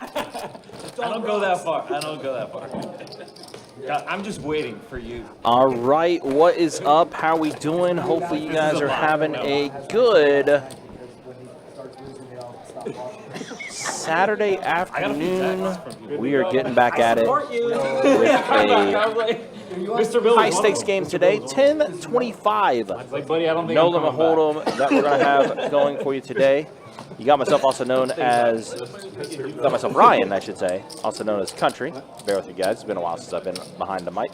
I don't go that far. I don't go that far. I'm just waiting for you. All right, what is up? How we doing? Hopefully you guys are having a good Saturday afternoon. We are getting back at it with a high-stakes game today, 10-25. No limit hold'em that we're going to have going for you today. You got myself also known as, got myself Ryan, I should say, also known as Country. Bear with me, guys. It's been a while since I've been behind the mic.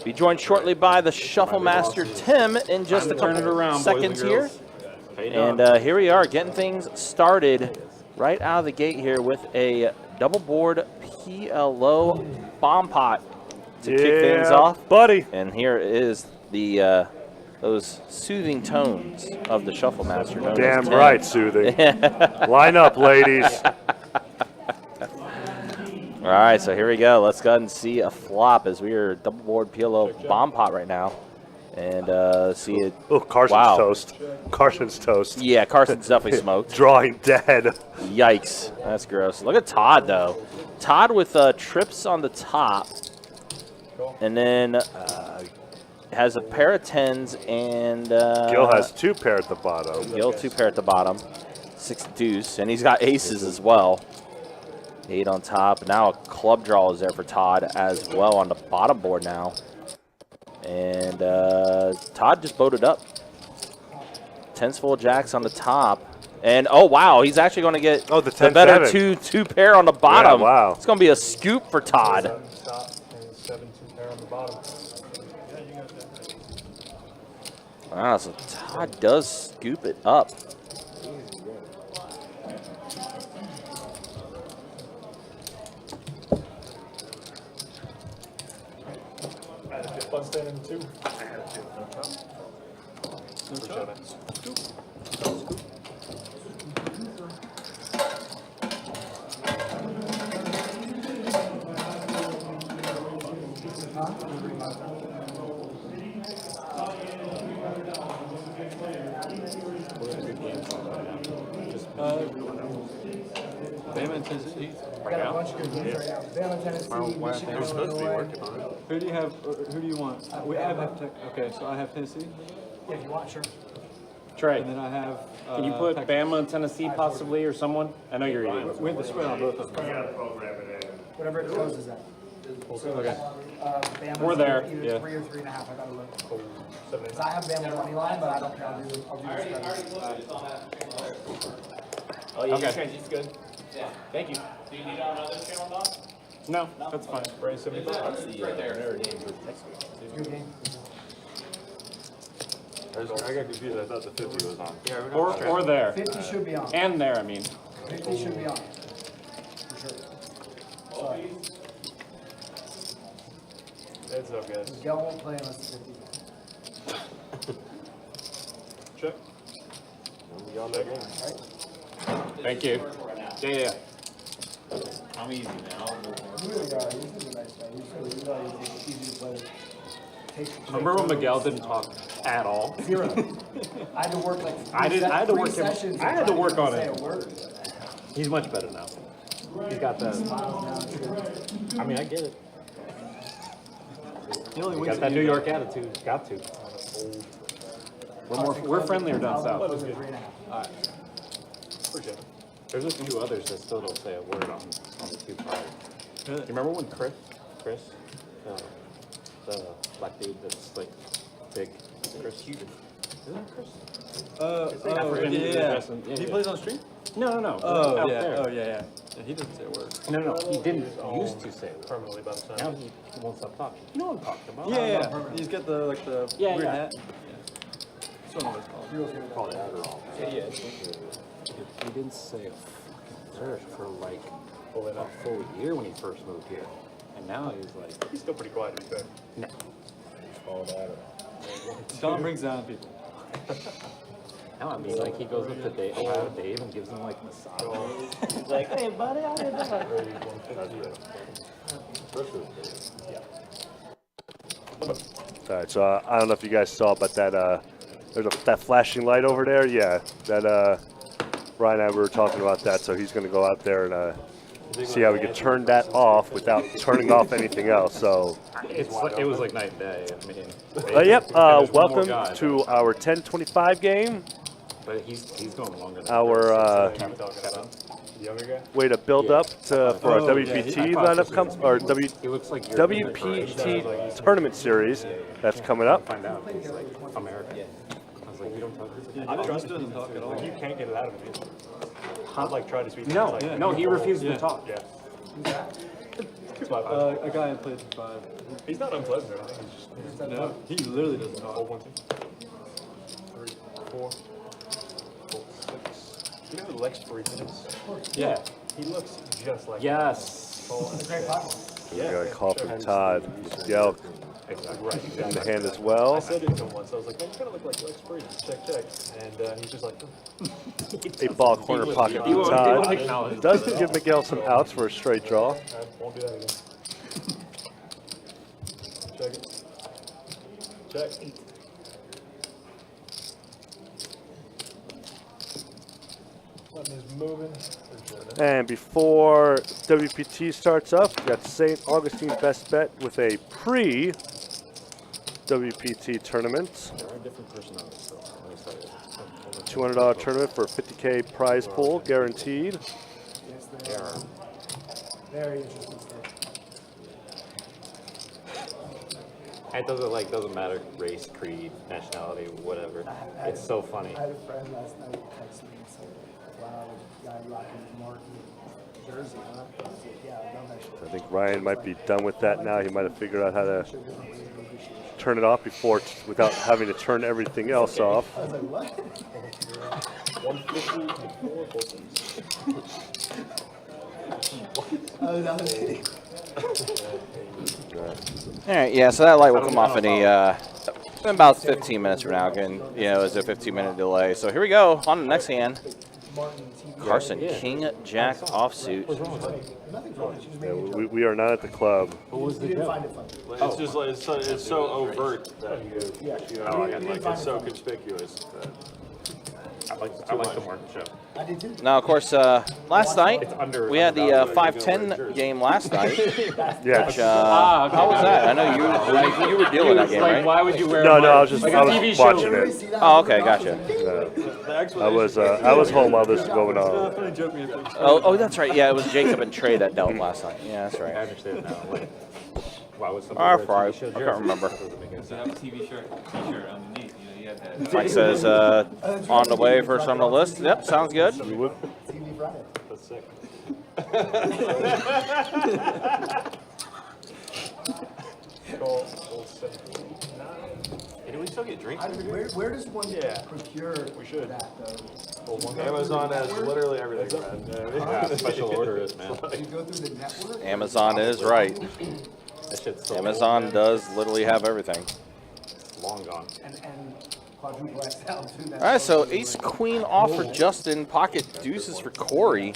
Be joined shortly by the Shuffle Master Tim in just a couple seconds here. And here we are, getting things started right out of the gate here with a double board PLO bomb pot to kick things off, buddy. And here is the those soothing tones of the Shuffle Master. Damn right, soothing. Line up, ladies. All right, so here we go. Let's go ahead and see a flop as we are double board PLO bomb pot right now. And see it. Oh, Carson's toast. Carson's toast. Yeah, Carson's definitely smoked. Drawing dead. Yikes. That's gross. Look at Todd, though. Todd with trips on the top. And then has a pair of 10s and Gil has 2 pair at the bottom. Gil 2 pair at the bottom. 6 deuce, and he's got aces as well. 8 on top. Now a club draw is there for Todd as well on the bottom board now. And Todd just boated up. 10s full jacks on the top. And oh wow, he's actually going to get the better two pair on the bottom. Yeah, wow. It's going to be a scoop for Todd. 7 2 pair on the bottom. Wow, so Todd does scoop it up. I had a fun standing 2. I had a 2. No shot. Scoop. Bama and Tennessee. Got a bunch of good games right now. Bama, Tennessee, Michigan, Illinois. Who do you have? Who do you want? We have okay, so I have Tennessee. Yeah, if you want, sure. Trey. And then I have. Can you put Bama and Tennessee possibly or someone? I know you're eating. We have the spread on both of them. Whatever it closes at. Okay. Bama's We're there. Either Yeah. 3 or 3.5. I gotta look. Because I have Bama money line, but I don't. I'll do the spread. Oh yeah, Okay. He's good. Yeah. Thank you. Do you need our other channel, Doc? No, that's fine. Brain 75. Good game. I got confused. I thought the 50 was on. Or there. 50 should be on. And there, I mean. 50 should be on. For sure. Sorry. Heads up, guys. Miguel won't play unless it's 50. Check. We on that game. Thank you. Yeah. I'm easy now. You really are. You're such a nice guy. You're so easy to play. Remember when Miguel didn't talk at all? 0. I had to work like I had to work him. sessions. I had to work on say it. a word. He's much better now. He's got that. Smiles now. It's good. I mean, I get it. He only He wins got that New York attitude. Got to. We're friendlier down south. Was it 3.5? All right. There's a few others that still don't say a word on the 2 prior. Do you remember when Chris, the black dude that's like big, Chris? Isn't that Chris? yeah. He plays on the street? No. Oh, out yeah. there. Oh, yeah. He doesn't say a word. No. He didn't used to say it. Permanently by the side. Now he won't stop talking. You know what I'm talking about? Yeah. He's got the weird yeah. hat. So what it's called. He didn't say a fucking word for like a full year when he first moved here. And now he's like, He's still pretty quiet, to be fair. no. Sean brings down people. Now I mean, like he goes up to Dave and gives him like a massage. He's like, hey buddy, how you doing? All right, so I don't know if you guys saw, but that there's that flashing light over there. Yeah, that Ryan and I were talking about that. So he's going to go out there and see how we could turn that off without turning off anything else. So, It was like night and day. I mean, yep. and there's one more Welcome guy, to our 10:25 game. But he's going longer than Our I'm talking about the younger guy. way to build up to for our WPT lineup or he looks like WPT tournament series that's coming up. Find out he's like American. I was like, you don't talk. I trust him. Doesn't talk at all. You can't get it out of him. I'd like try to speak. No, Like, no, he refuses to talk. Yeah. A guy in place 5. He's not unpleasant or anything. He's just No, he literally doesn't hold talk. 1, 2, 3, 4, 5, 6. You know who Lex Friedman is? Yeah. He looks just like Yes. We got a call from Todd. Yell in the hand as well. I said it to him once. I was like, man, you kind of look like Lex Friedman. Check. And he's just like, 8-ball corner pocket from Todd. Does give Miguel some outs for a straight draw. I won't do that again. Check it. Check. Button is moving. And before WPT starts up, we got St. Augustine Best Bet with a pre-WPT tournament. There are different personalities, so let me start it. $200 tournament for a 50K prize pool, guaranteed. Very interesting stuff. It doesn't matter race, creed, nationality, whatever. It's so funny. I had a friend last night text me and said, wow, guy rocking Martin jersey, huh? I was like, yeah, I've done that shit. I think Ryan might be done with that now. He might have figured out how to turn it off before without having to turn everything else off. I was like, what? 150. I was kidding. All right, yeah, so that light will come off in about 15 minutes from now. Again, it's a 15-minute delay. So here we go. On the next hand, Carson, King Jack offsuit. Nothing's wrong. She was Yeah, making a we are not at the club. joke. He didn't find it funny. It's just like it's so overt that Yeah. you know, and like it's so conspicuous that I like the Martin show. I did too. Now, of course, last night under- we had the 5-10 game last night. Yeah. Which, how was that? I know you were dealing that game, right? Why would you wear? No, a I was Martin? just I was watching Everybody it. see that? Oh, okay, gotcha. I was home while this was going on. Funny joke me. Oh, that's right. Yeah, it was Jacob and Trey that dealt last night. Yeah, that's I right. understand now. Like, why would somebody Our wear a five. TV show I can't jersey? remember. Doesn't make any To sense. have a TV shirt, T-shirt underneath, you had that. Mike says on the way first on the list. Yep, sounds good. TV Friday. That's sick. Call 17. do we still get drinks? Where does one Yeah. procure We should. that though? Amazon has literally everything, man. Special order is, man. Do you go through the network? Amazon is right. That shit's so Amazon does literally have everything. long gone. And quadruple XL too. All right, so ace queen off for Justin, pocket deuces for Corey,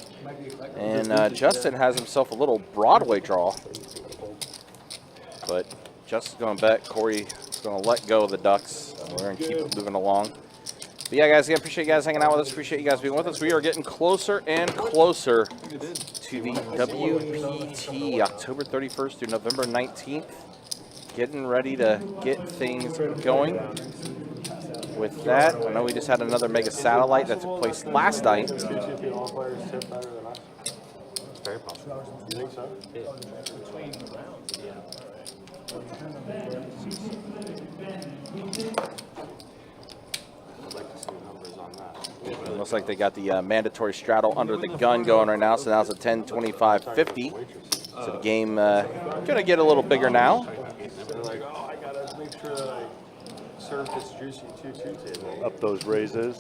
and Justin has himself a little Broadway draw. But Justin's going to bet, Corey's going to let go of the Ducks. We're going to keep it moving along. But yeah, guys, again, appreciate you guys hanging out with us. Appreciate you guys being with us. We are getting closer and closer to the WPT, October 31st through November 19th. Getting ready to get things going. With that, I know we just had another mega satellite that took place last night. All players tip better than us. Very possible. You think so? I'd like to see numbers on that. Looks like they got the mandatory straddle under the gun going right now. So now it's a 10, 25, 50. So the game going to get a little bigger now. They're like, oh, I gotta make sure that I serve this juicy 2-2 table. Up those raises,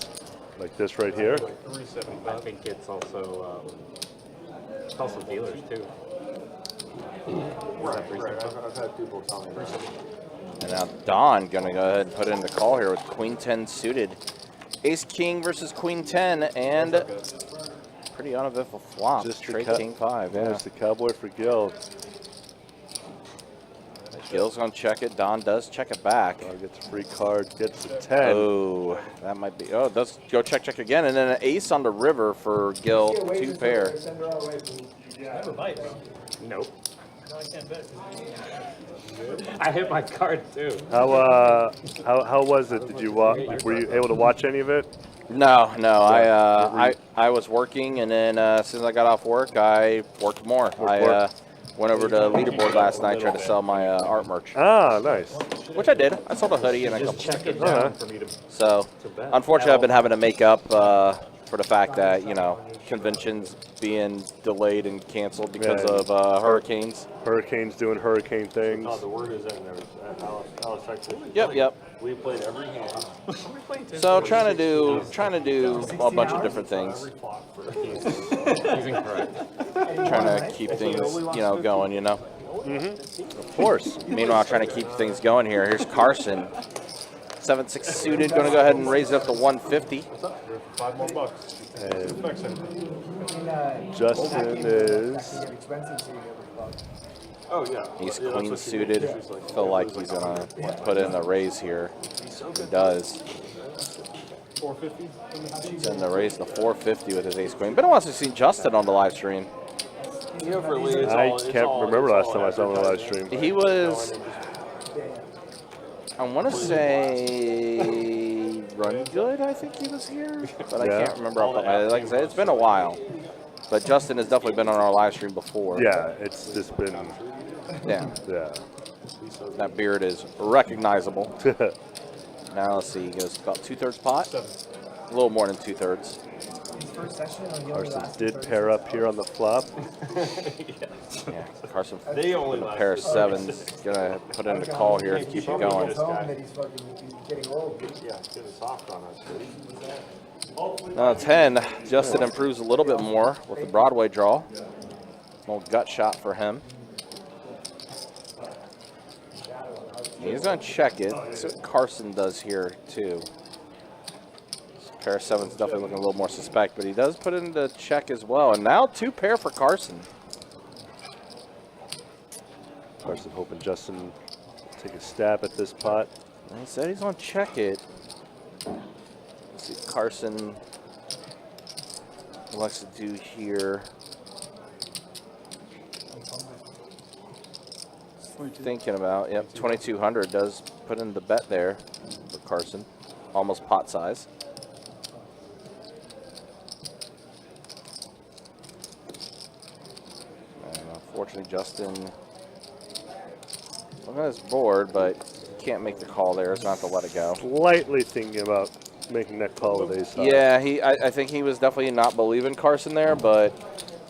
like this right here. I think it's also dealers too. Right. I've had people tell me that. And now Don going to go ahead and put in the call here with Queen 10 suited. Ace King versus Queen 10, and pretty uneventful flop. Just the Straight cut. King 5. Yeah. There's the cowboy for Gil. Gil's going to check it. Don does check it back. Gets a free card, gets a 10. Oh, that might be. Oh, it does go check again. And then an ace on the river for Gil, 2 pair. Send her our way, please. Never bites. Nope. No, I can't bet. I hit my card too. How was it? Did you were you able to watch any of it? No. I was working, and then as soon as I got off work, I worked more. I went over to Leaderboard last night, tried to sell my art merch. Ah, nice. Which I did. I sold a hoodie and a couple Check stickers. it down for me to. So, bet. unfortunately, I've been having to make up for the fact that, conventions being delayed and canceled because of hurricanes. Hurricanes doing hurricane things. Oh, the word is in there. Alice Texas. Yep. We played every hand. So trying to do a bunch of different things. He's incorrect. Trying to keep things, going, Of course. Meanwhile, trying to keep things going here. Here's Carson. 7-6 suited, going to go ahead and raise it up to 150. $5 more. And Justin Justin is. Oh, yeah. He's queen suited. Feel like he's going to put in the raise here. He does. 450. He's in the raise to 450 with his ace queen. Been a while since I've seen Justin on the live stream. I can't remember last time I saw him on the live stream. He was, I want to say, Run Good, I think he was here. But I can't remember off the top of my head. Like I said, it's been a while. But Justin has definitely been on our live stream before. Yeah, it's just been. Yeah. Yeah. That beard is recognizable. Now let's see, he goes about 2/3 pot. A little more than 2/3. Carson did pair up here on the flop. Yeah, Carson with a pair of sevens. Gonna put in the call here to keep it going. Yeah, getting soft on us. Now 10, Justin improves a little bit more with the Broadway draw. Little gut shot for him. He's going to check it. See what Carson does here, too. This pair of sevens definitely looking a little more suspect, but he does put in the check as well. And now 2 pair for Carson. Carson hoping Justin will take a stab at this pot. And he said he's going to check it. Let's see, Carson likes to do here. Thinking about, yep, 2,200 does put in the bet there for Carson, almost pot size. And unfortunately, Justin looking at his board, but can't make the call there. He's going to have to let it go. Slightly thinking about making that call with ace high. Yeah, I think he was definitely not believing Carson there, but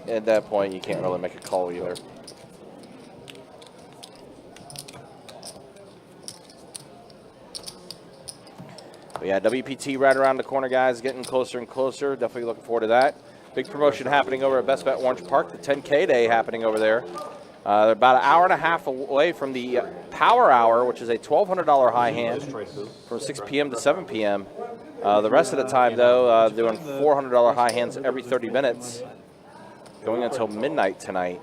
at that point, you can't really make a call either. But yeah, WPT right around the corner, guys, getting closer and closer. Definitely looking forward to that. Big promotion happening over at Best Bet Orange Park, the 10K day happening over there. They're about an hour and a half away from the Power Hour, which is a $1,200 high hand from 6 p.m. to 7 p.m. The rest of the time, though, doing $400 high hands every 30 minutes, going until midnight tonight.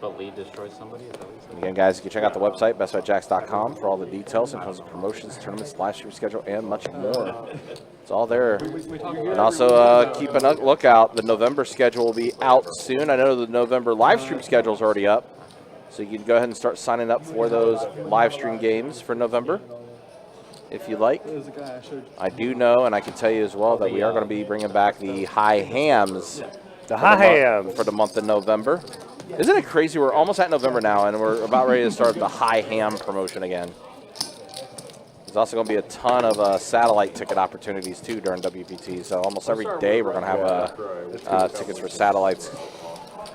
But Lee destroys somebody? Is that what you said? Again, guys, you can check out the website, bestbetjacks.com, for all the details in terms of promotions, tournaments, live stream schedule, and much more. It's all there. And also keep a lookout. The November schedule will be out soon. I know the November live stream schedule is already up. So you can go ahead and start signing up for those live stream games for November, if you like. I do know, and I can tell you as well, that we are going to be bringing back the high hams. The high hams. For the month of November. Isn't it crazy? We're almost at November now, and we're about ready to start the high ham promotion again. There's also going to be a ton of satellite ticket opportunities, too, during WPT. So almost every day we're going to have tickets for satellites.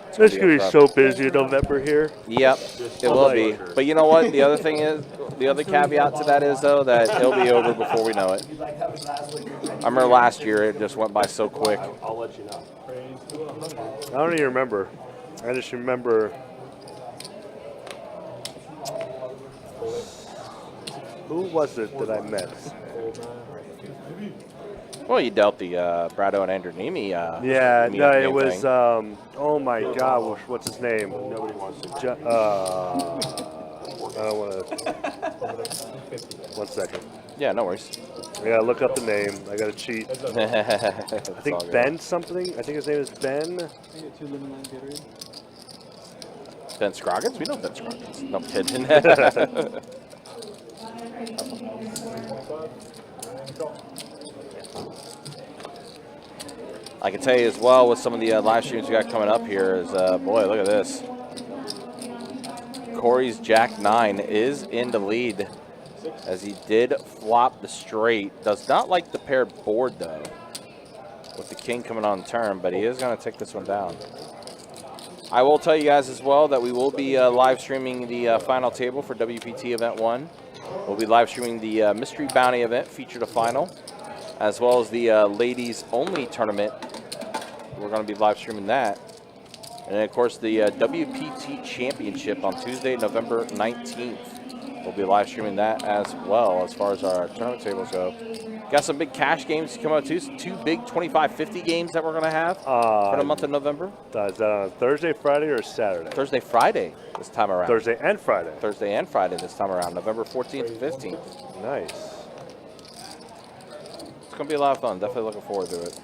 It's going to be so busy in November here. Yep, it will be. But you know what? The other thing is, the other caveat to that is, though, that it'll be over before we know it. I remember last year, it just went by so quick. I'll let you know. I don't even remember. I just remember. Who was it that I met? Well, you dealt the Brado and Andrew Nemi. Yeah, no, it was. Oh my God, what's his name? Nobody wants to. I want to. 1 second. Yeah, no worries. I gotta look up the name. I gotta cheat. I I think Ben something. I think his name is Ben. I get 2 lemon lime Gatorade. Ben Scroggins? We know Ben Scroggins. No, I'm kidding. I can tell you as well with some of the live streams we got coming up here is, boy, look at this. Corey's Jack 9 is in the lead as he did flop the straight. Does not like the paired board, though, with the king coming on turn, but he is going to take this one down. I will tell you guys as well that we will be live streaming the final table for WPT Event 1. We'll be live streaming the Mystery Bounty event, featured a final, as well as the ladies only tournament. We're going to be live streaming that. And then, of course, the WPT Championship on Tuesday, November 19th. We'll be live streaming that as well as far as our tournament tables go. Got some big cash games to come out too. 2 big 25-50 games that we're going to have for the month of November. Is that on Thursday, Friday, or Saturday? Thursday, Friday this time around. Thursday and Friday. Thursday and Friday this time around, November 14th and 15th. Nice. It's going to be a lot of fun. Definitely looking forward to it.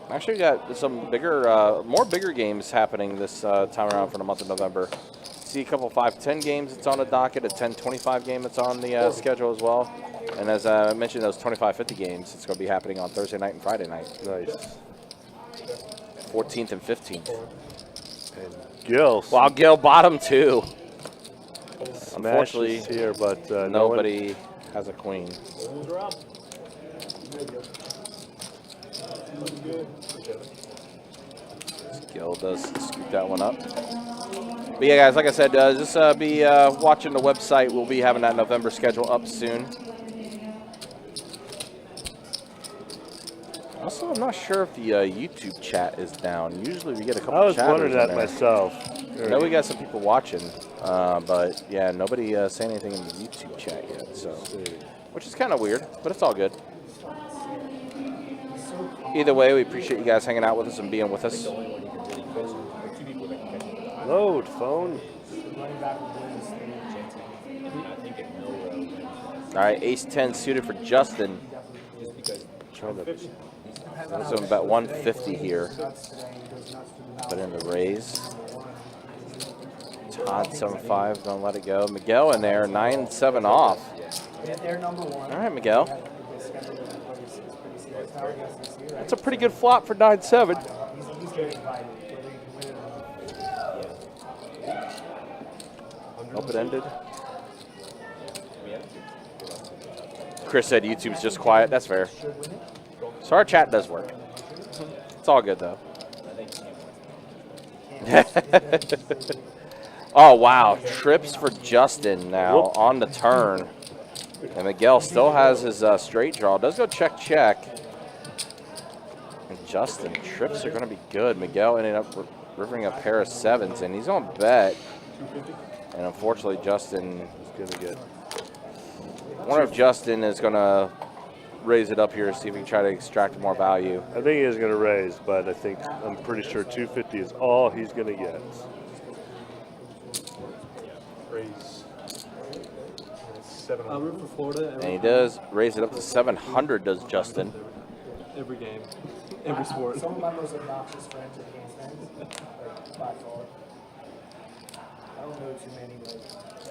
Actually, we got some bigger, more bigger games happening this time around for the month of November. See a couple 5-10 games that's on the docket, a 10-25 game that's on the schedule as well. And as I mentioned, those 25-50 games, it's going to be happening on Thursday night and Friday night. Nice. 14th and 15th. And Gil. Wow, Gil bottom 2. Unfortunately, here, but nobody has a queen. Gil does scoop that one up. But yeah, guys, like I said, just be watching the website. We'll be having that November schedule up soon. Also, I'm not sure if the YouTube chat is down. Usually we get a couple I was chatters wondering that in there. myself. I know we got some people watching, but yeah, nobody saying anything in the YouTube chat yet. So, which is kind of weird, but it's all good. Either way, we appreciate you guys hanging out with us and being with us. Load phone. All right, ace 10 suited for Justin. So about 150 here. Put in the raise. Todd 7-5, gonna let it go. Miguel in there, 9-7 off. All right, Miguel. That's a pretty good flop for 9-7. Open-ended. Chris said YouTube's just quiet. That's fair. So our chat does work. It's all good, though. Oh, wow. Trips for Justin now on the turn. And Miguel still has his straight draw. Does go check, check. And Justin, trips are going to be good. Miguel ended up rivering a pair of 7s, and he's on bet. And unfortunately, Justin is going to get. I wonder if Justin is going to raise it up here, see if he can try to extract more value. I think he is going to raise, but I'm pretty sure 250 is all he's going to get. Raise. I root for Florida. And he does raise it up to 700, does Justin. Every game. Every sport. Some of my most obnoxious friends are Kings fans, like, by far. I don't know too many, like,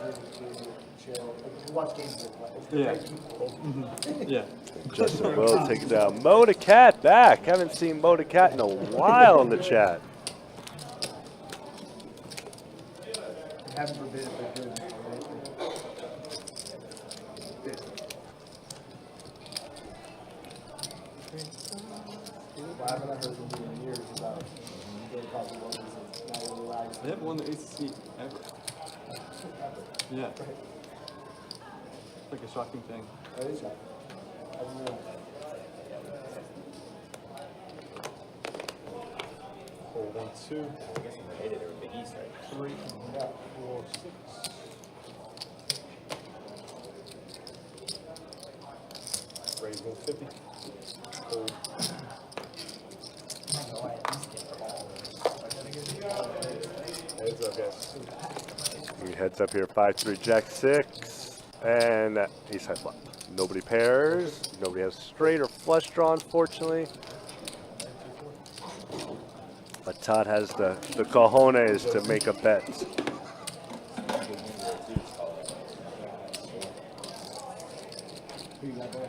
really cool, chill. Like, who watch games with, like, Yeah. great people. Yeah. Justin will take it down. Mo the Cat back. Haven't seen Mo the Cat in a while in the chat. Heaven forbid if they're good. Well, I haven't heard from you in years about good probably what reasons. Now you're relaxed. They haven't won the ACC ever. Yeah. It's like a shocking thing. That is shocking. I don't know. Hold 1, 2. I guess when they made it, they were Big East, right? 3, 4, 6. Raise 150. Hold. Heads up, guys. He heads up here, 5-3, Jack 6, and ace high flop. Nobody pairs. Nobody has straight or flush draw, unfortunately. But Todd has the cojones to make a bet. Who you got there?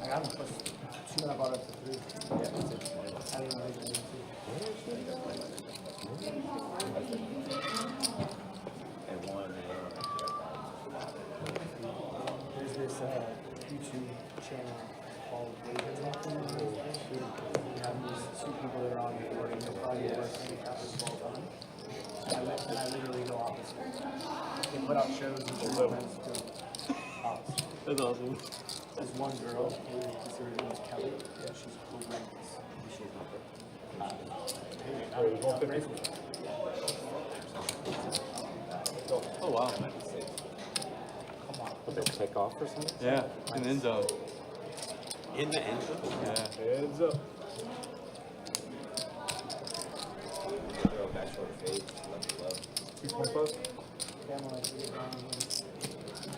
I got him plus 2 and I bought up to 3. Yeah, that's it. I didn't know he was doing 2. There's this YouTube channel called Banter. We have these 2 people that are on board and they're probably the worst handicappers of all time. And I literally go opposite. They put out shows and tournaments to opposite. That's awesome. There's one girl who is considered as Kelly. Yeah, she's horrendous. She's not I'm grateful. Oh, wow. Would they pick off or something? Yeah, in the end zone. In the end zone? Yeah. Heads up.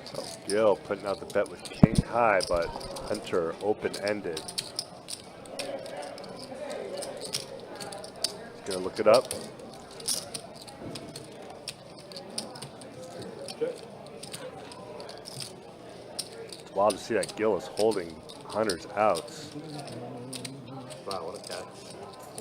So Gil putting out the bet with king high, but Hunter open-ended. Gonna look it up. It's wild to see that Gil is holding Hunter's outs. Wow, what a catch.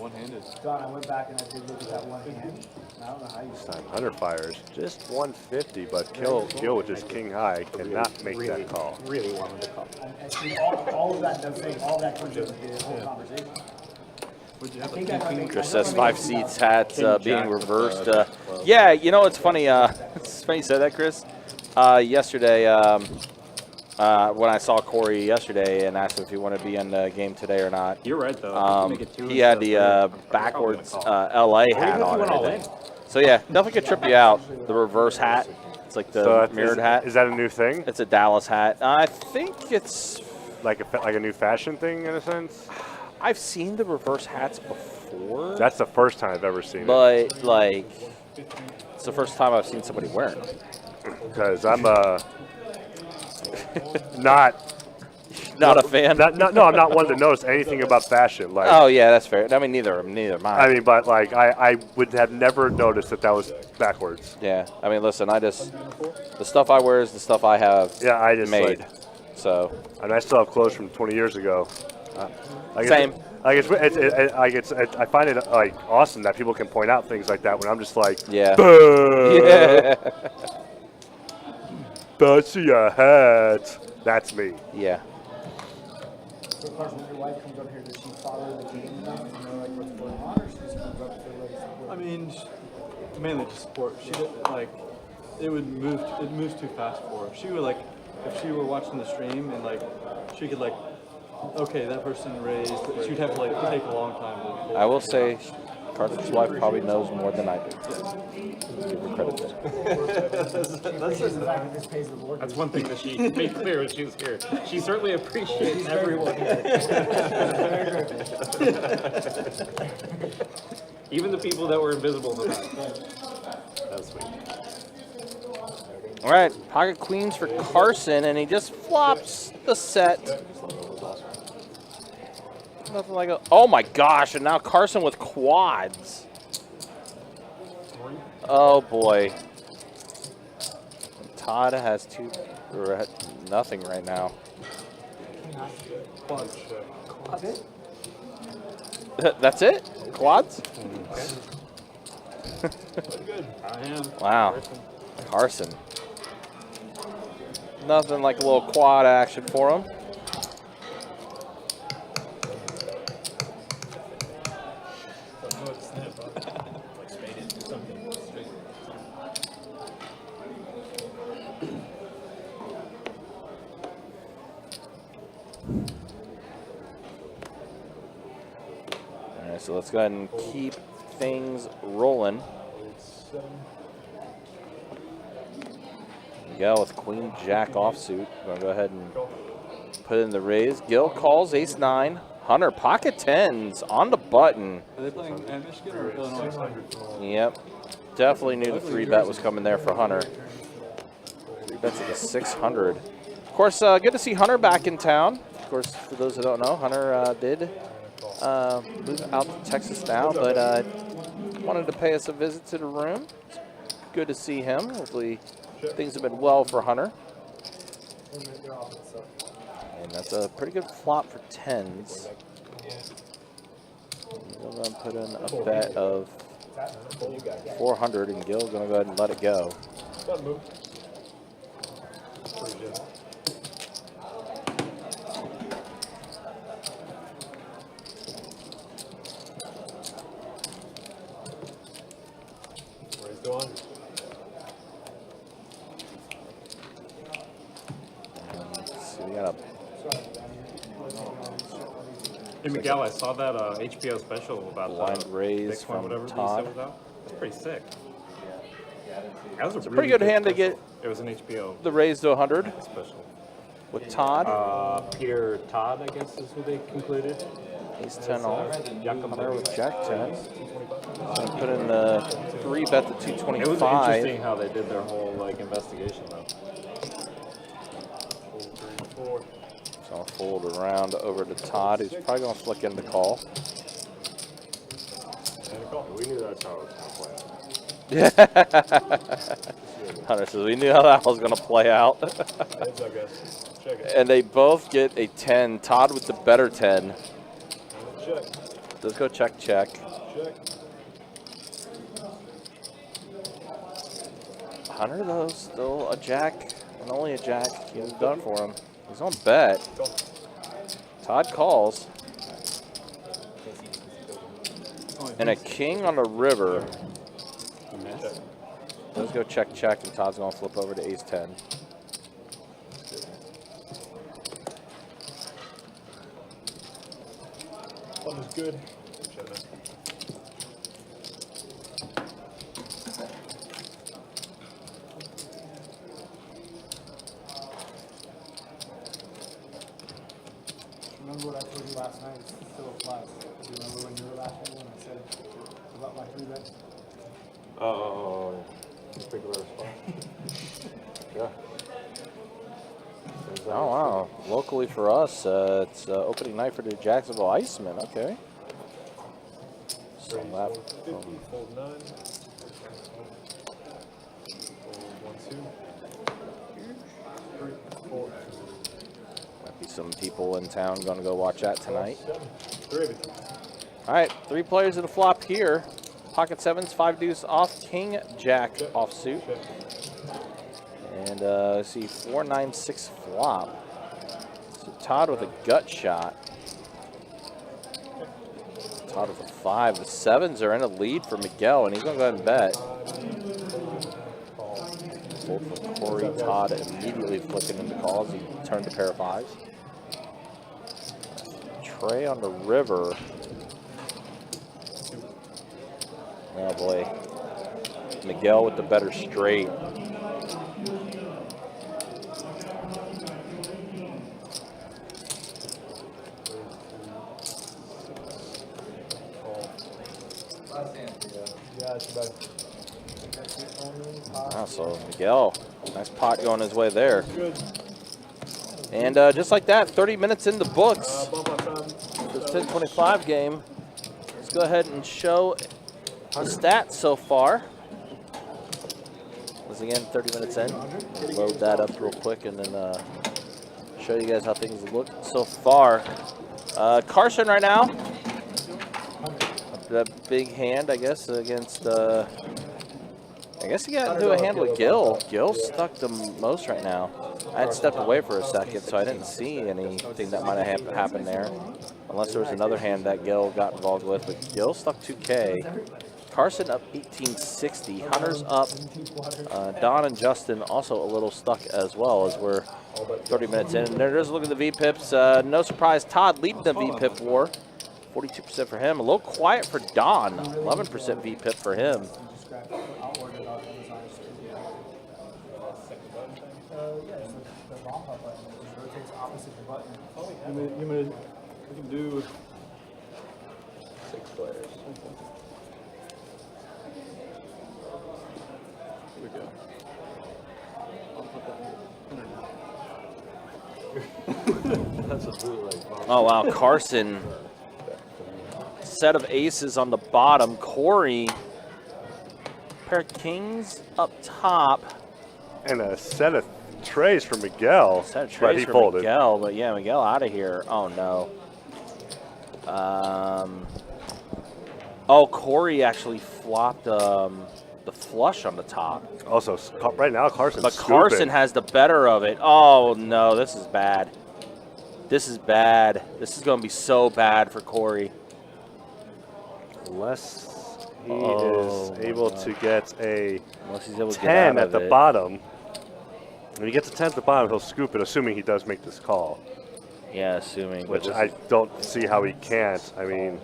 One-handed. Don, I went back and I did look at that one hand. I don't know how you This time Hunter fires just 150, but Gil with just king high cannot make that call. Really wanted to call. and see, all of that does thing, all that comes into the whole conversation. Would you I have think like I king? might Chris make- says 5 seats hats being reversed. Yeah, you know it's funny. It's funny you said that, Chris. Yesterday, when I saw Corey yesterday and asked him if he wanted to be in the game today or not, You're right, though. he had the backwards LA hat on and everything. So yeah, definitely could trip you out. The reverse hat. It's like the So mirrored hat. Is that a new thing? It's a Dallas hat. I think it's. Like a new fashion thing in a sense? I've seen the reverse hats before. That's the first time I've ever seen it. But like, it's the first time I've seen somebody wearing them. Because I'm not Not a fan. no, I'm not one to notice anything about fashion. Like, Oh yeah, that's fair. I mean, neither am I. I mean, but like, I would have never noticed that was backwards. Yeah, I mean, listen, the stuff I wear is the stuff I have Yeah, I just made. like, So and I still have clothes from 20 years ago. Like Same. I find it like awesome that people can point out things like that when I'm just like, yeah, yeah, that's your hat. That's me. yeah. So, Carson, when your wife comes up here, does she follow the game enough to know like what's going on, or she just comes up to like support? I mean, mainly just sport. She did, like, it moves too fast for her. She would like, if she were watching the stream and like, she could like, okay, that person raised, but she'd have to like take a long time to. I will say, Carson's wife probably knows more than I do. Give her credit there. That's the fact that this pays the board. That's one thing that she made clear when she was here. She certainly appreciates everyone here. Even the people that were invisible to that. That's sweet. All right, pocket queens for Carson, and he just flops the set. Nothing like a. Oh my gosh! And now Carson with quads. Oh boy. Todd has nothing right now. That's it? Quads? Wow. Carson. Nothing like a little quad action for him. Alright, so let's go ahead and keep things rolling. Go with Queen Jack offsuit. We're going to go ahead and put in the raise. Gil calls ace 9. Hunter, pocket tens on the button. Are they playing Michigan or Illinois? Yep. Definitely knew the 3-bet was coming there for Hunter. 3-bet's at the 600. Of course, good to see Hunter back in town. Of course, for those who don't know, Hunter did move out to Texas now, but wanted to pay us a visit to the room. Good to see him. Hopefully things have been well for Hunter. And that's a pretty good flop for tens. We're going to put in a bet of 400, and Gil's going to go ahead and let it go. So we got a Hey Miguel, I saw that HBO special about blind raise Bitcoin, from whatever Todd. was out. That's pretty sick. That was It's a pretty good hand to special. get It was an HBO the raise to 100 special. with Todd. Peter Todd, I guess, is who they concluded. Ace 10 off. Hunter with Jack 10. And put in the 3-bet to It was 225. interesting how they did their whole like investigation though. So I'll fold around over to Todd, who's probably going to flick in the call. We knew that's how it was going to play out. Hunter says, we knew how that was going to play out. And they both get a 10. Todd with the better 10. Let's go check, check. Hunter, though, still a jack, and only a jack. He was done for him. He's on bet. Todd calls. And a king on the river. Let's go check, check, and Todd's going to flip over to ace 10. One is good. Remember what I told you last night? It still applies. Do you remember when you were laughing when I said about my 3-bet? Oh, think about a spot. Yeah. Oh, wow. Locally for us, it's opening night for the Jacksonville Icemen. Okay. So that, 50, fold 9. Fold 1, 2. 3, 4. might be some people in town going to go watch that tonight. 7. 3 of it. All right, 3 players in the flop here. Pocket sevens, 5 deuce off, king, jack off suit. And let's see, 4-9-6 flop. So Todd with a gut shot. Todd with a 5. The sevens are in a lead for Miguel, and he's going to go ahead and bet. Fold for Corey. Todd immediately flicking into calls. He turned a pair of 5s. Trey on the river. Oh boy. Miguel with the better straight. Yeah, it's about. Ah, so Miguel, nice pot going his way there. Good. And just like that, 30 minutes in the books. Bump up time. This 10-25 game. Let's go ahead and show the stats so far. Once again, 30 minutes in. Load that up real quick and then show you guys how things look so far. Carson right now. That big hand, I guess, against, I guess he got into a hand with Gil. Gil stuck the most right now. I had stepped away for a second, so I didn't see anything that might have happened there. Unless there was another hand that Gil got involved with, but Gil stuck 2K. Carson up 1860. Hunter's up. Don and Justin also a little stuck as well as we're 30 minutes in. And there's a look at the VPIPs. No surprise, Todd leading the VPIP war. 42% for him. A little quiet for Don. 11% VPIP for him. We can do 6 players. Here we go. I'll put that That's a bootleg. Oh, wow. Carson. Set of aces on the bottom. Corey. Pair of kings up top. And a set of trays for Miguel. Set of but trays he for folded. Miguel, but yeah, Miguel out of here. Oh, no. Oh, Corey actually flopped the flush on the top. Also, right now, Carson's But scooping. Carson has the better of it. Oh, no, this is bad. This is bad. This is going to be so bad for Corey. Unless he Oh, is able to get a Unless he's able to get 10 out at of the it. bottom. When he gets a 10 at the bottom, he'll scoop it, assuming he does make this call. Yeah, assuming. Which but I don't see how he can't. I mean,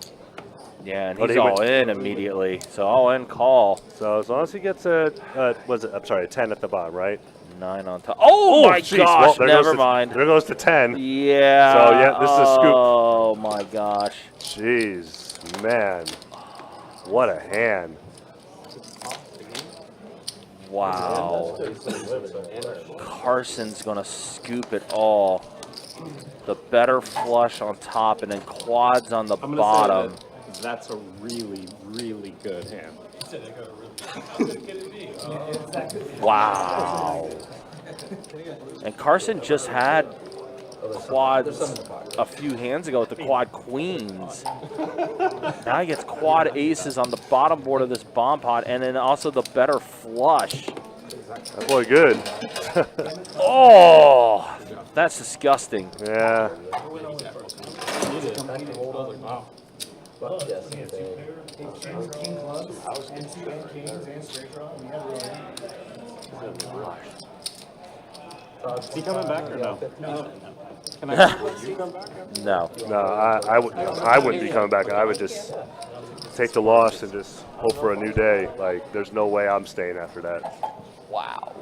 yeah, and but he's he all went- in immediately. So all in call. so as long as he gets a 10 at the bottom, right? 9 on top. Oh, my jeez. gosh, Well, there goes never the- mind. There goes the 10. Yeah. So, yeah, this is a scoop. Oh, my gosh. Jeez, man. What a hand. Wow. Carson's going to scoop it all. The better flush on top and then quads on the I'm gonna bottom. say that that's a really, really good hand. Wow. And Carson just had quads a few hands ago with the quad queens. Now he gets quad aces on the bottom board of this bomb pot and then also the better flush. That boy good. Oh, that's disgusting. Yeah. King clubs and 2 kings and straight draw. And you have Is he coming back or no? Can I you come back? No. No, I wouldn't be coming back. I would just take the loss and just hope for a new day. Like, there's no way I'm staying after that. Wow.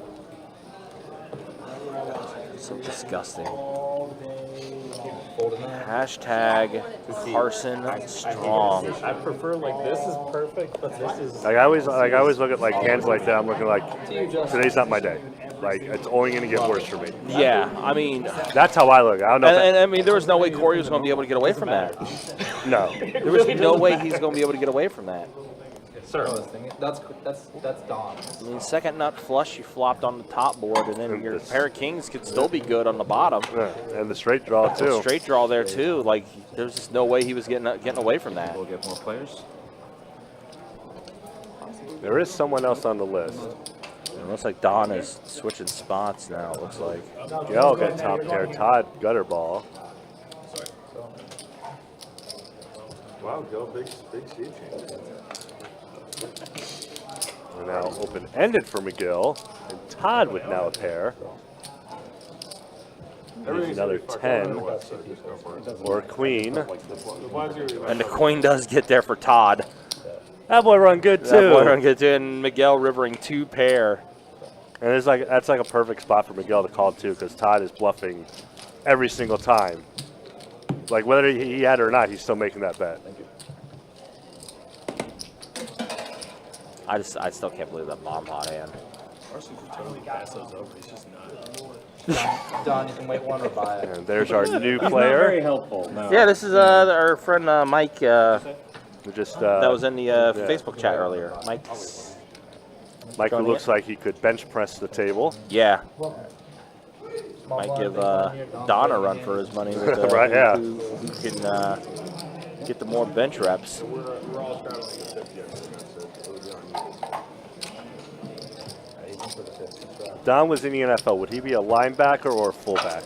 So disgusting. Hashtag Carson Strong. I prefer like this is perfect, but this is Like I always look at like hands like that. I'm looking like today's not my day. Like it's only gonna get worse for me. Yeah, I mean, That's how I look. I don't know. and I mean, there was no way Corey was going to be able to get away from that. No. There was no way he's going to be able to get away from that. that's Don. I mean, second nut flush, you flopped on the top board, and then your This- pair of kings could still be good on the bottom. Yeah, and the straight draw too. Straight draw there too. Like there's just no way he was getting away from that. We'll get more players. There is someone else on the list. It looks like Don is switching spots now. It looks like. Miguel got top pair. Todd gutter ball. Wow, go big seed change. We're now open-ended for McGill, and Todd with now a pair. There's another 10 or a queen. And the queen does get there for Todd. That boy run good too. That boy run gets in. Miguel rivering 2 pair. And it's like that's like a perfect spot for Miguel to call too, because Todd is bluffing every single time. Like whether he had it or not, he's still making that bet. I still can't believe that bomb hot hand. Don, you can wait one or buy it. And there's our new Very player. helpful. No. Yeah, this is our friend Mike. Who just That was in the Facebook chat earlier. Mike. Mike, who joining looks like he could bench press the table. Yeah. Might give Don a run for his money with Right, yeah. who can get the more bench reps. Don was in the NFL. Would he be a linebacker or a fullback?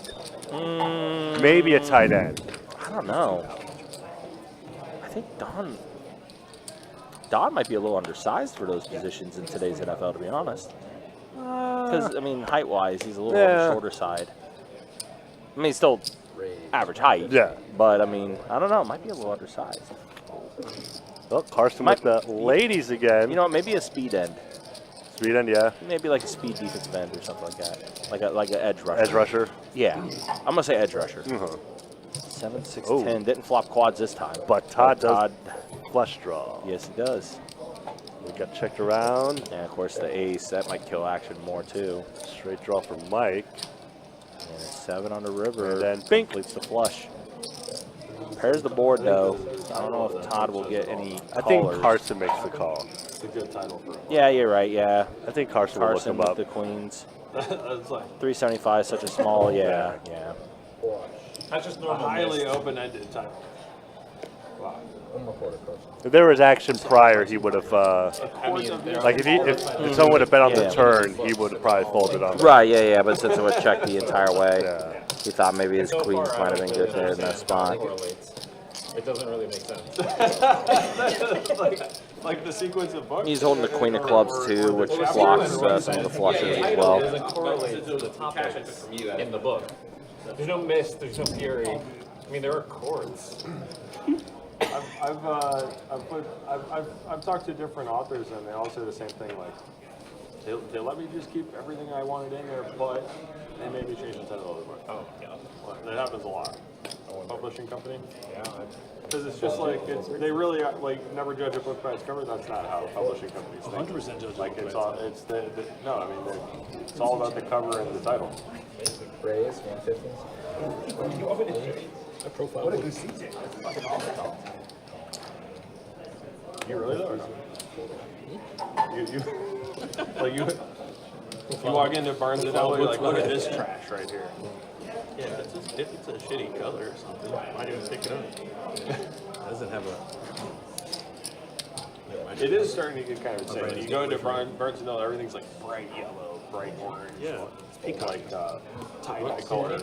Maybe a tight end. I don't know. I think Don might be a little undersized for those positions in today's NFL, to be honest. Because, I mean, height-wise, he's a little on the shorter side. I mean, he's still average height. Yeah. But, I mean, I don't know. Might be a little undersized. Oh, Carson with the ladies again. You know what? Maybe a speed end. Speed end, yeah. Maybe like a speed defensive end or something like that. Like an edge rusher. Edge rusher. Yeah. I'm going to say edge rusher. 7, 6, Ooh. 10. Didn't flop quads this time. But Todd does Todd, flush draw. yes, he does. We got checked around. And of course, the ace. That might kill action more too. Straight draw for Mike. And a 7 on the river. And then bink. Completes the flush. Pairs the board though. I don't know if Todd will get any I think callers. Carson makes the call. It's a good title for him. Yeah, you're right. Yeah, I think Carson will look Carson him with up. the queens. That's like 375, such a small. Yeah, yeah. That's just a normal. highly open-ended title. Wow. One more quarter course. If there was action prior, he would have. Like if someone would have bet on Yeah. the turn, he would have probably folded on. Right. Yeah, yeah. But since it would check the entire way, Yeah. he thought maybe his So queens far, might have been actually, good there in that spot. correlates. It doesn't really make sense. like the sequence of books. He's holding the queen of clubs too, which blocks some of the flushes as It well. doesn't correlate to the topics in the book. There's no mist, there's no fury. I mean, there are chords. I've talked to different authors and they all say the same thing. Like they let me just keep everything I wanted in there, but they made me change the title of the book. Oh, yeah. Well, that happens a lot. Publishing company. Yeah. Because it's just like they really like never judge a book by its cover. That's not how publishing companies think. 100% judge a Like book it's by all its it's no. I mean it's all about the cover and the title. Raise, 150. What a good CJ. You really though? Or no? You walk into Barnes and Noble, you're like, look at this trash right here. Yeah, if it's a shitty color or something, why do you pick it up? It doesn't have a... It is starting to get kind of insane. You go into Barnes and Noble, everything's like bright yellow, bright orange. Yeah. Like tie-dye color,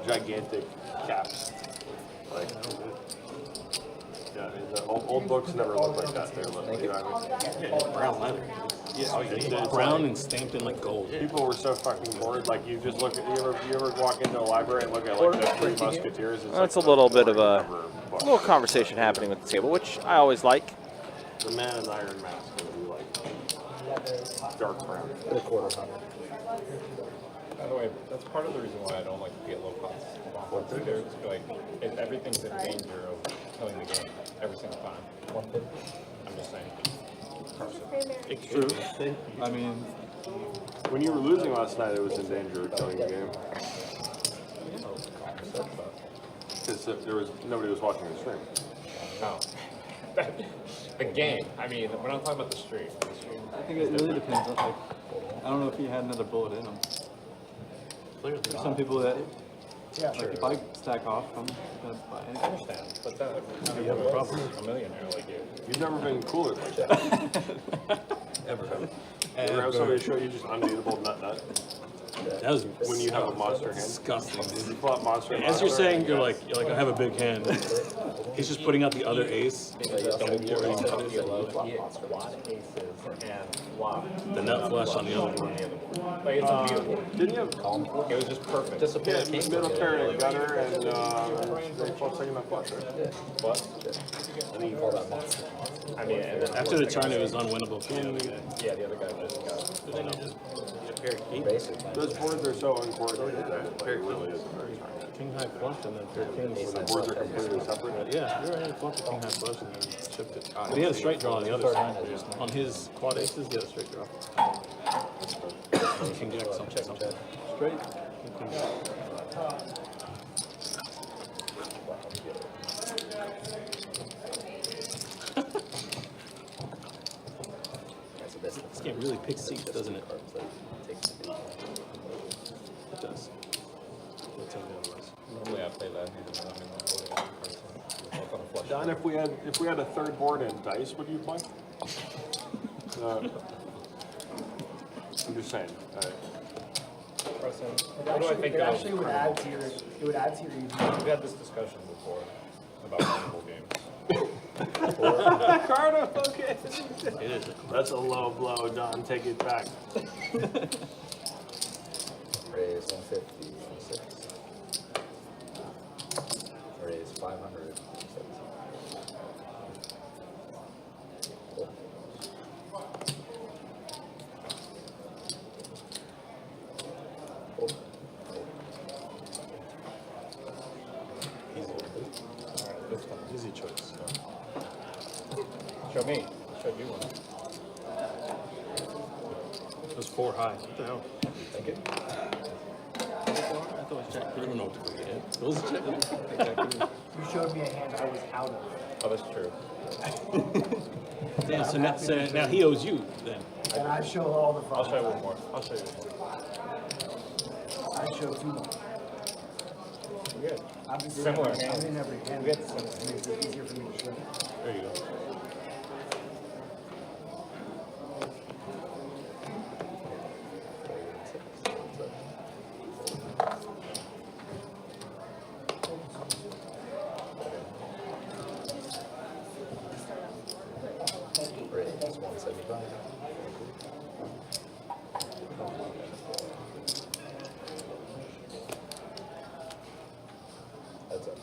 gigantic caps. Like, yeah, the old books never look like that. They're like, you know what I mean? Yeah, brown leather. Yeah, It's brown like- and stamped in like gold. People were so fucking bored. Like you just look at you ever walk into a library and look at like the Three Musketeers. It's That's a like little the bit of a book. little conversation happening at the table, which I always like. The Man in Iron Mask would be like dark brown. By the way, that's part of the reason why I don't like to get low cost. Like, everything's in danger of killing the game every single time. I'm just saying. It's true. I mean, When you were losing last night, it was in danger of killing the game because nobody was watching the stream. No. The game. I mean, we're not talking about the stream. I think it really depends. On, like, I don't know if he had another bullet in him. There's some people that, like, if I stack off, I'm gonna buy I it. understand, but that, you have a problem. A millionaire like you. You've never been cooler like that. Ever. Ever have somebody show you just unbeatable nut? That was When you have a monster hand. disgusting, Did dude. you pull out monster? As you're saying, you're like, I have a big hand. He's just putting out the other ace. Double boarding cutters. The nut flush on the other board. Like, it's a beautiful. Didn't you have It was just perfect. middle pair and gutter and they flush second nut flush? What? I mean, and then After the turn, it was unwinnable for the other guy. yeah, the other guy just got. Then you just get a pair of kings. Those boards are so uncoordinated that it really isn't very hard. King high flush and then pair of kings. The boards are completely separate. Yeah, you're right. Flush, king high flush, and then chipped it. But he had a straight draw on the other side. On his quad aces, he had a straight draw. King jack, something. Straight. King jack. This game really picks seats, doesn't it? It does. Let's tell me otherwise. Normally I play that hand, but I'm in the Don, if we had a third board and dice, would you play? I'm just saying. What do I think It of? actually would add to your, it would add to your evening. We had this discussion before about multiple games. Carter, okay. That's a low blow, Don. Take it back. Raise 150, 6. Raise 500, 6. Easy. Show me. Show you one. It was 4 high. What the hell? Thank you. I thought it was check. You don't know what to do yet. It was check. You showed me a hand I was out of. Oh, that's true. Yeah, so now he owes you then. And I show all the I'll fun. show you one more. I'll show you one more. I show 2 more. Good. I'm just Similar. I'm in every hand. Good. So it makes it easier for me to show. There you go. That's 175. That's it.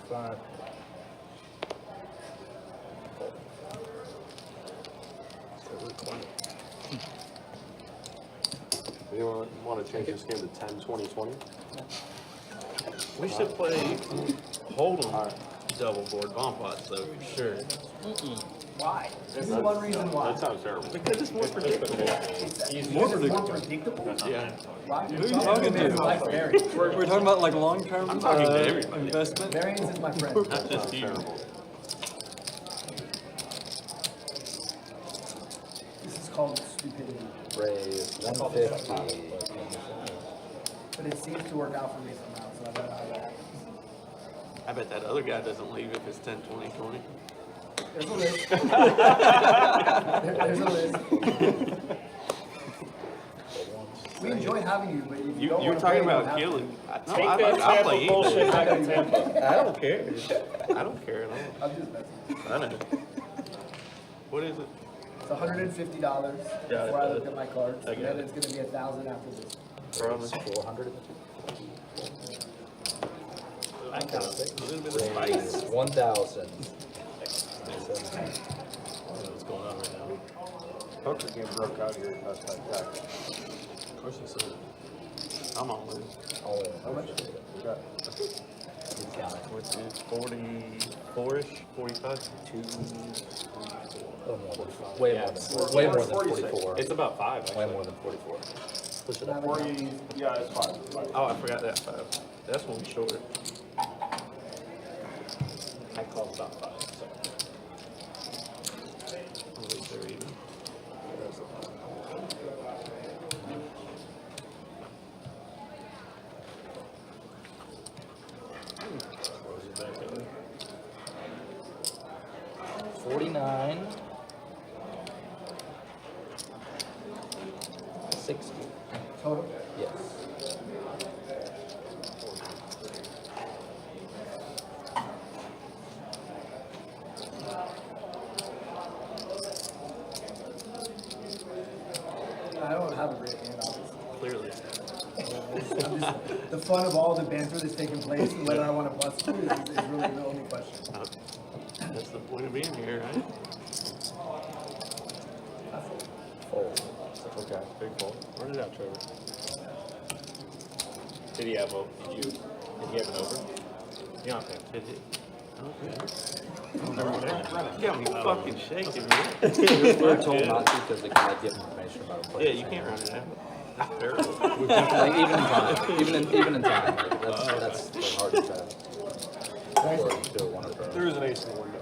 Five. Anyone want to change this game to 10, 20, 20? We should play Hold'em double board bomb pots though, for sure. Why? This is one reason why. That sounds terrible. Because it's more predictable. More predictable? Yeah. Why? Who are you talking to? Like variance. We're talking about like long-term I'm talking to everybody. investment. Variance is my friend. Not just you. This is called stupidity. Raise 150. But it seems to work out for me somehow, so I don't know how that happens. I bet that other guy doesn't leave if it's 10, 20, 20. There's a list. There's a list. We enjoy having you, but if you don't You were want to play, talking you don't about have to. killing. No, Take I'll that play Tampa either. bullshit back to Tampa. I don't care. I don't care at all. I'm just messing. I know. What is it? It's $150 before I look at my cards, and got then it's going to be $1,000 after this. Promise. 400. I got a little bit of spice. 1,000. What's going on right now? Poker game broke out here last night. Of course it's a, I'm all in. All in. How much? What's it? 44-ish? 45? Way more than way more than 44. It's about 5, actually. Way more than 44. Push it up. 40, yeah, it's fine. Oh, I forgot that 5. That's one short. I called about 5, so. At least they're even. Where's it back at? 49. 60. Total? Yes. I don't have a great hand, obviously. Clearly. The fun of all the banter that's taking place and whether I want to bust you is really the only question. That's the point of being here, right? Fold. Okay, big fold. Run it out, Trevor. Did he have a? Did he have an over? Yeah. Okay. Hit it. Okay. Run it. You got me fucking shaking, man. We're told not to because they can give information about a player. Yeah, you can't run it out. That's terrible. We've definitely, even in time, even in time, that's the hardest time. Or do one or There is an ace in the window.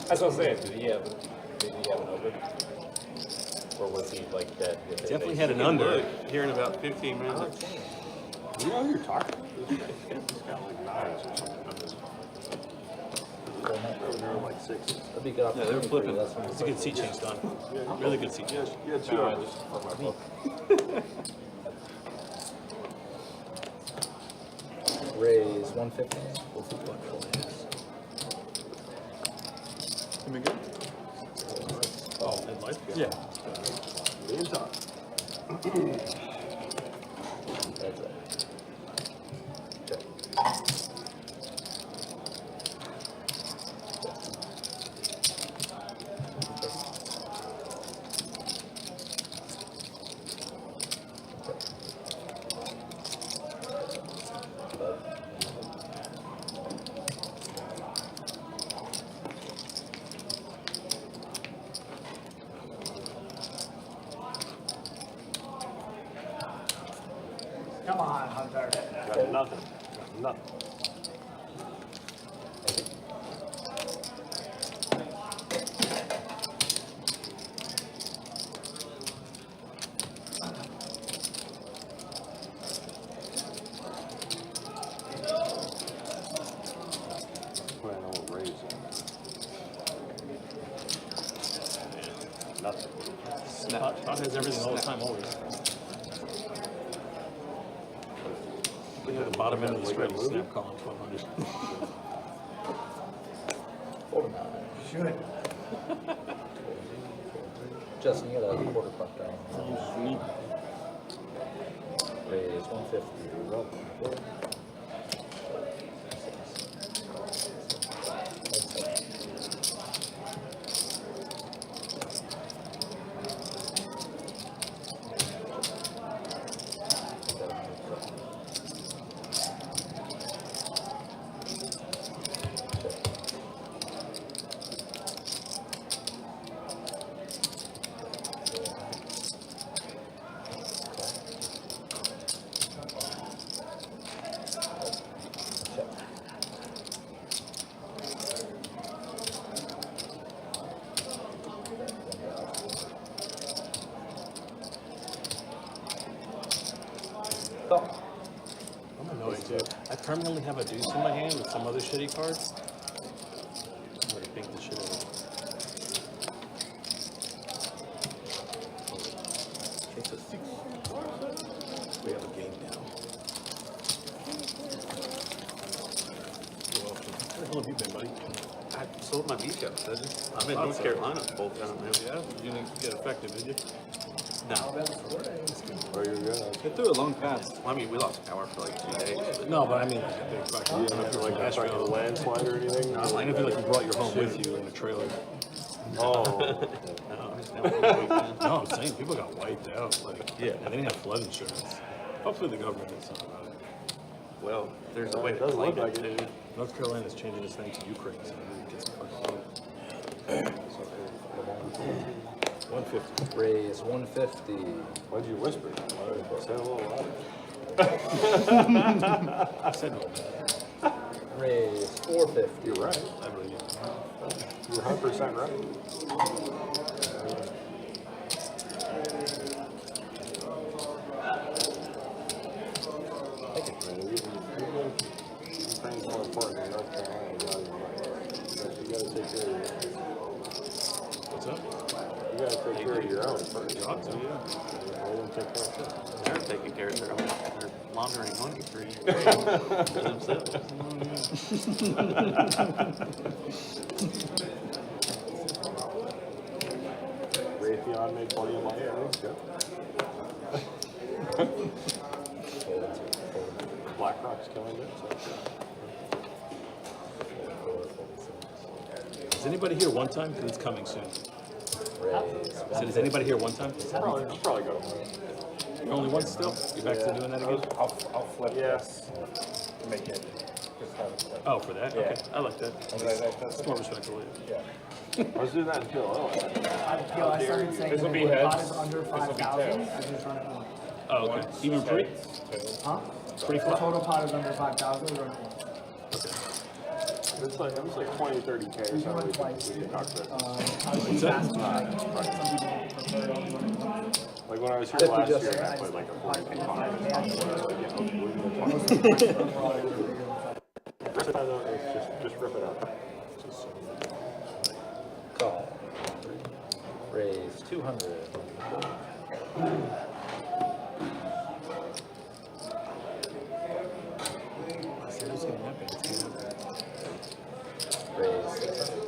That's what I'm saying. Did he have an over? Or was he like dead? With his Definitely ace? had an Look, under. here in about 15 minutes. You know who you're talking to? This guy's got like 9s or something. I'm just They're like 6. That'd be a good Yeah, they were opportunity for you. flipping. That's when It's a good seat change done. Really good seat change. Yeah, 2 hours for my book. raise 150. Can we go? Oh, and life? Yeah. In time. That's it. Come on, Hunter. Got nothing. Nothing. Well, I will raise it. Nothing. Todd has everything all the time, always. We have the bottom end of the spread, snap calling 1200. Should. Justin, you got a quarter puck down. Raise 150. I'm annoyed too. I permanently have a deuce in my hand with some other shitty cards. I'm gonna pink the shit out of it. It's a 6. We have a game now. You're welcome. Where the hell have you been, buddy? I sold my beach ups. I'm in North Carolina full time now. Yeah, you didn't get effective, did you? No. Oh, you're good. They threw a long pass. Well, I mean, we lost power for like 2 days. But No, but I mean like a big fucking. You don't have to like a fucking landslide or anything? I didn't feel like you brought your home with you in a trailer. Oh. No, I'm saying people got wiped out. Like, Yeah. and they didn't have flood insurance. Hopefully the government did something about it. well, there's a way It to does claim look like it it. too. North Carolina's changing its name to Ukraine, so maybe it gets fucking 150. Raise 150. Why'd you whisper? Say a little louder. I said no. Raise 450. You're right. I believe you. You're 100% right. Ukraine's more important than North Carolina. You gotta take care of your What's up? You gotta take care of your own first. You ought to, yeah. Let them take care of it. They're taking care of their own. They're laundering money for themselves. Raytheon made plenty of money. BlackRock's killing it. Is anybody here one time? Because it's coming soon. I said, is anybody here one time? I'll probably go. You're only one still? You're back to doing that again? I'll flip this. Make it. Just have it flip. Oh, for that? Okay, I like that. That's That's more respectful. yeah. I was doing that until I started saying This will that be when the pot heads. is under This will be 5,000, tails. I just run it once. Oh, okay. Even pre? Huh? Pretty The flat. total pot is under 5,000, we run it once. It's like 20, 30K or We something. run We twice. can knock this. How do you fast? Some people prefer only running once. Like when I was here 50 last just- year, I played like a 40K pot. Just rip it out. Raise 200. It's gonna happen. It's gonna happen. Raise 600.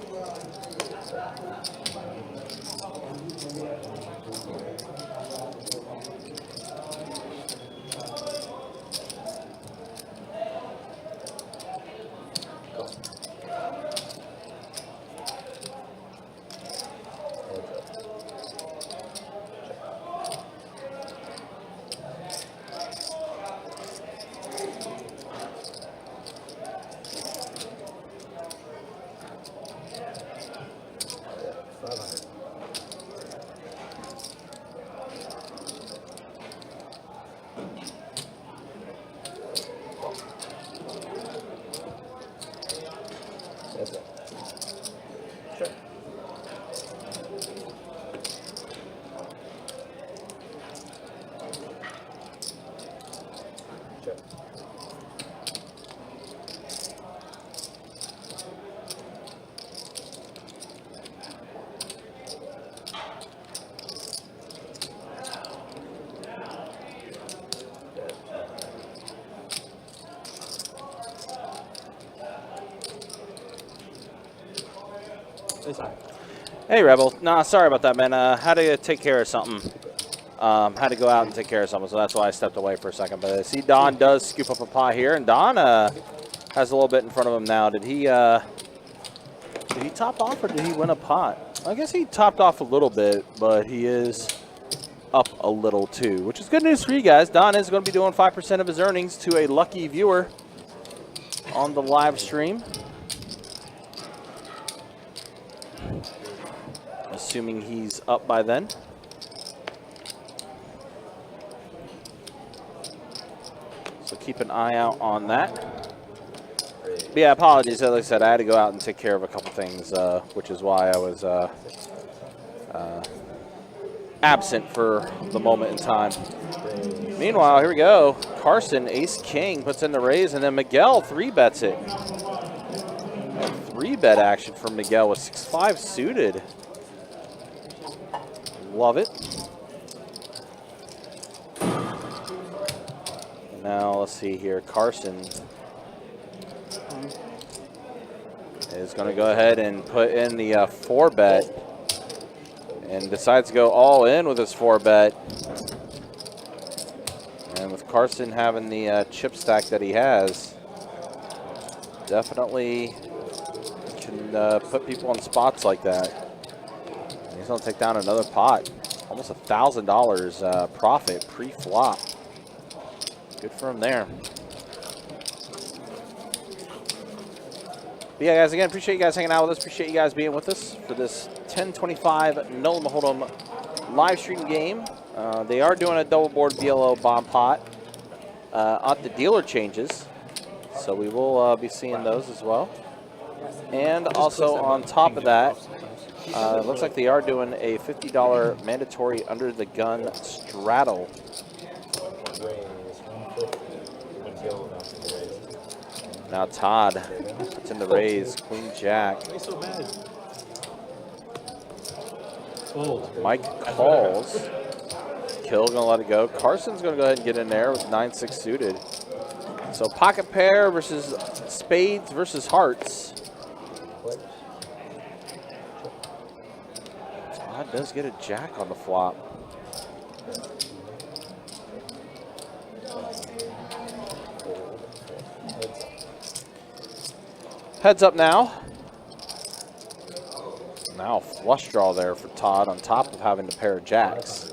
That's it. Sure. Sure. Hey, Rebel. Nah, sorry about that, man. Had to take care of something. Had to go out and take care of something, so that's why I stepped away for a second. But I see Don does scoop up a pot here, and Don has a little bit in front of him now. Did he top off, or did he win a pot? I guess he topped off a little bit, but he is up a little too, which is good news for you guys. Don is going to be doing 5% of his earnings to a lucky viewer on the live stream. Assuming he's up by then. So keep an eye out on that. But yeah, apologies. Like I said, I had to go out and take care of a couple things, which is why I was absent for the moment in time. Meanwhile, here we go. Carson, ace-king, puts in the raise, and then Miguel 3-bets it. 3-bet action from Miguel with 6-5 suited. Love it. Now let's see here. Carson is going to go ahead and put in the 4-bet and decides to go all in with his 4-bet. And with Carson having the chip stack that he has, definitely can put people on spots like that. He's going to take down another pot. Almost $1,000 profit pre-flop. Good for him there. But yeah, guys, again, appreciate you guys hanging out with us. Appreciate you guys being with us for this 1025 Nolan Hold'em live stream game. They are doing a double board BLO bomb pot on the dealer changes. So we will be seeing those as well. And also on top of that, it looks like they are doing a $50 mandatory under the gun straddle. Now Todd puts in the raise, Queen Jack. Mike calls. Kill gonna let it go. Carson's gonna go ahead and get in there with 9-6 suited. So pocket pair versus spades versus hearts. Todd does get a jack on the flop. Heads up now. Now flush draw there for Todd on top of having to pair jacks.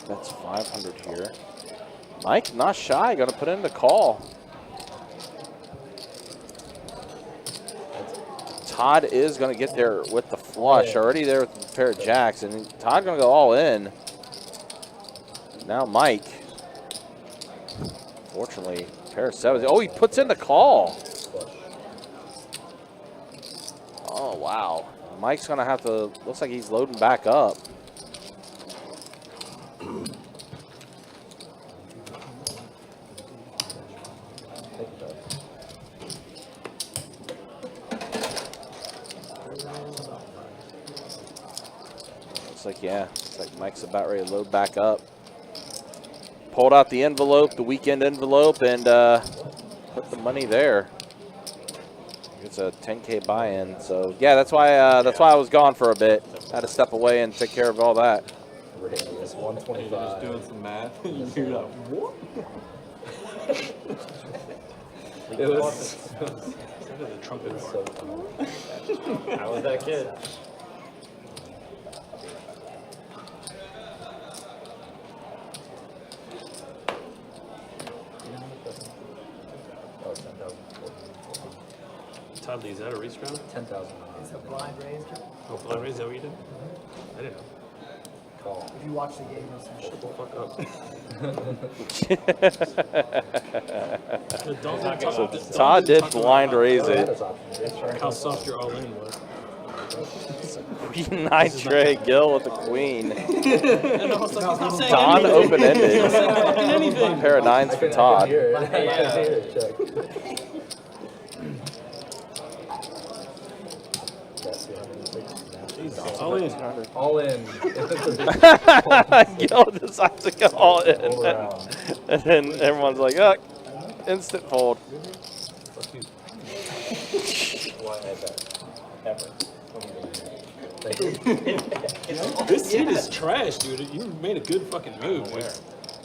That's 500 here. Mike, not shy, gonna put in the call. Todd is gonna get there with the flush, already there with the pair of jacks, and Todd gonna go all in. Now Mike. Fortunately, pair of sevens. Oh, he puts in the call. Oh, wow. Mike's going to have to, looks like he's loading back up. Looks like, yeah, looks like Mike's about ready to load back up. Pulled out the envelope, the weekend envelope, and put the money there. It's a 10K buy-in, so yeah, that's why I was gone for a bit. Had to step away and take care of all that. Radius You're just 125. doing some math. You're like, what? It was The trumpet so part. funny. I was that kid. Oh, 10,000. Todd Lee, is that a race round? 10,000. It's a blind raise. Oh, blind race, is that what you did? I didn't know. Call. If you watch the game, you'll see shit. Fuck up. So Todd did blind raise Oh, that it. is option. How soft your all in was. Queen 9 tray, Gil with the queen. Don Don open-ended. anything. Pair of 9s for Todd. Here, I can hear it. Check. That's 206. All in. All in. It's a big Gil decides to go all all in. around. And then everyone's like, oh, instant fold. Why I bet. Ever. Thank you. This seat is trash, dude. You made a good fucking move.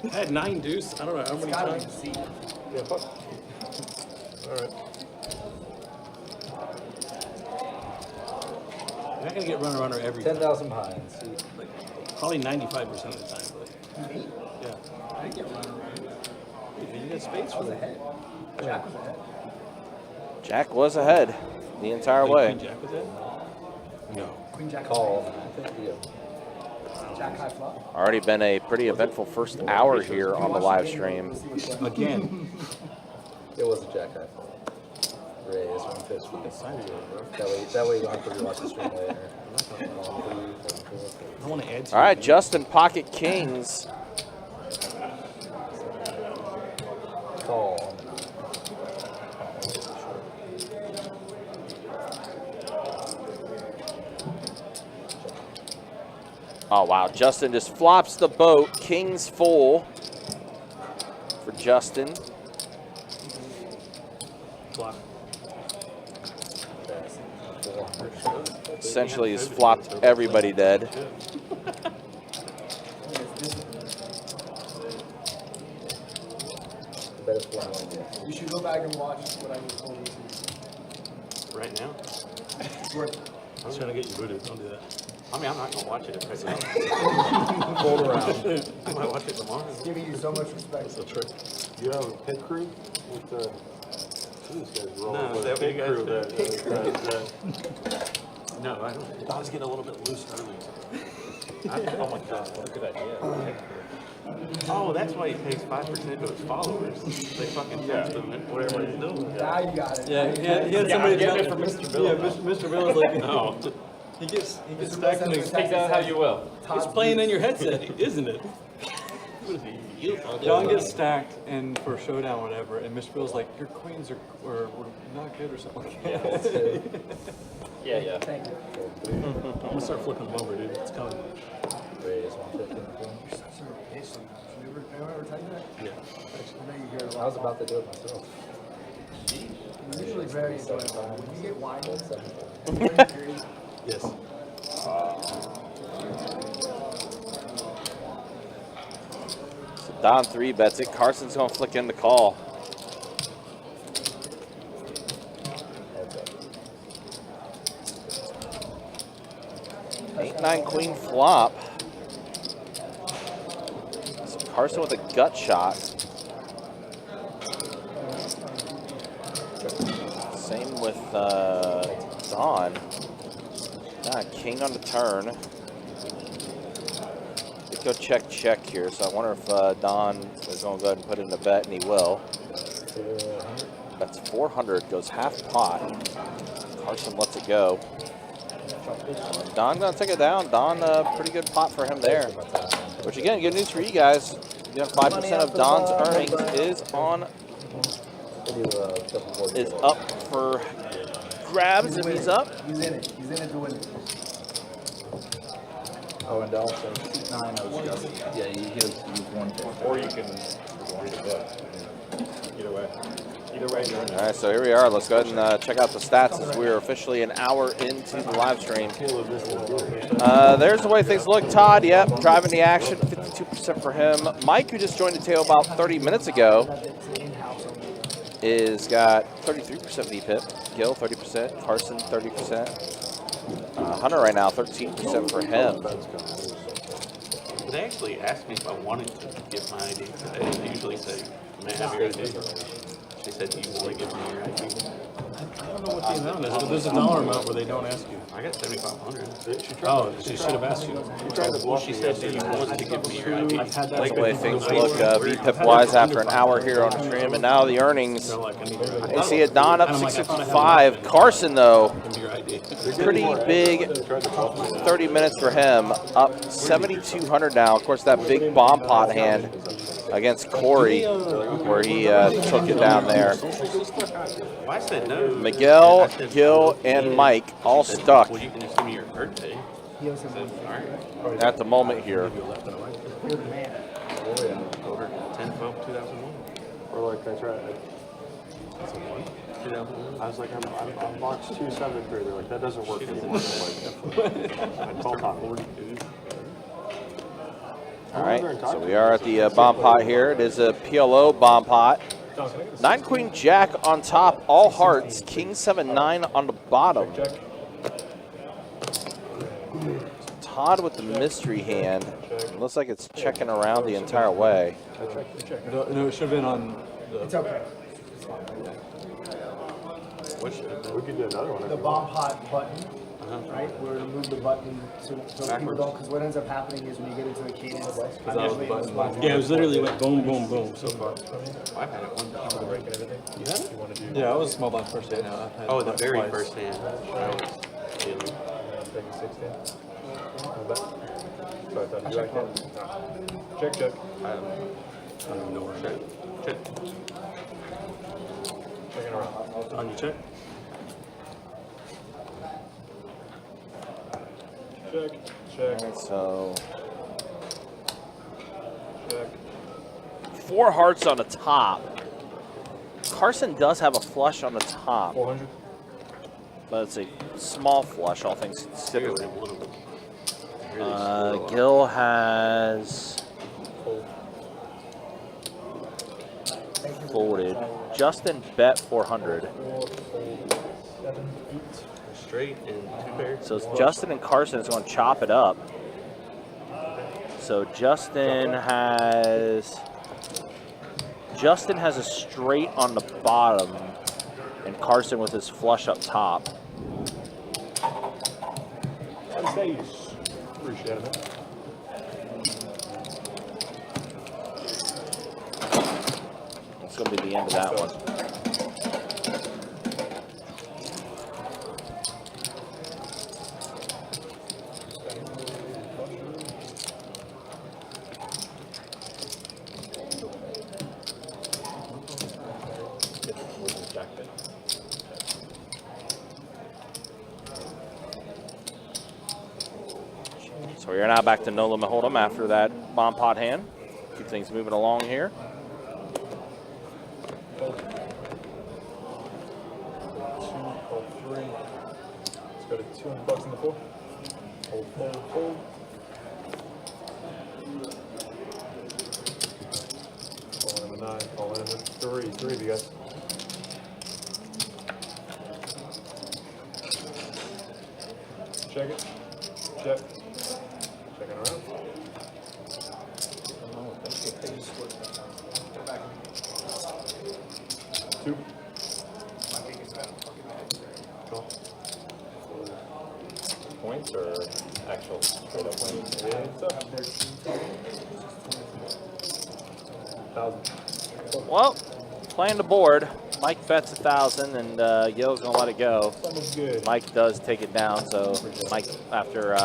I had 9 deuce. I don't know how many Gotta be times. the seat. Yeah, fuck. All right. You're not gonna get runner every time. 10,000 behind. See, Probably 95% of the time. But yeah. I didn't get run right. You got spades I for was that. ahead. Jack was ahead. Jack was ahead the entire way. Queen Jack was that? No. Queen Jack call. Yeah. Jack high flop. Already been a pretty eventful first hour here on the live stream. Again. It was a jack high flop. Raise 150. That way you don't have to rewatch the stream later. I want to add to All right, Justin, pocket kings. Call. Oh, wow. Justin just flops the boat. Kings full for Justin. Flop. Essentially, he's flopped everybody dead. You should go back and watch what I was told you to. Right now? It's worth it. I was trying to get you booted. Don't do that. I mean, I'm not gonna watch it if it's not. Fold around. I might watch it tomorrow. It's giving you so much respect. That's a trick. You have a pit crew with the. These guys roll No, with is that a what you pit guys crew. do? No, I don't. I was getting a little bit loose early. Oh my god, what a good idea. Oh, that's why he pays 5% to his followers. They fucking text him and whatever he's doing. Now you got it. Yeah, he had Yeah, somebody I'm getting tell it from Mr. Bill. Yeah, Mr. Bill is like, No, he gets Mr. stacked Bill in said his. Take that how you will. it's playing in your headset, isn't it? John gets stacked and for showdown, whatever, and Mr. Bill's like, your queens were not good or something like that. Yeah, yeah. Thank you. I'm gonna start flipping them over, dude. It's coming. Raise 150. You're such a bitch sometimes. Anyone ever tell you that? Yeah. I know you hear it a I lot. was about to do it myself. It's usually very enjoyable. When you get wine, Yes. Don 3 bets it. Carson's going to flick in the call. Eight, 9 queen flop. So Carson with a gut shot. Same with Don. King on the turn. Let's go check here. So I wonder if Don is going to go ahead and put in a bet, and he will. That's 400. Goes half pot. Carson lets it go. Don gonna take it down. Don, pretty good pot for him there. Which again, good news for you guys. Again, 5% of Don's earnings is up for grabs if he's up. He's in it. He's in it to win it. Oh, and also 9. Yeah, he was 150. Or you can read a book. Either way. Either way, you're in All right, so here we are. Let's go ahead and check out the stats as we're officially an hour into the live stream. There's the way things look. Todd, yep, driving the action, 52% for him. Mike, who just joined the table about 30 minutes ago, is got 33% VPIP. Gil, 30%. Carson, 30%. Hunter right now, 13% for him. They actually asked me if I wanted to give my ID today. They usually say, may I have your ID? They said, do you want to give me your ID? I don't know what the amount is, but there's a dollar amount where they don't ask you. I got 7,500. Oh, she should have asked you. Well, she said, do you want to give me your ID? I've had that. That's the way things look VPIP-wise after an hour here on the stream. And now the earnings. You see it, Don up 655. Carson, though, pretty big 30 minutes for him. Up 7,200 now. Of course, that big bomb pot hand against Corey, where he took it down there. I said no. Miguel, Gil, and Mike all stuck Well, you can just give me your birthday. at the moment here. Over 10/12/2001. Or like I tried. 2001. I was like, I'm March 273. They're like, that doesn't work anymore. I called Tom. All right, so we are at the bomb pot here. It is a PLO bomb pot. 9 Queen Jack on top, all hearts. King 7-9 on the bottom. Todd with the mystery hand. Looks like it's checking around the entire way. No, it should have been on the... It's okay. We could do another one. The bomb pot button, right? We're gonna move the button so people don't, because what ends up happening is when you get into the cadence, usually it responds. Yeah, it was literally went boom, boom, boom so far. I've had it one time. You had it? Yeah, I was small blind first hand. Now I've had Oh, it the very twice. first hand. I was dealing. Check, check. I don't even know where I'm at. Check. Checking around. On your check. Check, check, So check. 4 hearts on the top. Carson does have a flush on the top, 400. but it's a small flush, all things considered. Really one of them. Really slow. Gil has folded. Justin bet 400. 4, 7, 8. Straight and 2 pairs. So it's Justin and Carson is going to chop it up. So Justin has a straight on the bottom, and Carson with his flush up top. On stage. Appreciate it. It's going to be the end of that one. So we are now back to no limit hold'em after that bomb pot hand. Keep things moving along here. Hold 2, hold 3. Let's go to $200 in the 4. Hold, hold, hold. Falling in the 9, falling in the 3. 3 of you guys. Check it. Check. Checking around. Two. Cool. Points or actual straight up points? It's up. 1,000. Well, playing the board. Mike bets 1,000, and Gil's gonna let it go. Sounds good. Mike does take it down, so Mike, after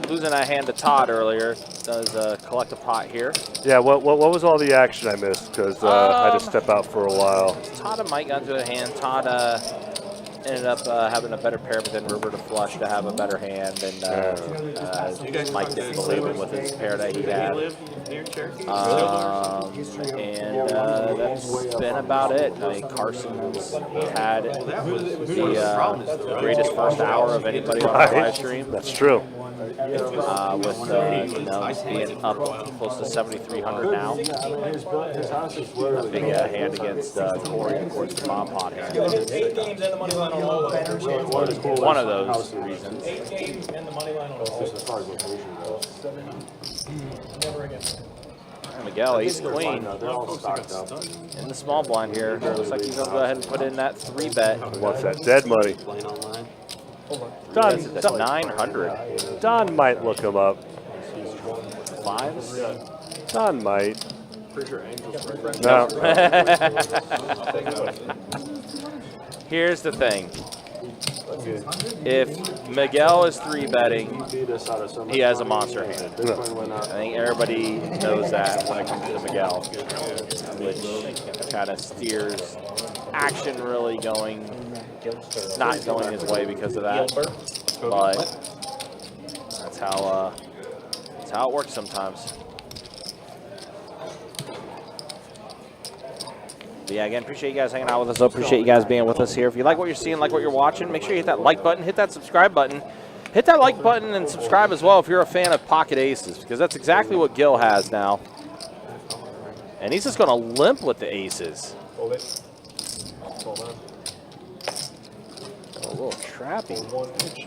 losing that hand to Todd earlier, does collect a pot here. Yeah, what was all the action I missed? Because I had to step out for a while. Todd and Mike got into a hand. Todd ended up having a better pair, but then river to flush to have a better hand, and Mike didn't believe him with his pair that he had. Near Cherokee? And that's been about it. I mean, Carson's had the greatest first hour of anybody on our live stream. That's true. With being up close to 7,300 now. Big hand against Corey, of course, the bomb pot hand. One of those reasons. And Miguel, ace queen in the small blind here. Looks like he's gonna go ahead and put in that 3-bet. What's that dead money? Playing online. Don 900. Don might look him up. 5s. Don might. Pretty sure Angel's friend. No. Here's the thing. If Miguel is 3-betting, he has a monster hand. I think everybody knows that when it comes to Miguel, which kind of steers action really going, not going his way because of that. But that's how it works sometimes. But yeah, again, appreciate you guys hanging out with us. Appreciate you guys being with us here. If you like what you're seeing, like what you're watching, make sure you hit that like button, hit that subscribe button. Hit that like button and subscribe as well if you're a fan of pocket aces, because that's exactly what Gil has now. And he's just going to limp with the aces. Hold it. Hold on. A little trappy.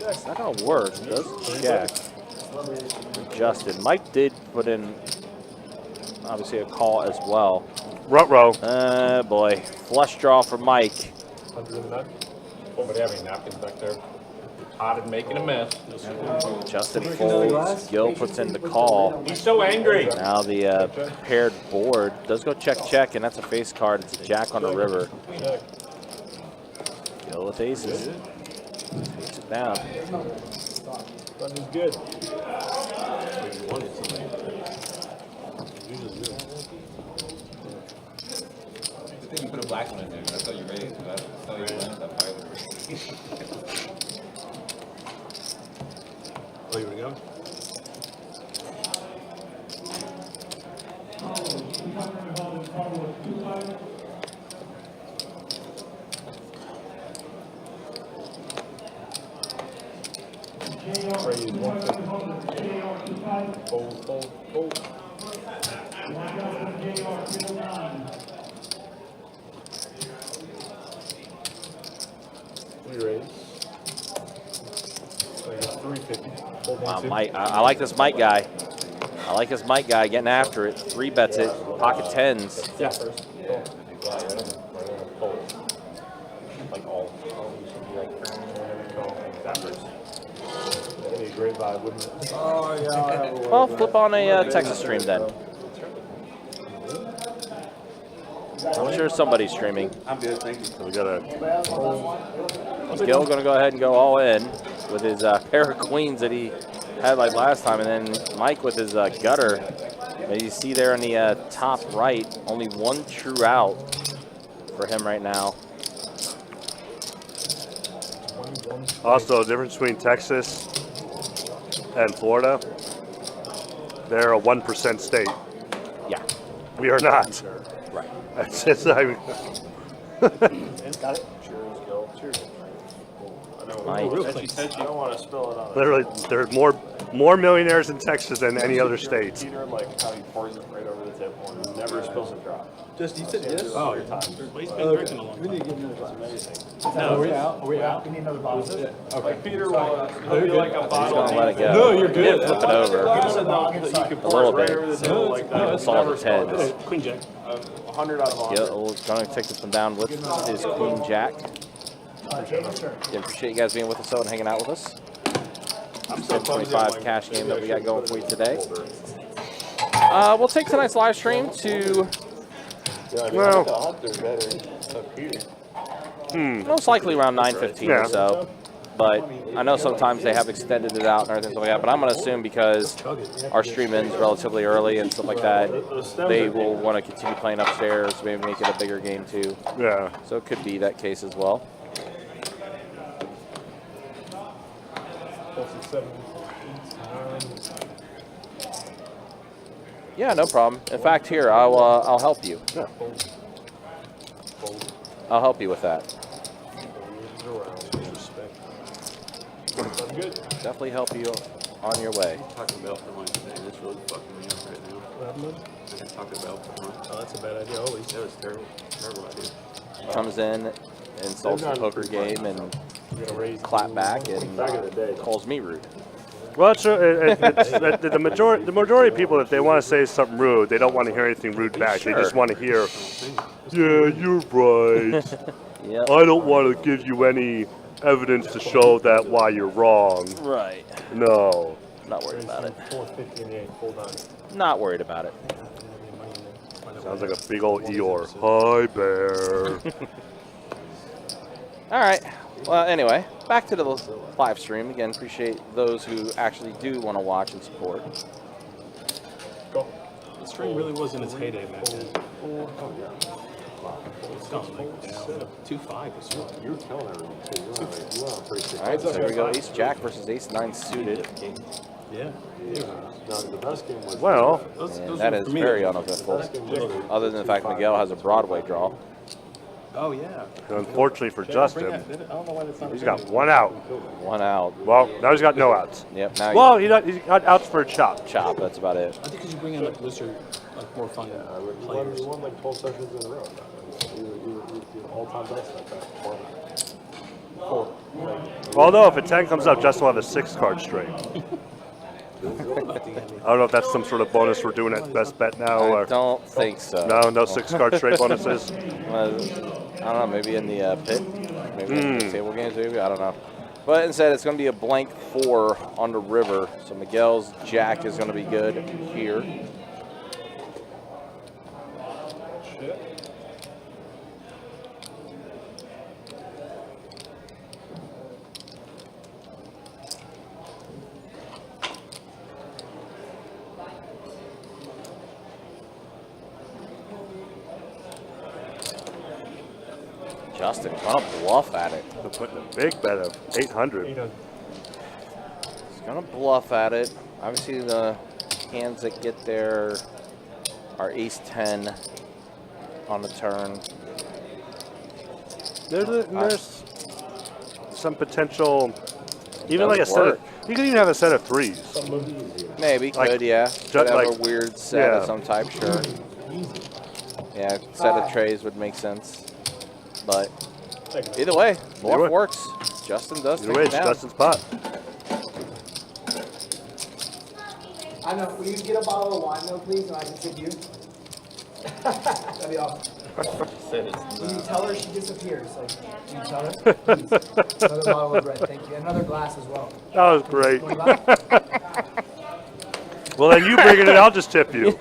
It's not going to work. It does check. Adjusted. Mike did put in, obviously, a call as well. Ruh-roh. Boy. Flush draw for Mike. 109. Oh, but having napkins back there. Potted, making a mess. Justin folds. Gil puts in the call. He's so angry. Now the paired board does go check, and that's a face card. It's a jack on the river. Gil with aces. Takes it down. Button is good. I think you put a black one in there. That's how you raised. That's how you went that pilot. Oh, you want to go? Raise 150. Fold, fold, fold. We raise. So I guess 350. Fold Wow, 150. Mike. I like this Mike guy. I like this Mike guy getting after it. 3-bets it. Pocket 10s. Yeah, first. Like all. That first. That'd be a great vibe, wouldn't it? Oh, yeah. Well, flip on a Texas stream then. I'm sure somebody's streaming. I'm good, thank you. So we got a Gil going to go ahead and go all in with his pair of queens that he had like last time, and then Mike with his gutter. And you see there on the top right, only one true out for him right now. also the difference between Texas and Florida. They're a 1% state. Yeah. We are not. Right. That's just, I mean, Got it? Cheers, Gil. Cheers. I know. Mike. I don't want to spill it on literally, there's more millionaires in Texas than any other state. Peter, like how he pours it right over the tip and never spills a drop. Just, you said yes? Oh, Your time. well, he's been drinking a long We time. need to get another It's bottle. amazing. Are we out? Are we out? We need another bottle. Like Peter will be like a He's bottle. going to let it go. No, you're good. Flip it over. You can pour little it right bit. over the tip like that. It's all the tens. Queen Jack. 100 out of 100. Gil going to take this one down with his queen jack. Again, appreciate you guys being with us and hanging out with us. I'm so 25 cash game that we got going for you today. We'll take tonight's live stream to Well, most likely around 9:15 Yeah. or so. But I know sometimes they have extended it out and everything like that. But I'm going to assume because our stream ends relatively early and stuff like that, they will want to continue playing upstairs, maybe make it a bigger game too. yeah. So it could be that case as well. 12, 6, 7, 8, 9. Yeah, no problem. In fact, here, I'll help you. Yeah. I'll help you with that. I'm good. Definitely help you on your way. Talking about for lunch today. That's really fucking me up right now. What happened? I can talk about for lunch. Oh, that's a bad idea. Always. That was terrible. Terrible idea. Comes in, insults the poker game, and clap back, and Back in the day. calls me rude. Well, it's the majority of people, if they want to say something rude, they don't want to hear anything rude back. They just want to hear, yeah, you're right. Yep. I don't want to give you any evidence to show that why you're wrong. Right. No. Not worried about it. 450 in the 8, full done. Not worried about it. Sounds like a big old Eeyore. Hi, bear. All right. Well, anyway, back to the live stream. Again, appreciate those who actually do want to watch and support. Go. The stream really was in its heyday back then. It's gone like down. 2-5 was really. You're killing everything, too. You went on pretty sick. All right, so here we go. Ace Jack versus Ace 9 suited. Yeah. No, the best game was. Well, And that is very uneventful. Other than the fact Miguel has a Broadway draw. Oh, yeah. unfortunately for Justin, I don't know why that's not. he's got one out. One out. Well, now he's got no outs. Yep. Now Well, he's got outs for a chop. chop. That's about it. I think because you bring in like looser, like more fun players. You won like 12 sessions in a row. You were all-time best at that format. 4. Although if a 10 comes up, Justin will have a 6 card straight. I don't know if that's some sort of bonus we're doing at Best Bet now. I Or don't think so. no 6 card straight bonuses. I don't know. Maybe in the pit. Maybe in the table games. Maybe I don't know. But instead, it's going to be a blank 4 on the river. So Miguel's Jack is going to be good here. Justin gonna bluff at it. They're putting a big bet of 800. He's gonna bluff at it. Obviously, the hands that get there are Ace 10 on the turn. There's some potential, even That like a would set of, work. you could even have a set of 3s. Maybe Like, could, yeah. Could have like- a weird set yeah. of some type, sure. Yeah, set of trays would make sense. But either way, bluff way. works. Justin does Either take way, it it's down. Justin's pot. I know. Will you get a bottle of wine though, please, and I can tip you? That'd be awesome. Will you tell her she disappears? Like, can you tell her? Please. Another bottle of red, thank you. Another glass as well. That was great. Want a glass? Well, then you bring it in, I'll just tip you.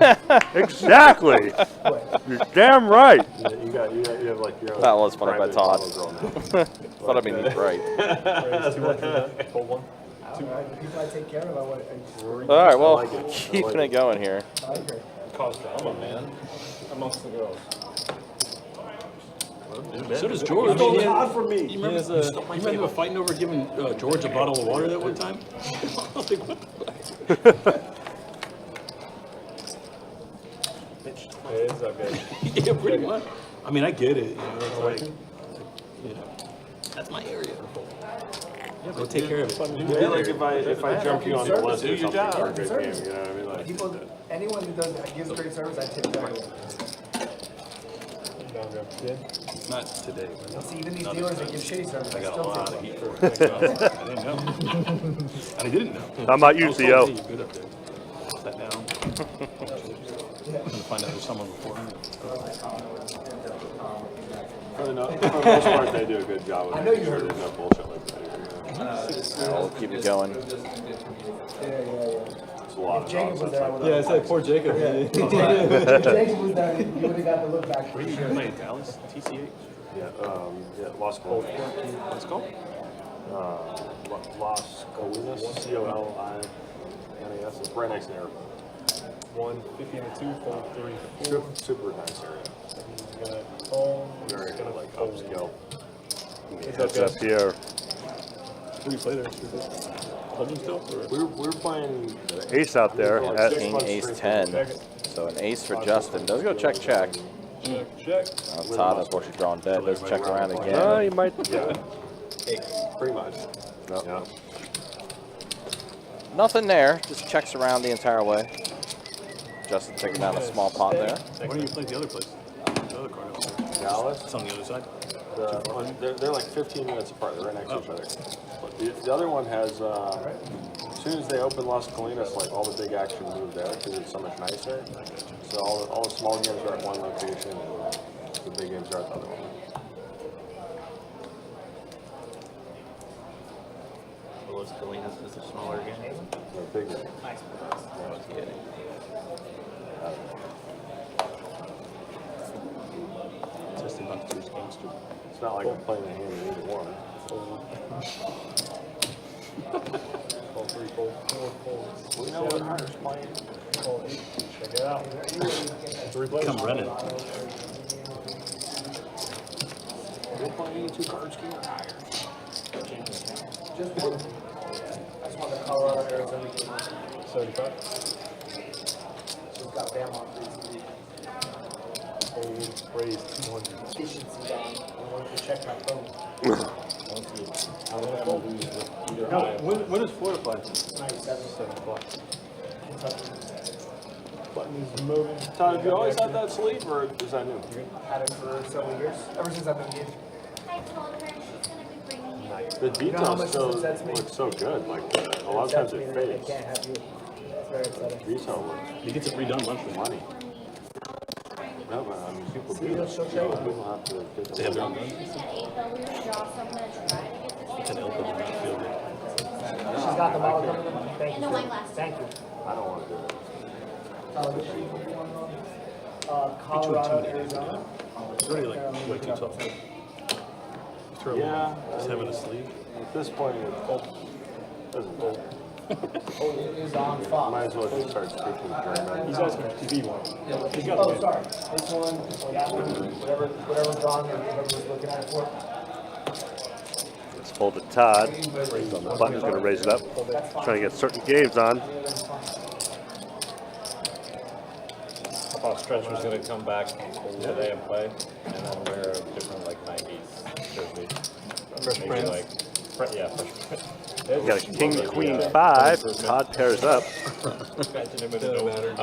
Exactly. What? You're damn right. You have like your own. That was funny by private Todd. bottle girl now. Thought I mean he's right. Full one. All right, the people I take care of, I want. All right, well, like it. I keeping like it going here. I like her. Cause drama, man, amongst the girls. So does George. Stole Todd from me. You remember, you remember fighting over giving George a bottle of water that one time? I was like, what? It's okay. Yeah, pretty much. I mean, I get it. You know, it's like, you know, that's my area. Yeah, go take care of it. Yeah, like if I jump you on the list or something for a good Service. game, you know what I mean? Like, People, anyone who does gives great service, I tip them. It's not today. But See, even these dealers that give shitty service, I I got a still lot tip of them. heat for it. I didn't know. I didn't know. How about I you, was told, Theo? hey, you're good up there. Sat down. I'm gonna find out there's someone before me. for the most part, they do a good job of I know making you sure heard there's no bullshit like that. I'll keep it going. Yeah. It's a lot If of Jacob was there, I would Yeah, it's like poor Jacob. If Jacob was there, you would have got the look back for Where you sure. playing, Dallas? TCH? Yeah, Law School. Let's go. Las Colinas, Colinas. It's right next to there. 150 and a 2, 4, 3, 4. Super nice area. Got home. Very kind of like upscale. It's up here. Who do you play there? Hold him still? Or? We're playing Ace out there at King, ace 10. So an ace for Justin. Does go check, check. check. Todd, unfortunately, drawing dead. Does check around Oh, again. you might. Yeah. Pretty much. No. Yeah. Nothing there. Just checks around the entire way. Justin taking down a small pot there. Why don't you play the other place? The other card up there. Dallas. It's on the other side. They're like 15 minutes apart. They're right next to each other. But the other one has, as soon as they open Las Colinas, like all the big action moved there because it's so much nicer. So all the small games are at one location and the big games are at the other one. Los Colinas is a smaller game. They're bigger. I was kidding. Testing on two games too. It's not like I'm playing a hand in either one. Fold 3, fold 4, fold We know what Hunter's playing. fold 8. Check it out. Come running. We're playing 2 cards game or higher. Just one. I just want the Colorado Arizona game on. 75. She's got Bama on 3 TV. Fold, raise 200. Efficiency on. I wanted to check my phone. When is Florida play? 97. 7 o'clock. Buttons moving. Todd, have you always had that sleeve or is that new? Had it for several years. Ever since I've been here. I told her she's gonna be bringing me. The You know how much details this upsets me? look so good. Like a lot of times it They fades. can't have you. It's very upsetting. Detail looks He gets it redone monthly. money. No, but I mean people do this. she'll show you. People have to get They have them their own done. guns. She's at 8, but we were draw, so I'm gonna try to get this. It's an elbow in the field. She's got the model coming in. Thank In you. the wine glass. Thank you. I don't want to do it. Colorado, Arizona. It's already like way too tough. Throw Yeah. Just having a sleeve. At this point, it doesn't hold. Oh, it is on Fox. Might as well just start speaking German. He's asking for TV one. He's got Oh, the sorry. This one, whatever drawing or whoever was looking at it for. Let's fold to Todd. Button's going to raise it up. Trying to get certain games on. I thought Stretcher's gonna come back today and play, and then wear a different like 90s jersey. Fresh Maybe Prince. like, yeah, fresh. Got a king, queen, 5. Todd pairs up. Imagine him in Doesn't a matter.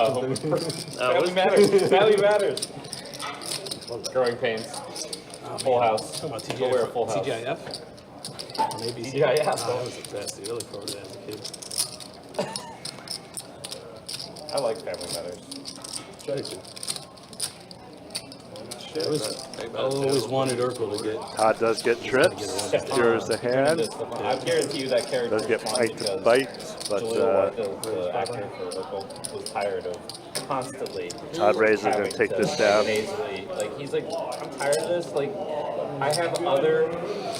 Family matters. Family matters. Growing pains. Full house. Come on, Go wear a full house. TGIF? Maybe TGIF. That was the best. I look forward to that as a kid. I like Family Matters. Try to. I always wanted Urkel to get. Todd does get trips. Secures the hand. I guarantee you that character Does get was fun bite to because bite, but Jaleel White, the actor for Urkel, was tired of constantly. Todd raises and having take to this down. nasally- Like he's like, I'm tired of this. Like I have other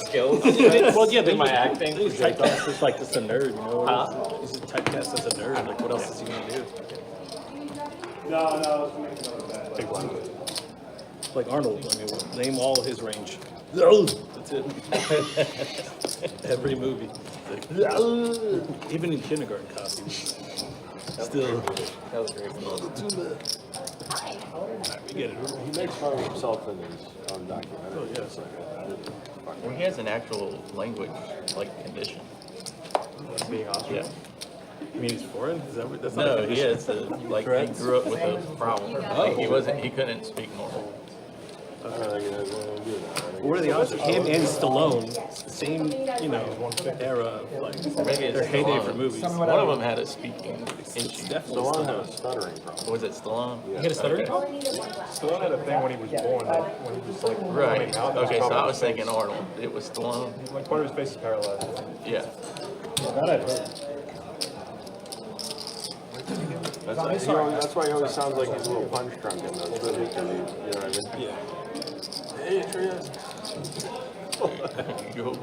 skills. Well, yeah, in my acting. He's typecast as like just a nerd, you know? Huh? He's just typecast as a nerd. Like, what else is he gonna do? Big one. Like Arnold. I mean, name all his range. That's it. Every movie. Even in kindergarten costumes. Still. That was great. We get it. He makes fun of himself in his own documentary. Oh, yeah. It's like, Well, he has an actual language like condition. Being Austrian. Yeah. You mean he's foreign? Is that what, that's not No, a he condition? has like he Tourette's? grew up with a problem. Like, he couldn't speak normal. I don't think he does anything to do that. I think What are the odds of him and Stallone, same, you know, era, of, like, Maybe it's their heyday Stallone. for movies? One of them had a speaking issue. Definitely Stallone had Stallone. a stuttering problem. Was it Stallone? He had a stuttering Okay. problem? Stallone had a thing when he was born, that when he was like Right. coming out, that Okay, so part I of was his face- thinking Arnold. It was Stallone. like part of his face is paralyzed. Yeah. That I've heard. That's why he always sounds like he's a little punch drunk in those movies. 'Cause he, you know what I mean? Yeah. Hey, Trias. Go.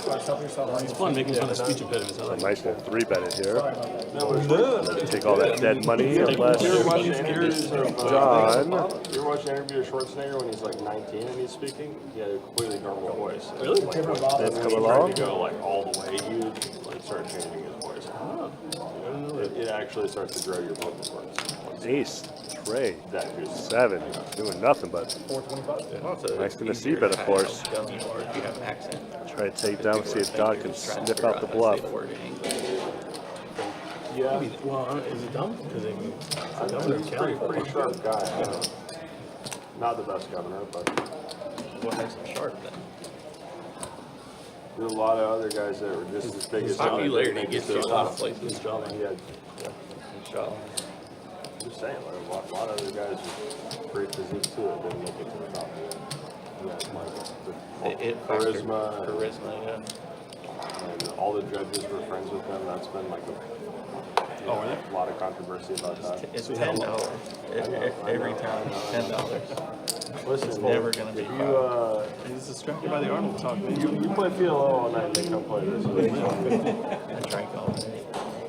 It's fun making fun of speech impediments. I like it. Mike's gonna 3-bet it here. No, Take all that dead money unless you ever watch interviews of John. You ever watch an interview of Schwarzenegger when he's like 19 and he's speaking? He had a completely normal voice. Really? Like, Didn't come when he tried along. to go like all the way, he would like start changing his voice. It actually starts to grow your vocal cords. Ace, Trey, That is 7, doing nothing but nice to see bet, of course. Try to take down, see if Don can sniff out the bluff. yeah. Well, is it dumb? Because I mean, I know he's a pretty sharp guy. Not the best governor, but What makes him sharp then? there's a lot of other guys that were just as big as him. Popularity gets you a lot of places. He had, I'm just saying, like, a lot of other guys with great physiques too that didn't make it to the top. Yeah, like charisma, and all the judges were friends with them. That's been like a lot of controversy about that. It's $10 every time. $10. Listen, It's never gonna be he's distracted by the Arnold talk. you play PLO all night and they come play this. I drank all day.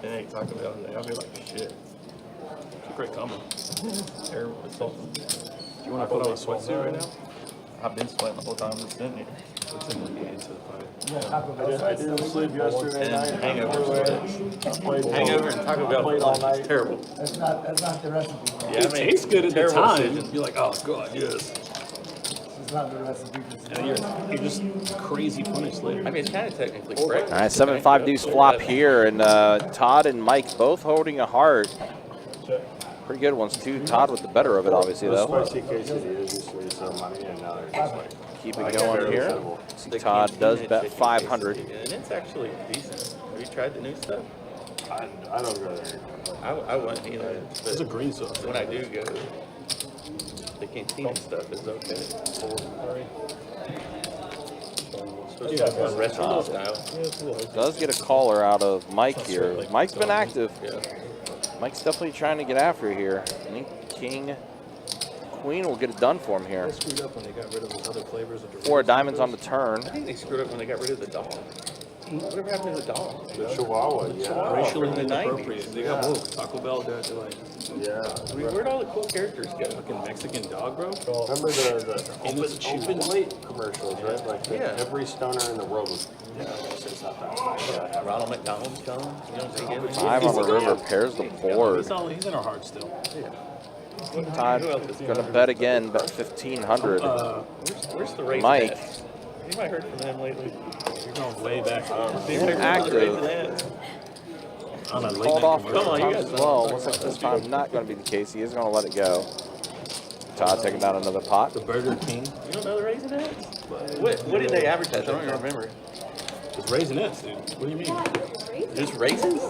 Then they talk about it. I'll be like, shit. It's a great combo. Terrible assault. Do you want to put on a sweatsuit right now? I've been sweating the whole time I'm sitting here. What's in the into the fight? I didn't sleep yesterday night. Hangover Hangover and Taco Bell played all night. is terrible. That's not the recipe. Yeah, It tastes good at the terrible time. decision. You're like, oh god, yes. It's not the recipe. And you're just crazy punished later. I mean, it's kind of technically correct. All right, 7-5 deuce flop here, and Todd and Mike both holding a heart. Pretty good ones too. Todd with the better of it, obviously, The though. spicy quesadillas used to be so money, and now they're just like Keep it going here. Todd does bet 500. And it's actually decent. Have you tried the new stuff? I don't go there. I wouldn't either. There's a green sauce. When I do go, the cantina stuff is okay. Restaurant style. Does get a caller out of Mike here. Mike's been active. Yeah. Mike's definitely trying to get after it here. I think King, Queen will get it done for him here. They screwed up when they got rid of those other flavors of 4 diamonds on the turn. I think they screwed up when they got rid of the dog. Whatever happened to the dog? The Chihuahua, yeah. racially in the inappropriate. They got woke. Taco Bell, they're like, Yeah. I mean, where'd all the cool characters go? fucking Mexican dog, bro. Remember the open late commercials, right? Like Yeah. every stoner in the world was, it's not that. Yeah. Ronald McDonald's coming. You don't see him. 5 on the river pairs the board. He's in our heart still. Todd gonna bet again, bet 1,500. Where's the Raisinets? Mike. Anybody heard from them lately? You're going way back. Active. On a late Called night off commercial. Todd as well. Looks like this time not going to be the case. He is going to let it go. Todd taking down another pot. The Burger King. You don't know the Raisinets? What did they advertise? I don't even remember. It's Raisinets, dude. What do you mean? Just raisins?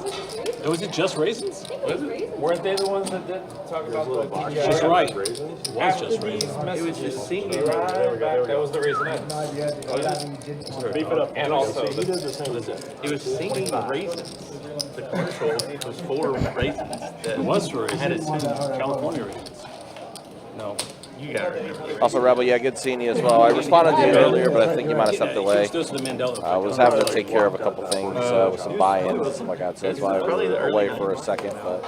Was it just raisins? Was it? Weren't they the ones that did talk about the She's right. It Raisins? was just raisins. It was just singing. That was the reason. No idea. Beef it up. And also, he did the same as It was singing raisins. The commercial was for raisins. It was for Had it raisins. singing. California raisins. No. You gotta remember. Also, Rebel, yeah, good seeing you as well. I responded to you earlier, but I think you might have stepped away. He was the Mandela I was having to take care of a couple things with some buy-ins and stuff like that, so that's why I was away for a second. But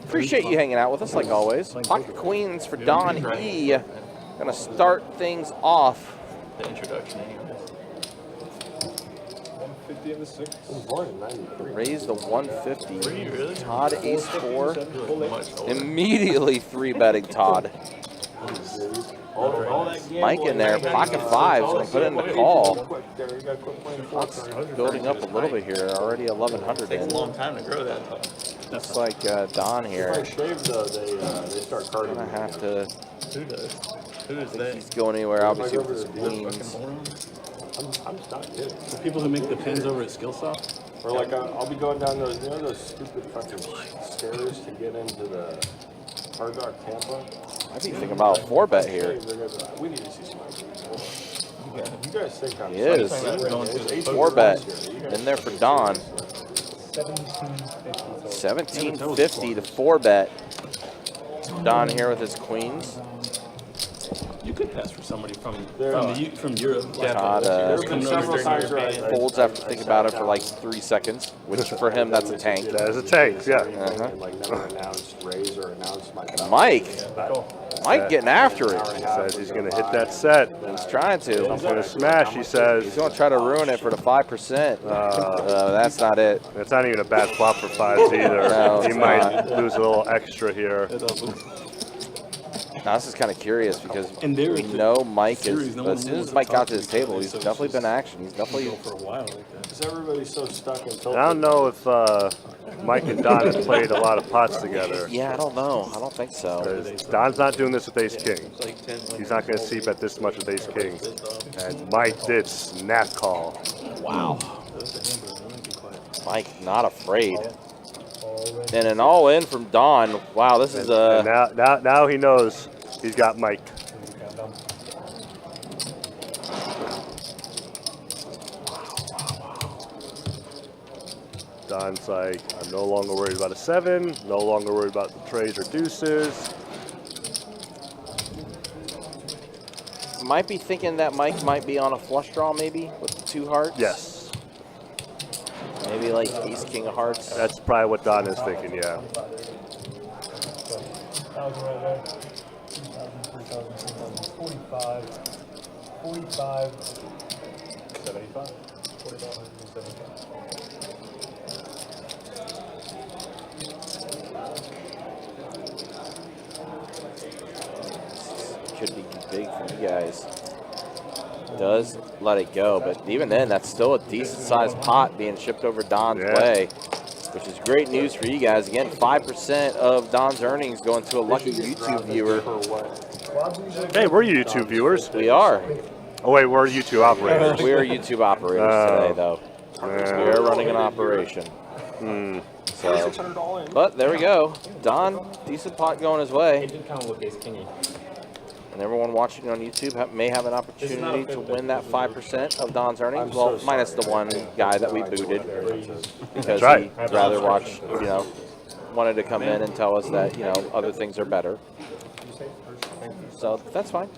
appreciate you hanging out with us, like always. Pocket Queens for Don E. Gonna start things off. The introduction, anyways. 150 in the 6. Born in 93. Raise the 150. Were you really? Todd ace 4. Much older. Immediately 3-betting Todd. All that Mike in there, pocket 5's gonna put in the call. Quick there, you got quick playing Pot's building up a little bit here. Already 1,100 Takes in. a long time to grow that tall. Looks like Don If I here. shave though, they start carding. Gonna have to. Who does? Who is Think that? he's going anywhere. Obviously with his queens. I'm not kidding. The people who make the pins over at Skillsoft. Or like I'll be going down those, you know, those stupid fucking stairs to get into the Hard Rock Tampa. I'd be thinking about a 4-bet here. We need to see some action. You guys think I'm He is. 4-bet. In there for Don. 1750 to 4-bet. Don here with his queens. You could podcast for somebody from Europe. Todd There have been several times where I folds after thinking about it for like 3 seconds, which for him that's a tank. That is a tank, yeah. and like never announced raise or announced my bet. Mike getting after it. He says he's going to hit that set. He's trying to. He's going to smash, he says. He's going to try to ruin it for the 5%. That's not it. It's not even a bad flop for 5s either. No, He might lose a little extra here. Now, this is kind of curious because And we know Mike is, but as soon as Mike got to his table, he's definitely been in action. He's definitely for a while like that. Because everybody's so stuck in tilted. I don't know if Mike and Don have played a lot of pots together. Yeah, I don't know. I don't think so. Because Don's not doing this with Ace King. He's not going to see bet this much with Ace King. And Mike did snap call. Wow. Mike not afraid. And an all-in from Don. Wow, this is And now he knows he's got Mike. Don's like, I'm no longer worried about a 7, no longer worried about the trades or deuces. might be thinking that Mike might be on a flush draw maybe with the 2 hearts. Yes. Maybe like ace king of hearts. That's probably what Don is thinking, yeah. 1,000 right there. 2,000, 3,000, 4,000, 45, 45, 75, 4,075. Could be big for you guys. Does let it go, but even then, that's still a decent-sized pot being shipped over Don's way, which is great news for you guys. Again, 5% of Don's earnings going to a lucky YouTube viewer. Hey, we're YouTube viewers. We are. Oh wait, we're YouTube operators. We are YouTube operators today, though. We are running an operation. So, but there we go. Don, decent pot going his way. It did kind of look ace kingy. And everyone watching on YouTube may have an opportunity to win that 5% of Don's earnings. Well, minus the one guy that we booted because he'd rather watch, you know, wanted to come in and tell us that, you know, other things are better. So that's fine.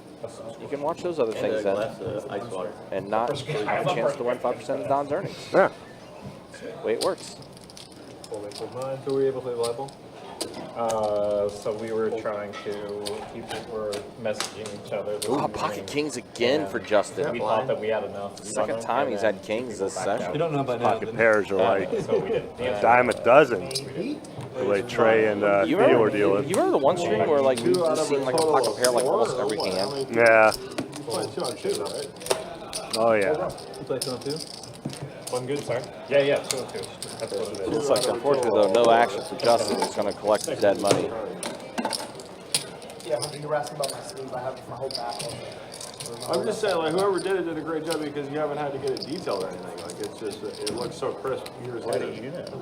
You can watch those other things then and not have a chance to win 5% of Don's earnings. Yeah. That's the way it works. So were you able to play volleyball? So we were trying to, people were messaging each other. Ooh, pocket kings again for Justin. We thought that we had enough. Second time he's had kings this session. You don't know about now. Pocket pairs are like So we did. a dime a dozen. The way Trey and Theo were dealing. You remember the one stream where like we just seen like a pocket pair like almost every hand? Yeah. You play 2 on 2, right? Oh yeah. You play 2 on 2? One good, sorry? Yeah, 2 and 2. That's what it is. Looks like, unfortunately, though, no action for Justin. He's going to collect the dead money. Yeah, you were asking about my sleeve. I have my whole back on it. I'm just saying, like, whoever did it did a great job because you haven't had to get it detailed or anything. Like, it's just, it looks so crisp years How later. do you know?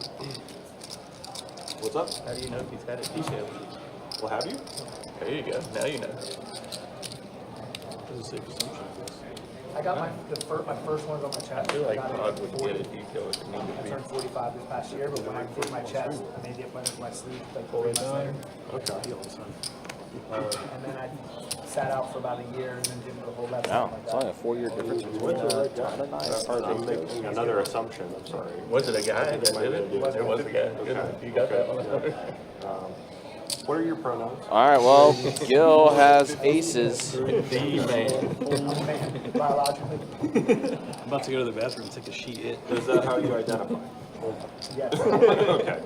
What's up? How do you know if he's had it detailed? Well, have you? There you go. Now you know. I got my first ones on my chest. I feel like I got Todd it would at get 40. it detailed if it needed I to be. turned 45 this past year, but when I did my chest, I made the appointment for my sleeve like 4 months later. Okay. And then I sat out for about a year and then didn't go hold that. Wow, it's only a 4-year difference between Todd and I as far as I'm age goes. making another assumption, I'm sorry. Was it a guy that did it? It was a guy. Okay. You got that one? What are your pronouns? All right, well, Gil has aces. The man. Biologically. I'm about to go to the bathroom and take a shit. Is that how you identify? Yes. Okay.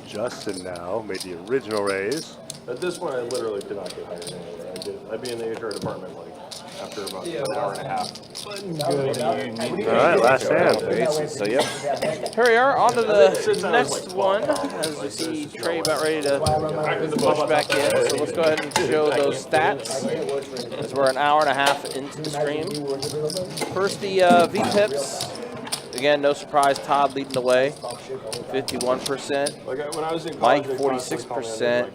Justin now made the original raise. At this point, I literally could not get higher than anywhere. I'd be in the HR department like after about an hour and a half. All right, last hand. So, yep. Here we are, on to the next one. As we see Trey about ready to push back in. So let's go ahead and show those stats as we're an hour and a half into the stream. First, the V-Pips. Again, no surprise, Todd leading the way, 51%. Like when I was in Mike, college, they constantly called me, 46%.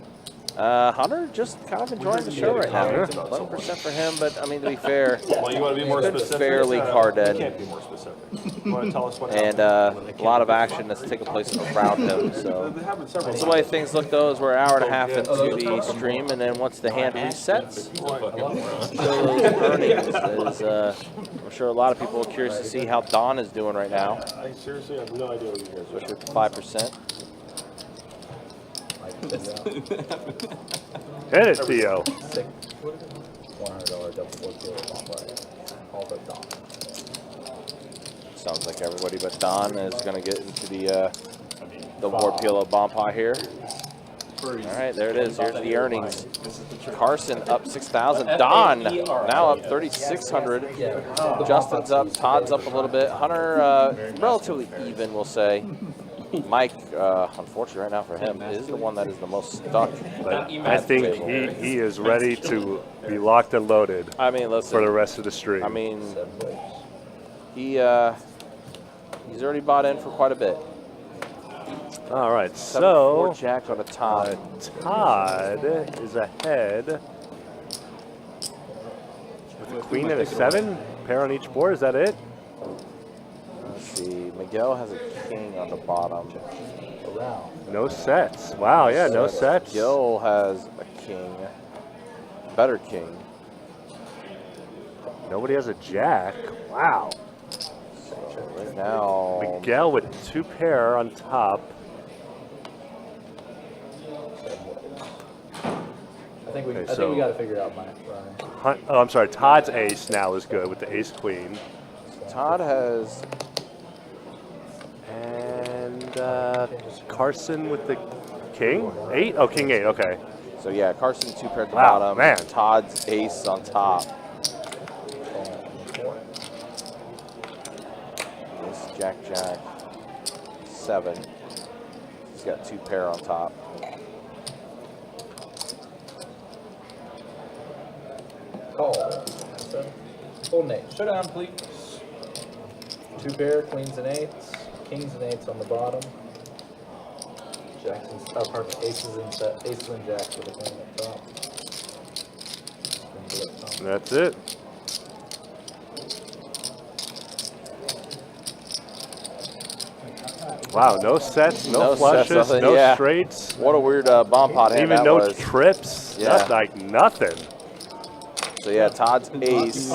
Hunter just kind of enjoying the show right now. 11% for him, but I mean, to be fair, Well, you want to be more specific? fairly card You dead. can't be more specific. You want to tell us what And happened? a lot of action that's taken place around him. So It happened several that's the times. way things look, though, is we're an hour and a half into the stream, and then once the hand resets, those earnings is, I'm sure a lot of people are curious to see how Don is doing right now, I seriously have no idea what you guys are. especially with the 5%. Hit it, Theo. $100 double 4 all but Don. Sounds like everybody but Don is going to get into the War PLO bomb pot here. All right, there it is. Here's the earnings. Carson up 6,000. Don now up 3,600. Justin's up. Todd's up a little bit. Hunter relatively even, we'll say. Mike, unfortunately right now for him, is the one that is the most stuck. But I think he is ready to be locked and loaded. I mean, listen, for the rest of the stream. I mean, he's already bought in for quite a bit. All right, 7-4 so Jack on a Todd. Todd is ahead with a queen and a 7 pair on each board. Is that it? Let's see. Miguel has a king on the bottom. No sets. Wow, yeah, no sets. Gil has a king. Better king. Nobody has a jack. Wow. So right now, Miguel with 2 pair on top. I think we so- got to figure out Ryan. Oh, I'm sorry. Todd's ace now is good with the ace queen. Todd has And Carson with the king? 8? Oh, king 8. Okay. so yeah, Carson 2 pair at the Wow, bottom. man. Todd's ace on top. Ace, Jack, Jack, 7. He's got 2 pair on top. Call. Full name. Showdown, please. 2 pair, queens and 8s, kings and 8s on the bottom. Jackson's perfect. Aces and jacks with a queen up top. And that's it. Wow, no sets, no No sets, flushes, nothing, no yeah. straights, What a weird bomb pot hand even that no was. trips. Yeah. That's like nothing. So yeah, Todd's ace.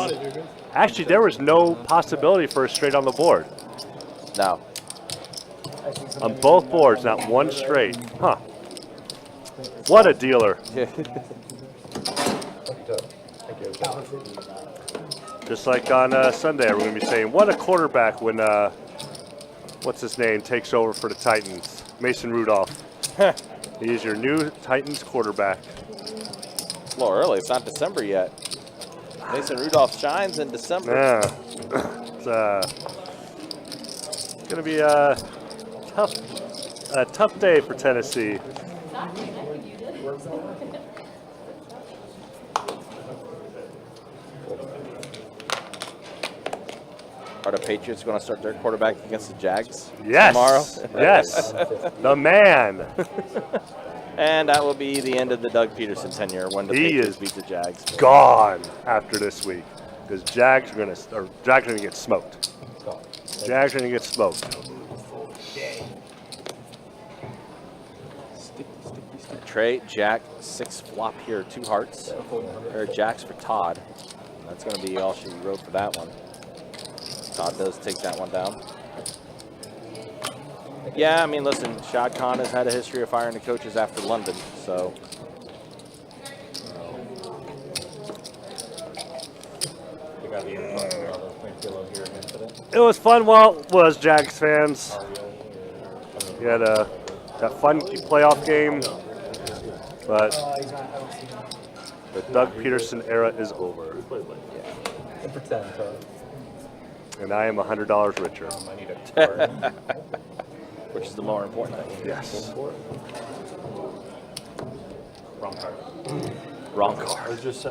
Actually, there was no possibility for a straight on the board. No. On both boards, not one straight. Huh. What a dealer. Just like on Sunday, we're going to be saying, what a quarterback when, what's his name, takes over for the Titans. Mason Rudolph. He is your new Titans quarterback. It's a little early. It's not December yet. Mason Rudolph shines in December. Yeah. It's going to be a tough day for Tennessee. Are the Patriots going to start their quarterback against the Jags Yes. tomorrow? Yes. The man. And that will be the end of the Doug Peterson tenure when the He Patriots is beat the Jags. Gone after this week because Jags are going to get smoked. Jags are going to get smoked. Trey, Jack, 6 flop here, 2 hearts. Pair of jacks for Todd. That's going to be all she wrote for that one. Todd does take that one down. Yeah, I mean, listen, Shad Khan has had a history of firing the coaches after London, so. We got the influx of all those playing PLO here again today. It was fun while it was, Jags fans. We had that fun playoff game, but the Doug Peterson era is over. And pretend, Todd. And I am $100 richer. I need a card. Which is the more important thing. Yes. Wrong card. Wrong I card. was just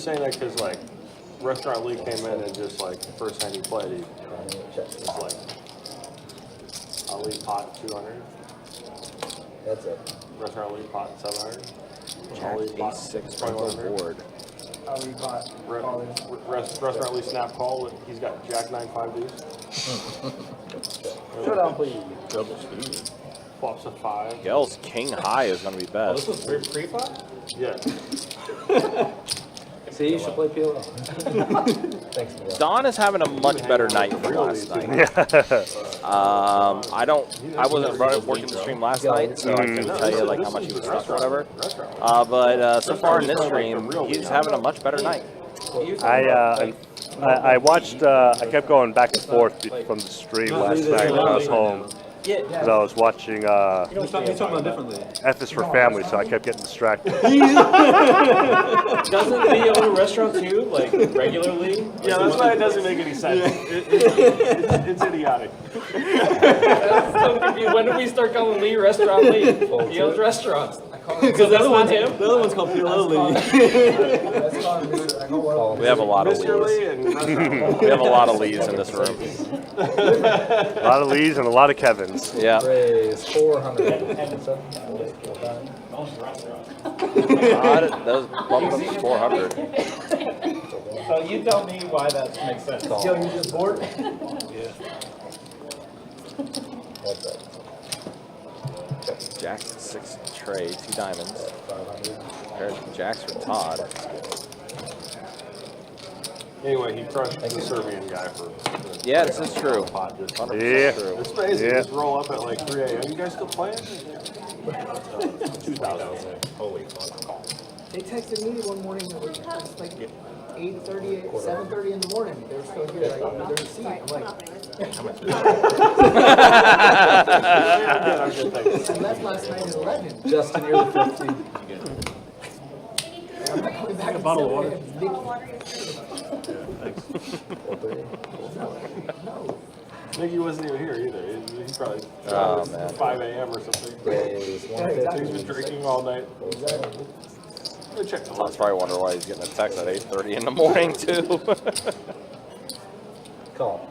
saying that because like Restaurant League came in and just like the first hand he played, he was like, I'll leave pot 200. That's it. Restaurant League pot 700. Jack ace 6 on the board. Oh, you caught. Restaurant at least snap call. He's got Jack 9-5 deuce. Showdown, please. Double speed. Flops a 5. Gell's king high is going to be Oh, this best. was pre-flop? Yeah. See, you should play PLO. Thanks, Miguel. Don is having a much better night than last night. I wasn't working the stream last night, so I couldn't tell you like how much he was stuck or whatever. But so far in this stream, he's having a much better night. I watched. I kept going back and forth from the stream last night when I was home. Because I was watching He's talking about differently. F is for Family, so I kept getting distracted. Doesn't Lee own a restaurant too, like regularly? Yeah, that's why it doesn't make any sense. It's idiotic. So confused. When did we start calling Lee Restaurant Lee? He owns restaurants. Because the other one's him? The other one's called PLO Lee. We have a lot of Mr. Lee Lees. and restaurant. We have a lot of Lees in this room. A lot of Lees and a lot of Kevins. Yeah. Raise 400. Those bump up to 400. So you tell me why that makes sense. Yo, you just bored? Jack's 6 tray, 2 diamonds. There's Jack's for Todd. Anyway, he crushed the Serbian guy for. Yeah, this is true. 100% Yeah. true. It's amazing. Yeah. Just roll up at like 3 a.m. You guys still playing? 2000. Holy fuck. They texted me one morning at like 8:30, 7:30 in the morning. They were still here, like under their seat. I'm like, I left last night at 11. Justin, you're the 50. I'm not coming back. A bottle of water. Nicky wasn't even here either. He probably Oh, man. 5 a.m. or something. Raise He's 150. been drinking all night. Go check the Todd's probably wonder why he's getting a text at 8:30 in the morning too. Call.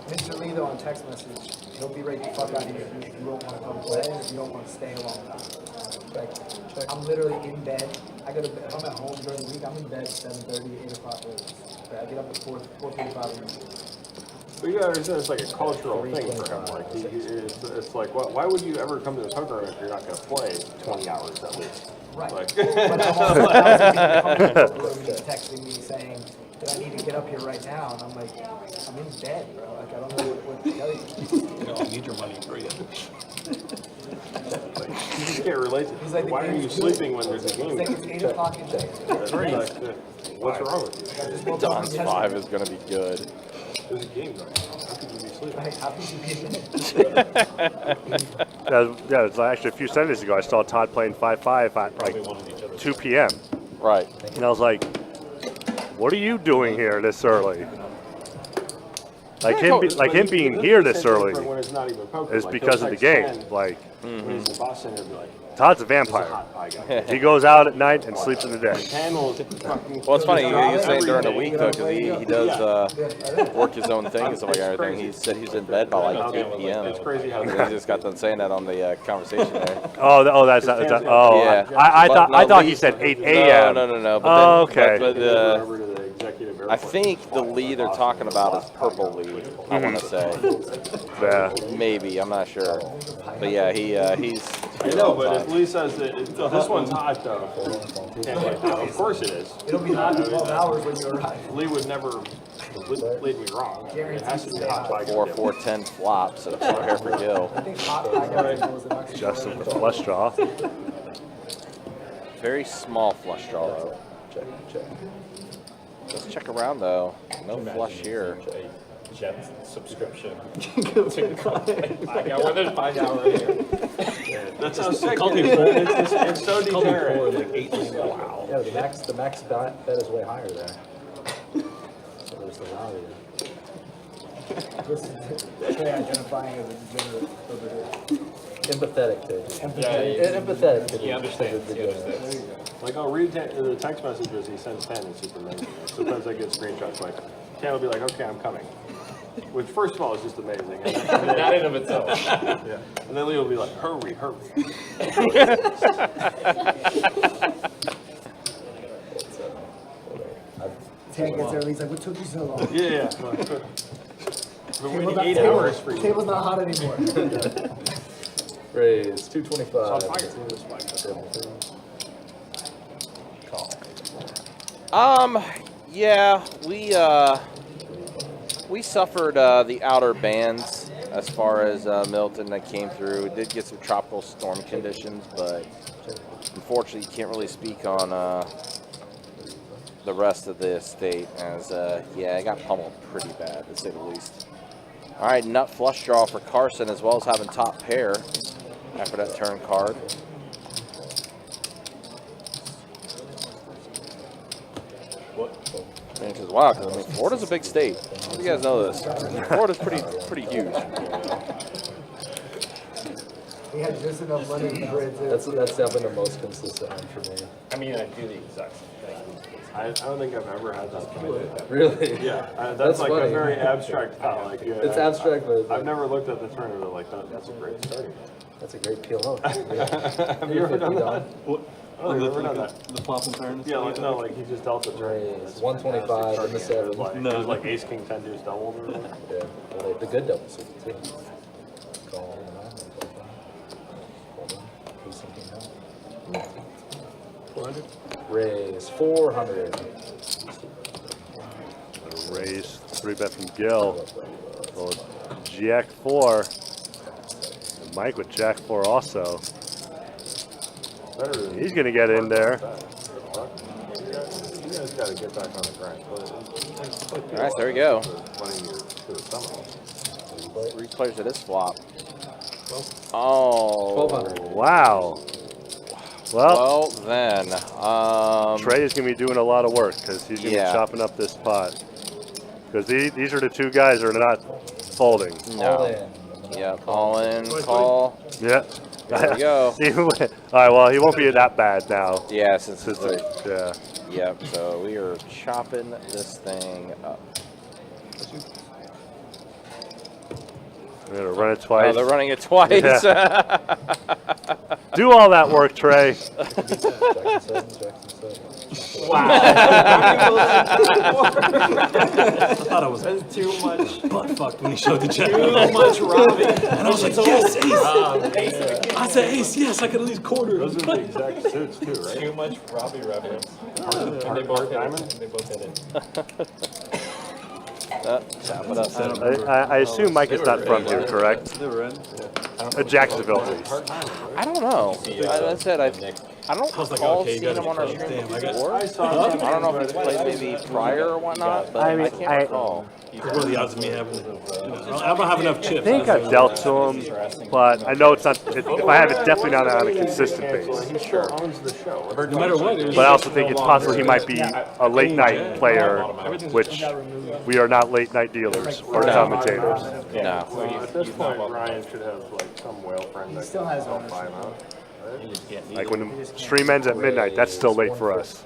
Mr. Lee, though, on text message, he'll be right the fuck out of here if you don't want to come play, if you don't want to stay a long time. Like, I'm literally in bed. I go to bed, if I'm at home during the week, I'm in bed 7:30, 8 o'clock. I get up at 4:45. But you gotta understand, it's like a cultural thing for him. Like, it's like, why would you ever come to the poker room if you're not gonna play 20 hours at least? Right. Like, But I'm also texting me saying that I need to get up here right now, and I'm like, I'm in bed, bro. Like, I don't know what to tell you. You know, I need your money for you. you just can't relate to He's like, why are you sleeping when there's a It's game? like it's 8 o'clock in bed. What's wrong with you? I just woke up Don's 5 is going to be good. There's a game going on. How could you be sleeping? Like, how could you be in bed? Yeah, it was actually a few Sundays ago. I saw Todd playing 5-5 at like 2 p.m. Right. And I was like, "What are you doing here this early?" Like him being here this early When it's not even poker, is like, because he'll of the text game. 10 Like when he's the boss center, he'll be like, Todd's a "There's a vampire. hot pie guy." He goes out at night and sleeps in the day. 10 will fucking. Well, it's funny. He was saying during the week though, because he does work his own thing and stuff like that. Everything. He said he's in bed by like 8 p.m. It's crazy how He just got done saying that on the conversation there. That's oh, Yeah. I But no, thought he Lee's- said 8 a.m. No. But Oh, then, okay. But over to the executive I think the Lee they're talking about is purple Lee. I want to say Yeah. maybe. I'm not sure. But yeah, he's. I know, but if Lee says that this one's hot though, of course it is. It'll be hot in 12 hours when you arrive. Lee would never lead me wrong. It has to be hot pie. 4-4-10 flop, so prepare for Gil. I think hot pie guy was the next Justin with the flush draw. Very small flush draw though. Let's check around though. No flush here. Jet subscription. Where there's 5 hours here. That sounds sick. It's so degenerate. Like 8 wow. Yeah, the max bet is way higher there. So there's the value. Trey identifying as a degenerate over here. Empathetic to Yeah, empathetic to he understands. He understands. Like I'll read the text messages he sends 10. It's just amazing. Sometimes I get screenshots like 10 will be like, "Okay, I'm coming." Which, first of all, is just amazing. That in of itself. Yeah. And then Leo will be like, hurry, hurry. Tank gets there and he's like, what took you so long? Yeah. Been waiting 8 table- hours for you. Table's not hot anymore. Raise 225. Yeah, we suffered the outer bands as far as Milton that came through. We did get some tropical storm conditions, but unfortunately, you can't really speak on the rest of the state. As yeah, it got pummeled pretty bad, to say the least. All right, nut flush draw for Carson, as well as having top pair after that turn card. Man, because wow, because I mean, Florida's a big state. You guys know this. Florida's pretty huge. We had just enough money to bridge it. That's definitely the most consistent one for me. I mean, I do the exact same thing. I don't think I've ever had that committed. Really? Yeah, that's That's like funny. a very abstract thought. Like, yeah, It's abstract, but I've never looked at the tournament like that. That's a great starting. that's a great PLO. Have you ever done that? What? Oh, you've never done that? The flop and turn? Yeah, like no, like he just dealt the turn. Raise 125 and the 7. It was like ace king 10 deuce doubled or whatever. Yeah, well, the good doubles too. Call. Raise 400. Raise 3-bet from Gil. So Jack 4. And Mike with Jack 4 also. He's going to get in there. You guys got to get back on the grind. All right, there we go. Running your to the summit. 3 players to this flop. Oh. 1200. Wow. Well, then. Trey is going to be doing a lot of work because he's going to be chopping up this pot. Because these are the two guys that are not folding. All in. Yep, all in, call. Yeah. There we go. All right, well, he won't be that bad now. Yeah, since it's Yeah. Yep, so we are chopping this thing up. We're going to run it twice. Oh, they're running it twice. Yeah. Do all that work, Trey. Wow. I thought I was That's too much. butt fucked when he showed the check. Too much robbing. And I was like, yes, ace. I said ace, yes, I could at least quarter. Those are the exact suits too, right? Too much Robbie revenue. And they both hit it. They both hit it. Chop it up. I assume Mike is not from here, correct? They were in. Jacksonville, please. I don't know. I said I don't recall seeing him on our stream before. I don't know if he's played maybe prior or whatnot, but I can't recall. What are the odds of me having? I don't have enough chips. I think I've dealt to him, but I know it's not. If I have, it's definitely not on a consistent basis. He still owns the show. No matter what, it was But I also think it's possible he might be a late night player, which we are not late night dealers or commentators. No. Well, at this point, Ryan should have like some whale friend that still can has help ownership. buy him out. Like when the stream ends at midnight, that's still late for us.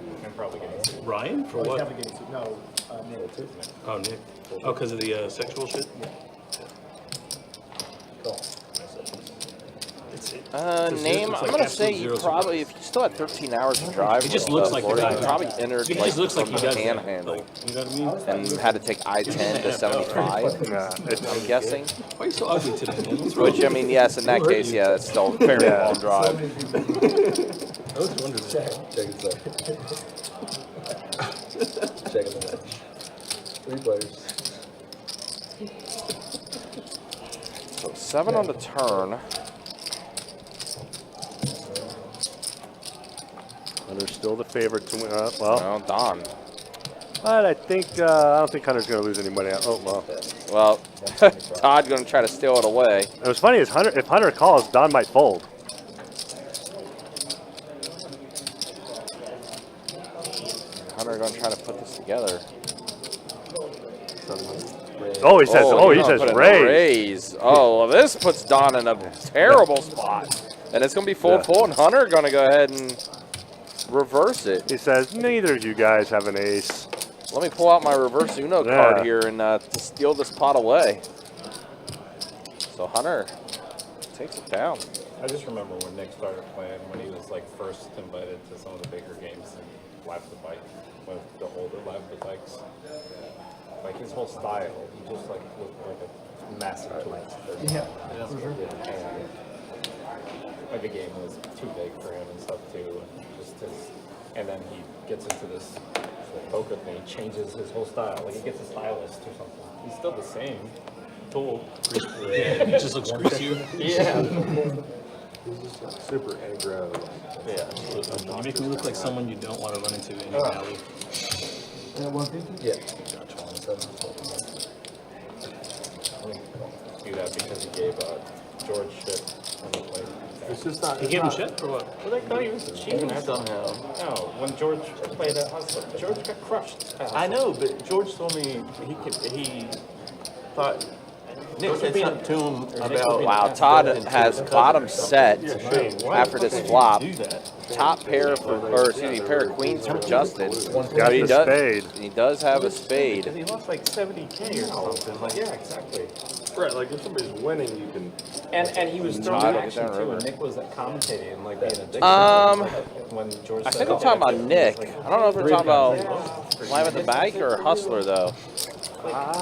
Ryan for He's what? definitely getting no, Nick. Oh, Nick. Oh, because of the sexual shit. Name, I'm gonna say you probably, if you still had 13 hours to drive, He just looks like the Florida, guy. you probably entered He like just looks like from he the does that. panhandle Like, you know what I mean? and had to take I-10 to 75. I'm guessing. Why are you so ugly today, man? What's wrong? Which I mean, yes, in that case, yeah, it's still a very long drive. I was wondering. Check it out. Checking the match. 3 players. So 7 on the turn. Hunter's still the favorite to win. Well, Well, Don. but I think I don't think Hunter's going to lose any money. Oh well. Well, Todd going to try to steal it away. It was funny is if Hunter calls, Don might fold. Hunter going to try to put this together. Oh, he says. Oh, he he's gonna says put in a raise. raise. Oh, well, this puts Don in a terrible spot. And it's going to be fold, and Hunter going to go ahead and reverse it. He says neither of you guys have an ace. Let me pull out my reverse Uno card here and steal this pot away. So Hunter takes it down. I just remember when Nick started playing, when he was like first invited to some of the bigger games and lap the bike, with the older lap the bikes. Like his whole style, he just like looked like a massive twist. Yeah. And like the game was too big for him and stuff too. And just his, and then he gets into this poker thing, he changes his whole style. Like he gets a stylist or something. He's still the same tool. It just looks greasier. Yeah. He's just like super aggro. Yeah. You make me look like someone you don't want to run into in your alley. 150? Yeah. Do that because he gave George shit when he played. It's just not. He gave him shit for what? Well, they thought he was cheating somehow. No, when George played at Hustler, George got crushed. I know, but George told me he thought Nick said something to him about. Wow, Todd has bottom set after this flop. Do that. Top pair for, or excuse me, pair of queens for Justin. Got But the spade. He does have a spade. He lost like 70K or something. Like, Yeah, exactly. Right, like if somebody's winning, you can. And he was throwing Todd will action get down too, river. and Nick was being like being a dick. When George I said, think I'm talking about Nick. I don't know if we're talking about Live at the Bank or Hustler though.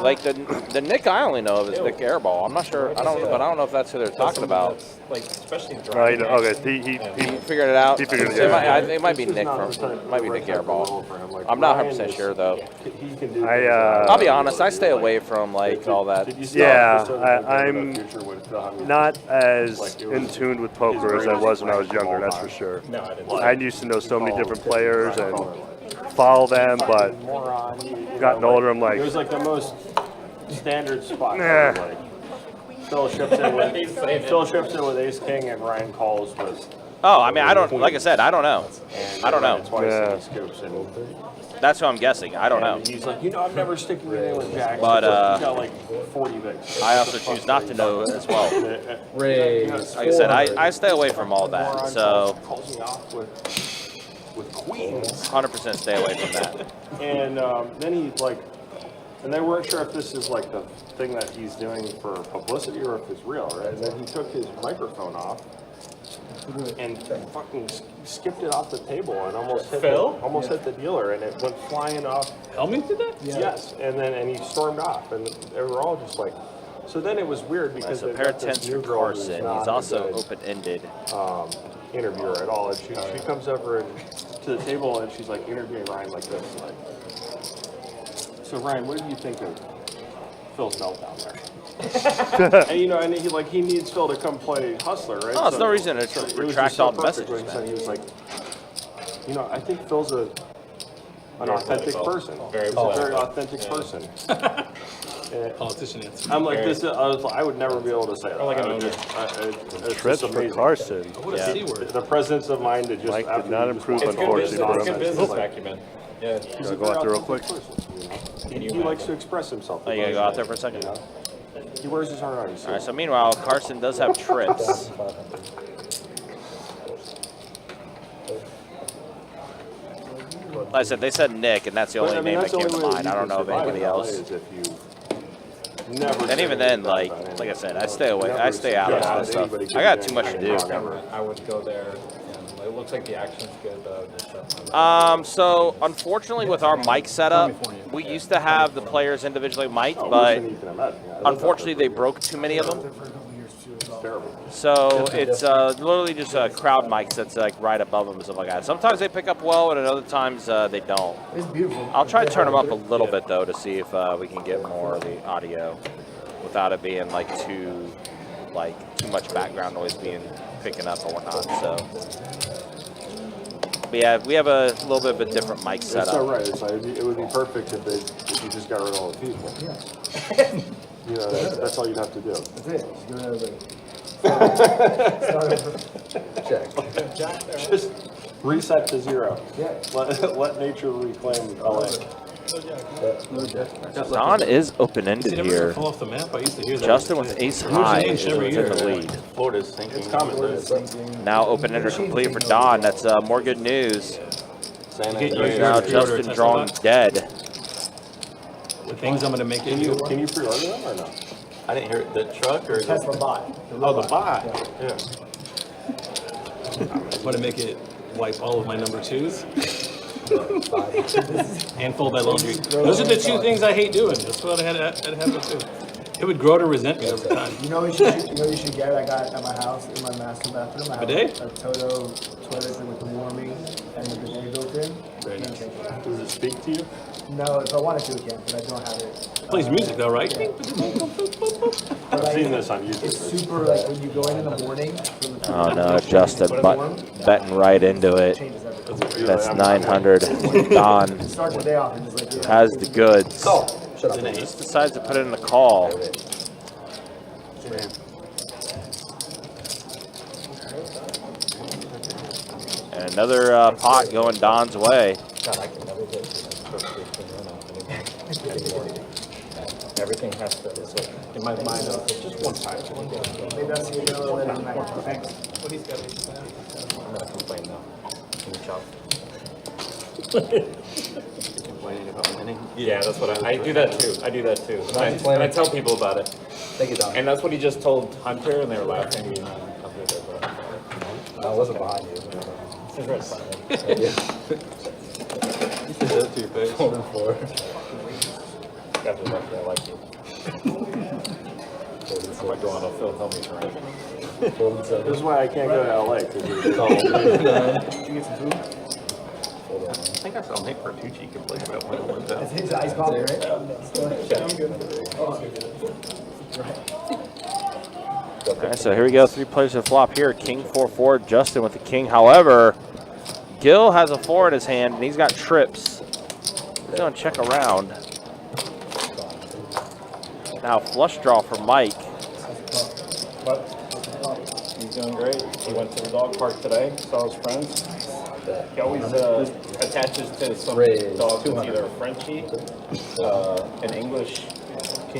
Like the Nick I only know of is Nick Airball. I'm not sure. I don't know if that's who they're talking about. Like especially Right, okay, he He figured it out. He figured it out. It might be Nick it might be Nick Airball. I'm not 100% sure though. He can do. I'll be honest. I stay away from like all that. Yeah, I'm not as in tune with poker as I was when I was younger, that's for sure. No, I didn't. I used to know so many different players and follow them, but gotten older, I'm It was like, like the most standard spot. Nah. Like, Phil ships in with Ace King and Ryan calls with. Oh, I mean, I don't. Like I said, I don't know. I don't know. Twice Yeah. and he scoops and That's who I'm guessing. I don't know. And he's like, I'm never sticking with anyone, Jack. But, he's got like 40 bigs. I also choose not to know as well. Raise. Like I said, I stay away from all that. So Calls me off with queens. 100% stay away from that. And then he like, and they weren't sure if this is like the thing that he's doing for publicity or if it's real, right? And then he took his microphone off and fucking skipped it off the table and almost hit the dealer, and it went flying off. Helming did that? Yes, and he stormed off, and they were all just like. So then it was weird because So they pair got of this tens new for girl who's Carson. not He's a also good, open-ended. interviewer at all, and she comes over to the table and she's like interviewing Ryan like this, like. So Ryan, what do you think of Phil's meltdown there? And he needs Phil to come play Hustler, right? Oh, it's no reason to it was retract just so all the perfect messages, when man. he was like, I think Phil's an authentic person. Very He's a very authentic person. Politician answer. I'm like this. I would never be able to say that. like an I would owner. it's trips just for amazing. Carson. What a C word. The presence of mind to just. Mike did after not you just improve, walk It's in, good business. unfortunately. It's good business like, acumen. Yeah. he's a Go out very there real quick. authentic person, He likes to express himself. Oh, you gotta go out there for a second? He wears his heart on his All right, so meanwhile, Carson does have trips. Like I said, they said Nick, and that's the only name that came to mind. I don't know of anybody else. And even then, like I said, I stay away. I stay out of this stuff. I got too much to do. I would go there, and it looks like the action's good though. So unfortunately, with our mic setup, we used to have the players individually mic'd, but unfortunately, they broke too many of them. So it's literally just a crowd mic that's like right above them and stuff like that. Sometimes they pick up well, and at other times they don't. It's beautiful. I'll try to turn them up a little bit though to see if we can get more of the audio without it being like too much background noise being picking up or whatnot. So. But yeah, we have a little bit of a different mic setup. It's so right. It's like, it would be perfect if you just got rid of all the people. Yeah. That's all you'd have to do. That's it. Just do everything. Check. Just reset to zero. Yeah. Let nature reclaim LA. Don is See, open-ended never here. fall off the map. I used to hear that. Justin with ace high is in the lead. Florida's thinking. It's common. Now open-ender complete for Don. That's more good news. Santa Get Cruz. Now Justin drawn dead. The things I'm gonna make it do. Can you pre-order them or no? I didn't hear it. The truck or Tesla bot. Oh, the bot. Yeah. I'm gonna make it wipe all of my number 2s. And fold my laundry. Those are the 2 things I hate doing. That's what I had to do. It would grow to resent me over time. You know what you should get? I got at my house in my master bathroom. I have Bidet? a Toto toilet with the warming and the bidet built in. Very nice. Does it speak to you? No, if I wanted to, it can, but I don't have it. It plays music though, right? I've seen this on YouTube. It's super, like, when you go in the morning. Oh no, Justin betting right into it. Changes everything. That's 900. Don Start the day off and just like, yeah. has the goods. Call. Shut up. Just decides to put it in the call. And another pot going Don's way. God, I can never get to anymore. Everything has to, it's like, in my mind, it's just one time. Maybe I'll see you a little later tonight. Thanks. I'm not complaining now. Can you chop? Complaining about winning. Yeah, that's what I do that too. I do that too. And I tell people about it. Thank you, Don. And that's what he just told Hunter, and they were laughing. I wasn't behind you. He's right behind me. Yeah. You said that to your face. 4 and 4. Guys are lucky, I like you. If I go on, Phil tell me to rank. 4 and 7. This is why I can't go to LA. Because Did you get some food? I think I saw Nick Bertucci complain about when it went down. It's his ice coffee, right? Yeah, I'm good. All right, so here we go. 3 players to flop here. King 4-4. Justin with the king. However, Gil has a 4 in his hand, and he's got trips. He's going to check around. Now flush draw for Mike. He's doing great. He went to the dog park today, saw his friends. He always attaches to some dog that's either a Frenchie, an English,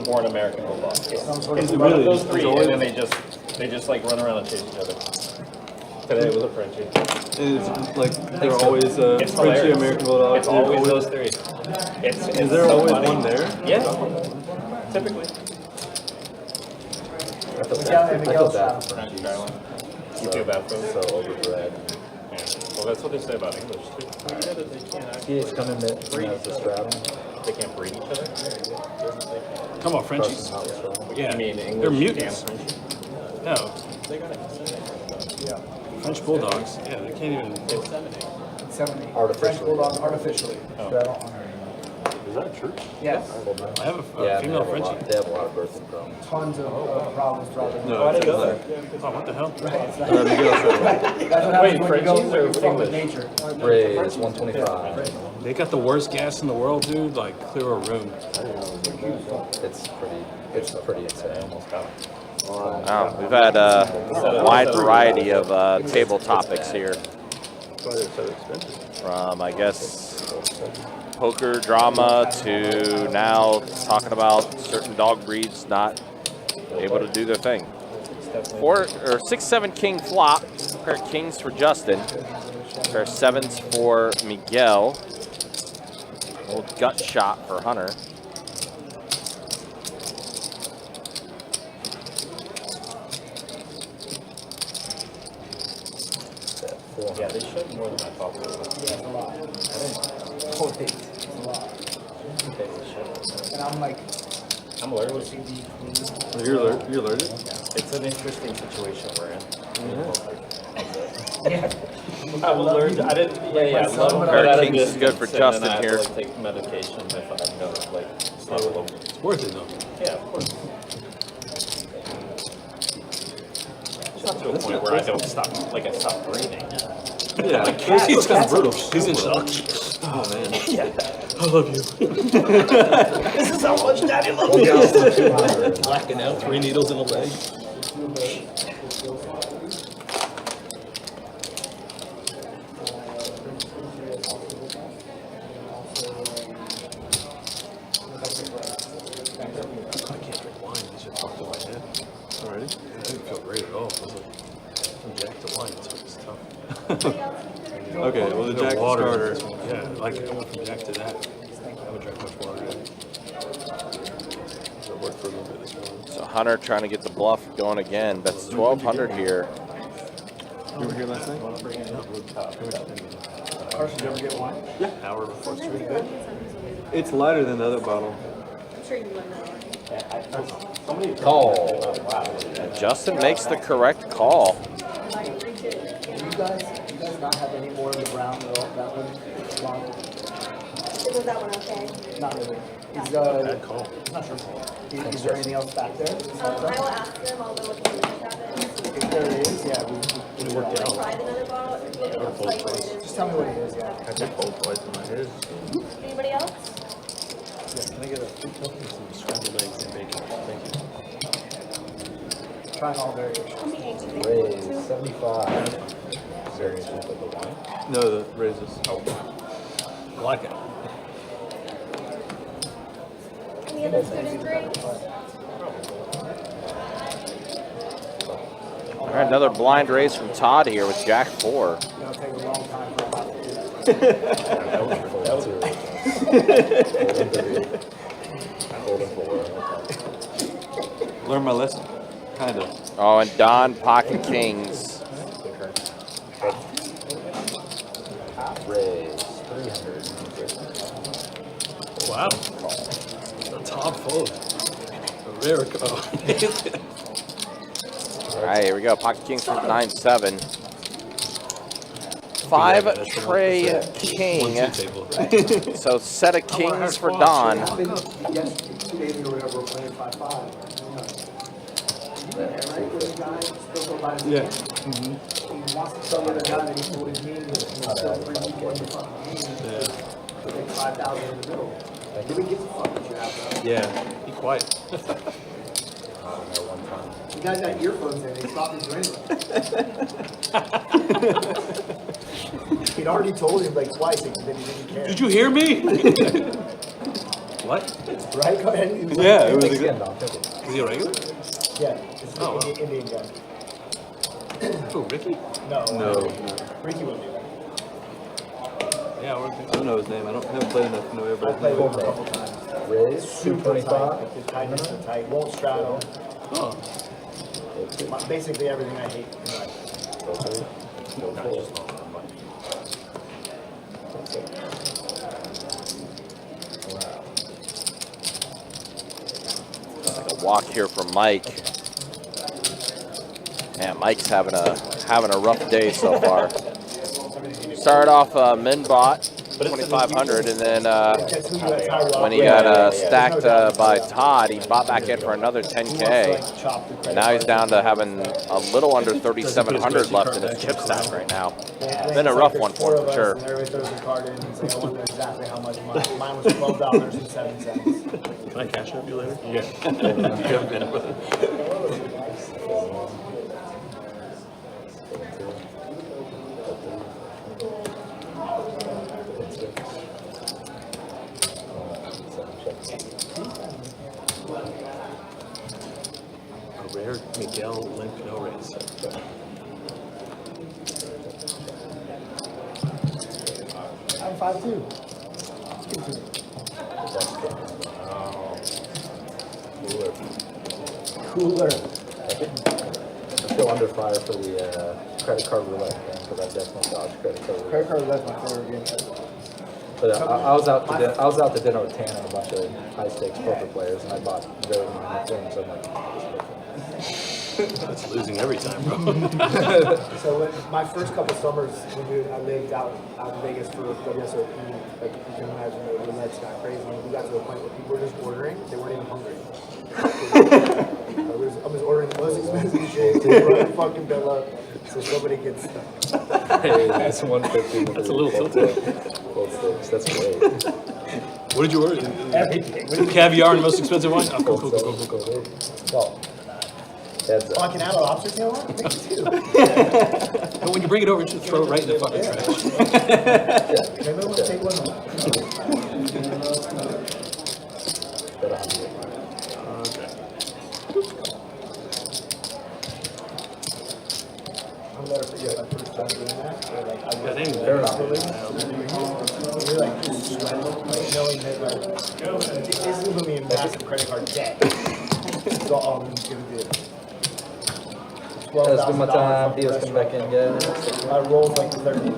or an American bulldog. It's one of those 3, and then they just like run around and chase each other. Today it was a Frenchie. It's like they're always It's Frenchie hilarious. American Bulldog. It's always those 3. Is there so always funny. one there? Yeah, typically. I feel bad for Frenchies. You feel bad for them? So overbred. Yeah. Well, that's what they say about English too. He's coming in as a stratum. They can't breed each other. Come on, Frenchies. Yeah, I mean, they're English mutants. and French. No. French bulldogs. Yeah, they can't even. 70. Artificially. French bulldog artificially. Is that true? Yes. I have a Yeah, female Frenchie. they have a lot of birthing problems. Tons of problems probably. No, it's Oh, what the hell? That's what Wait, happens when you go Frenchies or fuck with English? nature. Rays 125. They got the worst gas in the world, dude. Like, clear a room. It's pretty insane. Wow, we've had a wide variety of table topics here. From, I guess, poker drama to now talking about certain dog breeds not able to do their thing. 6-7 king flop. Pair of kings for Justin. Pair of 7s for Miguel. Old gut shot for Hunter. Yeah, they should more than I thought they would. Yeah, it's a lot. It's a lot. Okay, they should. And I'm like, I'm allergic. You're allergic? It's an interesting situation we're in. yeah. I'm allergic. I didn't. Yeah, I love Pair of that kings is good for Justin I have here. to, like, take medication if I know, like, it's not local. It's worth it, though. Yeah, of course. It's not to a point where I don't stop, like, I stop breathing. Yeah. He's kind of brutal. He's in shock. Oh, man. I love you. This is how much Daddy loves you. Blacking out, 3 needles in a leg. I can't drink wine. This shit popped in my head. Alrighty. I didn't feel great at all. I was like, from Jack to wine, so it's tough. Okay, well the Jack water. starter. Yeah, like I went from Jack to that. I haven't drank much water yet. Hunter trying to get the bluff going again. That's 1,200 here. You were here last night? Carson, did you ever get one? Yeah. Hour before It's pretty good. It's lighter than the other bottle. I'm sure you would know. Call. Justin makes the correct call. Do you guys not have any more of the brown milk? That one? Was that one okay? Not really. Is, bad call. not sure. Is there anything else back there? I will ask them, I'll go look at the cabinet. If there is, yeah, we worked Like, out. tried another bottle, or look at the site what it is. just tell me what it is, yeah. I took both twice in my head. Anybody else? Can I get a fruit milk and some scrambled eggs and bacon? Thank you. Trying all variations. Let me hang you. Raise 75. Variations of the wine. No, the raises. Oh. I like it. Any other food and drinks? All right, another blind raise from Todd here with Jack 4. It'll take a long time for a bottle to do that. Learn my lesson. Kind of. Oh, and Don pocket kings. Raise 300. Wow. A top fold. A rare call. All right, here we go. Pocket kings from 9-7. 5 tray king. Table. So set of kings for Don. Yes, 2 days ago, we were playing 5-5. Yeah. He wants to sell the other guy that he told his name is still 3 people in the fucking game. Put like 5,000 in the middle. Nobody gives a fuck what you have, though. Yeah. Be quiet. You guys got earphones in, they stopped you anyway. He'd already told him like twice, and then he didn't care. Did you hear me? What? Right? Go ahead. He was like, Yeah, it was a good. Is he a regular? Yeah, it's the Indian guy. Who, Ricky? No. No. Ricky wouldn't do that. Yeah, we're I don't know his name. I haven't played enough to know I everybody's played name. with him a couple times. Raise Super tight. 225. Like the tightness and tight. Won't straddle. Oh. Basically everything I hate in life. Like a walk here from Mike. Man, Mike's having a rough day so far. Started off min bot 2,500, and then when he got stacked by Todd, he bought back in for another 10K. And now he's down to having a little under 3,700 left in his chip stack right now. Been a rough one for him, for sure. Everybody throws their card in. He's like, I wonder exactly how much mine was $12.07. Can I cash up you later? Yeah. You have a minute, brother. A rare Miguel Limp no raise. I'm 5'2". Cooler. I'm still under fire for the credit card roulette game because I've definitely dodged credit card roulette. Credit card left my favorite game. But I was out to dinner with Tan and a bunch of high stakes poker players, and I bought very many things. I'm like, That's losing every time, bro. So when my first couple summers, when I lived out in Vegas for WSOP, like you can imagine, the roulette's got crazy. And we got to a point where people were just ordering; they weren't even hungry. I was ordering the most expensive shit, running the fucking bill up, so somebody gets. hey, that's 150. That's a little tilted. Cold stakes. That's great. What did you order? Everything. Caviar and the most expensive wine? Oh, cool. Well, heads Oh, I up. can add a lobster tail on? Thank you too. But when you bring it over, you should throw it right in the fucking trash. Maybe I want to take one home. Bet 100. Okay. I'll never forget my first time doing that. Where, like, I I think You're like just sweating, like knowing that like this is gonna be a massive credit card debt. all give it Let's do my time. Theo's coming back in, guys. I rolled like 13.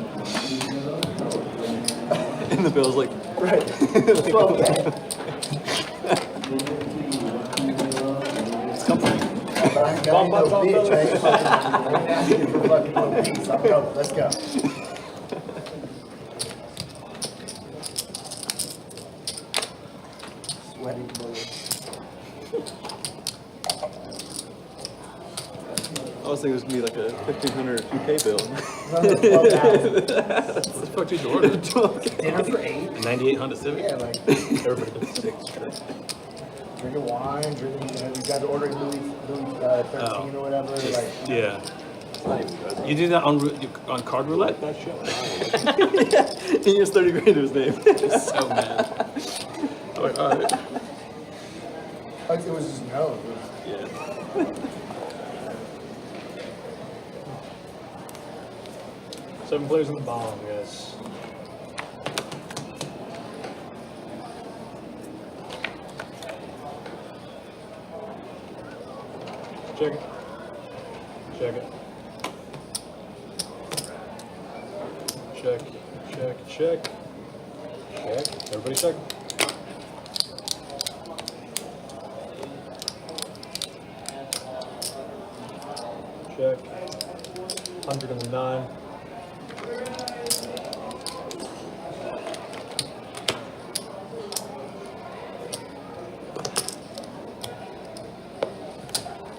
And the bill's like, Right. 12K. But I ain't got no bitch. I ain't asking for fucking no piece. I'm going. Let's go. Sweaty bullets. I was thinking it was gonna be like a 1,500 2K bill. No, 12,000. What the fuck did you order? Dinner for 8. 98 Civic? Yeah, like Everybody gets 6. drinking wine, drinking. You guys are ordering Louis 13 or whatever. Like, Yeah. You do that on card roulette? That shit. He used 30 grand to his name. So mad. I'm like, all right. it was just no. Yeah. Seven players in the bomb, guys. Check it. Check it. Check. Check. Check. Check. Everybody check. Check. 109.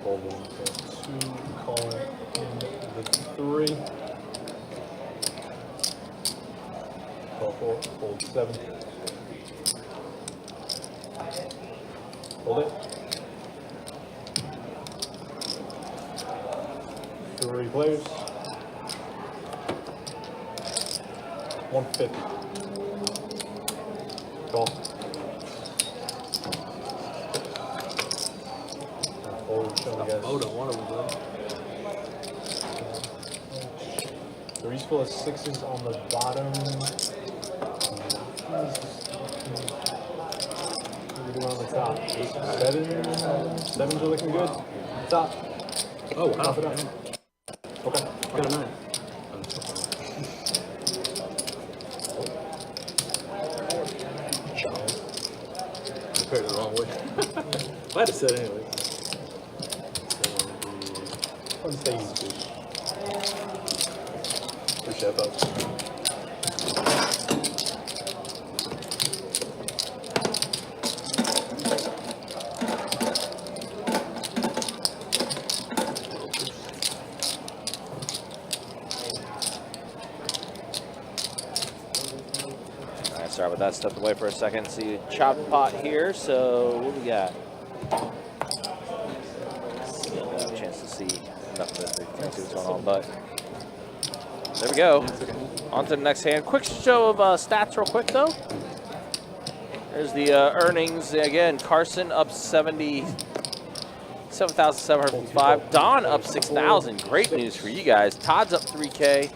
Hold 1, 2, call in the 3. Call 4, hold 7. Hold it. 3 players. 150. Call. Hold, show me guys. Photo, one of them, bro. The reach full of 6s on the bottom. What are we doing on the top? 7s are looking good. Top. Oh, wow. Top it up. Okay. I got a 9. Prepared it the wrong way. I had to set it anyway. Let's say easy. Chef up. All right, sorry about that. Stepped away for a second. See chop pot here. So what we got? Don't have a chance to see enough of it to see what's going on, but there we go. On to the next hand. Quick show of stats real quick, though. There's the earnings. Again, Carson up 7,755. Don up 6,000. Great news for you guys. Todd's up 3K.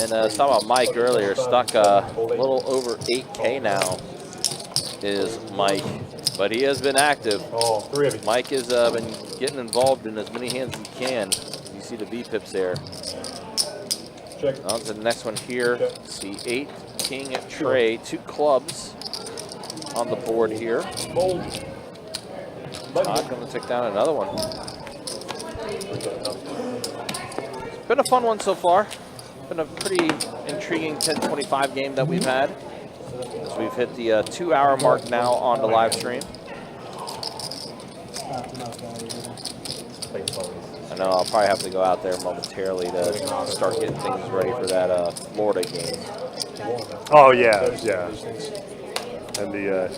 And I was talking about Mike earlier. Stuck a little over 8K now is Mike. But he has been active. Oh, 3 of you. Mike has been getting involved in as many hands as he can. You see the V-pips there. Check. On to the next one here. Check. See 8 king tray, 2 clubs on the board here. Fold. Todd going to take down another one. It's been a fun one so far. Been a pretty intriguing 10-25 game that we've had. As we've hit the 2-hour mark now on the live stream. I know I'll probably have to go out there momentarily to start getting things ready for that Florida game. Oh yeah, yeah. And the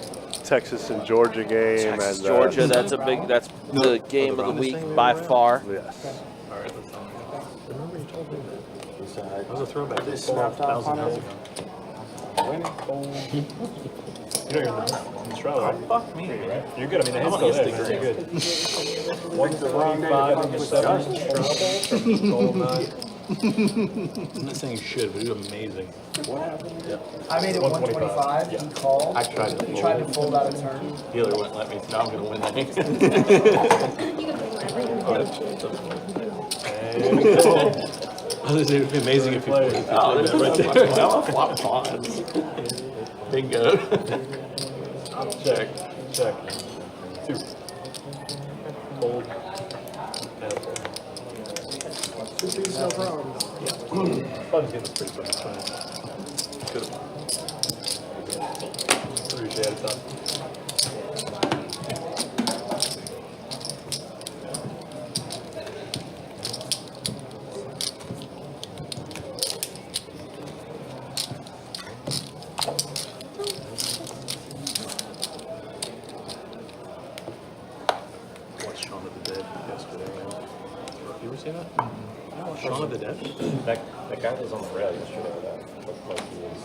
Texas and Georgia game. Texas, and Georgia, that's the game of the week by far. Yes. All right, that's all. Remember you told me That was a throwback. They snapped off on us. You know you're in the straw, right? Fuck me. You're good. I mean, the hand's still there. You're good. 1, 3, 5, and 7. Gold 9. I'm not saying you should, but you're amazing. What happened? Yeah. I made it 125. He called. I tried to He tried to fold out a turn. Dealer wouldn't let me, so now I'm going to win that. It would be amazing if you played it right there. Flop pawns. Bingo. Check. 2. Fold. No problem. Button's getting pretty good. Good. Appreciate it, son. Watched Shaun of the Dead yesterday. You ever seen that? Shaun of the Dead? That guy was on the rail yesterday with that. Looked like he was.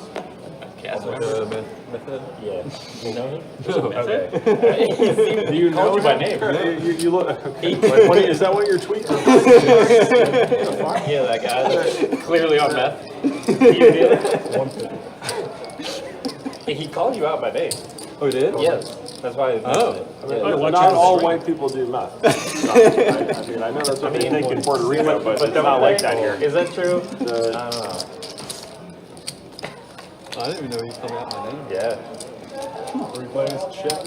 Method? Yeah. You know him? Okay. Do you know you by name. You look. Is that what you're tweeting? Yeah, that guy. Clearly on meth. He called you out by name. Oh, he did? Yes. That's why. Oh. Not all white people do meth. I mean, I know that's what they think in Puerto Rico, but it's not like that here. Is that true? The- I don't know. I didn't even know he called out my name. Yeah. Replays, check.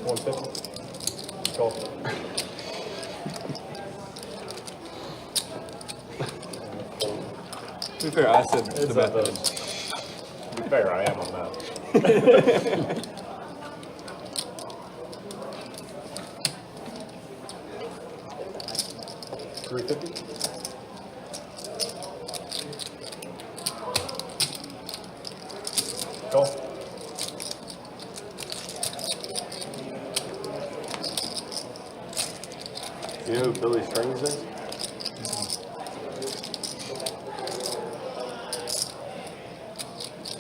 150. Call. To be fair, I said the method. To be fair, I am on that. 350. Call. You know who Billy Strings is?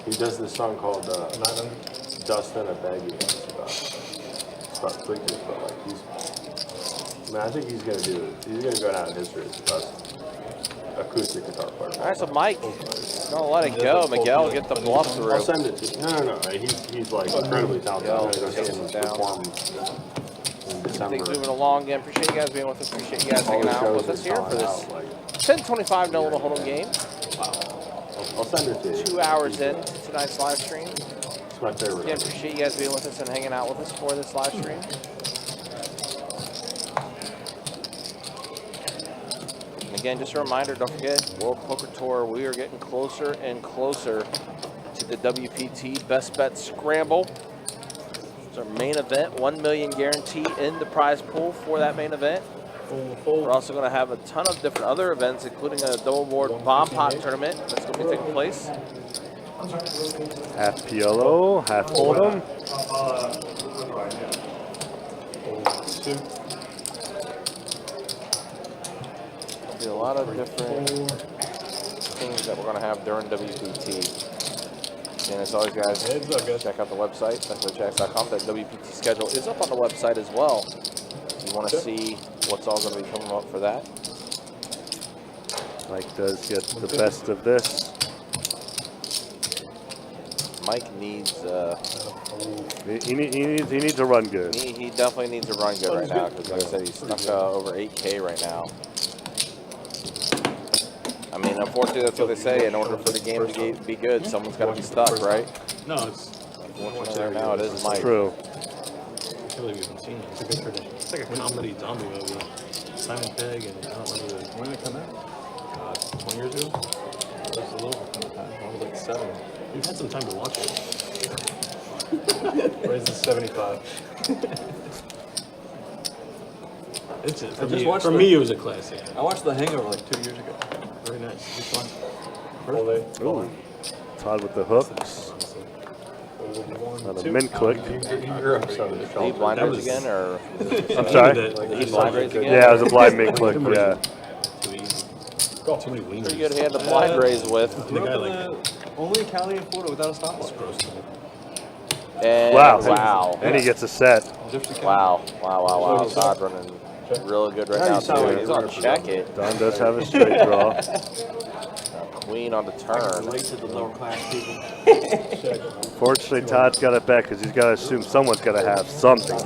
He does this song called Dust in a Baggie. It's about tweakers, but like I think he's gonna go down in history as the best acoustic guitar player. All right, so Mike, don't let it go. Miguel, get the bluff through. I'll send it to you. No. He's like incredibly talented. I'm gonna go see him perform in December. Things moving along again. Appreciate you guys being with us. Appreciate you guys All hanging the out shows with us are here for selling this out, like, 10:25 No Little Hold'em game. I'll send it to you. 2 hours in to tonight's live stream. It's my favorite. Again, appreciate you guys being with us and hanging out with us for this live stream. And again, just a reminder, don't forget, World Poker Tour, we are getting closer and closer to the WPT Best Bet Scramble. It's our main event, 1 million guarantee in the prize pool for that main event. We're also going to have a ton of different other events, including a double board bomb pot tournament that's going to be taking place. Half PLO, half Hold'em. There'll be a lot of different things that we're going to have during WPT. And as always, guys, check out the website, SensoryChecks.com. That WPT schedule is up on the website as well. If you want to see what's all going to be coming up for that. Mike does get the best of this. Mike needs. He needs to run good. He definitely needs to run good right now because, like I said, he's stuck over 8K right now. I mean, unfortunately, that's what they say. In order for the game to be good, someone's got to be stuck, right? No, it's Unfortunately, right now it is Mike. True. I feel like we haven't seen it. It's a good tradition. It's like a comedy zombie movie. Simon Pegg and I don't remember when did it come out? 20 years ago? Just a little. I was like 7. You've had some time to watch it. Raised to 75. It's I just watched for the- me, it was a classic. I watched The Hangover like 2 years ago. Very nice. It's fun. Ooh. Todd with the hooks. Another min click. Did he blind raise again, or I'm sorry? did he blind raise again? Yeah, it was a blind min click. Yeah. Too easy. Too many wieners. Pretty good hand to blind raise with. The guy like Only county in Florida without a stop loss. And Wow. wow. And he gets a set. Jefferson County. Wow. Todd running real good right Now now, you sound too. like He's you're on up for check it. Don does have a straight draw. Queen on the turn. Relate to the lower class people. Fortunately, Todd's got it back because he's got to assume someone's got to have something.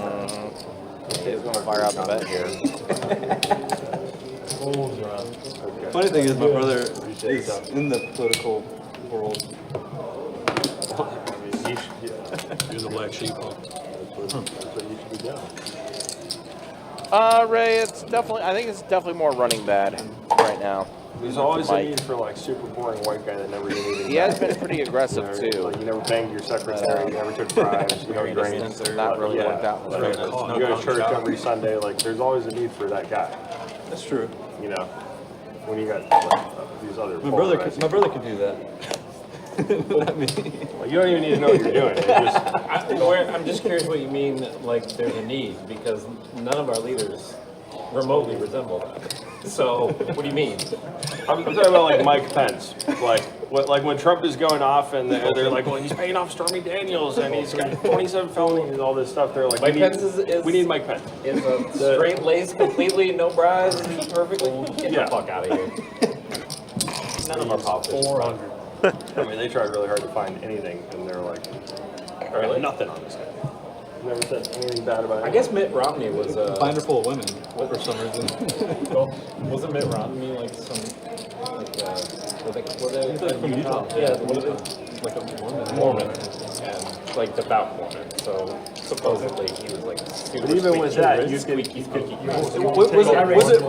He's going to fire out the bet here. Funny thing is, my brother is in the political world. You're the black sheep. Huh? That's what you should be doing. Ray, I think it's definitely more running bad right now. There's always a Mike. need for like super boring white guy that never did anything. He has been pretty aggressive, too. Like you never banged your secretary, you never took bribes, you never drank. Not really Yeah. worked out. You go to church every Sunday. Like there's always a need for that guy. That's true. You know, when you got like, these other. My brother could do that. Not me. Well, you don't even need to know what you're doing. You just, I'm just curious what you mean, like there's a need, because none of our leaders remotely resemble that. So, what do you mean? I'm talking about like Mike Pence, like when Trump is going off and they're like, well, he's paying off Stormy Daniels and he's got 27 felonies and all this stuff. They're like, Mike Pence we need Mike Pence. Is a straight lace, completely no bras, perfectly. Get the fuck out of here. None of our politicians. 400. I mean, they tried really hard to find anything, and they're like, Really? nothing on this guy. Never said anything bad about it. I guess Mitt Romney was Binder full of women for some reason. well, wasn't Mitt Romney like some were they He's like from Utah. Yeah, what is it? Like a Mormon, and like devout Mormon. So supposedly he was like super. But even with that, you could.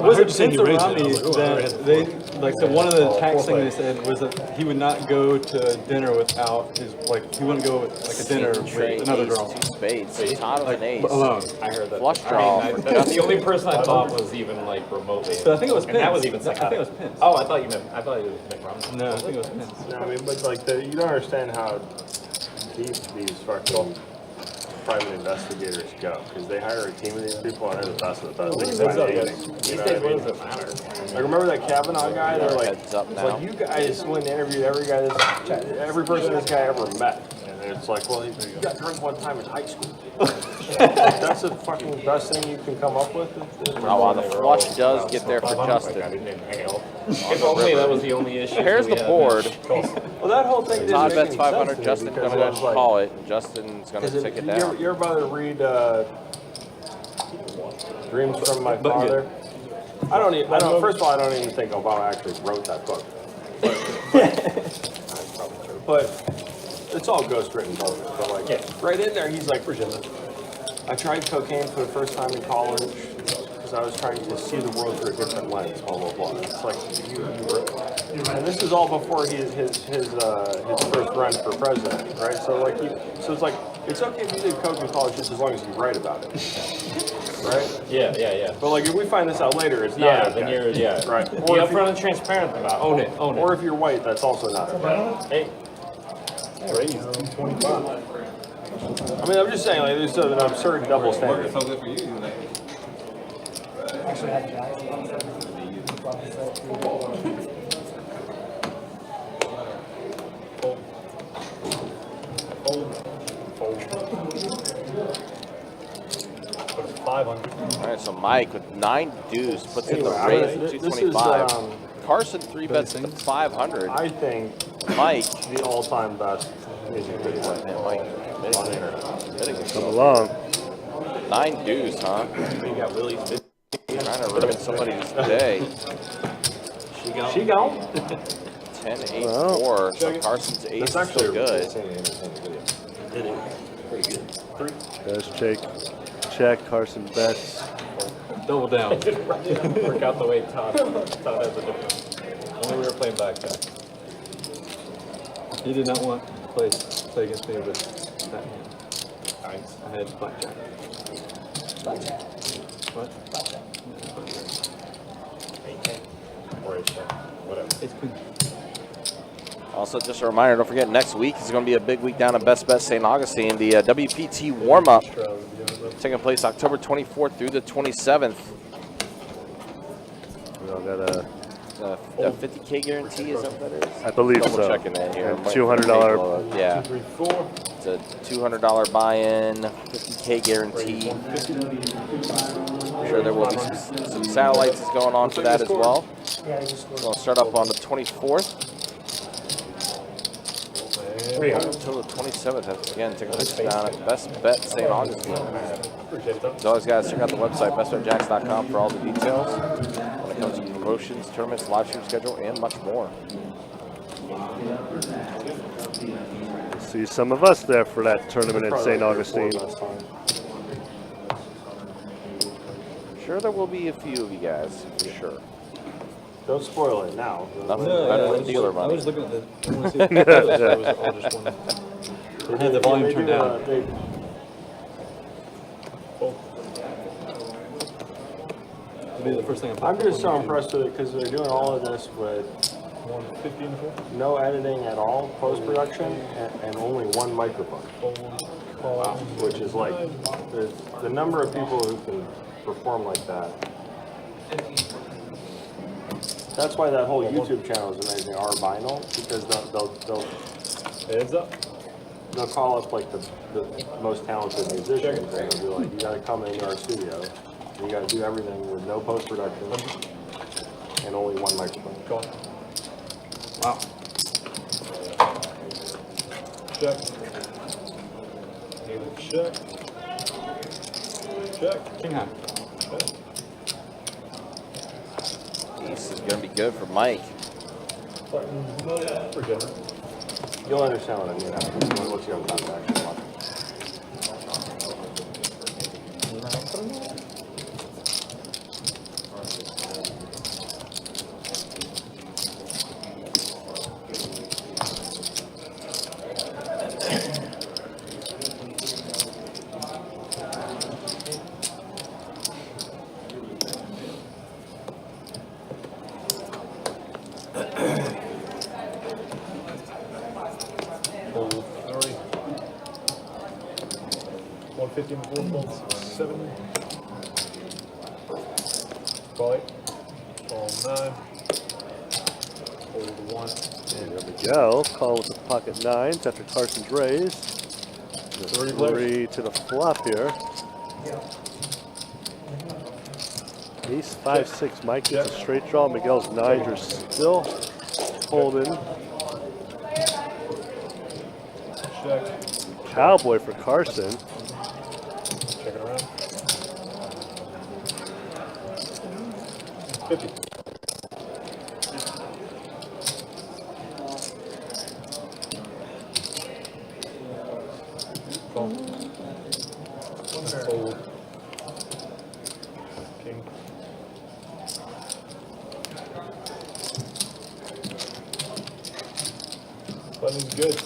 Was it Pence or Romney that they like one of the tax things they said was that he would not go to dinner without his he wouldn't go like a dinner with another girl. Two spades. Top of an ace. Alone. I heard that. Flush draw. That's the only person I thought was even like remotely. But I think it was and Pence. that was even I think psychotic. it was Pence. Oh, I thought it was Mitt Romney. No, I think it was Pence. No, I mean, but like you don't understand how deep these fucking private investigators go because they hire a team of these people and they're the best of the best. They can find anything. You know what I mean? What does it matter? Like remember that Kavanaugh guy? They're like, Heads up it's now. like you guys went and interviewed every person this guy ever met, and it's like, well, you got drunk one time in high school. That's the fucking best thing you can come up with. Oh, the flush does get there for Justin. I didn't inhale. If only that was the only issue. Here's the board. Well, that whole thing Todd didn't bets make any 500. sense to me Justin's because going to it was like- call it. And Justin's going to Because take it you down. ever bother to read Dreams from My Father? I don't. First of all, I don't even think Obama actually wrote that book. But it's all ghostwritten bullshit. But like, right in there, he's like, I tried cocaine for the first time in college because I was trying to see the world through a different lens. Blah blah blah. It's like and this is all before his first run for president, right? So like, so it's like it's okay if you did coke in college just as long as you write about it, right? Yeah. But like, if we find this out later, it's not Yeah, okay. then you're right. Be Or if upfront and transparent about it. Own it. or if you're white, that's also not okay. Hey, I mean, I'm just saying, like, there's an absurd double standard. Actually had guys All right, so Mike with 9 deuce puts in the Anyway, raise this at is, 225. Carson 3 bets to 500. I think Mike. the all-time best is a good one on the internet. Come along. 9 deuce, huh? you got Willie. Trying to ruin somebody's day. She gone? 10, 8, 4. So Carson's ace is That's actually still good. Pretty good. 3. There's check. Carson bets. Double down. Didn't work out the way Todd has a different. Only we were playing blackjack. He did not want to play against me with that hand. Nice. I had blackjack. What? Or whatever. It's queen. Also, just a reminder, don't forget, next week is going to be a big week down at Best Bet St. Augustine. The WPT warm-up taking place October 24th through the 27th. We all got a 50K guarantee, is that what that is? I believe Double so. checking that here. And $200. Yeah. 2, 3, 4. It's a $200 buy-in, 50K guaranteed. I'm sure there will be some satellites going on for that as well. So I'll start up on the 24th. Until the 27th. Again, take a look down at Best Bet St. Augustine. As always, guys, check out the website, bestbetjacks.com, for all the details when it comes to promotions, tournaments, live stream schedule, and much more. See some of us there for that tournament in St. Augustine. Sure, there will be a few of you guys, for sure. Don't spoil it now. Nothing better than dealer I money. was looking at the. I want to see the photos, so I was all just one. I had the volume turned down. It'll be the first thing I'm just so impressed with it because they're doing all of this with 150 in the fourth. no editing at all, post-production, and only one microphone. Wow. Which is like, the number of people who can perform like that. That's why that whole YouTube channel is amazing, our vinyl, because they'll Heads up. they'll call up like the most talented musicians, and they'll be like, you gotta come into our studio, you gotta do everything with no post-production, and only one microphone. Go on. Wow. Check. Check. Check. King high. Check. This is going to be good for Mike. We're good. You'll understand what I mean after once you have time to actually watch it. Call with the pocket nines after Carson's raise. Three to the flop here. Ace 5-6. Mike gets a straight draw. Miguel's nines are still holding. Check. Cowboy for Carson. Check it around. 50. Fold. King. Button's good.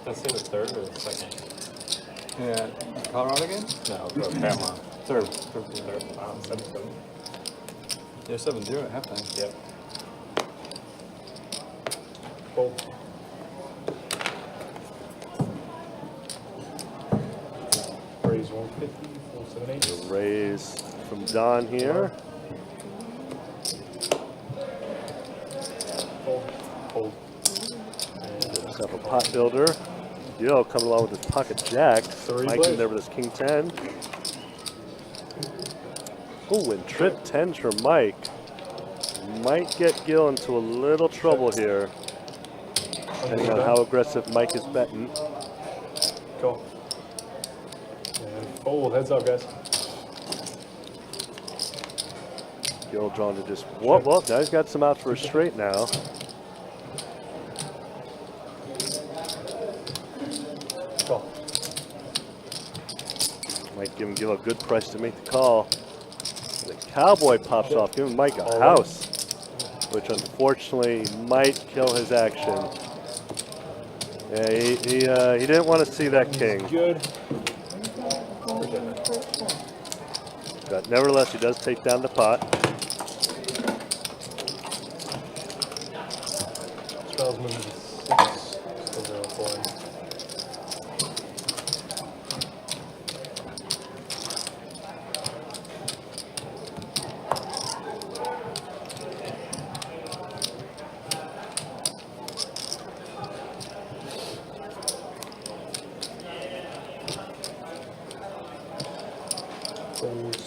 Let's see the third or the second. Yeah. Colorado game? No, the Panama. Third. Third. Wow, 7-7. Yeah, 7-0 at halftime. Yep. Fold. Raise 150, full 7-8. Raise from Don here. Fold. Fold. Let's have a pot builder. Yo coming along with his pocket jacks. Mike in there with his king 10. Oh, and trip 10s for Mike. Might get Gil into a little trouble here, depending on how aggressive Mike is betting. Go. And fold. Heads up, guys. Gil drawn to just whoop. Well, now he's got some outs for a straight now. Go. Might give him Gil a good price to make the call. The Cowboy pops off, giving Mike a house, which unfortunately might kill his action. Yeah, he didn't want to see that king. Good. But nevertheless, he does take down the pot. Spells moving to 6.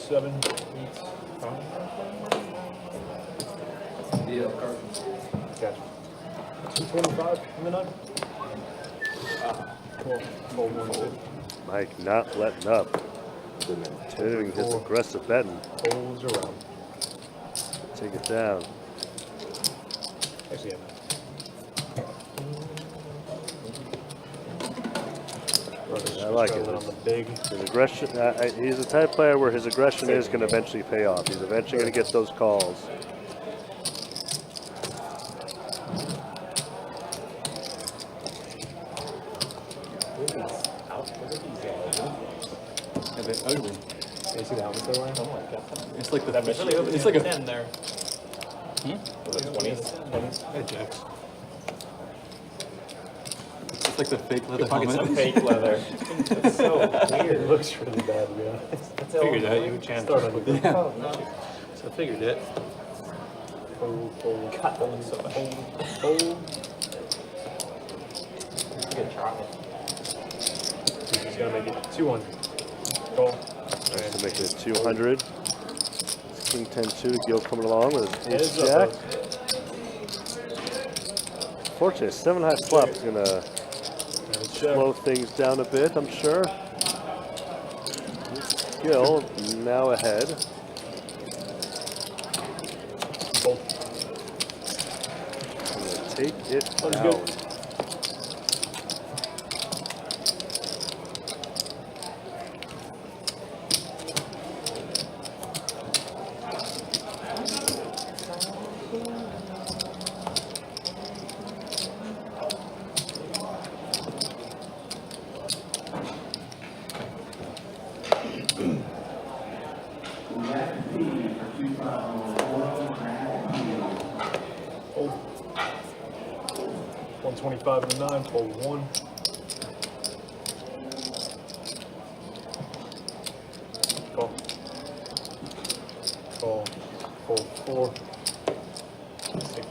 7, 8. Gotcha. 225 in the 9. 12, Mike not letting up. Continuing his aggressive betting. Folds around. Take it down. Actually, I like it. On the big. His aggression. He's the type of player where his aggression is going to eventually pay off. He's eventually going to get those calls. Ugly. You see the helmet they're wearing? Oh my god. It's like the It's really it's like a 10 there. Was it 20s? Hey, Jax. It's like the fake leather It's helmet. a fake leather. It's so weird. It looks really bad, to be honest. That's figured out you would chance. Start on the So I figured it. fold. God, that looks so bad. Fold. Good try. He's gonna make it 200. Call. To make it 200. King 10-2. Gil coming along with his ace jack. Fortunately, 7 high flop is gonna slow things down a bit, I'm sure. Gil now ahead. Gonna take it down. Fold. 125 and a 9. Fold 1. Call. Call. Fold 4. 6.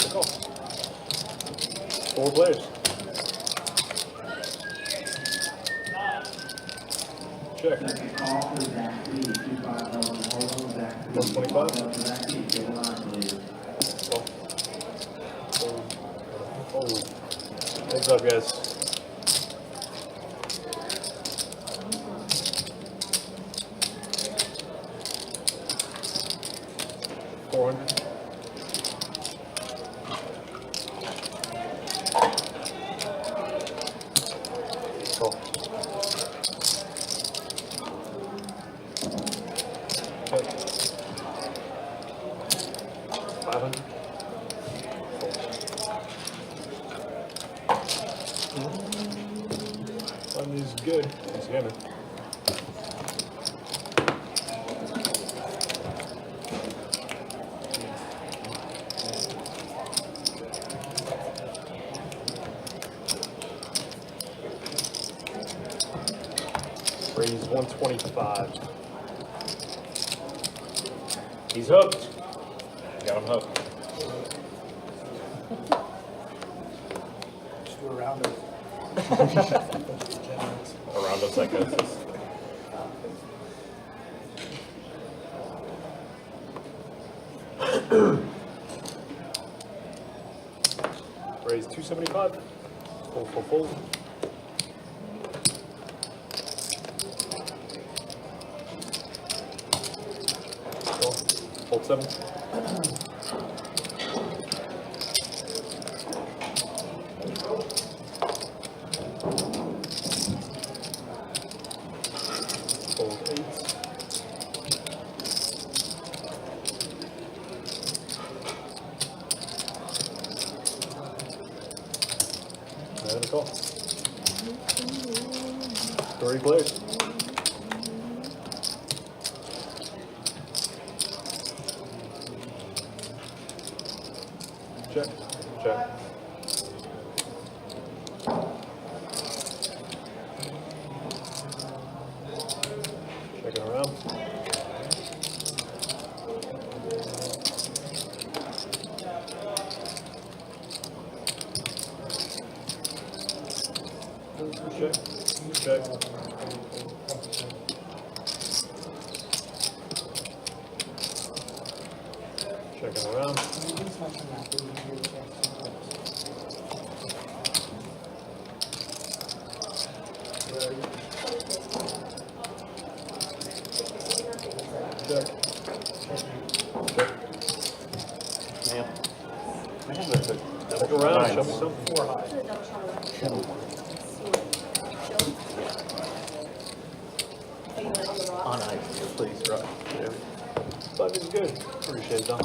And call. 4 players. Check. 125. Fold. Heads up, guys. $400. Call. Okay. 500. One is good. He's jamming. Raise 125. He's hooked. Got him hooked. Just do a round of A round of psychosis. Raise 275. Fold, fold, fold. Fold 7. Fold 8. And a call. 3 players. Check. Check. Checking around. Check. Check. Around. Check. Check around, show me something. On ice, here, please, right. There. Bug is good. Appreciate it, Don.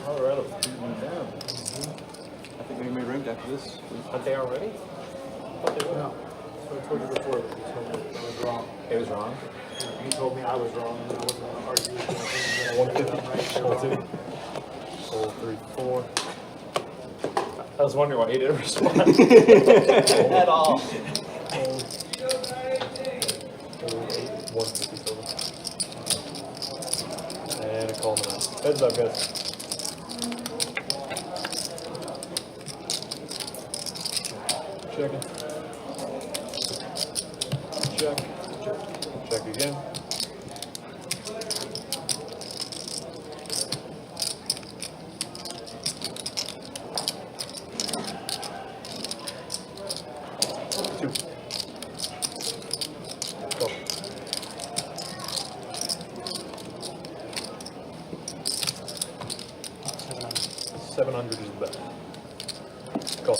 Colorado's beating them down. I think we may rank after this. Aren't they already? No. So I told you before, but you told me I was wrong. It was wrong. You told me I was wrong, and I wasn't going to argue with you. 150. Pull 2. Pull 3, 4. I was wondering why he didn't respond. At all. Pull 8, 150 total. And a call him out. Heads up, guys. Checking. Check. Check. Check again. Two. Go. 700 is the bet. Go.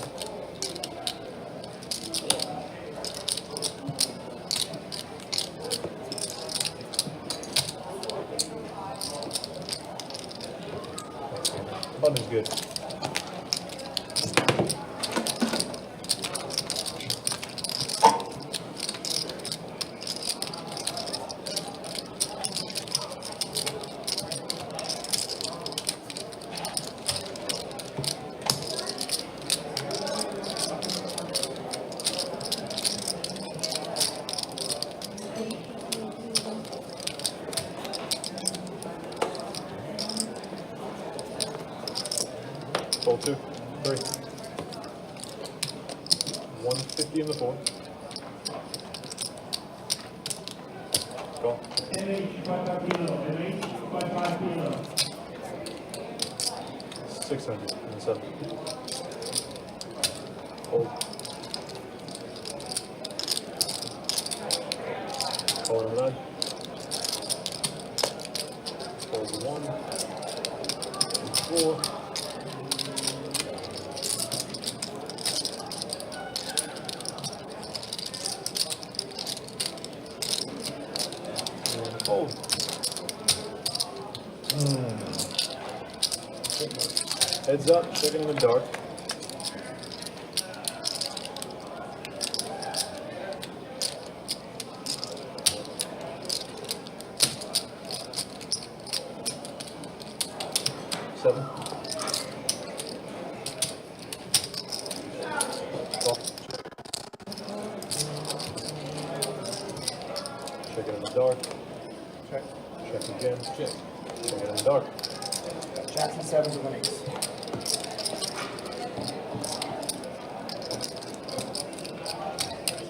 Button's good. Pull 2, 3. 150 in the 4. Go. NLH 55 kilo. 600 in the 7. Hold. Call number 9. Hold the 1. 4. Hold. Heads up, checking in the dark. Seven. Call. Checking in the dark. Check. Check again. Check. Checking in the dark. Jacks and 7s with an ace.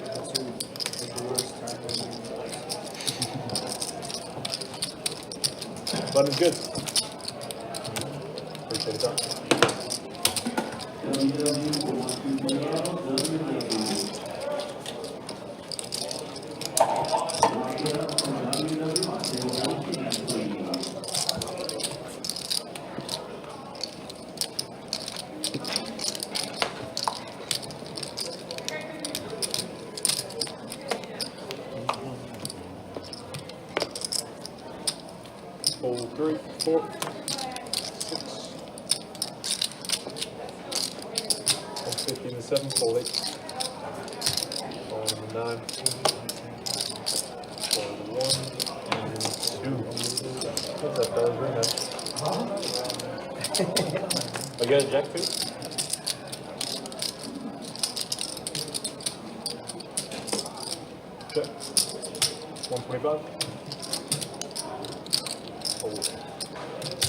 That's your worst time. Button's good. Appreciate it, Doc. Pull 3, 4, 6. 150 in the 7, pull 8. Pull in the 9. Pull in the 1 and 2. What's that, fellas? Very nice. Are you guys jack too? Check. 125.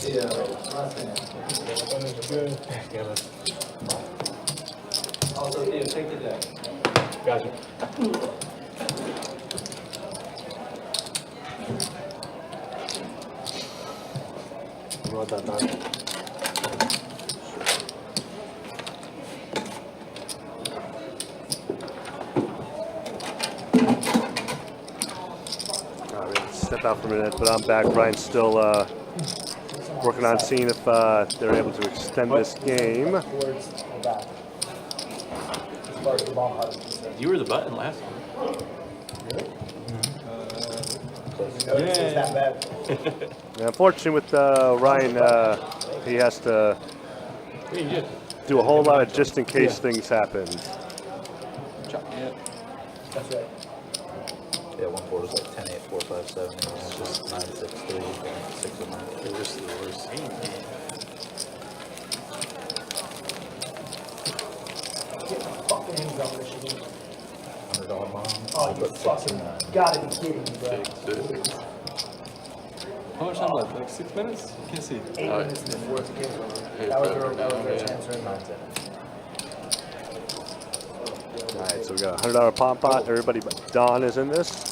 Yeah. Also, yeah, take the deck. Gotcha. You want that back? Step out for a minute, but I'm back. Ryan's still working on seeing if they're able to extend this game. You were the button last one. Yeah, unfortunately, with Ryan, he has to do a whole lot of just in case things happen. That's right. Yeah, 1-4 is like 10-8, 4-5-7. It's just 9-6-3, 6-9. They're just the worst. Get my fucking hands on Michigan. $100 bomb. Oh, you fucking gotta be kidding me, bro. How much time left? Like 6 minutes? Can't see. 8 minutes before the game's over. That was their chance right now. All right, so we got a $100 pom pot. Everybody but Don is in this.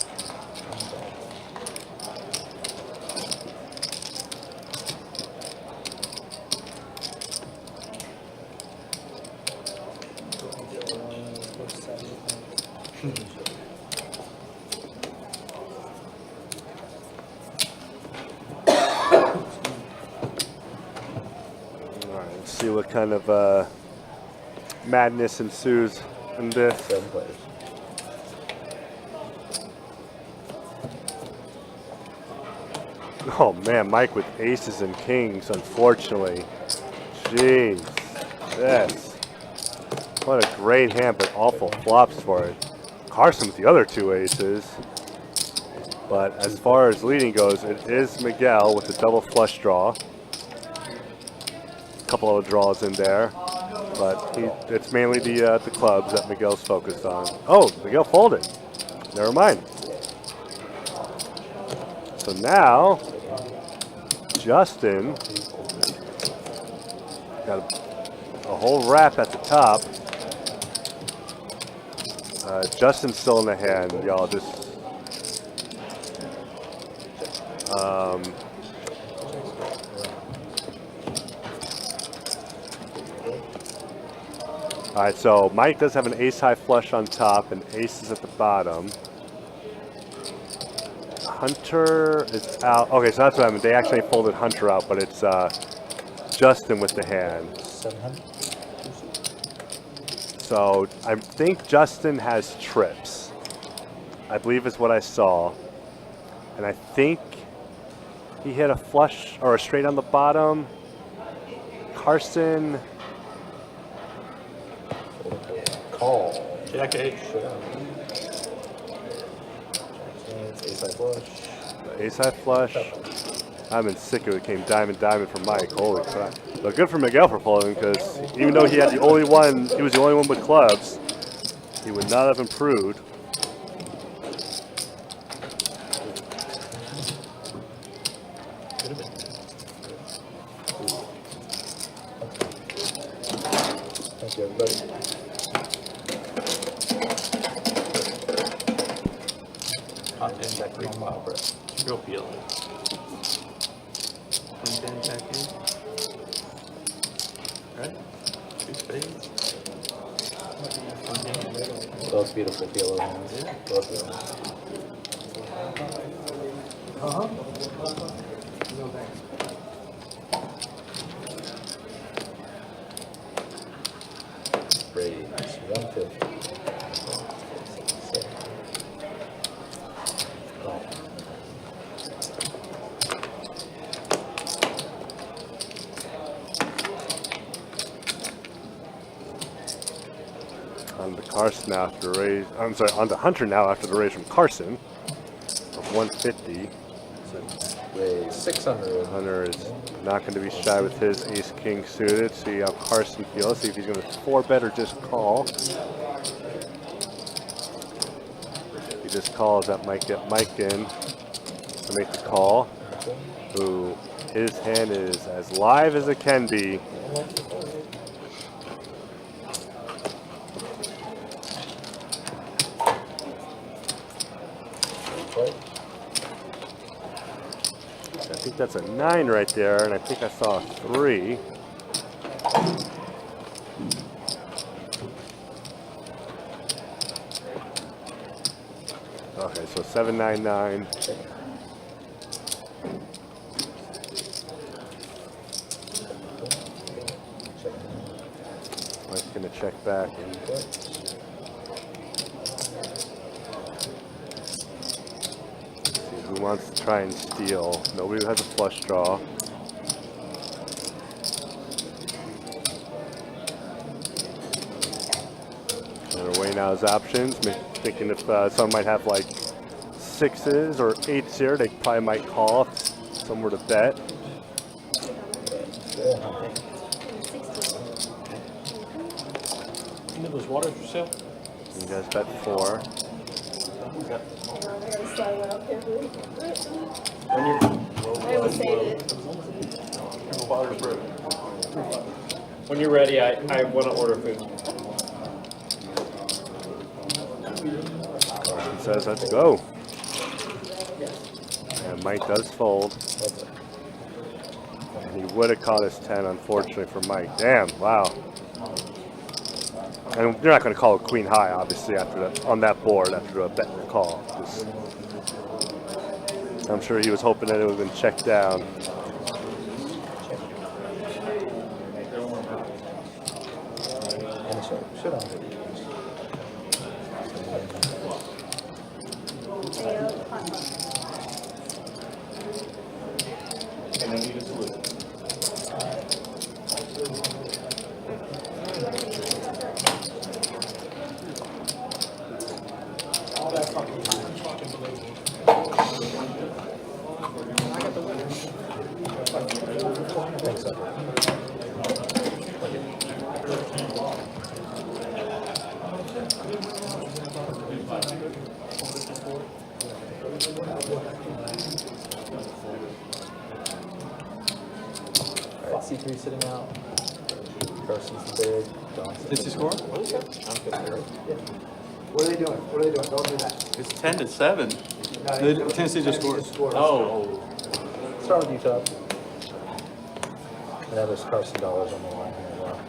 See what kind of madness ensues in this. 7 players. Oh man, Mike with aces and kings, unfortunately. Jeez. Yes. What a great hand, but awful flops for it. Carson with the other 2 aces. But as far as leading goes, it is Miguel with the double flush draw. Couple of draws in there, but it's mainly the clubs that Miguel's focused on. Oh, Miguel folded. Never mind. So now, Justin got a whole wrap at the top. Justin's still in the hand, y'all. Just all right, so Mike does have an ace-high flush on top and aces at the bottom. Hunter is out. Okay, so that's what happened. They actually folded Hunter out, but it's Justin with the hand. 700. So I think Justin has trips. I believe is what I saw. And I think he hit a flush or a straight on the bottom. Carson. Call. Jack 8. Ace-high flush. Ace-high flush. I've been sick of it. Came diamond, diamond for Mike. Holy crap. But good for Miguel for folding because even though he had the only one, he was the only one with clubs, he would not have improved. Thank you, everybody. Jack 3 file, bro. Real feeling. 10 Jack 8. Right? 2 spades. Both beautiful PLO hands. Yeah. Both of them. Raise 150. On to Carson now after the raise. I'm sorry, on to Hunter now after the raise from Carson of 150. Raise 600. Hunter is not going to be shy with his ace king suited. See how Carson feels. See if he's going to 4-bet or just call. he just calls, that might get Mike in to make the call. Who his hand is as live as it can be. I think that's a 9 right there, and I think I saw a 3. Okay, so 799. Mike's gonna check back. See who wants to try and steal. Nobody has a flush draw. They're weighing out his options, thinking if someone might have like 6s or 8s here, they probably might call if someone were to bet. You know those waters for sale? You guys bet 4. When you're ready, I want to order food. He says, let's go. And Mike does fold. And he would have caught his 10, unfortunately, for Mike. Damn, wow. And you're not going to call a queen high, obviously, after that, on that board after a bet call. Just, I'm sure he was hoping that it would have been checked down. And then you just lose. All that fucking time. Alright, C3 sitting out. Carson's big. Is he score? What are they doing? What are they doing? Don't do that. It's 10-7. Tennessee just scored. Oh. Start with you, Todd. And then there's Carson dollars on the line here as well.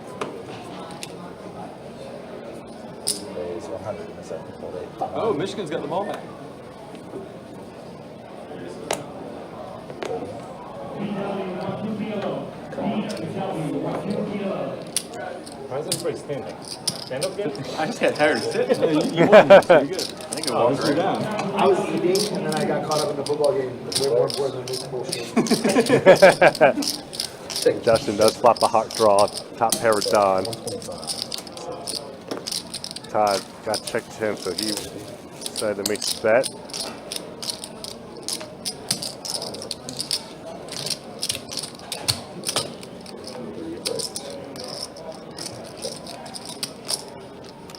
He's 100 in the second quarter. Oh, Michigan's got the ball back. Why is everybody standing? Stand up again? I just got tired of sitting. You won this pretty good. I think it was right down. I was eating and then I got caught up in the football game. Way more important than this bullshit. Justin does flop a heart draw, top pair with Don. Todd got checked to him, so he decided to make the bet.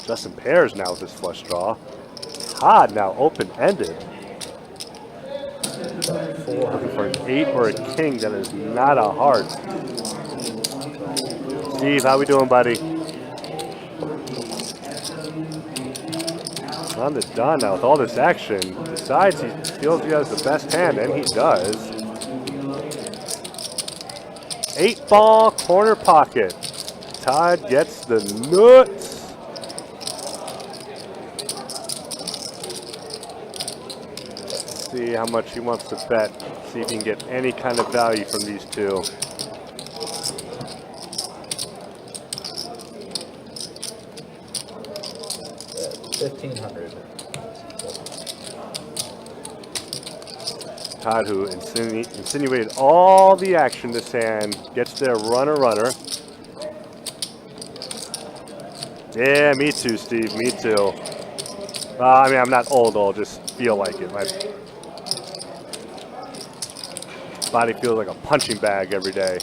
Justin pairs now with his flush draw. Todd now open-ended. Looking for an 8 or a king that is not a heart. Steve, how we doing, buddy? On to Don now with all this action. Decides he feels he has the best hand, and he does. 8-ball corner pocket. Todd gets the nuts. See how much he wants to bet. See if he can get any kind of value from these two. $1,500. Todd, who insinuated all the action this hand, gets their runner. Yeah, me too, Steve. Me too. I mean, I'm not old, just feel like it. My body feels like a punching bag every day.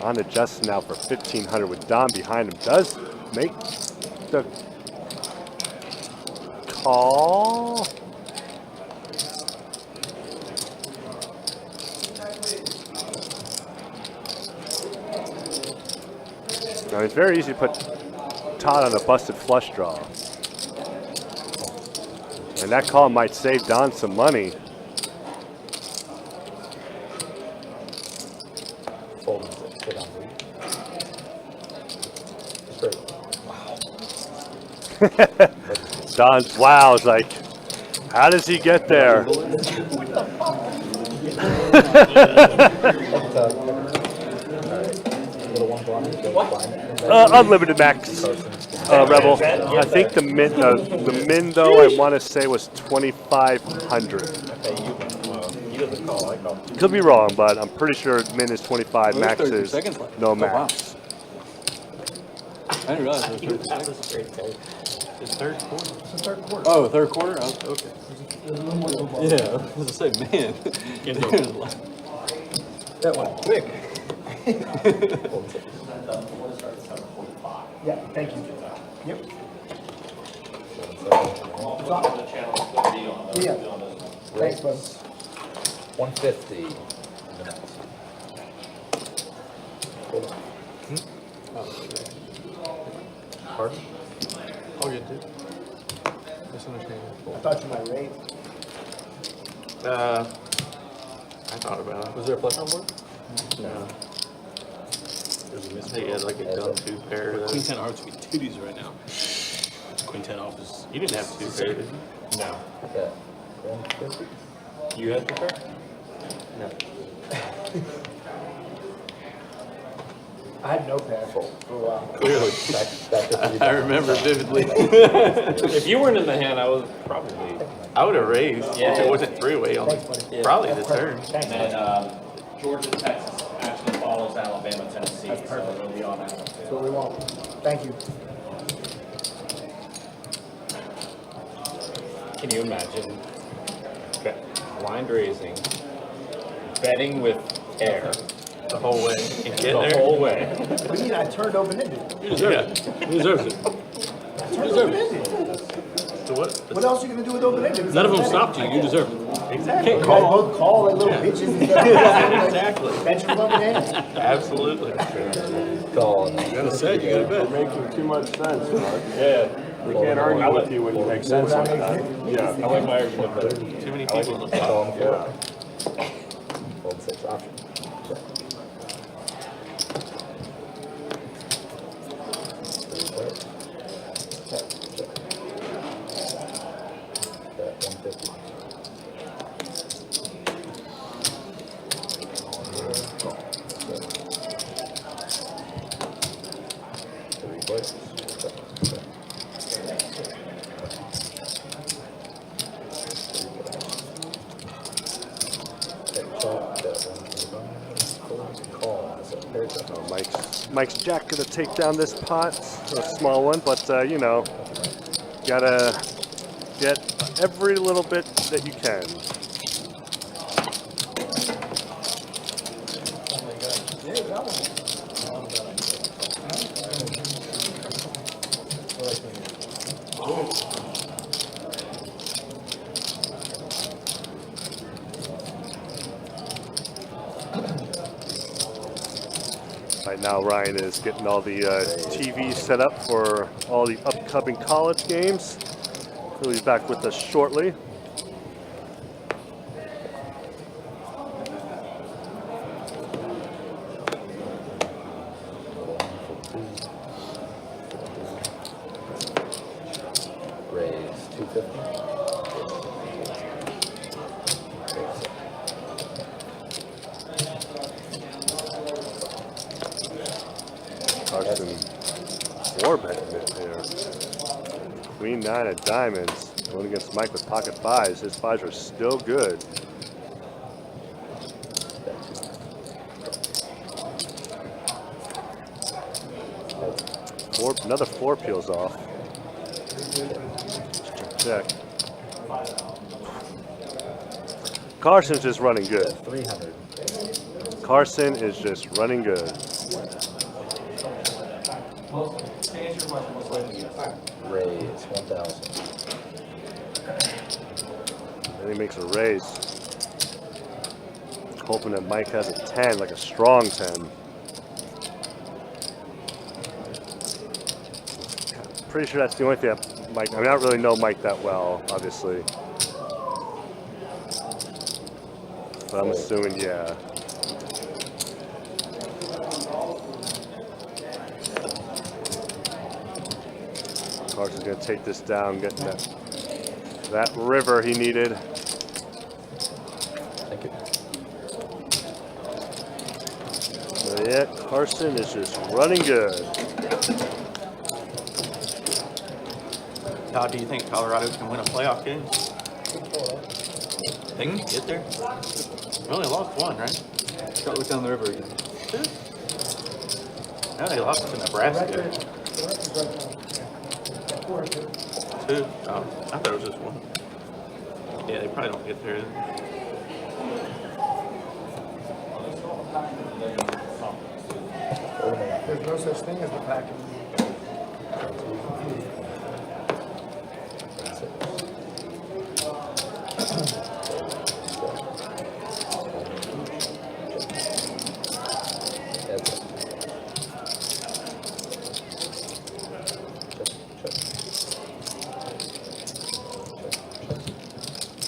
On to Justin now for 1,500 with Don behind him. Does make the call. Now, it's very easy to put Todd on a busted flush draw. And that call might save Don some money. Fold and sit on three. Straight. Don's wow is like, how does he get there? Unlimited max. Rebel. I think the min though I want to say was 2,500. Could be wrong, but I'm pretty sure min is 25, max is no max. I didn't realize it was 30 seconds. It's third quarter. It's the third quarter. Oh, third quarter? Okay. There's a little more to go. Yeah, I was going to say, man. That went quick. Yeah, thank you. Yep. Yeah. Thanks, bud. 150. Pardon? I'll get it. Misunderstanding. I thought you might raise. I thought about it. Was there a plus on board? No. I think he had like a gun two pair. Queen 10 hearts would be titties right now. Queen 10 off is. You didn't have two pair, did you? No. Yeah. 150. You had the pair? No. I had no pair for a while. Clearly. I remember vividly. If you weren't in the hand, I was probably. I would have raised Yeah. if it wasn't three-way on Thanks, buddy. probably the turn. Thanks, And then Georgia, Texas actually follows Alabama, Tennessee. That's perfect. So it'll be on that. That's what we want. Thank you. Can you imagine blind raising, betting with air The whole way. And get the there. whole way? What do you mean I turned open-ended? He deserves it. He deserves it. I turned open-ended. So what? What else are you going to do with open-ended? None of them stopped you. You deserve it. Exactly. You guys both call like little bitches. Exactly. Bet your fucking hand. Absolutely. Call. You gotta say, you gotta bet. Making too much sense, Mark. Yeah. We can't argue with you when you make sense like that. Yeah. I like my argument better. Too many people in the spot. Call. Yeah. Fold 6 option. Check. 150. Three plays. Mike's Jack gonna take down this pot, a small one, but you know, gotta get every little bit that you can. Right now, Ryan is getting all the TVs set up for all the upcoming college games. He'll be back with us shortly. Raise 250. Carson, 4-betting it there. Queen 9 of diamonds. Going against Mike with pocket 5s. His 5s are still good. Another 4 peels off. Check. Carson's just running good. 300. Carson is just running good. Raise 1,000. Then he makes a raise. Hoping that Mike has a 10, like a strong 10. Pretty sure that's the only thing that Mike, I mean, I don't really know Mike that well, obviously. But I'm assuming, yeah. Carson's gonna take this down, getting that river he needed. Thank you. But yeah, Carson is just running good. Todd, do you think Colorado can win a playoff game? They can get there. We only lost one, right? Got to look down the river again. No, they lost to Nebraska. 2. Oh, I thought it was just 1. Yeah, they probably don't get there. There's no such thing as the packet.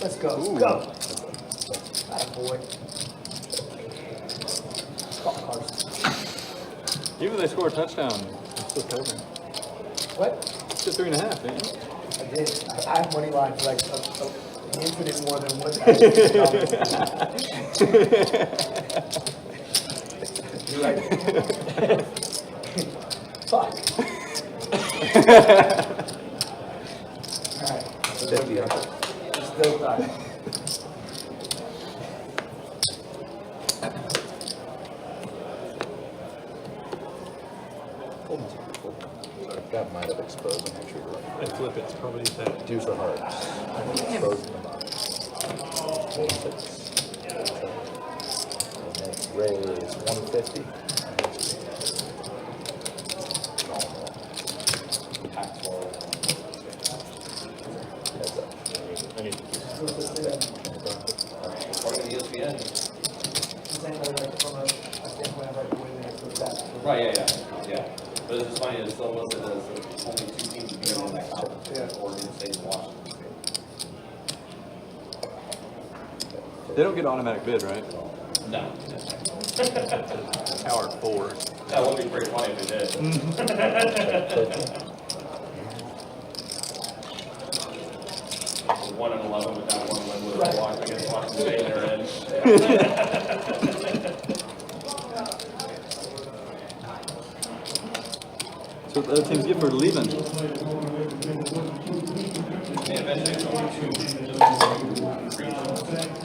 Let's go. Let's go. Atta boy. Even if they score a touchdown, it's still covering. What? It's at 3.5, didn't you? I did. I have money line for like an infinite more than what You're right. Fuck. Alright. Still time. That might have exposed them. Actually, They flip it's probably that. deuce of hearts. Exposed them about 46. And then raise 150. Heads up. Right, yeah. But it's just funny, it's still listed as only 2 teams being in that conference, Oregon State and Washington State. They don't get an automatic bid, right? No. Power 4. That would be pretty funny if they did. 1-11 with that one win with a block against Washington State in their end. So what the other teams get for leaving.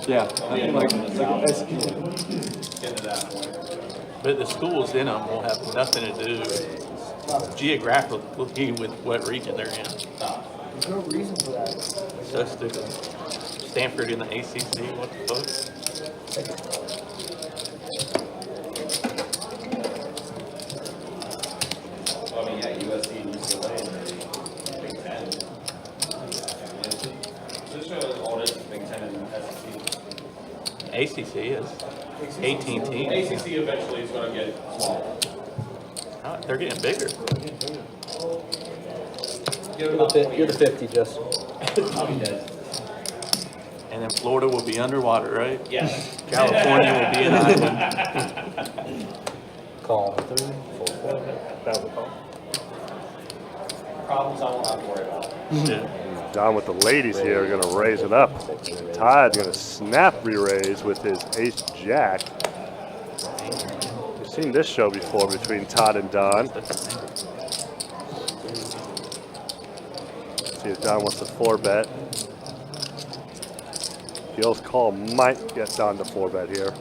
Yeah, I think like But the schools in them will have nothing to do geographically with what region they're in. There's no reason for that. So stupid. Stanford in the ACC, what the fuck? Well, I mean, yeah, USC and UCLA in the Big Ten. This shows all this Big Ten and SEC. ACC is 18 teams. ACC eventually is going to get smaller. Oh, they're getting bigger. You're the 50, Justin. I'll be dead. And then Florida will be underwater, right? Yes. California will be an island. Call 3, full 4. That was a call. Problems I won't have to worry about. Yeah. Down with the ladies here, are gonna raise it up. Todd's gonna snap re-raise with his ace jack. We've seen this show before between Todd and Don. See if Don wants to 4-bet. Gill's call might get Don to 4-bet here.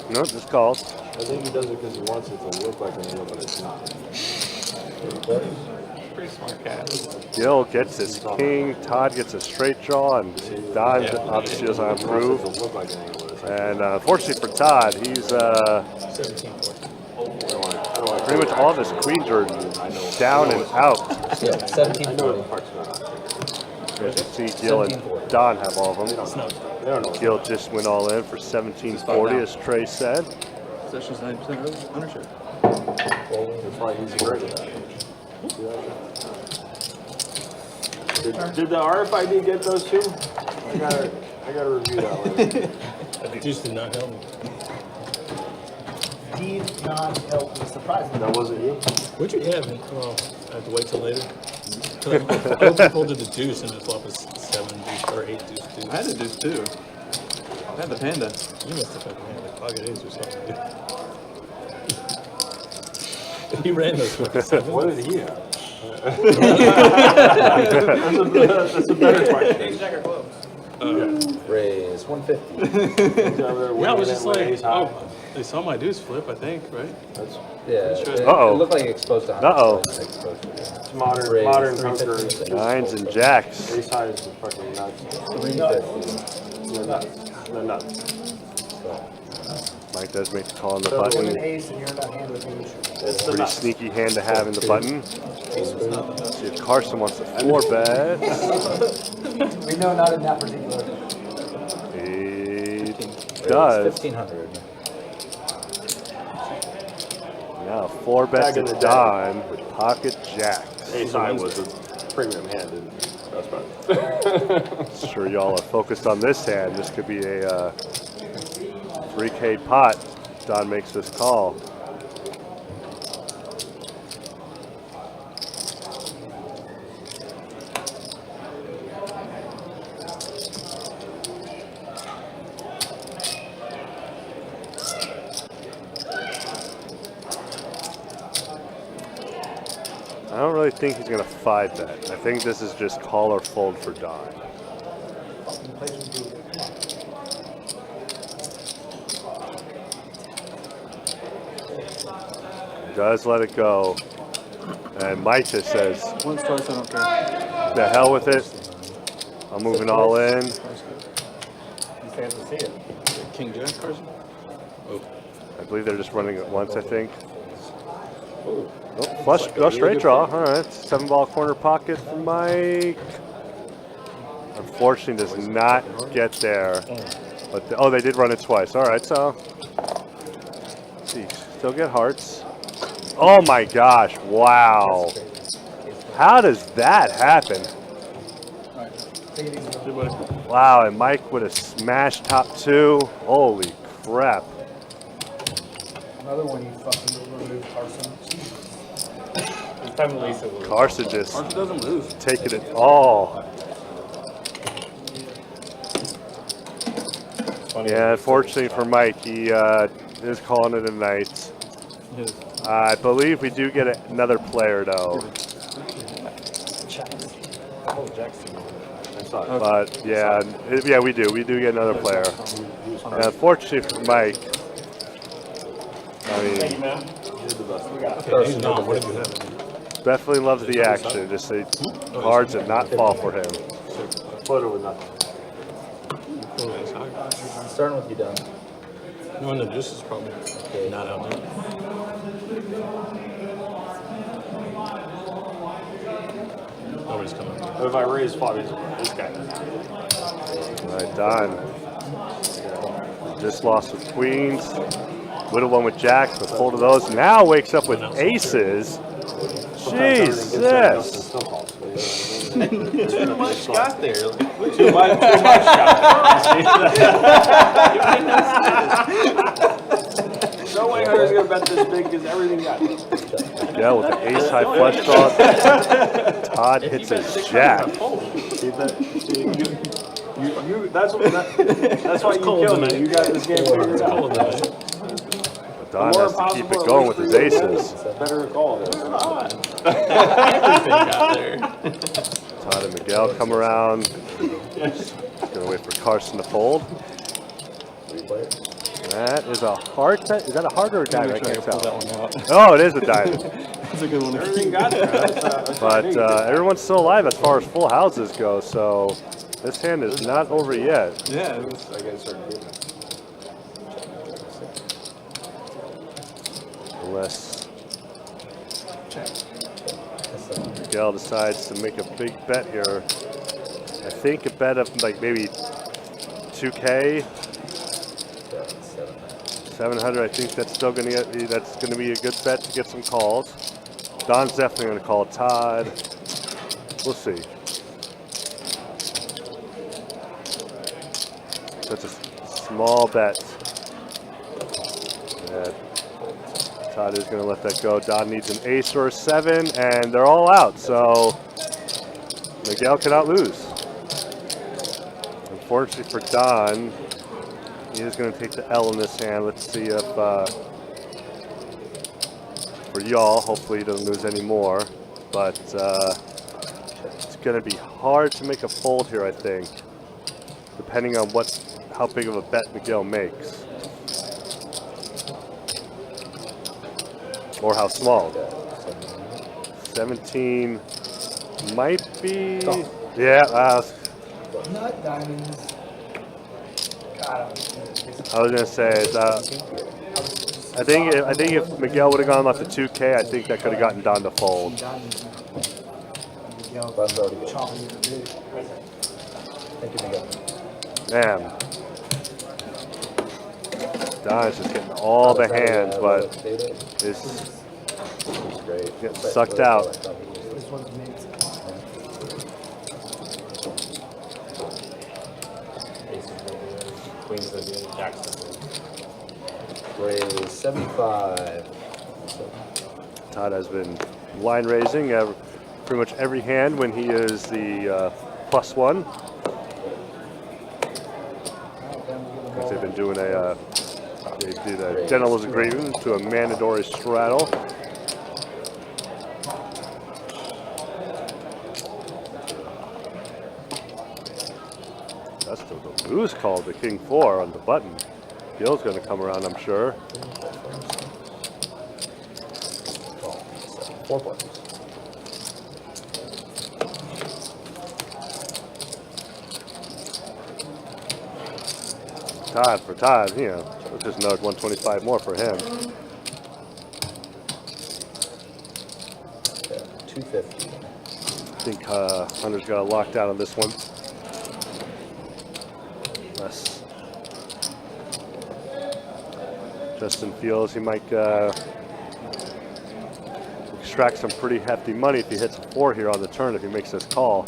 No, just calls. I think he does it because he wants it to look like an angle, but it's not. Pretty smart cat. Gill gets his king, Todd gets a straight draw, and Don obviously doesn't improve. And fortunately for Todd, he's pretty much all of his queens are down and out. Yeah, 17. As you see, Gil and Don have all of them. They don't know. Gil just went all in for 1740, as Trey said. That's just 90% ownership. That's why he's great with that. Did the RFID get those two? I gotta review that later. It just did not help me. Did not help me, surprisingly. That wasn't you? Would you? Yeah, man. Well, I have to wait till later. I folded the deuce and the flop was 7 deuce or 8 deuce deuce. I had a deuce too. I had the panda. You must have fucking had like pocket ace or something. He ran those fucking sevens. What did he have? That's a better question. Raise 150. Yeah, I was just like, oh, they saw my deuce flip, I think, right? Yeah, Sure. it looked like exposed to 100. Uh-oh. It's modern poker. 350. Nines and jacks. Ace high is fucking nuts. 350. They're nuts. They're nuts. Mike does make the call on the So with an button. ace and you're in that hand with me. It's the Pretty nuts. sneaky hand to have in the button. See if Carson wants to 4-bet. We know not in that particular. He does. 1500. Now 4-bet Back in to the day. Don with pocket jacks. Ace high was a premium hand in Best Buy. Sure y'all are focused on this hand. This could be a 3K pot. Don makes this call. I don't really think he's going to 5-bet. I think this is just call or fold for Don. Does let it go. And Mike just says, Once, twice, I don't care. the hell with it. I'm moving all in. He stands to see it. King Jack, Carson? I believe they're just running it once, I think. Oh, flush, oh, straight draw. All right, 7-ball corner pocket for Mike. Unfortunately, does not get there. But oh, they did run it twice. All right, so let's see, still get hearts. Oh my gosh! Wow. How does that happen? Wow, and Mike would have smashed top 2. Holy crap. Another one you fucking removed, Carson. This time Lisa will. Carson just Carson doesn't lose. taking it all. Yeah, unfortunately for Mike, he is calling it a night. I believe we do get another player though. But yeah, yeah, we do. We do get another player. And unfortunately for Mike, I mean, definitely loves the action. Just the cards that not fall for him. Floater with nothing. Starting with you, Don. No, the deuce is probably not out there. Nobody's coming. If I raise flop, this guy. All right, Don. Just lost with queens. Would have won with jacks, but folded those. Now wakes up with aces. Jesus. Too much got there. Too much shot. No way Hunter's gonna bet this big because everything got it. Yeah, with the ace high flush draw. Todd hits a jack. That's why you killed me. You got this game figured out. Don has to keep it going with his aces. Better call this. Everything got there. Todd and Miguel come around. Gonna wait for Carson to fold. That is a heart. Is that a heart or a diamond? I can't tell. Oh, it is a diamond. That's a good one. Everything got there. That's But everyone's still alive as far as full houses go, so this hand is not over yet. Yeah, it was. I guess Unless Miguel decides to make a big bet here. think a bet of like maybe 2K, 700. I think that's still gonna be a good bet to get some calls. Don's definitely gonna call. Todd, we'll see. That's a small bet. Yeah. Todd is gonna let that go. Don needs an ace or a 7, and they're all out. So Miguel cannot lose. Unfortunately for Don, he is going to take the L in this hand. Let's see if, for y'all, hopefully he doesn't lose any more. But it's going to be hard to make a fold here, I think, depending on how big of a bet Miguel makes. Or how small. 17 might be, yeah. Nut diamonds. God, I was gonna say, I think if Miguel would have gone off the 2K, I think that could have gotten Don to fold. Man, Don's just getting all the hands, but is getting sucked out. This one's mint. Queens of Jackson. Raise 75. Todd has been line raising pretty much every hand when he is the +1. Because they've been doing they did a gentleman's agreement to a mandatory straddle. That's the lose call, the King 4 on the button. Gil's going to come around, I'm sure. 4 points. Todd for Todd, you know, just another 125 more for him. 250. I think Hunter's got a lockdown on this one. Unless Justin feels he might extract some pretty hefty money if he hits a 4 here on the turn, if he makes this call.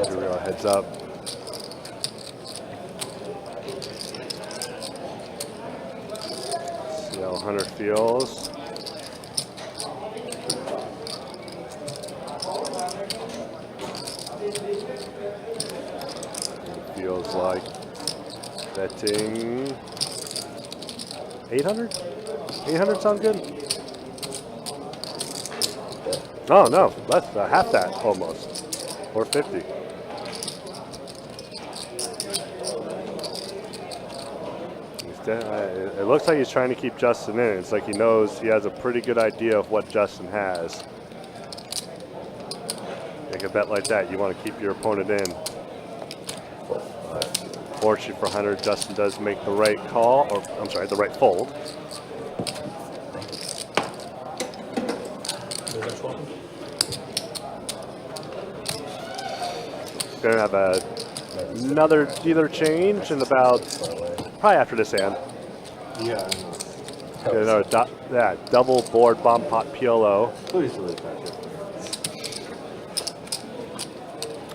Here we go, heads up. See how Hunter feels. Feels like betting 800? 800 sound good? Oh no, that's half that almost. 450. It looks like he's trying to keep Justin in. It's like he knows he has a pretty good idea of what Justin has. Make a bet like that, you want to keep your opponent in. Fortunately for Hunter, Justin does make the right call, or I'm sorry, the right fold. Gonna have another dealer change in about probably after this hand. Yeah. Get another double board bomb pot PLO. Please delete that.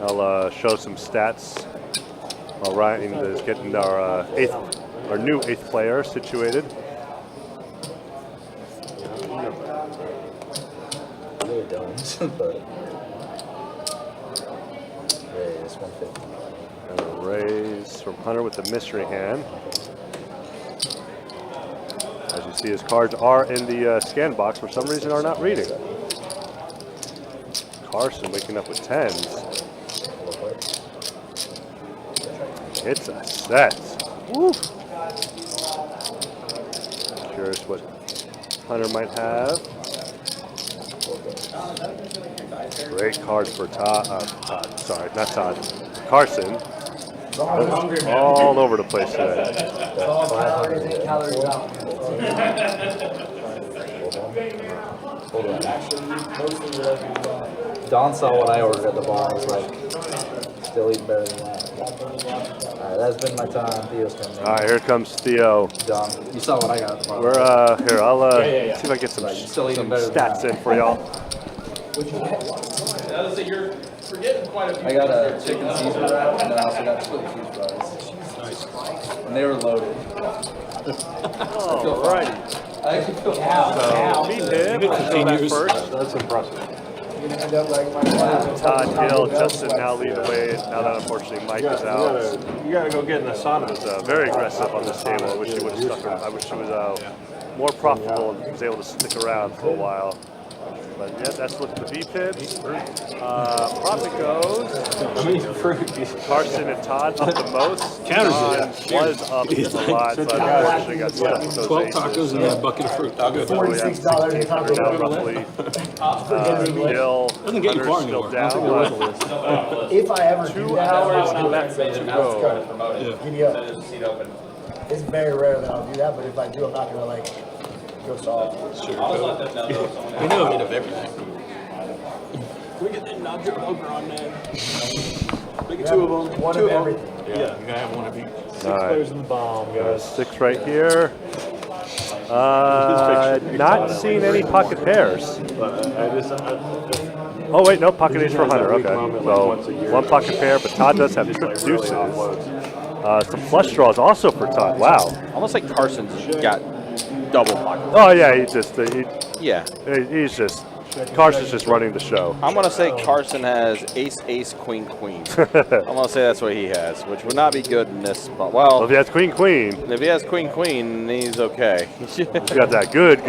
I'll show some stats while Ryan is getting our new 8th player situated. Really don't, but raise 150. And a raise from Hunter with the mystery hand. As you see, his cards are in the scan box. For some reason, are not reading. Carson waking up with 10s. It's a set. Woo. Curious what Hunter might have. Great cards for Todd. Sorry, not Todd. Carson. All over the place today. 500 calories out. Hold on. Don saw what I ordered at the bar and was like, still eating better than that. Alright, that's been my time. Theo's coming in. Alright, here comes Theo. Don, you saw what I got at the bar. We're, here, I'll see if I get some stats in for y'all. I got a chicken Caesar wrap and then I also got chili cheese fries. And they were loaded. Alrighty. I actually feel So, beat him. First. That's impressive. Todd Hill, Justin now lead the way. Now that unfortunately Mike is out. You gotta go get in the sauna. He was very aggressive on this table. I wish he would have stuck around. I wish he was more profitable and was able to stick around for a while. But yeah, that's what the V-pit. Profit goes. Carson and Todd up the most. Counters it. Was up a lot, but unfortunately got stuck with those 12 aces. tacos and a bucket of fruit. Good. $46 in taco Now Bell. roughly. Bill, Doesn't get you far still anymore. down. If I ever do 2 that, hours left to go. giddy up. It's very rare that I'll do that, but if I do, I'm not gonna like go soft. We know a bit of everything. Can we get that non-drip poker on, man? We get 2 of them. One 2 of of them. everything. Yeah, you gotta have one of each. Alright. in the bomb, Got 6 right here. Not seeing any pocket pairs. Oh wait, no, pocket ace for Hunter. Okay, so 1 pocket pair, but Todd does have trip deuces. Some flush draws also for Todd. Wow. Almost like Carson's got double pocket. Oh yeah, he's just Carson's just running the show. I'm going to say Carson has ace, ace, queen, queen. I'm going to say that's what he has, which would not be good in this spot. Well, If he has queen, queen, if he has queen, queen, he's okay. he's got that good.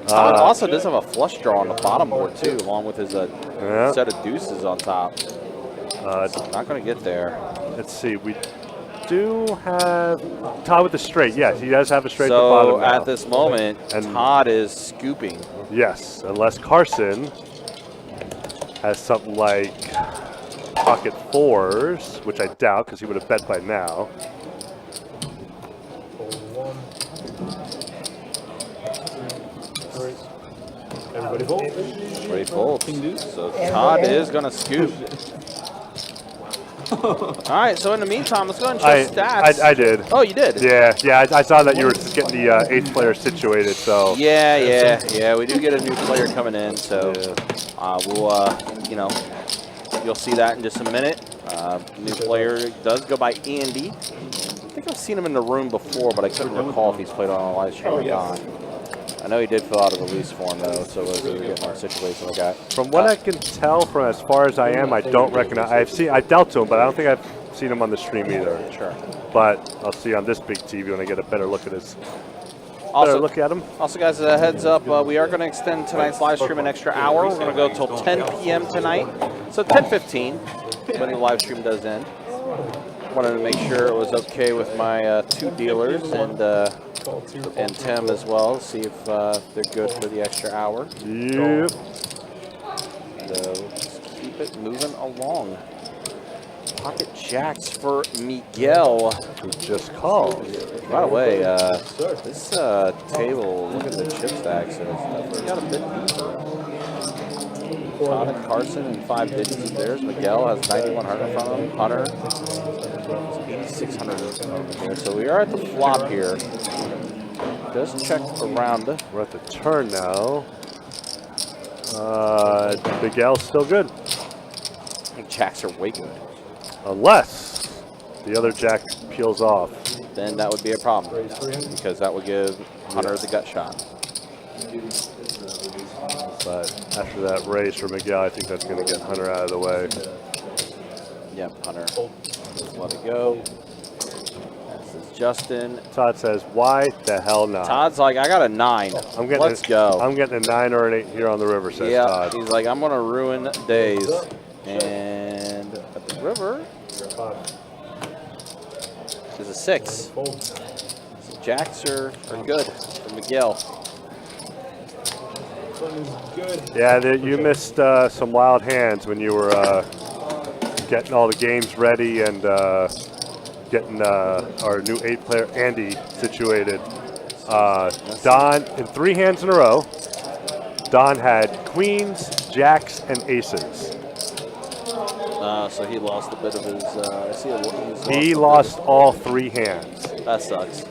Todd also does have a flush draw on the bottom board, too, along with his set of deuces on top. Not going to get there. Let's see, we do have Todd with the straight. Yes, he does have a straight at the bottom So now. at this moment, Todd is scooping. Yes, unless Carson has something like pocket 4s, which I doubt because he would have bet by now. Everybody fold. Ready folds. So Todd is going to scoop. All right, so in the meantime, let's go ahead and show stats. I did. Oh, you did? Yeah, I saw that you were just getting the 8th player situated, so. Yeah, we do get a new player coming in, so we'll, you'll see that in just a minute. New player does go by Andy. I think I've seen him in the room before, but I couldn't recall if he's played on a live stream or not. I know he did fill out a release form, though, so we'll get more situation with that. From what I can tell from as far as I am, I don't recognize. I dealt to him, but I don't think I've seen him on the stream either. Sure. But I'll see on this big TV when I get a better look at his. Also, look at him. Also, guys, a heads up, we are going to extend tonight's live stream an extra hour. We're going to go till 10 p.m. tonight. So 10:15 when the live stream does end. Wanted to make sure it was okay with my 2 dealers and Tim as well. See if they're good for the extra hour. Yep. So just keep it moving along. Pocket jacks for Miguel. Who just called. By the way, this table, look at the chip stacks. So it's definitely got a bit deeper. Todd and Carson and 5 digits of theirs. Miguel has 9,100 from him. Hunter, 8,600 from him here. So we are at the flop here. Just check around. We're at the turn now. Miguel's still good. I think jacks are way good. Unless the other jack peels off. Then that would be a problem. Because that would give Hunter the gut shot. But after that raise for Miguel, I think that's going to get Hunter out of the way. Yep, Hunter. Let it go. This is Justin. Todd says, why the hell not? Todd's like, I got a 9. Let's go. I'm getting a 9 or an 8 here on the river, says Todd. He's like, I'm going to ruin days. And at the river is a 6. So jacks are good for Miguel. Yeah, you missed some wild hands when you were getting all the games ready and getting our new 8 player Andy situated. Don, in 3 hands in a row, Don had queens, jacks, and aces. So he lost a bit of his. He lost all 3 hands. That sucks.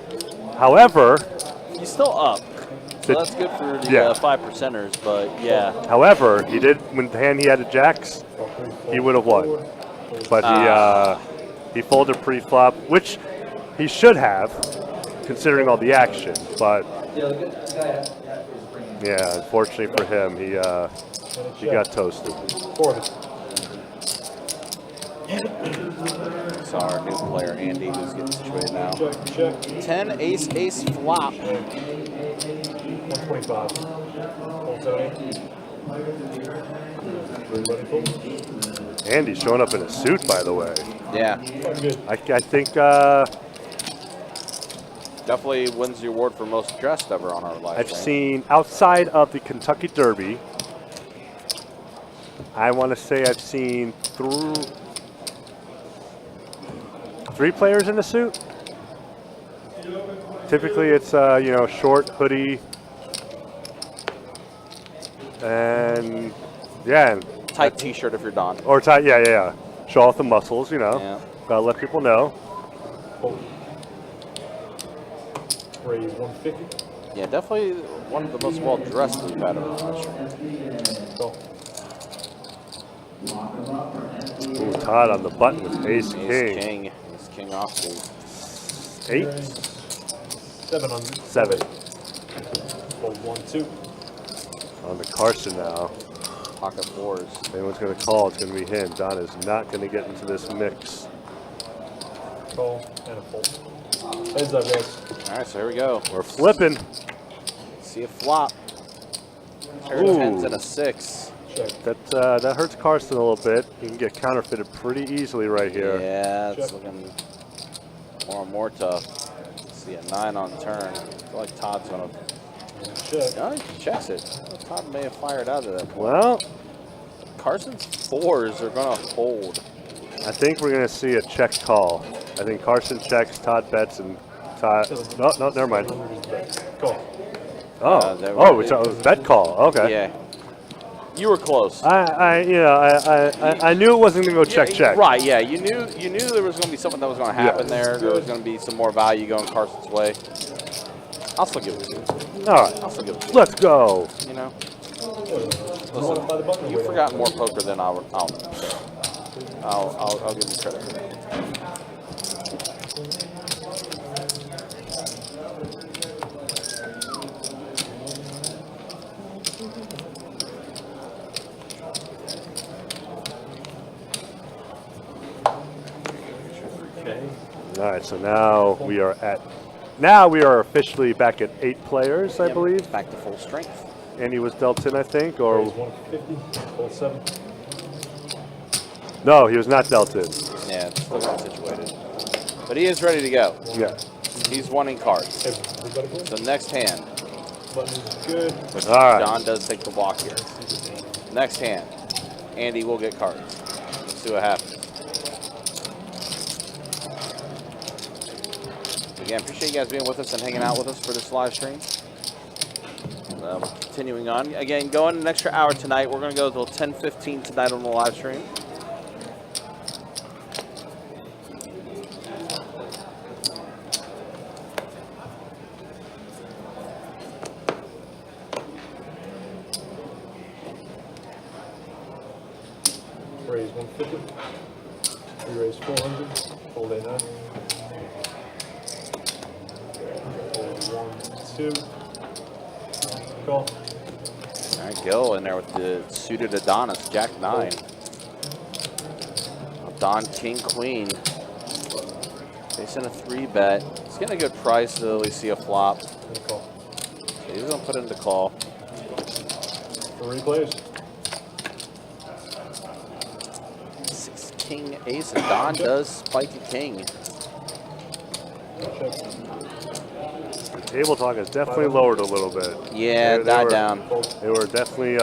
However, he's still up. So that's good for the 5 percenters, but yeah. However, he did when the hand he had the jacks, he would have won. But he folded pre-flop, which he should have, considering all the action. But yeah, unfortunately for him, he got toasted. So our new player Andy, who's getting situated now. 10 ace ace flop. 125. Andy's showing up in a suit, by the way. Yeah. I think definitely wins the award for most dressed ever on our live I've stream. seen outside of the Kentucky Derby. I want to say I've seen 3 players in a suit. Typically, it's you know, short hoodie and yeah, tight T-shirt if you're Don. Or tight, yeah. Show off the muscles, you know. Yeah. Gotta let people know. Raise 150. Yeah, definitely one of the most well dressed we've had on our stream. Ooh, Todd on the button with ace king. Ace king off, dude. 8. 700. 7. Fold 1, 2. On the Carson now. Pocket 4s. If anyone's going to call, it's going to be him. Don is not going to get into this mix. Call and a fold. Heads up, guys. All right, so here we go. We're flipping. See a flop. Pair of 10s and a 6. That hurts Carson a little bit. He can get counterfeited pretty easily right here. Yeah, it's looking more and more tough. See a 9 on turn. I feel like Todd's gonna no, he checks it. Todd may have fired out of that point. Well, Carson's 4s are gonna hold. I think we're gonna see a check call. I think Carson checks, Todd bets, and Todd. No, never mind. Call. Oh, it's a bet call. Okay. Yeah. You were close. I knew it wasn't gonna go check. Right, yeah. You knew there was gonna be something that was gonna happen there. There was gonna be some more value going Carson's way. I'll still give it to you. All right. I'll still give it to you. Let's go. You know? Listen, you've forgotten more poker than I'll know. So I'll give you credit for that. All right, so now we are officially back at 8 players, I believe. Back to full strength. Andy was dealt in, I think, or 150. Fold 7. no, he was not dealt in. Yeah, it's still not situated. But he is ready to go. Yeah. He's wanting cards. So next hand. Button's good. All right. John does take the block here. Next hand. Andy will get cards. Let's see what happens. Again, appreciate you guys being with us and hanging out with us for this live stream. Continuing on. Again, going an extra hour tonight. We're going to go until 10:15 tonight on the live stream. Raise 150. We raise 400. Fold A9. Fold 1, 2. Call. All right, Gil in there with the suited Adonis, Jack 9. Don, King, Queen. Facing a 3-bet. He's getting a good price to at least see a flop. So he's going to put it into call. 3 players. 6 King, Ace, and Don does spike a king. The table talk has definitely lowered a little bit. Yeah, died down. They were definitely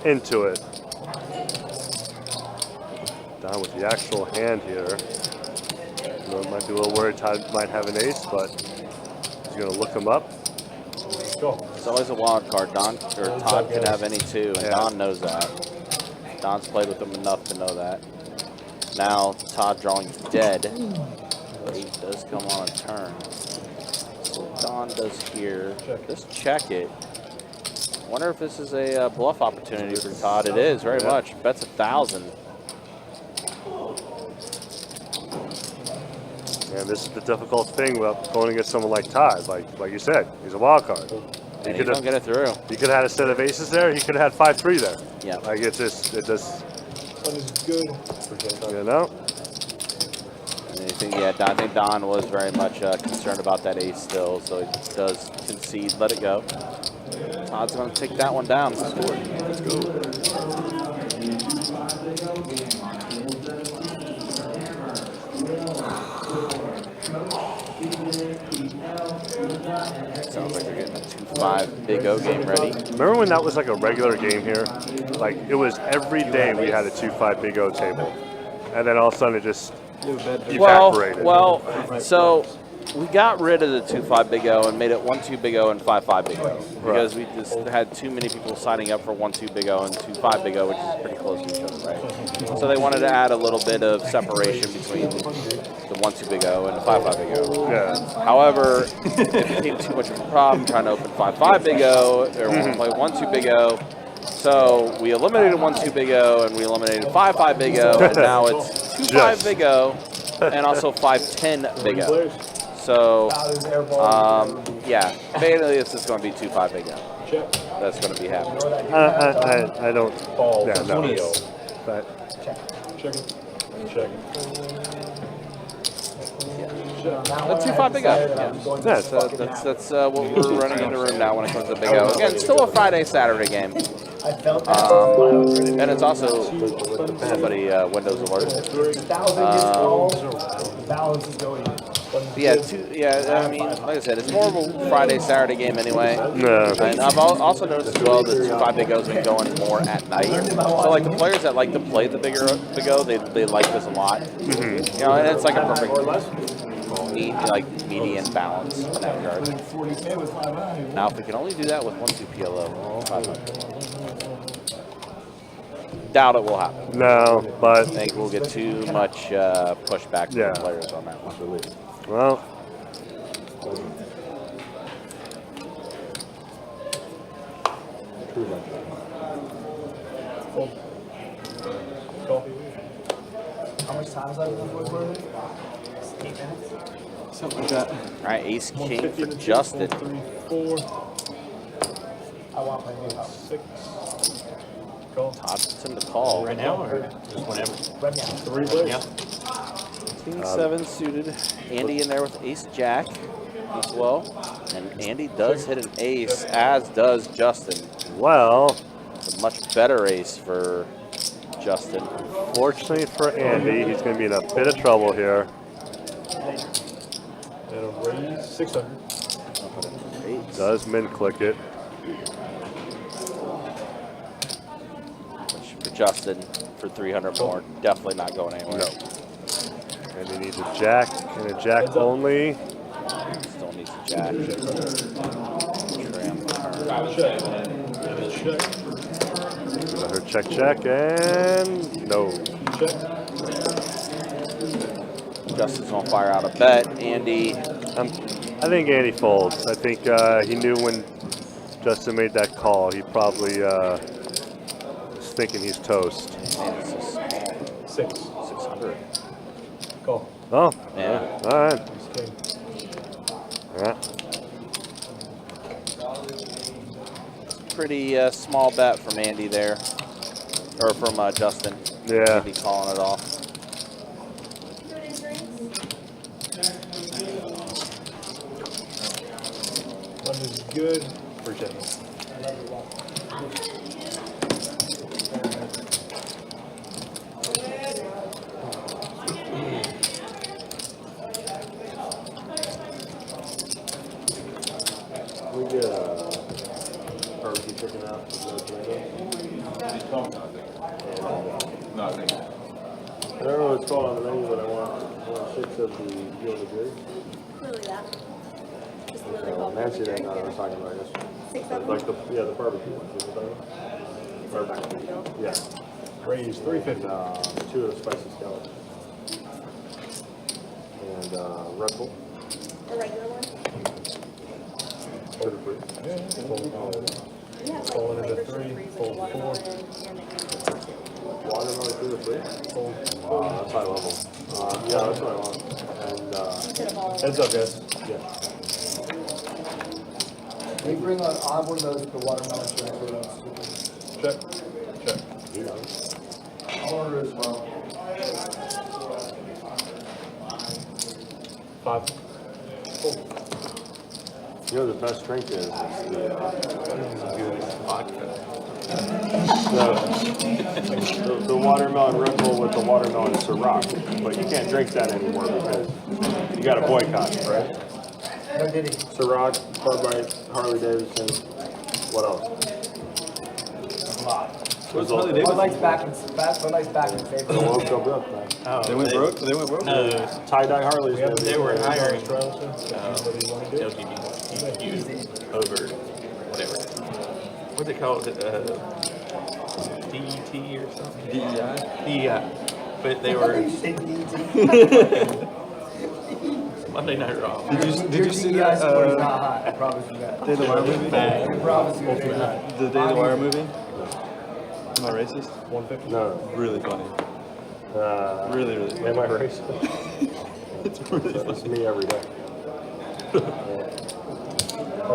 into it. Down with the actual hand here. You know, might be a little worried Todd might have an ace, but he's going to look him up. It's always a wild card. Don or Todd could have any too, and Don knows that. Don's played with him enough to know that. Now Todd drawing dead. He does come on a turn. So Don does here. Just check it. Wonder if this is a bluff opportunity for Todd. It is very much. Bets 1,000. And this is the difficult thing about going against someone like Todd. Like you said, he's a wild card. And he don't get it through. He could have had a set of aces there. He could have had 5-3 there. Yeah. Like it just. One is good. You know. Yeah, I think Don was very much concerned about that ace still, so he does concede, let it go. Todd's going to take that one down. Let's go. Sounds like we're getting a 2-5 Big O game ready. Remember when that was like a regular game here? Like it was every day we had a 2-5 Big O table, and then all of a sudden it just evaporated. Well, so we got rid of the 2-5 Big O and made it 1-2 Big O and 5-5 Big O because we just had too many people signing up for 1-2 Big O and 2-5 Big O, which is pretty close to each other, right? So they wanted to add a little bit of separation between the 1-2 Big O and the 5-5 Big O. Yeah. However, it became too much of a problem trying to open 5-5 Big O or play 1-2 Big O. So we eliminated 1-2 Big O and we eliminated 5-5 Big O, and now it's 2-5 Big O and also 5-10 Big O. So, yeah, basically this is going to be 2-5 Big O. That's going to be happening. I don't. Yeah, no. But That's 2-5 Big O. Yeah. That's what we're running in the room now when it comes to Big O. Again, still a Friday, Saturday game. And it's also somebody Windows alert. Balance is going. Yeah, I mean, like I said, it's more of a Friday, Saturday game anyway. No. And I've also noticed as well that 2-5 Big O's been going more at night. So like the players that like to play the Big O, they like this a lot. You know, and it's like a perfect median balance in that regard. Now, if we can only do that with 1-2 PLO, 500. Doubt it will happen. No, but I think we'll get too much pushback from the players on that one. Well, How much time is that for? 8 minutes? Something like that. All right, Ace King for Justin. 4. I want my new house. 6. Todd puts him to call. Right now or just whenever? Right now. 3 plays. King 7 suited. Andy in there with Ace Jack as well. And Andy does hit an ace, as does Justin. well, It's a much better ace for Justin. fortunately for Andy, he's going to be in a bit of trouble here. And a raise 600. Does min click it? Which for Justin, for 300 more, definitely not going anywhere. No. And he needs a jack and a jack only. Still needs a jack. Tram turn. Let her check, and no. Justin's gonna fire out a bet. Andy. I think Andy folds. I think he knew when Justin made that call, he probably was thinking he's toast. 600. Call. Oh, Yeah. all right. Yeah. Pretty small bet from Andy there, or from Justin. Yeah. Andy calling it off. One is good for Jenny. We get barbecue chicken out with the Nothing. I don't know what it's called on the menu, but I want 6 of the Gilded Jig. Clearly that. Nancy didn't know what I was talking about yesterday. Like the barbecue ones. You know what I'm talking about? Yeah. Range 350. And 2 of the spicy scallops. And Red Bull. The regular one? Sugar-free. Falling into 3, fold 4. Watermelon sugar-free? That's high level. Yeah, that's what I want. And Heads up, guys. yeah. They bring on one of those, the watermelon sugar. Check. Check. He knows. I'll order as well. 5. You know the best drink is the Vodka. the watermelon Red Bull with the watermelon Ciroc, but you can't drink that anymore because you got a boycott, right? No diddy. Ciroc, Bud Light, Harley Davidson, what else? A lot. There's Harley Davidson? Bud Light's back in favor. Oh, They went broke? They went broke? No, Tie-dye Harleys. they were hiring LGBTQ over whatever. What's it called? DET or something? DEI? DEI. But they were Monday Night Raw. Did you see that? Not hot, I promise you that. Day of the Wire movie? I promise you it's not. The Day of the Wire movie? Am I racist? 150? No. Really funny. Really, really funny. Am I racist? It's really funny. That's me every day.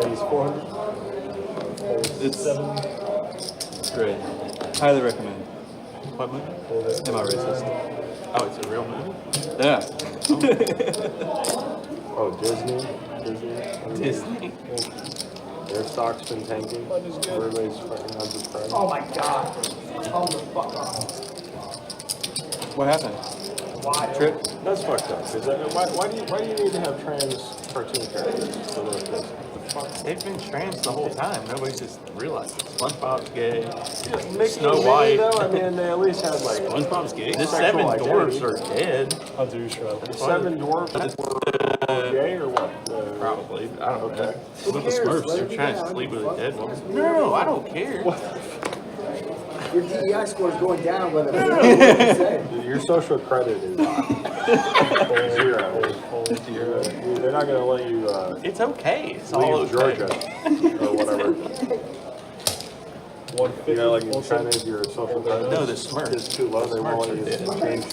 He's 400. It's great. Highly recommend. What movie? Am I racist? Oh, it's a real movie? Yeah. Oh, Disney. Disney. Their stock's been tanking. Everybody's fucking unsubscribing. Oh my god. Oh the fuck off. What happened? Why? Trip? That's fucked up. Why do you need to have trans cartoon characters for those kids? They've been trans the whole time. Nobody's just realized it. SpongeBob's gay. Mickey Snow and Minnie, White. though, I mean, they at least had like SpongeBob's gay. The sexual 7 dwarfs identity. are dead. I'll do show. 7 dwarfs were gay or what? Probably. I don't know. Okay. What about the Smurfs? They're trying to sleep with a dead woman. No, I don't care. Your DEI score is going down whether Your social credit is 0. They're not going to let you It's okay. It's all leave okay. Georgia or whatever. You know, like in China, your social credit No, the Smurfs. is too low. They won't let you change.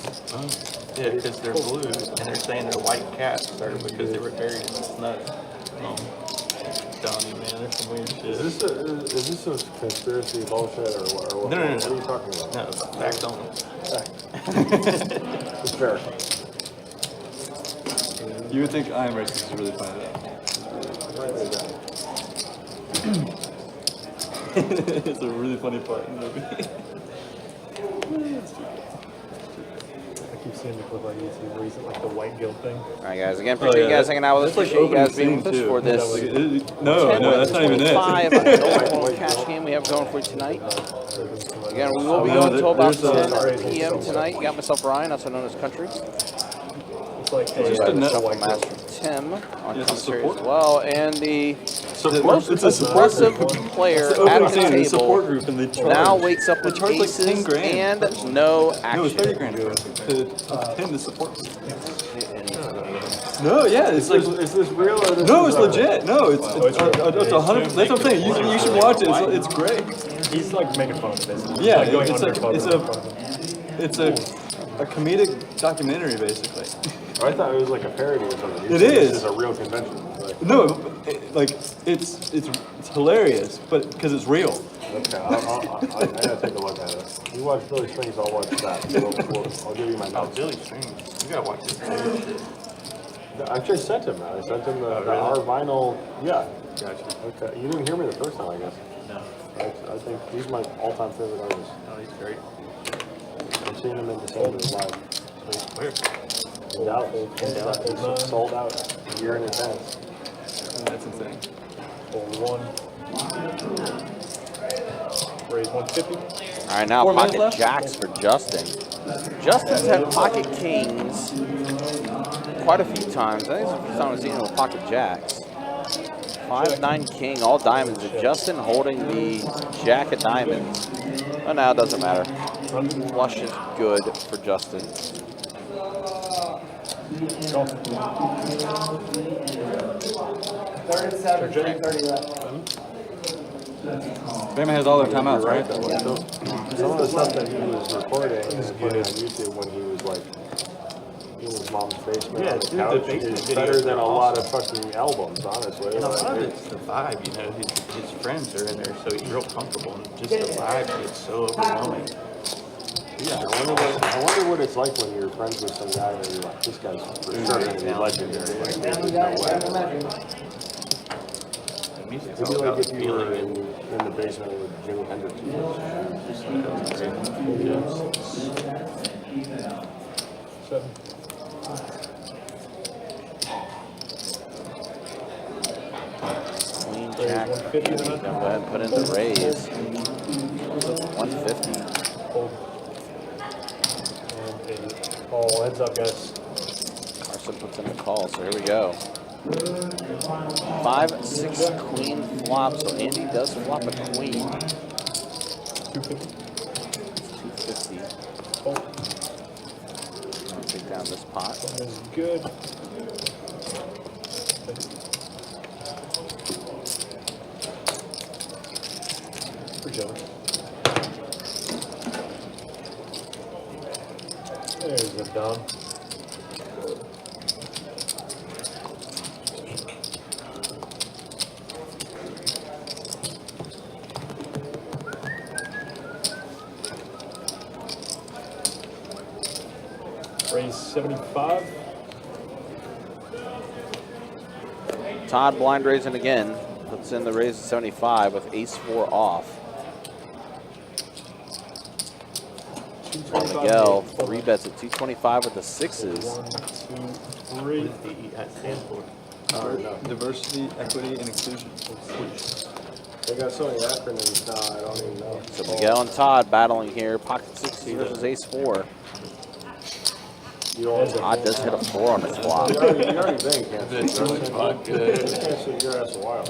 Yeah, because they're blue, and they're saying they're white cats are because they were buried in the snow. Donnie, man, there's some weird shit. Is this a conspiracy bullshit or what? No. What are you talking about? No, facts only. It's fair. You would think I Am Racist is really funny though. It's a really funny part in the movie. I keep seeing the clip on YouTube where he's at like the white guild thing. All right, guys. Again, appreciate you guys hanging out with us. Appreciate you guys being with us for this. No, that's not even it. 5 cash game we have going for you tonight. Again, we will be going until about 10 p.m. tonight. You got myself, Ryan, also known as Country. It's like Just a net. Shuffle Master Tim on Yes, commentary support. as well. And the most It's a impressive player It's at an the opening scene, the support table group, and they charge. now wakes up with They charge like 10 aces grand. and no No, it's 30 action. grand to attend the support group. No, yeah, it's like. Is this real or this No, is it's legit. No, it's 100. That's what I'm saying. You should watch it. It's great. He's like making fun of it, basically. Yeah, Like going it's undercover. it's a comedic documentary basically. I thought it was like a parody or something. It This is. is a real convention. Like, No, it's hilarious, but because it's real. okay, I gotta take a look at it. You watch Billy Strings, I'll watch that. I'll give you my Oh, notes. Billy Strings. You gotta watch this. I just sent him that. I sent him the really? our vinyl. Yeah. Gotcha. Okay. You didn't hear me the first time, I guess. No. I think he's my all-time favorite artist. Oh, he's great. I've seen him in December live. Where? In Dallas. He's sold out a year in advance. That's insane. Hold 1. Raise 150. All right, now 4 minutes pocket left? jacks for Justin. Justin's had pocket kings quite a few times. I think it's the first time I've seen him with pocket jacks. 5-9 king, all diamonds. Justin holding the jack of diamonds. Oh, now it doesn't matter. Flush is good for Justin. 37, 30 left. Bama has all their timeouts, right? Some of the stuff that he was recording and putting on YouTube when he was like in his mom's basement on the couch is better than a lot of fucking albums, honestly. And a lot of it's the vibe, you know. His friends are in there, so he's real comfortable, and just the vibe gets so overwhelming. Yeah, I wonder what it's like when you're friends with some guy that you're like, this guy's for sure going to be legendary. Like, there's no way. Music's It'd be all like about if you feeling were it. in the basement with Jimi Hendrix. Queen, jack. Gonna go ahead and put in the raise. 150. Oh, heads up, guys. Carson puts in the call, so here we go. 5-6 queen flop, so Andy does flop a queen. 250. Take down this pot. That is good. Appreciate it. There's the dumb. Raise 75. Todd blind raising again. Puts in the raise of 75 with ace-4 off. Miguel 3 bets at 225 with the sixes. 1, 2, 3. What does DEI stand for? Diversity, equity, and inclusion. They got so many acronyms now, I don't even know. So Miguel and Todd battling here. Pocket sixes versus ace-4. Todd does hit a 4 on his flop. You already think, can't you? It's really fun. Can't sit your ass a while.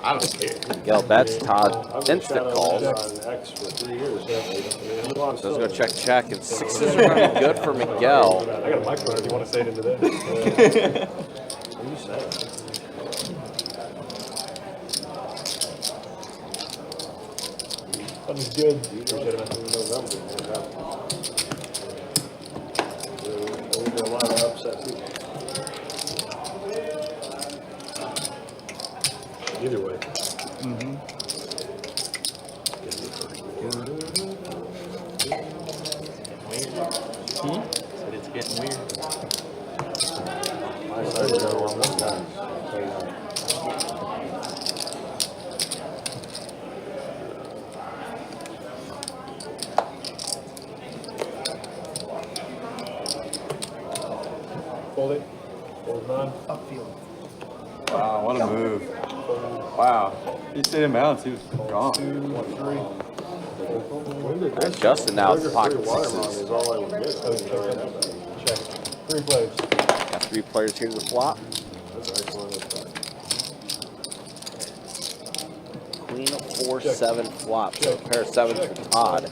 I don't care. Miguel bets, Todd I've been instant shadowing calls. on X for 3 years. Does go check, and sixes are going to be good for Miguel. I got a microphone if you want to say it into this. What are you saying? That was good. Appreciate it. There's a lot of upset people. Either way. Said it's getting weird. My side's got a lot more guns. I'll tell you that. Fold it. Fold 9. Upfield. Wow, what a move. Wow. He stayed in balance, he was gone. 2, 3. Justin now at the pocket Watermelon sixes. is all I would get. Check. 3 players. Got 3 players here to the flop. That's excellent. Queen 4-7 flop. So a pair of sevens for Todd.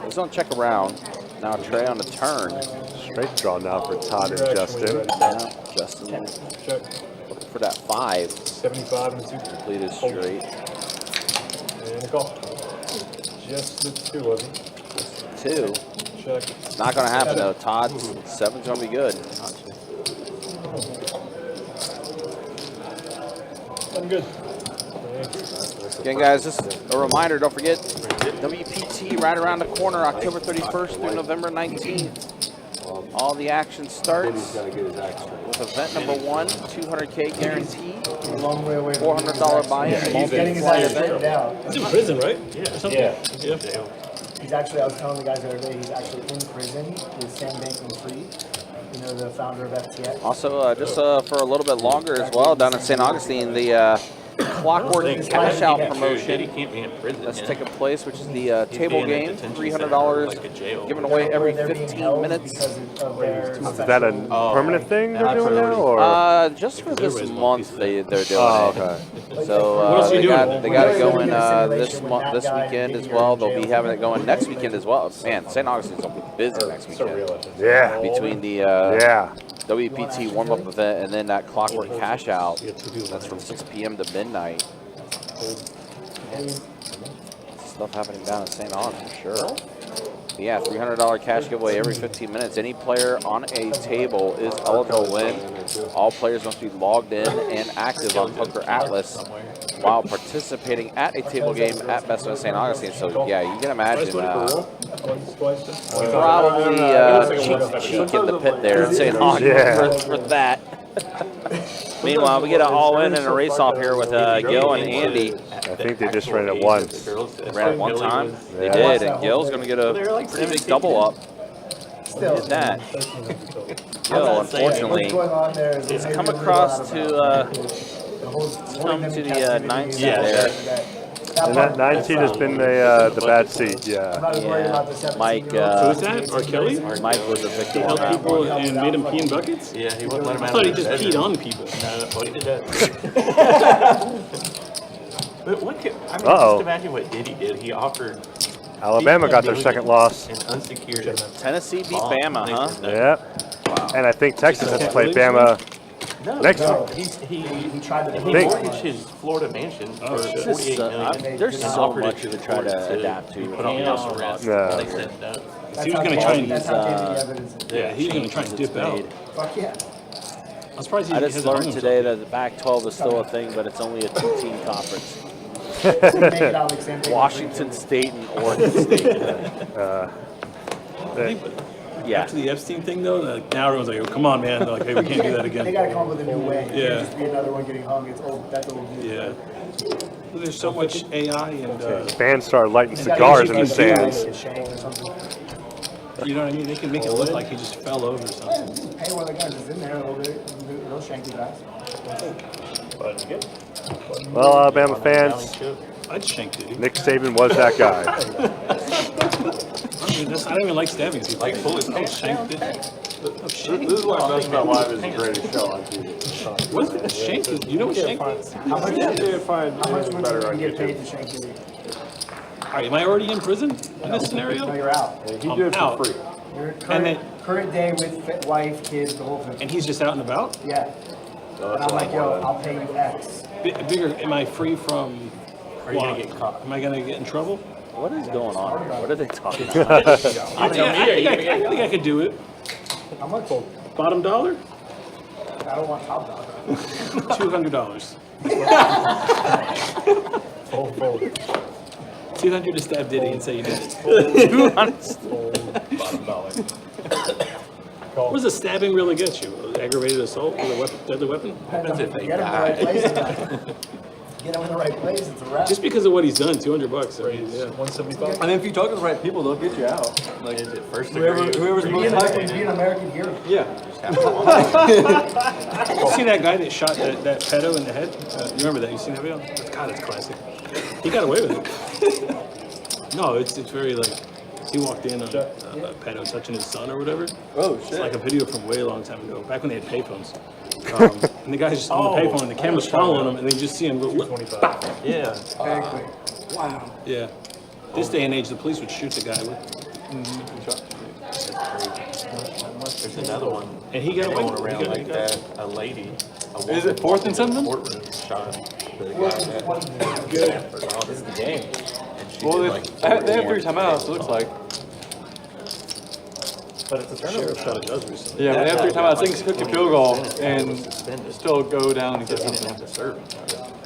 He's on check around. Now Trey on the turn. Straight draw now for Todd and Justin. Yeah, Justin Check. looking for that 5. 75 and the 2. Completed straight. And a call. Just the 2 of them. 2. Check. Not going to happen though. Todd's 7's going to be good. I'm good. Again, guys, just a reminder, don't forget, WPT right around the corner, October 31st through November 19th. All the action starts with event number 1, 200K guarantee, $400 buy-in, multi-fly event. He's in prison, right? Yeah. He's actually, I was telling the guys the other day, he's actually in prison with Sam Bankman-Fried, you know, the founder of FTX. Also, just for a little bit longer as well, down in St. Augustine, the Clockwork Cash Out He promotion can't be in prison. that's yet. taking place, which is the He'd table be in a game, detention $300 center, like a jail. given away every They're being 15 held minutes. because of their Is that a permanent thing they're doing now, or? Just for this month they're doing Oh, it. okay. So they got it going this weekend as well. They'll be having it going next weekend as well. Man, St. Augustine's will be busy next weekend. Yeah. Between the WPT warm-up event and then that Clockwork Cash Out, that's from 6 p.m. to midnight. Stuff happening down in St. Aug for sure. Yeah, $300 cash giveaway every 15 minutes. Any player on a table is eligible to win. All players must be logged in and active on Poker Atlas while participating at a table game at Best of St. Augustine. So yeah, you can imagine probably cheek in the pit there in St. Augustine for that. Meanwhile, we get an all-in and a race-off here with Gil and Andy. I think they just ran it once. Ran it one time? They did, and Gil's going to get a pretty big double up. He did that. Gil, unfortunately, he's come across to the 9th seed there. And that 19 has been the bad seed, yeah. Mike. Who's that? R. Kelly? Mike was a victim He on helped that people one. and made them pee in buckets? Yeah, he wouldn't let him I out. thought he of just his peed bedroom. on people. No, well, he did that. But what could, I mean, Uh-oh. just imagine what Diddy did. He offered Alabama got their second loss. an unsecured Tennessee beat Bama, huh? Yep. And I think Texas has to play Bama next week. He tried to think. mortgage his Florida mansion for $48 million. There's and so offered much it to try to courts adapt to. put on house arrest. No. They said no. He was going to try and That's how David Evans. yeah, he's going to try and dip out. Fuck yeah. I'm surprised he I just hasn't hung learned today himself that the Pac-12 is still a thing, but it's only a 2-team conference. Make it out like same thing. Washington State and Oregon State. Yeah. After the Epstein thing, though, like, now everyone's like, oh, come on, man. They're like, hey, we can't do that They again. gotta come up with a new way. It can't Yeah. just be another one getting hung. It's old. That's old news. Yeah. Well, there's so much AI and, Fans started lighting cigars in the stands. you know what I mean? They can make it look like he just fell over or something. Hey, one of the guys is in there a little bit. They'll shank you guys. Well, Alabama fans, I'd shank Diddy. Nick Saban was that guy. I mean, I don't even like stabbing people. Like, pull his I'll shank Diddy. This is why Best About Live is the greatest show on TV. What's shank? You know what shank is? How much? You can't find How much anything would better you on get paid YouTube. to shank you? All right, am I already in prison in this scenario? No, you're out. He did it out. for free. You're And current day with wife, kids, the whole thing. And he's just out and about? Yeah. So And that's I'm a like, lot more yo, than- I'll pay you X. Bigger, am I free from Are you what? gonna get caught? Am I going to get in trouble? What is going on here? What are they talking about? I think I could do it. How much? Bottom dollar? I don't want top dollar. $200. Fold. 200 to stab Diddy and say you did it. Bottom dollar. What does the stabbing really get you? Aggravated assault with a weapon, deadly weapon? Happens if they Get him in the right place tonight. Get him in the right place. It's a wrap. Just because of what he's done, $200. I mean, yeah. 175. And if you talk to the right people, they'll get you out. Like, Is it first degree? whoever's most likely. Be an American hero. Yeah. You see that guy that shot that pedo in the head? You remember that? You seen that video? God, it's classic. He got away with it. No, it's very like, he walked in on a pedo touching his son or whatever. Oh, It's shit. like a video from way a long time ago, back when they had payphones. And the guy's just on the payphone and the camera's following him and then you just see him go, Yeah. Very quick. yeah. This day and age, the police would shoot the guy with. There's another one. And he got away going with it. around like that. A lady. Is it fourth and something? Courtroom shot the guy that. Good. This is the game. And she Well, did, they like, have free timeouts, it looks like. but it's a Sheriff shot a dozen recently. Yeah, they have free timeouts. They can kick a field goal and suspended. still go down and get He didn't something. have to serve him.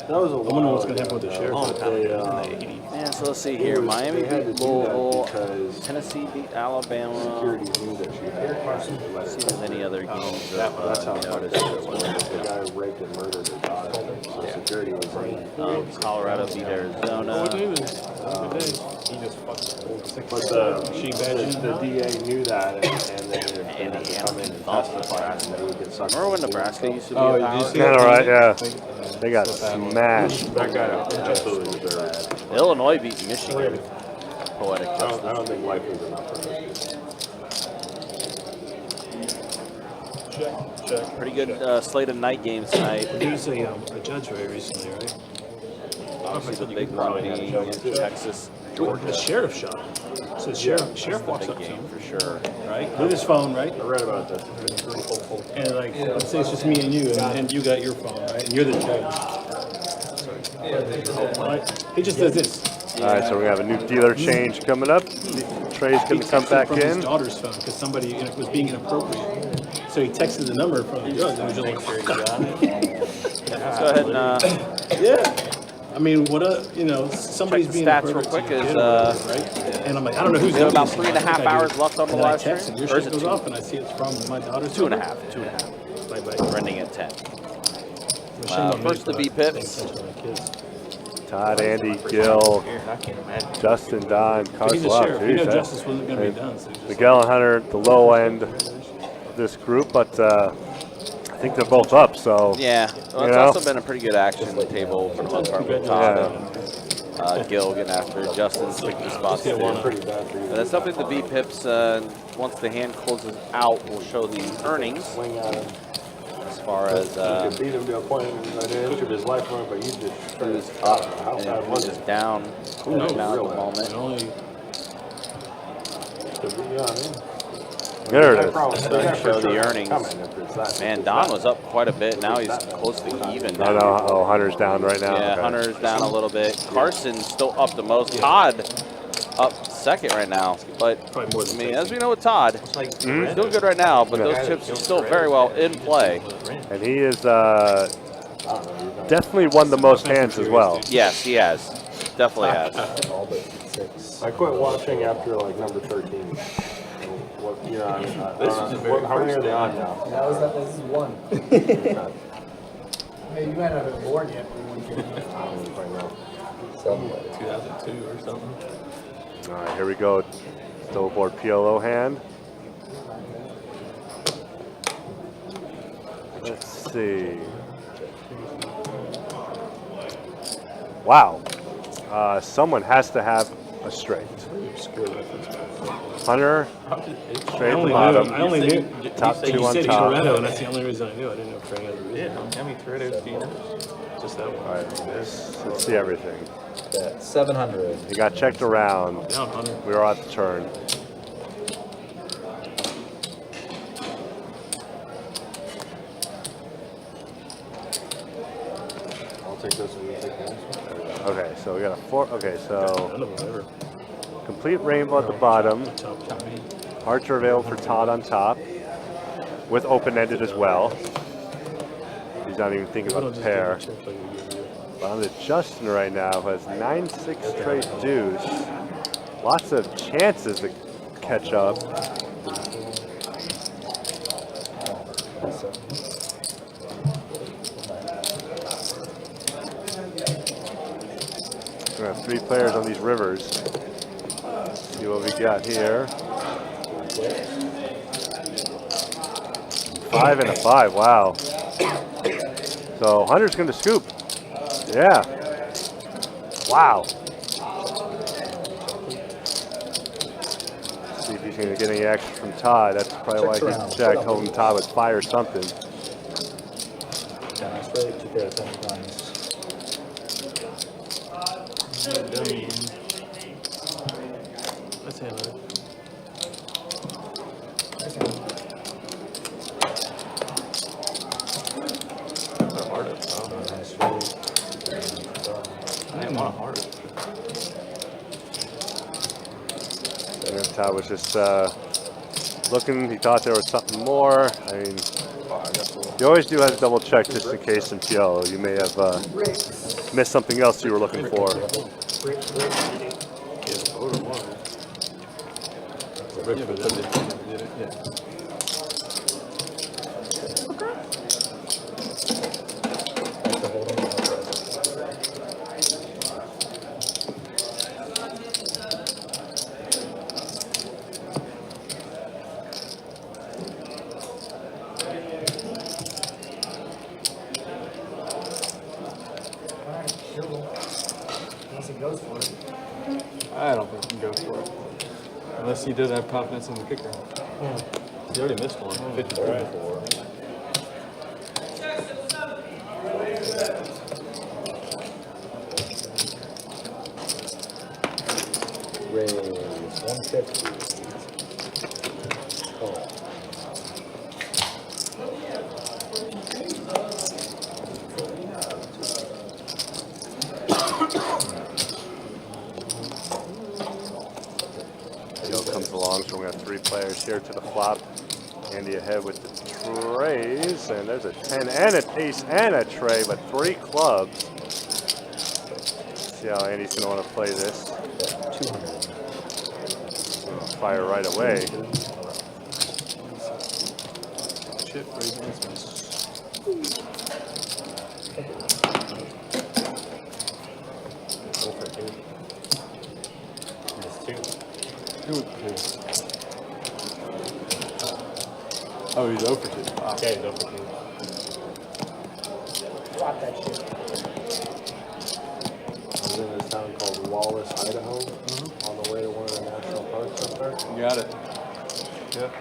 That was a I wonder what's going to happen with the sheriff. Long time ago, in the 80s. Man, so let's see here. Miami They had to beat do that Louisville. because Tennessee Tennessee beat Alabama. Security knew that she had. Let's see if there's any other games That's how that noticed as well. the guy raped and murdered his daughter. So security was like, Colorado beat Arizona. but the DA knew that, and then they had to come in and testify, and they would get sucked. Remember when Nebraska used to be a Kind power? of right, yeah. They got smashed. That guy absolutely deserved it. Illinois beat Michigan. Poetic I justice. don't think life was enough for him. Pretty good slate of night games tonight. He was a judge very recently, right? Obviously, the big one being in Texas, Georgia. The sheriff shot him. So the sheriff walks up to him, for sure. right? With his phone, right? I read about this. And like, let's say it's just me and you, and you got your phone, right? And you're the judge. Right? He just does this. All right, so we have a new dealer change coming up. Trey's going to come back from in. his daughter's phone because somebody was being inappropriate. So he texted the number from the judge and was just like, Let's go ahead and yeah. I mean, what somebody's check the being stats real inappropriate quick. to Is begin with, right? And I'm like, I don't know who's we have doing about this. 3.5 hours left on the And then I live stream. text and your Or is shit it goes 2? off and I see it's from my daughter's 2.5. 2.5. Bye-bye. We're ending at 10. First the B Pips. Todd, Andy, Gil, I can't imagine. Justin, Don, He's a Carson. sheriff. You know justice wasn't going to be done. So he's just Miguel and Hunter, the low end of this group, but I think they're both up, so. Yeah, well, it's also been a pretty good action table for the most part with Todd and Gil getting after Justin's picked the spots too. That's something the B Pips, once the hand closes out, will show the earnings as far as You could beat him to a point in an inch of his life, but you just who's up and who's down now at the moment. There it is. Starting to show the earnings. Man, Don was up quite a bit. Now he's close to even. No, no, oh, Hunter's down right now. Yeah, Okay. Hunter's down a little bit. Carson's still up the most. Todd up second right now. But, I mean, as we know with Todd, he's doing good right now, but those chips are still very well in play. And he is definitely won the most hands as well. Yes, he has. Definitely has. I quit watching after like number 13. What, you know, I don't know. How many are they on now? This is one. I mean, you might not have been born yet when one came out. I don't even quite know. 2002 or something. All right, here we go. Still aboard PLO hand. Let's see. Wow. Someone has to have a straight. Hunter, straight at the bottom. I only knew. Top You two on said top. Toretto, and that's the only reason I knew. I didn't know Frank had a Yeah, how many Toretto's do you know? Just that one. All right, let's see everything. Yeah, 700. He got checked around. Down 100. We were at the turn. I'll take this and you take that. Okay, so we got a 4. Okay, so None of them ever. complete rainbow at the bottom. Archer available for Todd on top, with open-ended as well. He's not even thinking about the pair. On to Justin right now, who has 9-6 straight deuce. Lots of chances to catch up. We have 3 players on these rivers. See what we got here. 5 and a 5, wow. So Hunter's going to scoop. Yeah. Wow. See if he's going to get any action from Todd. That's probably why he checked, hoping Todd would fire something. Down straight, 2 pairs, 10 times. That's handled. I didn't want to hard it. And Todd was just looking. He thought there was something more. I mean, you always do have to double check just in case in PL. You may have missed something else you were looking for. Yeah, but then they did it. Yeah. That's the whole thing. Alright, field goal. Unless it goes for it. I don't think he can go for it. Unless he doesn't have confidence in the kicker. He already missed one. 54. Raise 150. Oh. Yo comes along, so we have 3 players here to the flop. Andy ahead with the trays, and there's a 10 and an ace and a tray, but 3 clubs. See how Andy's gonna want to play this. 200. Fire right away. Chip raise against me. Go for 2. Just 2. Oh, he's over 2. Wow. Okay, go for 2. Drop that shit. I was in this town called Wallace, Idaho, on the way to one of the national parks up there. You got it. Yeah.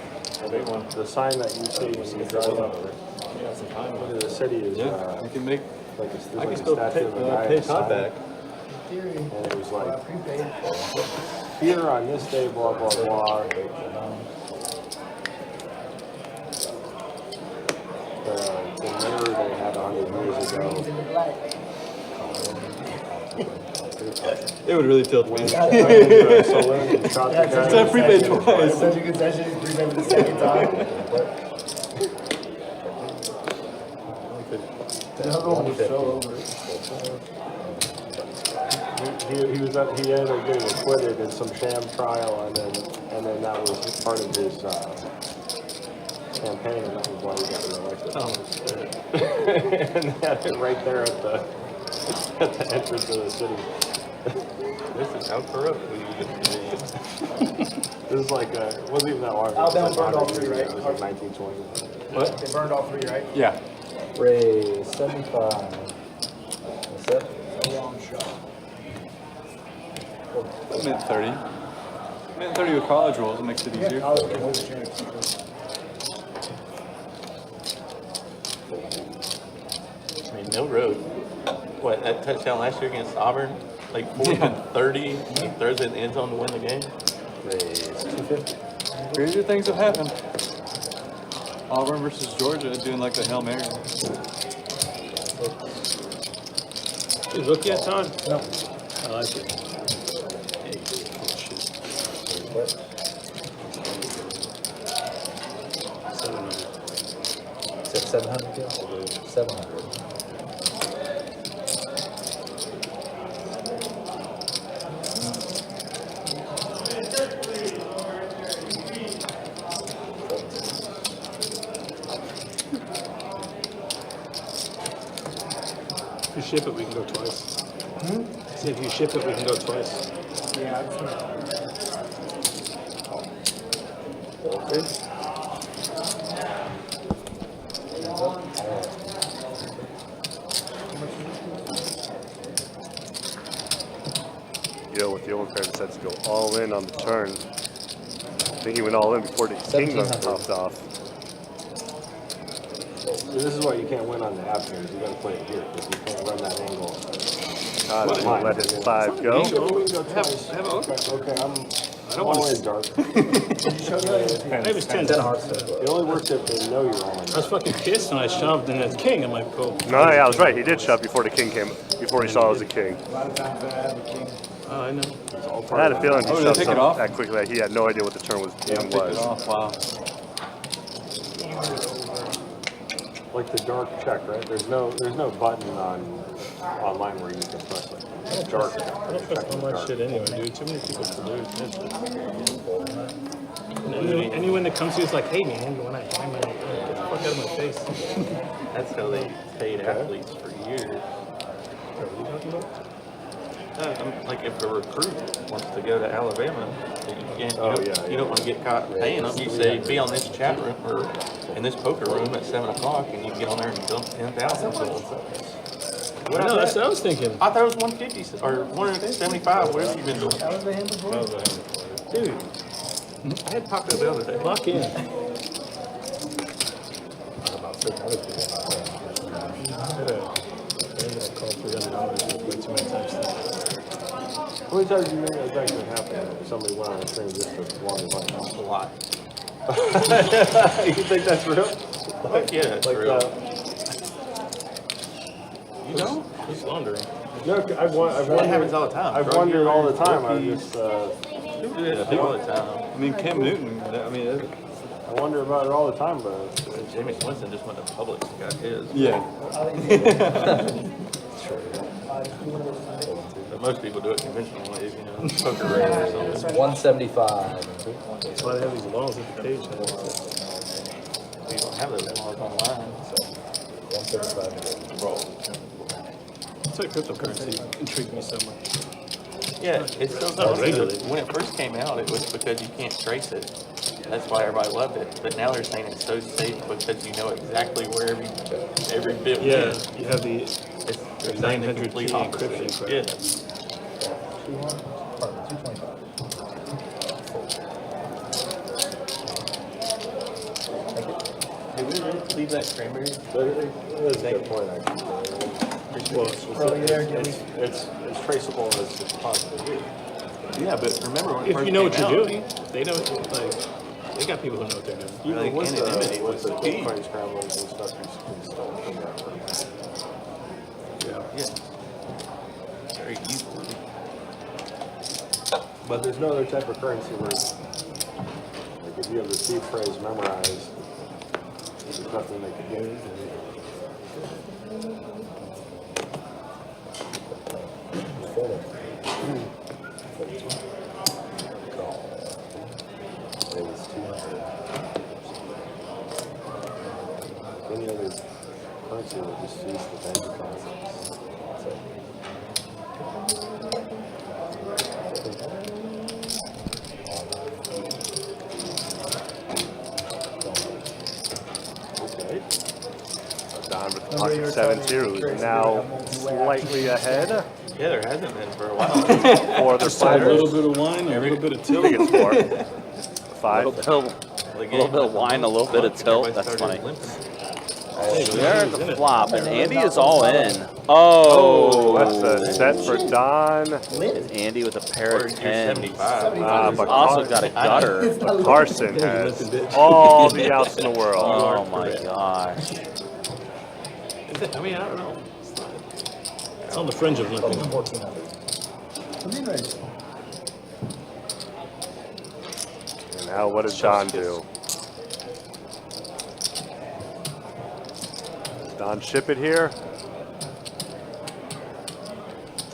The big one. The sign that you see when you drive up into the city is Yeah. You can make. like there's I like can a still statue of a guy pay inside. Todd back. Theory. And it was like, Prepaid. here on this day, blah, blah, blah. The mirror they had 100 years ago. It would really tilt me. So when you shot the guy, It's a prepaid twice. Such a good session. Prepaid for the second time. The other one was so over it. he ended up getting acquitted in some sham trial, and then that was part of his campaign, and that was why he got reelected. Oh, shit. And they had it right there at the entrance of the city. This is how corrupt we used to be. This is like, it wasn't even that long ago. Alabama It was like burned all 100 three, years right? ago. It was like 1920. What? They burned all 3, right? Yeah. Raise 75. That's it. A long shot. Mint 30. Mint 30 with college rolls, it makes it easier. I was going to hold the chance. I mean, no road. What, that touchdown last year against Auburn? Like 4 from 30, he throws it in the end zone to win the game? Raise 250. Crazier things have happened. Auburn versus Georgia doing like the Hail Mary. Is rookie at time? No. I like it. What? 700. Is that 700 deal? 700. If you ship it, we can go twice. See, if you ship it, we can go twice. Yeah, I just Yo, with the overpair decides to go all in on the turn. I think he went all in before the king popped off. This is why you can't win on the afternoons. You got to play it here because you can't run that angle. God, let his 5 go. We can go twice. Okay, I'm all in, dark. Maybe it's 10. It only works if they know you're all in. I was fucking pissed and I shoved and it's king. I'm like, oh. No, yeah, I was right. He did shove before the king came, before he saw it was a king. a lot of times I have the king. Oh, I know. I had a feeling he Oh, did they shoved take it something off? that quickly that he had no idea what the turn was even was. Oh, wow. Like the dark check, right? There's no button on online where you can press it. Dark. I don't trust all that shit anyway, dude. Too many people produce. Anyone that comes to you is like, hey man, when I find my, get the fuck out of my face. That's how they paid athletes for years. Like if a recruit wants to go to Alabama, you don't want to get caught paying them. You say, be on this chat room or in this poker room at 7 o'clock, and you can get on there and dump 10,000. I know, that's what I was thinking. I thought it was 150 or 175. Whatever you've been doing. Dude, I had Taco the other day. Lock in. How many times do you think that's actually happened? If somebody went on a train just to launder money? A lot. You think that's real? Yeah, it's real. You know? Who's laundering? No, I've wondered, happens all the time. I've Drug wondered all the dealers, time. I rookies. just, People do that all the time. I mean, Cam Newton, I mean, I wonder about it all the time, but Jamie Winston just went to Publix and got his. yeah. But most people do it conventional ways, you know, poker room or something. 175. That's why they have these laws at the page. We don't have those laws online. 175. That's why cryptocurrency intrigued me so much. Yeah, it's so regulated. when it first came out, it was because you can't trace it. That's why everybody loved it. But now they're saying it's so safe because you know exactly where every bit Yeah, went. you have the They're saying the 900 complete key opposite. encryption. Yeah. 225. Did we really leave that cranberry? that's a good point, actually. It's traceable as possible. Yeah, but remember when it If first you know what came you're out, doing, they know, like, they got people who know what they're doing. Even Like with anonymity the was the key. Bitcoin scramblers and stuff, you can still figure out. Yeah. Very easy. But there's no other type of currency where, like, if you have the seed phrase memorized, there's nothing they can get. Any other currency will just use the bank account. Okay. Don with the pocket 7-2 is now slightly ahead Yeah, there hasn't been for a while. for the A fighters. little bit of wine, a little bit of I tilt. think it's 4. A 5. little bit of wine, a little bit of tilt. That's funny. There's the flop, and Andy is all in. Oh, That's a set for Don. It's Andy with a pair of 10s. 75. But Also got a gutter. Carson has all the outs in the world. Oh my gosh. I mean, I don't know. It's on the fringe of limping. 1400. And now what does Don do? Does Don ship it here?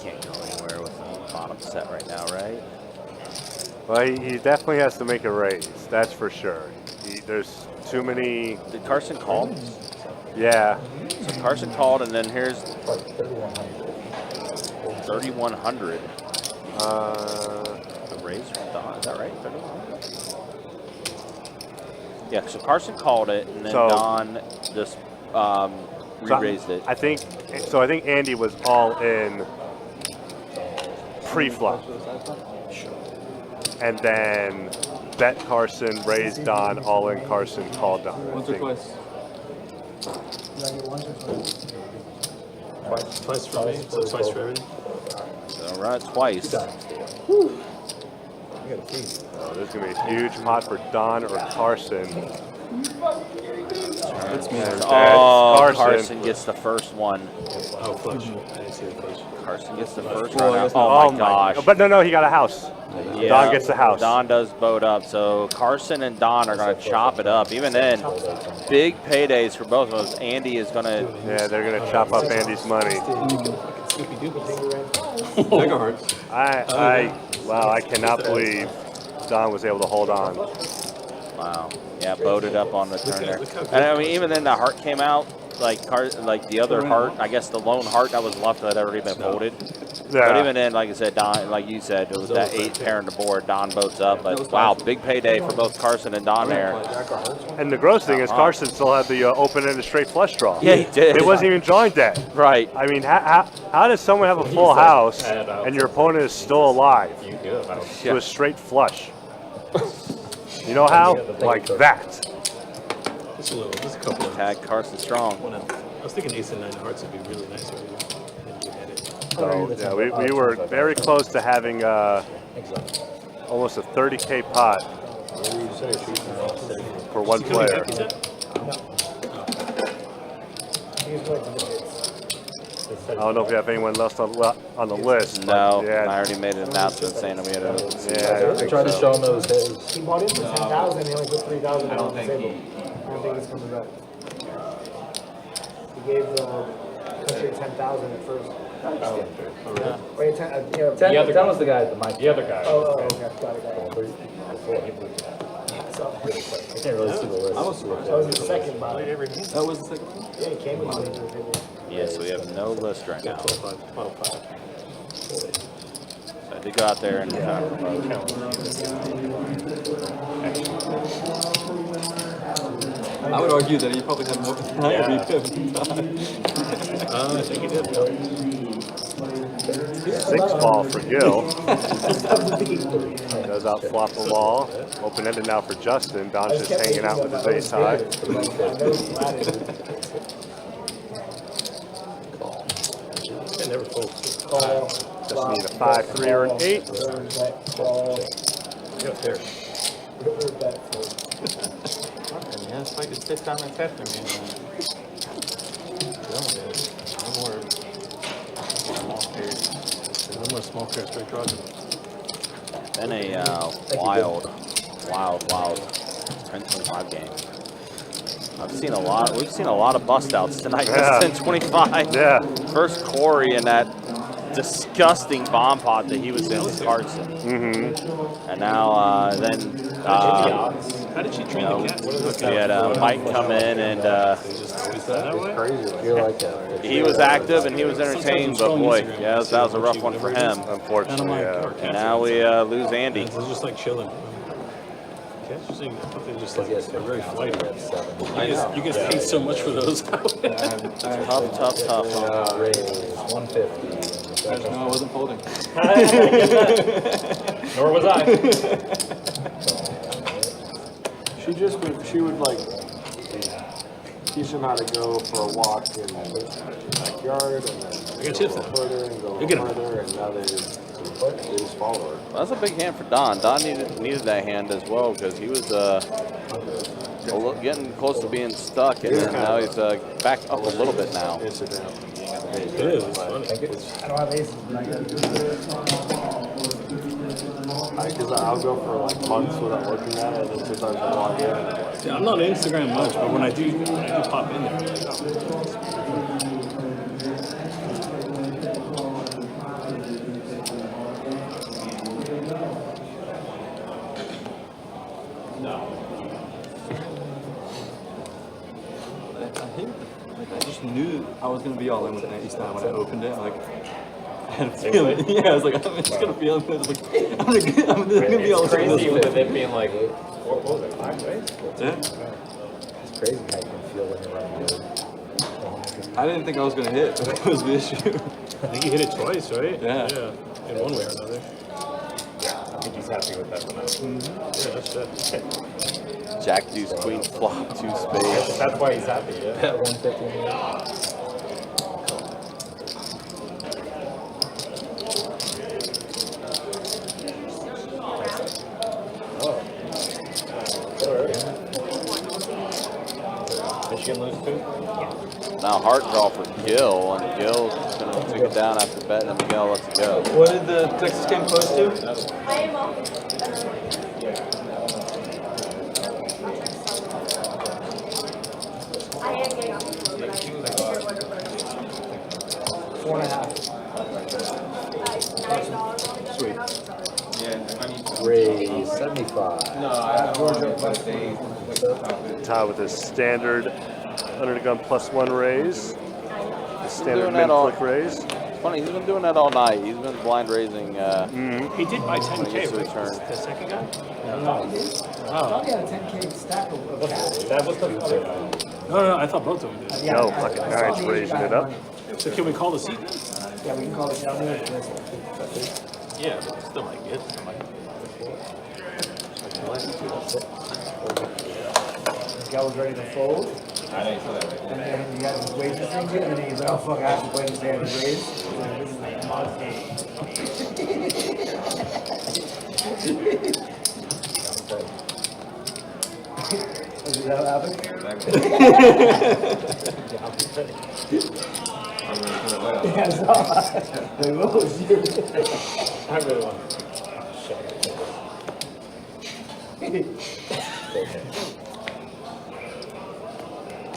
Can't go anywhere with the bottom set right now, right? Well, he definitely has to make a raise. That's for sure. There's too many. Did Carson call? Yeah. So Carson called, and then here's 3,100. The raise from Don, is that right? 3,100? Yeah, so Carson called it, and then So- Don just re-raised it. I think Andy was all in pre-flop. And then bet Carson, raised Don, all in Carson, called Don. I Once or think. twice? Twice for me, so twice for everything. All right, twice. Oh, there's going to be a huge pot for Don or Carson. That's me. And Oh, that's Carson gets the first one. Oh, flush. I didn't see the flush. Carson gets the first Oh, one. Oh my gosh. But no, he got a house. Yeah, Don gets the house. Don does boat up, so Carson and Don are going to chop it up. Even then, big paydays for both of us. Andy is going to. Yeah, they're going to chop up Andy's money. Megahertz. Wow, I cannot believe Don was able to hold on. Wow. Yeah, boated up on the turn there. And I mean, even then the heart came out, like the other heart, I guess the lone heart that was left had already been folded. Yeah. But even then, like I said, Don, like you said, it was that 8 pair on the board. Don boats up, but wow, big payday for both Carson and Don there. And the gross thing is Carson still had the open-ended straight flush draw. Yeah, he did. It wasn't even drawing dead. Right. I mean, how does someone have a full house and your opponent is still alive to a straight flush? You know how? Like that. Just a couple of. Tag Carson strong. I was thinking ace and 9 hearts would be really nice right here. And you had it. So yeah, we were very close to having almost a 30K pot for one player. I don't know if we have anyone left on the list. No, yeah. I already made an announcement saying that we had a. Yeah, I tried to show him those his. He bought in for 10,000. He only put 3,000 I on don't the think table. I don't think he's coming back. He gave the country 10,000 at first. Wait, 10, yeah, 10, The other 10 was the guy at the mic. The other guy. Oh, okay, got it. So, I can't really see the list. that was his second buy. That was the second one? Yeah, he came with money to the table. Yeah, so we have no list right now. 12-5. So I did go out there and I would argue that he probably had more than I every 7 times. I think he did. 6 ball for Gil. Goes out flop the ball. Open-ended now for Justin. Don's just hanging out with his ace high. I never fold. Just need a 5, 3, or an 8. Get up there. Yeah, it's like it's 5th time that's happened to me. No more small pairs. No more small pairs, straight draws. been a wild 10-25 game. We've seen a lot of bust outs tonight. Yeah. 10-25. Yeah. First Corey in that disgusting bomb pot that he was in with Carson. Mm-hmm. And now then How did she train the cat? we had Mike come in and he was active and he was entertained, but boy, yeah, that was a rough one for him. Unfortunately, yeah. And now we lose Andy. It's just like chilling. Cats just seem just like they're very flighty. You guys pay so much for those. Tough. $150. No, I wasn't folding. Nor was I. She would like teach him how to go for a walk in the backyard and then I got go chips a little further and go a Look at little him. further, and now they just follow her. That's a big hand for Don. Don needed that hand as well because he was getting close to being stuck, and then now he's back up a little bit now. Instagram. It is. It's funny. I don't have aces, but I got Because I'll go for like months without looking at it, and then sometimes I log in. And See, I'm not on Instagram much, but when I do pop in there, I just knew I was gonna be all in with that each time when I opened it. Like, I had a feeling. Yeah, I was like, I'm just gonna feel it. I was like, I'm gonna be all It's in crazy with with it. it being like, what was it, 5, right? Yeah. It's crazy how you can feel when you're running good. I didn't think I was gonna hit. That was the issue. I think he hit it twice, right? Yeah. Yeah, in one way or another. I think he's happy with that one. Yeah, that's it. Jack deuce queen flop 2 spades. That's why he's happy, yeah. Bet 150. Michigan lose 2? Now hard draw for Gil, and Gil's gonna take it down after betting, and Miguel lets it go. What did the Texas game close to? Raise 75. No, I Georgia, but they Todd with his standard under the gun +1 raise. The standard doing that all- mid-click raise. Funny, he's been doing that all night. He's been blind raising. He did buy 10K, to right? return. The second guy? I thought he had a 10K stack of cash. That was the other guy. No, I thought both of them did. No, fucking Aaron's raising it up. So can we call the seat then? Yeah, we can call it down there. Yeah, but still might get. Guy was ready to fold. I didn't feel that way. And then he got his wages thing in, and then he's like, oh fuck, I have to play this hand and raise. So this is like a mod game. Is that what happened? Yeah, I saw that. Like, oh shit. I really want to shut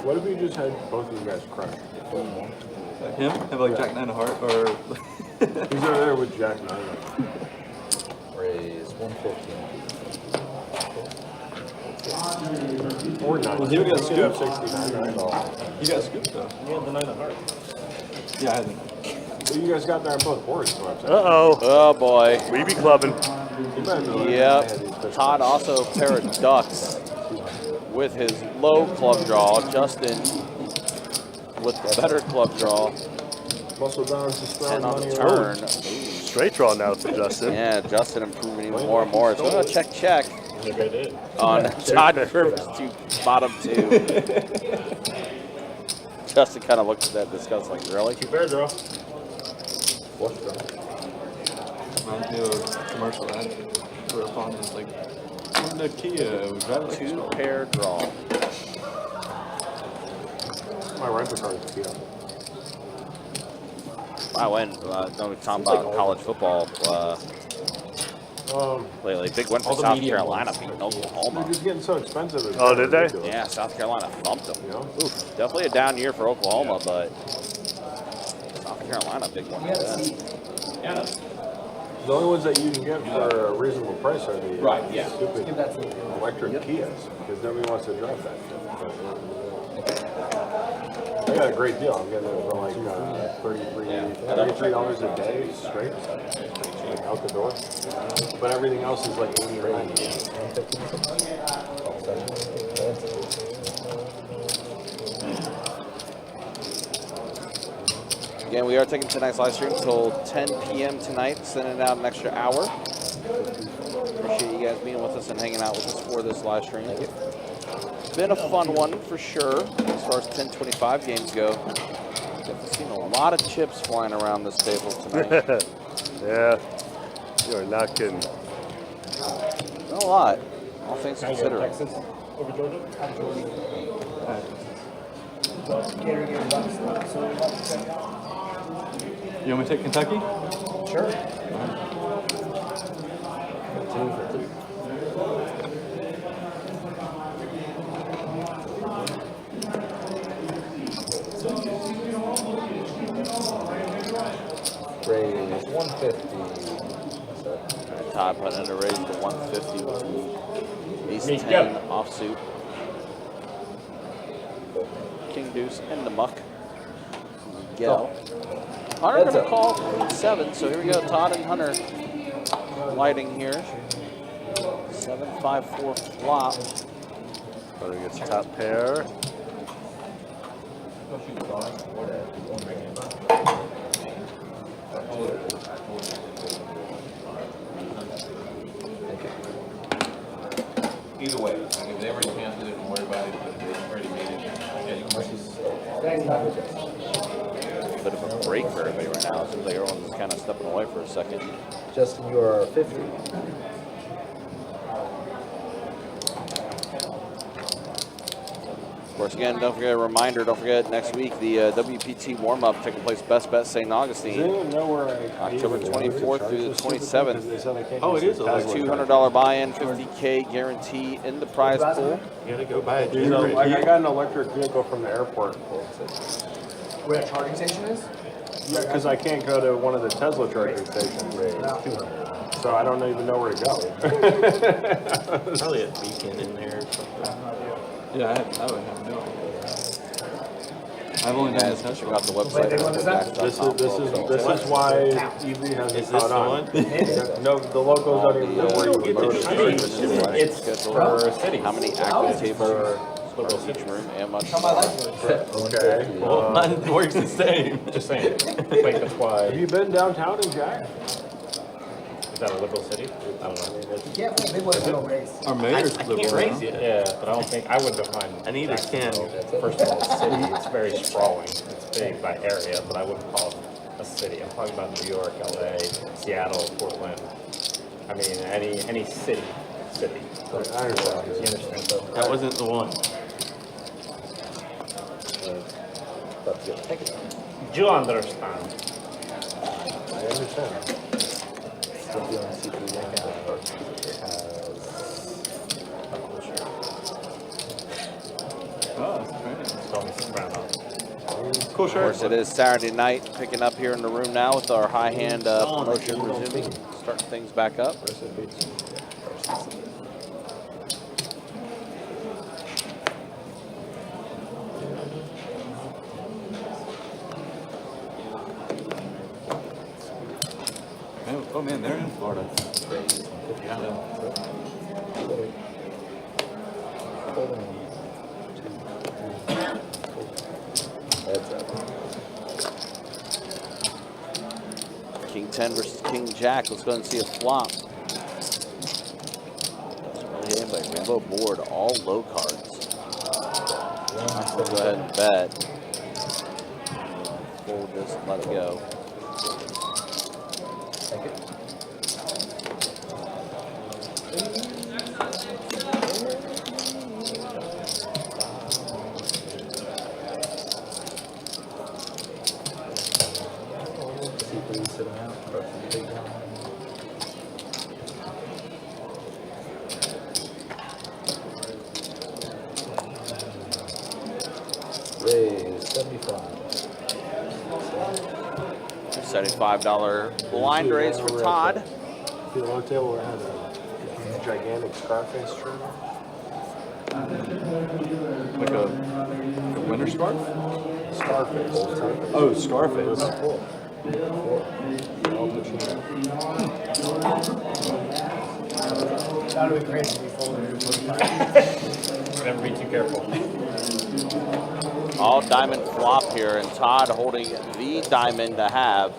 What if we just had both of you guys crush? Him? Have like Jack 9 of heart or He's over there with Jack 9. Raise 150. Or 9. Well, he would get You could have scooped. 69, right? You got scooped though. You had the 9 of hearts. Yeah, I hadn't. So you guys got there on both boards, so I'm saying. Uh-oh. Oh boy. We be clubbing. You better know that. Yep. Todd also a pair of ducks with his low club draw. Justin with the better club draw. Muscle balance is strong. 10 on money the rolls. turn. Straight draw now for Justin. Yeah, Justin improving even more and more. So check Like I did. on Todd Kirby's bottom two. Justin kind of looked at that disgust like, really? Two pair draw. Flush draw. Reminds me of a commercial ad for a phone. It's like, from the Kia, we drive like Two pair draw. My rental car is Kia. I went, talking about college football lately. Big win for all the South medium Carolina ones. beating Oklahoma. They're just getting so expensive. It's Oh, did they? ridiculous. Yeah, South Carolina thumped them. You know? Oof, definitely a down year for Oklahoma, but South Carolina, big one. He had a seat. Yeah. The only ones that you can get for a reasonable price are the Right, yeah. stupid Give that to me. electric Kias, because nobody wants to drive that shit. I got a great deal. I'm getting it for like $33 a day straight, like out the door. But everything else is like 80 or 90. Again, we are taking tonight's live stream until 10 p.m. tonight, sending out an extra hour. Appreciate you guys being with us and hanging out with us for this live stream. It's been a fun one for sure, as far as 10:25 games go. Definitely seen a lot of chips flying around this table tonight. Yeah. You are not kidding. Not a lot, all things considered. Texas over Georgia? Gator gave bucks. So we want to check out. You want me to take Kentucky? Sure. Raise 150. Todd putting in a raise to 150 with the ace 10 offsuit. King deuce and the muck. Miguel. Hunter Heads gonna up. call queen 7, so here we go. Todd and Hunter lighting here. 7-5-4 flop. Hunter gets top pair. Either way, like if they already canceled it, don't worry about it, but they already made it. Yeah, you can Bit of a break for everybody right now. It seems like everyone's just kind of stepping away for a second. Justin, you are 50. Of course, again, don't forget a reminder. Don't forget next week the WPT warm-up taking place Best Bet St. Does Augustine, anyone know where October 24th through the 27th. Oh, it is a $200 buy-in, 50K guarantee in the prize pool. You gotta go buy a You know, Jeep. like I got an electric vehicle from the airport. Where that charging station is? Yeah, because I can't go to one of the Tesla charging stations. So I don't even know where to go. Probably a beacon in there or something. Yeah, I would have no idea. I've only done Guys, this check out the website. This is why EV hasn't caught on. No, the locals don't even know where you would go to. It's for a city. How many active tables are in each room and much more? Okay. Well, mine works the same. Just saying. Like, that's why. Have you been downtown in Jack? Is that a liberal city? I don't know. Yeah, big boys don't race. Our mayor's I can't liberal. raise yet. Yeah, but I don't think, I would define. I need a 10. First of all, a city, it's very sprawling. It's big by area, but I wouldn't call it a city. I'm talking about New York, LA, Seattle, Portland. I mean, any city. I understand. You understand? So, That wasn't the one. do you understand? I understand. Oh, that's great. Cool shirt. Of course, it is Saturday night. Picking up here in the room now with our high hand promotion resuming. Starting things back up. Oh man, they're in Florida. King 10 versus King Jack. Let's go ahead and see a flop. Really hit by Rainbow board, all low cards. Let's go ahead and bet. We'll just let it go. Raise 75. $75 blind raise for Todd. The low table had a gigantic Scarface shirt. Like a winter scarf? Scarface. Oh, Scarface. That would be crazy if we folded. Never be too careful. All diamond flop here, and Todd holding the diamond to have.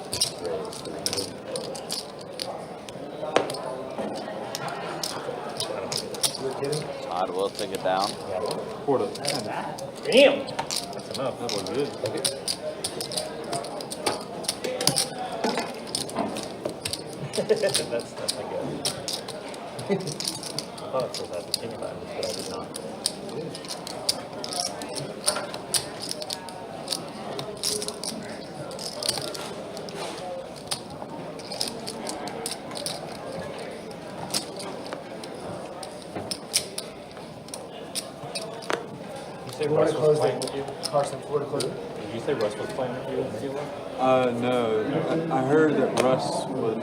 Todd will take it down. Quarter. Damn! That's enough. That was good. That's not good. I thought it was at the king diamond, but I did not. You say Russ was playing with you? Carson, Florida closing. Did you say Russ was playing with you in Zero? No. I heard that Russ was,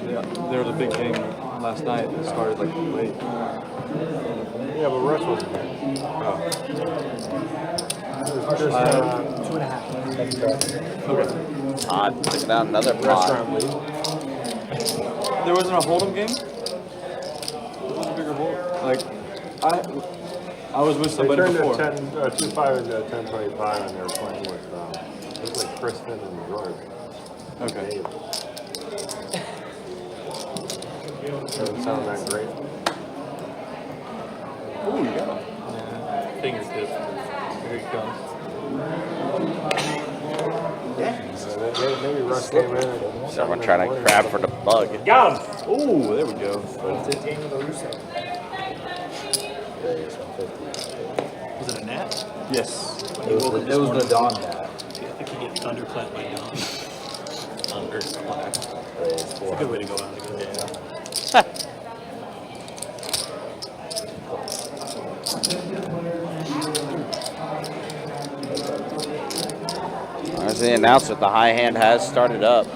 there was a big game last night that started like late. Yeah, but Russ wasn't there. Carson, 2.5. Okay. Todd taking out another pot. Restaurant league. There wasn't a Hold'em game? What was a bigger hold? Like, I was with They somebody turned before. 2-5 into 10-25, and they were playing with it was like Kristen and George. Okay. Dave. Doesn't sound that great. Ooh, you got him. Fingertip. Here he comes. Maybe Russ came in and Someone trying to grab for the bug. Got him! Ooh, there we go. Was it a gnat? Yes. It was the Don Nat. I think he gets underclapped by Don. Underclapped. It's a good way to go out again. As the announcement, the high hand has started up.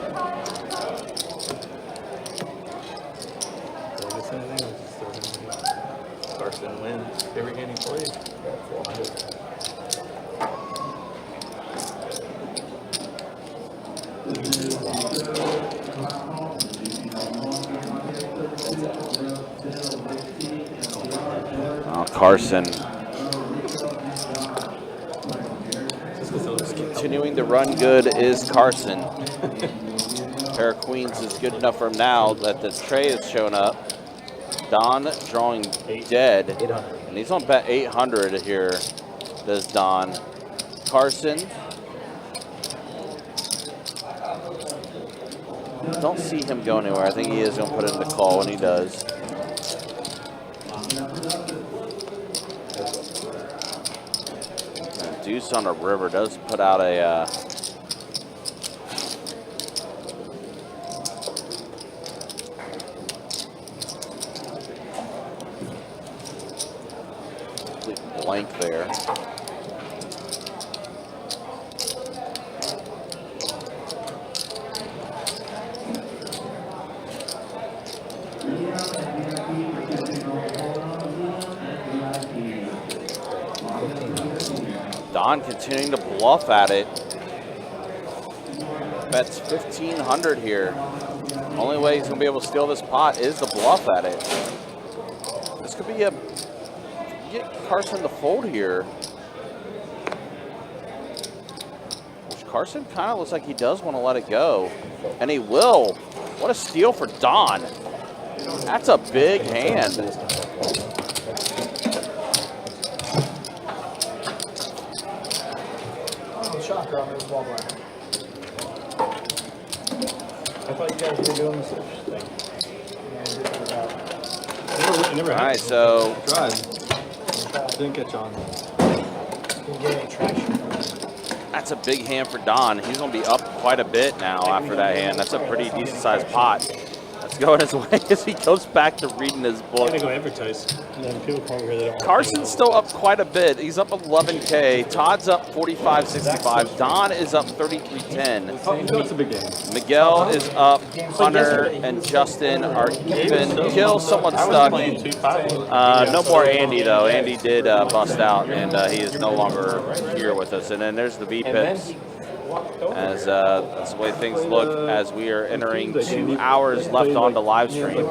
Every game he played. Carson continuing to run good is Carson. Pair of queens is good enough for him now that the tray has shown up. Don drawing dead, and he's on bet 800 here, does Don. Carson, don't see him go anywhere. I think he is going to put in the call, and he does. Deuce on a river does put out a complete blank there. Don continuing to bluff at it. Bets 1,500 here. Only way he's going to be able to steal this pot is the bluff at it. This could be a get Carson to fold here. Which Carson kind of looks like he does want to let it go, and he will. What a steal for Don. That's a big hand. Shocker on this ball black. I thought you guys were doing this thing. Never All right, so tried. Didn't catch on. Didn't get any traction. that's a big hand for Don. He's going to be up quite a bit now after that hand. That's a pretty decent sized pot. That's going his way as he goes back to reading his book. They go advertise. And then people come over here, they don't Carson's still up quite a bit. He's up 11K. Todd's up 45.65. Don is up 33.10. That's a big game. Miguel is up. Hunter and Justin are even. Kill, someone stuck. No more Andy, though. Andy did bust out, and he is no longer here with us. And then there's the V-Pips. As that's the way things look as we are entering 2 hours left on the live stream.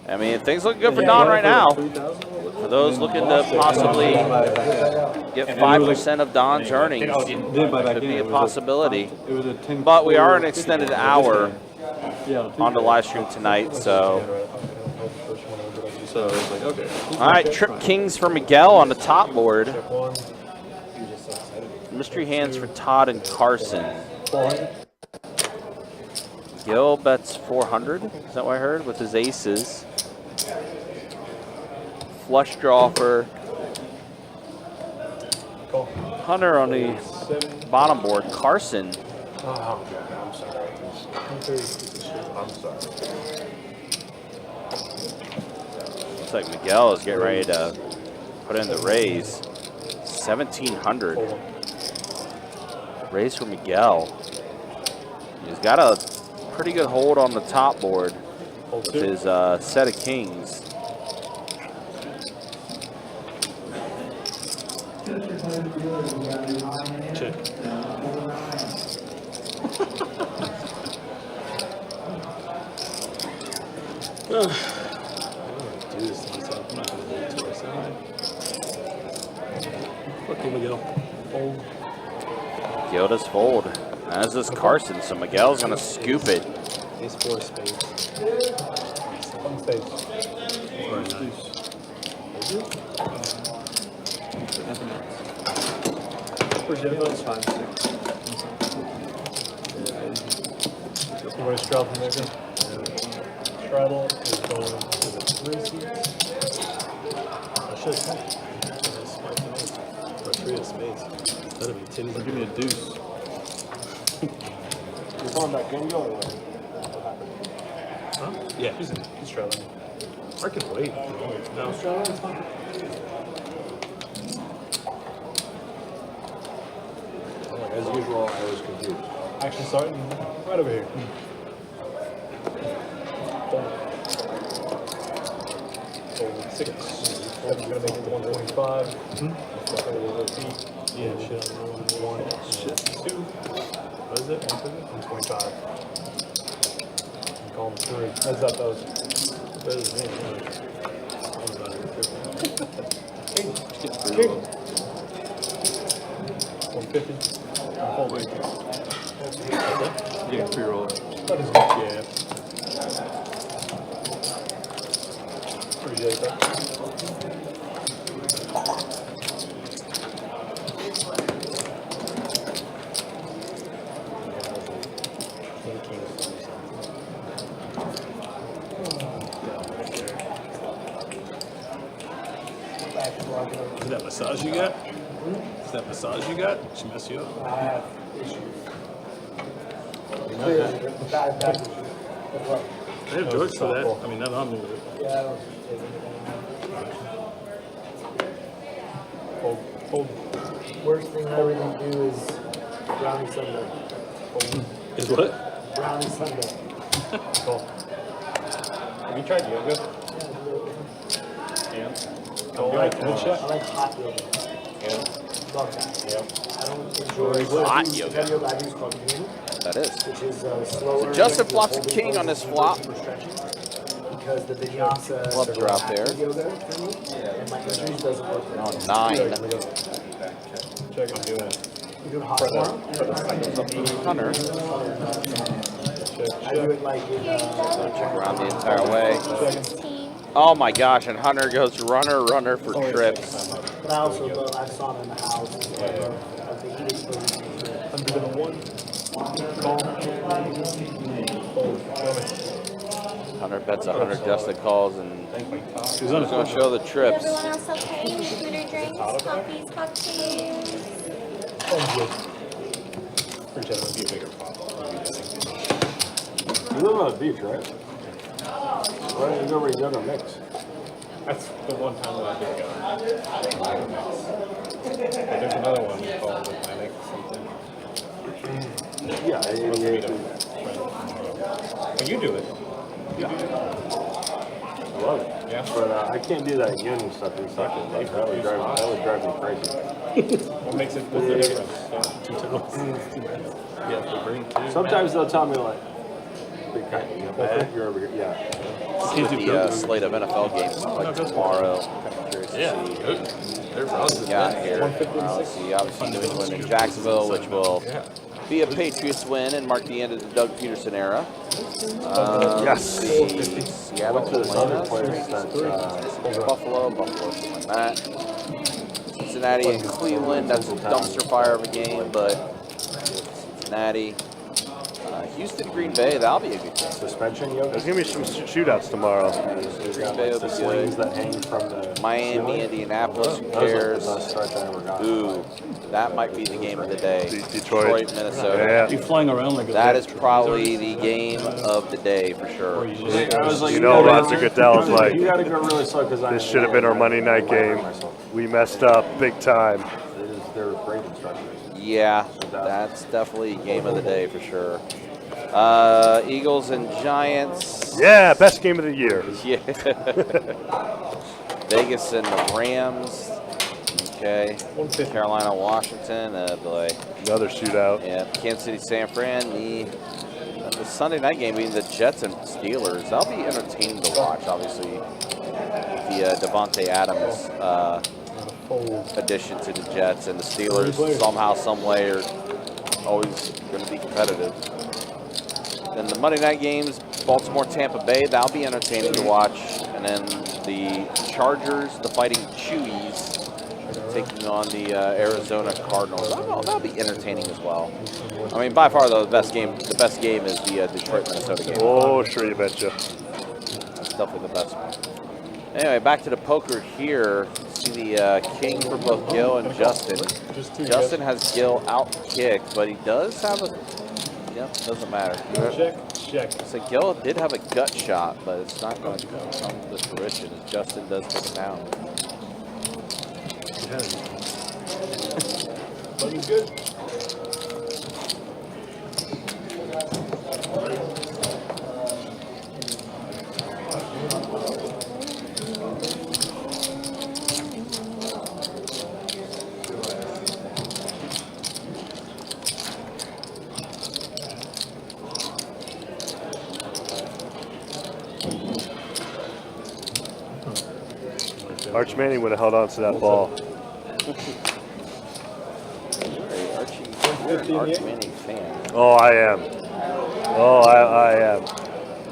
I mean, things look good for Don right now. For those looking to possibly get 5% of Don's earnings, could be a possibility. But we are an extended hour on the live stream tonight, so. All right, Trip Kings for Miguel on the top board. Mystery hands for Todd and Carson. Gil bets 400. Is that what I heard? With his aces. Flush draw for Hunter on the bottom board. Carson. Oh, God, I'm sorry. I'm sorry. Looks like Miguel is getting ready to put in the raise. 1,700. Raise for Miguel. He's got a pretty good hold on the top board with his set of kings. check. I'm not gonna do this to myself. I'm not gonna do it to myself. Fuck you, Miguel. Fold. Miguel does fold, as does Carson, so Miguel's gonna scoop it. Ace 4 of spades. One spade. Or a nine. Where's your vote? 5, 6. You want to straddle from there, Jim? Straddle is going to the 3 seats. I should have said. Or 3 of spades. That'd be titties. Or give me a deuce. You're going back in, going away. Huh? Yeah, he's straddling. I can wait. No. Australia, it's fine. As usual, I was confused. Action starting right over here. Fold 6. Seven's gonna make it to 120. 25. Yeah, shit. 1. Shit. 2. What is it? 125. Call him 3. Heads up, those. Those me. King. 150. Fold weight. Yeah, 3-roll. Yeah. Appreciate that. Is that massage you got? Is that massage you got? She mess you up? I have issues. Clearly, bad issues. They have drugs for that. I mean, not on me. Yeah, I don't take anything. Hold. Worst thing I really do is brownie sundae. Is what? Brownie sundae. Cool. Have you tried yoga? Yeah. I like hot yoga. Yeah. Love that. Yeah. I don't enjoy Hot I yoga. use called Yin, That is. which is slower. So Justin like, flops a holding king on this poses flop. for stretching, because the vinyasa Clubs are out there. yoga for me, and my injuries doesn't work. On 9. Check I'm doing it. You do hot form? Hunter. I do it like in Check around the entire way. Oh my gosh, and Hunter goes runner for trips. But I also love, I've sauna in the house. I love the heat exposure. 101. Call. Hunter bets 100, Justin calls, and He's on he's going to show the trips. Everyone else okay? Food or drinks, coffees, cocktails. Pretty sure be a bigger pop. You live on the beach, right? Why don't you go where you go to mix? That's the one time that I did go. But there's another one called Atlantic something. Yeah, But you do it. I love it. Yeah. But I can't do that yin stuff. It's like, that would drive me crazy. What makes it what's the difference? Yeah. 2 tunnels. Yeah, the green too. Sometimes they'll tell me like, big kite, you're over here. Yeah. See what the slate of NFL games is like tomorrow. I'm kind of curious to see what we got here. Let's see, obviously New England and Jacksonville, which will be a Patriots win and mark the end of the Doug Peterson era. Yes. Seattle, Atlanta, Buffalo will win that. Cincinnati and Cleveland, that's a dumpster fire of a game, but Cincinnati. Houston, Green Bay, that'll be a good game. Suspension yoga. There's going to be some shootouts tomorrow. Green Bay will be Slings good. that hang from the Miami, ceiling. Indianapolis, who That was like cares? the best stretch I ever got. Ooh, that might be the game of the day. Detroit, Minnesota. Yeah. You flying around like a That is probably the game of the day for sure. I was like, You know, Roger Goodell's like, you gotta go really slow because this should have been our Monday night game. We messed up big time. They're great instructors. Yeah, that's definitely game of the day for sure. Eagles and Giants. Yeah, best game of the year. Yeah. Vegas and the Rams. Okay. Carolina, Washington. Boy. Another shootout. Yeah. Kansas City, San Fran. The Sunday night game being the Jets and Steelers. That'll be entertaining to watch, obviously. The Devontae Adams addition to the Jets, and the Steelers somehow, some way are always going to be competitive. Then the Monday night games, Baltimore, Tampa Bay, that'll be entertaining to watch. And then the Chargers, the Fighting Chewies, taking on the Arizona Cardinals. That'll be entertaining as well. I mean, by far the best game is the Detroit-Minnesota game. Oh, sure, you betcha. That's definitely the best one. Anyway, back to the poker here. See the king for both Gil and Justin. Justin has Gil out-kicked, but he does have a... Yep, doesn't matter. Check. So Gil did have a gut shot, but it's not going to come to fruition as Justin does take it down. Looking good. Arch Manning would have held on to that ball. Hey, Archie, you're an Arch Manning fan. Oh, I am. Oh, I am.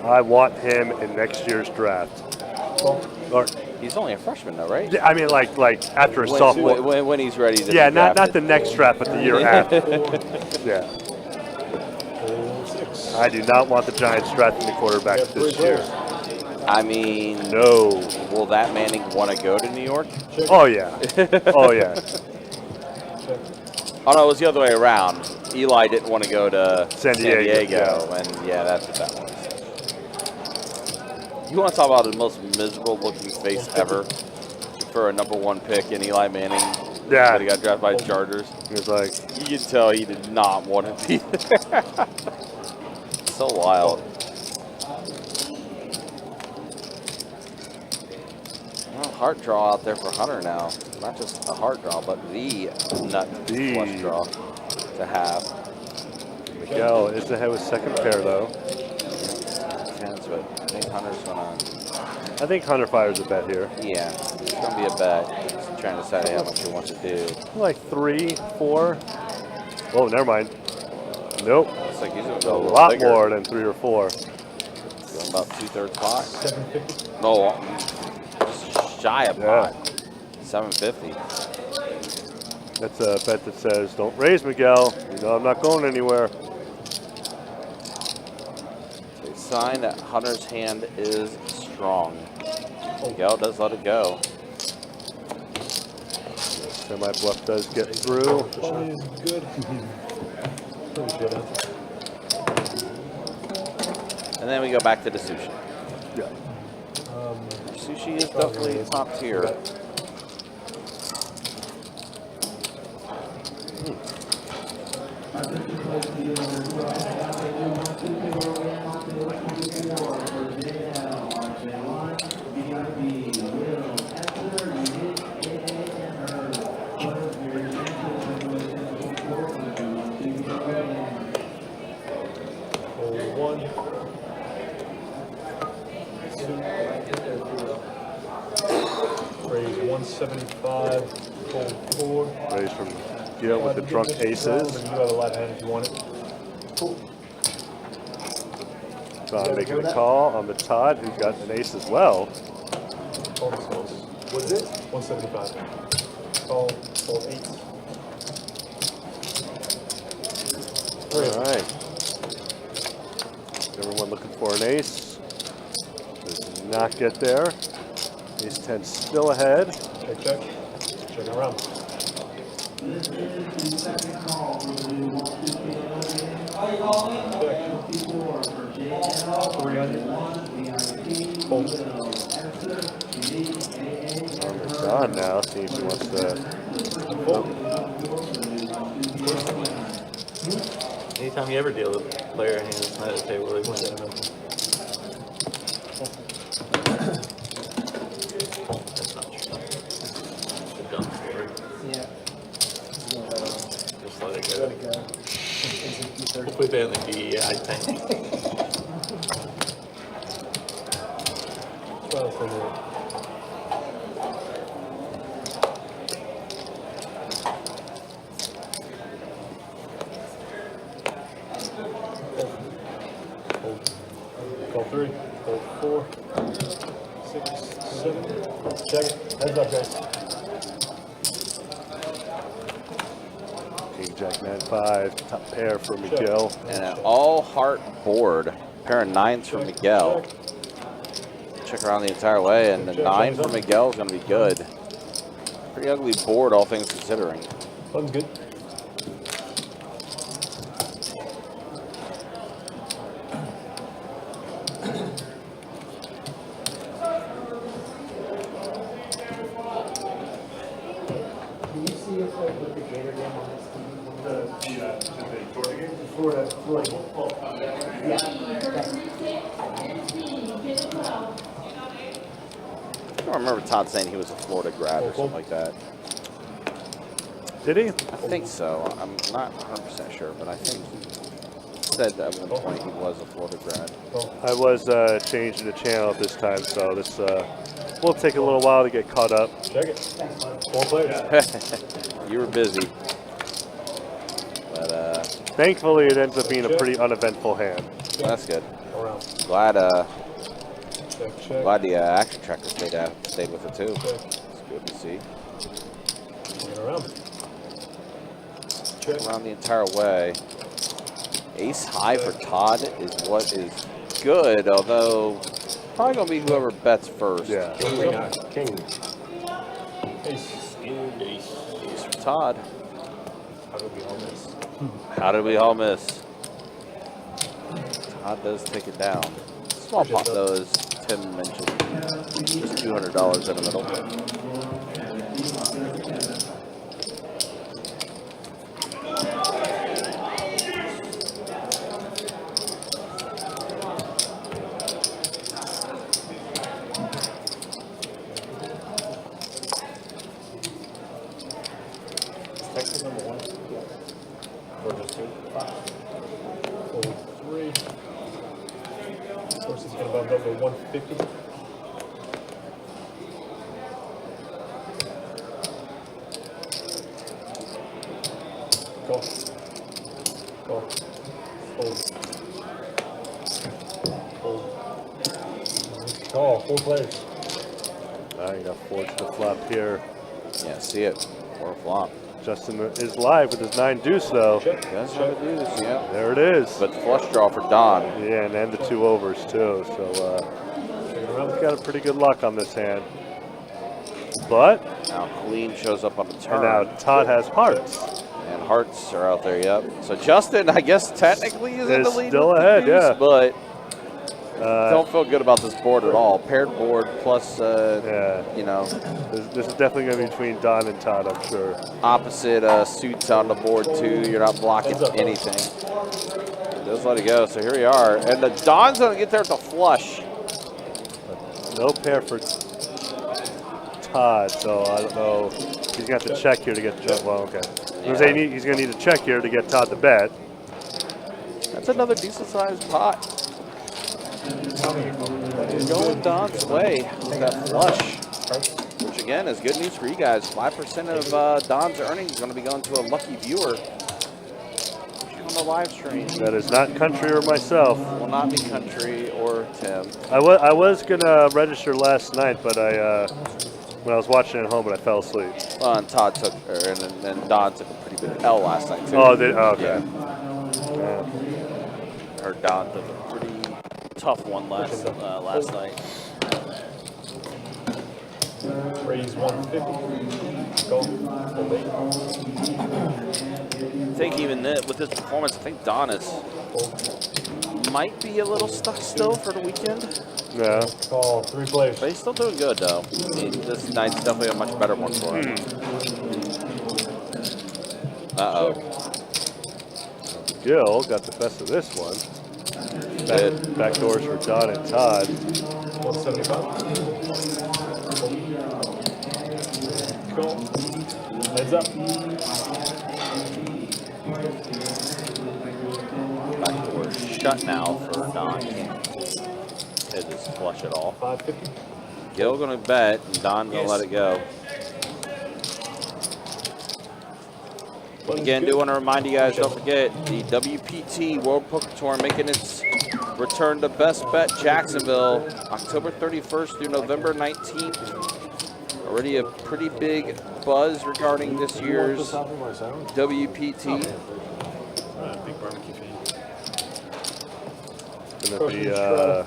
I want him in next year's draft. Or, He's only a freshman, though, right? I mean, like after a sophomore. When he's ready to Yeah, be not drafted. the next draft, but the year after. Yeah. I do not want the Giants drafting the quarterback this year. I mean, no. Will that Manning want to go to New York? Oh, yeah. Oh, yeah. Oh, no, it was the other way around. Eli didn't want to go to San Diego, and yeah, that's what that was. You want to talk about the most miserable looking face ever for a #1 pick in Eli Manning? Yeah. But he got drafted by the Chargers. He was like, you can tell he did not want to be there. So wild. Well, heart draw out there for Hunter now. Not just a heart draw, but the nut flush draw to have. Miguel is ahead with second pair, though. Depends, but I think Hunter's gonna. I think Hunter fires a bet here. Yeah, it's gonna be a bet. He's trying to decide how much he wants to do. Like 3, 4. Oh, never mind. Nope. Looks like he's gonna A go a little lot bigger. more than 3 or 4. Going about 2/3 pot. 750. No, shy of pot. 750. That's a bet that says, don't raise Miguel. You know I'm not going anywhere. It's a sign that Hunter's hand is strong. Miguel does let it go. Semi-bluff does get through. Good. Pretty good. And then we go back to the sushi. Yeah. Sushi is definitely top tier. Raise 175, fold 4. Raise from Gil with the drunk aces. You have a left hand if you want it. So I'm making a call on the Todd, who's got an ace as well. What is it? 175. Call 8. All right. Everyone looking for an ace. Does not get there. Ace 10 still ahead. Check, check. Check around. On now, see if he wants to. Anytime you ever deal with a player hands at the table, they win. That's not true. It's a dumb story. Yeah. Just let it go. Let it go. We'll put that in the DE, I think. Call 3, call 4, 6, 7. Check it. Heads up, guys. King Jack Man 5, top pair for Miguel. And an all heart board. Pair of 9s for Miguel. Check around the entire way, and the 9 for Miguel is going to be good. Pretty ugly board, all things considering. Fun's good. Can you see if like with the Gator game on this TV? The Georgia game? Florida game. Yeah. I don't remember Todd saying he was a Florida grad or something like that. Did he? I think so. I'm not 100% sure, but I think said at one point he was a Florida grad. I was changing the channel at this time, so this will take a little while to get caught up. Check it. 4 players. You were busy. But thankfully, it ends up being a pretty uneventful hand. that's good. Around. Glad Check. glad the action tracker stayed with it too. It's good to see. Around. Around the entire way. Ace high for Todd is what is good, although probably gonna be whoever bets first. Yeah. King. Ace. Ace for Todd. How did we all miss? How did we all miss? Todd does take it down. Small pot though, as Tim mentioned. Just $200 in the middle. Texas number 1. Or just 2? 3. Of course, he's going to bump up to 150. Call. Hold. Call. 4 players. Now you got forged to flop here. Yeah, see it. Or a flop. Justin is live with his 9 deuce though. Does have a deuce, yeah. There it is. But flush draw for Don. Yeah, and then the 2 overs too. So he's got a pretty good luck on this hand. But Now Colleen shows up on the turn. and now Todd has hearts. And hearts are out there, yep. So Justin, I guess technically is in the lead. Still with the ahead, deuce, yeah. But don't feel good about this board at all. Paired board plus, Yeah. you know, This is definitely going to be between Don and Todd, I'm sure. opposite suits on the board too. You're not blocking anything. Just let it go. So here we are. And the Don's going to get there with the flush. No pair for Todd, so I don't know. He's going to have to check here to get the jump. Well, okay. He's going to need to check here to get Todd to bet. That's another decent sized pot. Going Don's way with that flush, which again is good news for you guys. 5% of Don's earnings is going to be going to a lucky viewer on the live stream. That is not Country or myself. Will not be Country or Tim. I was going to register last night, but when I was watching at home, but I fell asleep. Well, and Todd took, and Don took a pretty big L last night too. Oh, okay. Yeah. Heard Don took a pretty tough one last night. Raise 150. Go. I think even with this performance, I think Don might be a little stuck still for the weekend. Yeah. Call 3 players. But he's still doing good though. I mean, this night's definitely a much better one for him. Uh-oh. Gil got the best of this one. Back doors for Don and Todd. 175. Cool. Heads up. Back door shut now for Don. Can't hit his flush at all. 550. Gil gonna bet, and Don gonna let it go. Again, do want to remind you guys, don't forget, the WPT World Poker Tour making its return to Best Bet Jacksonville, October 31st through November 19th. Already a pretty big buzz regarding this year's WPT. Big barbecue fan. It's going to be a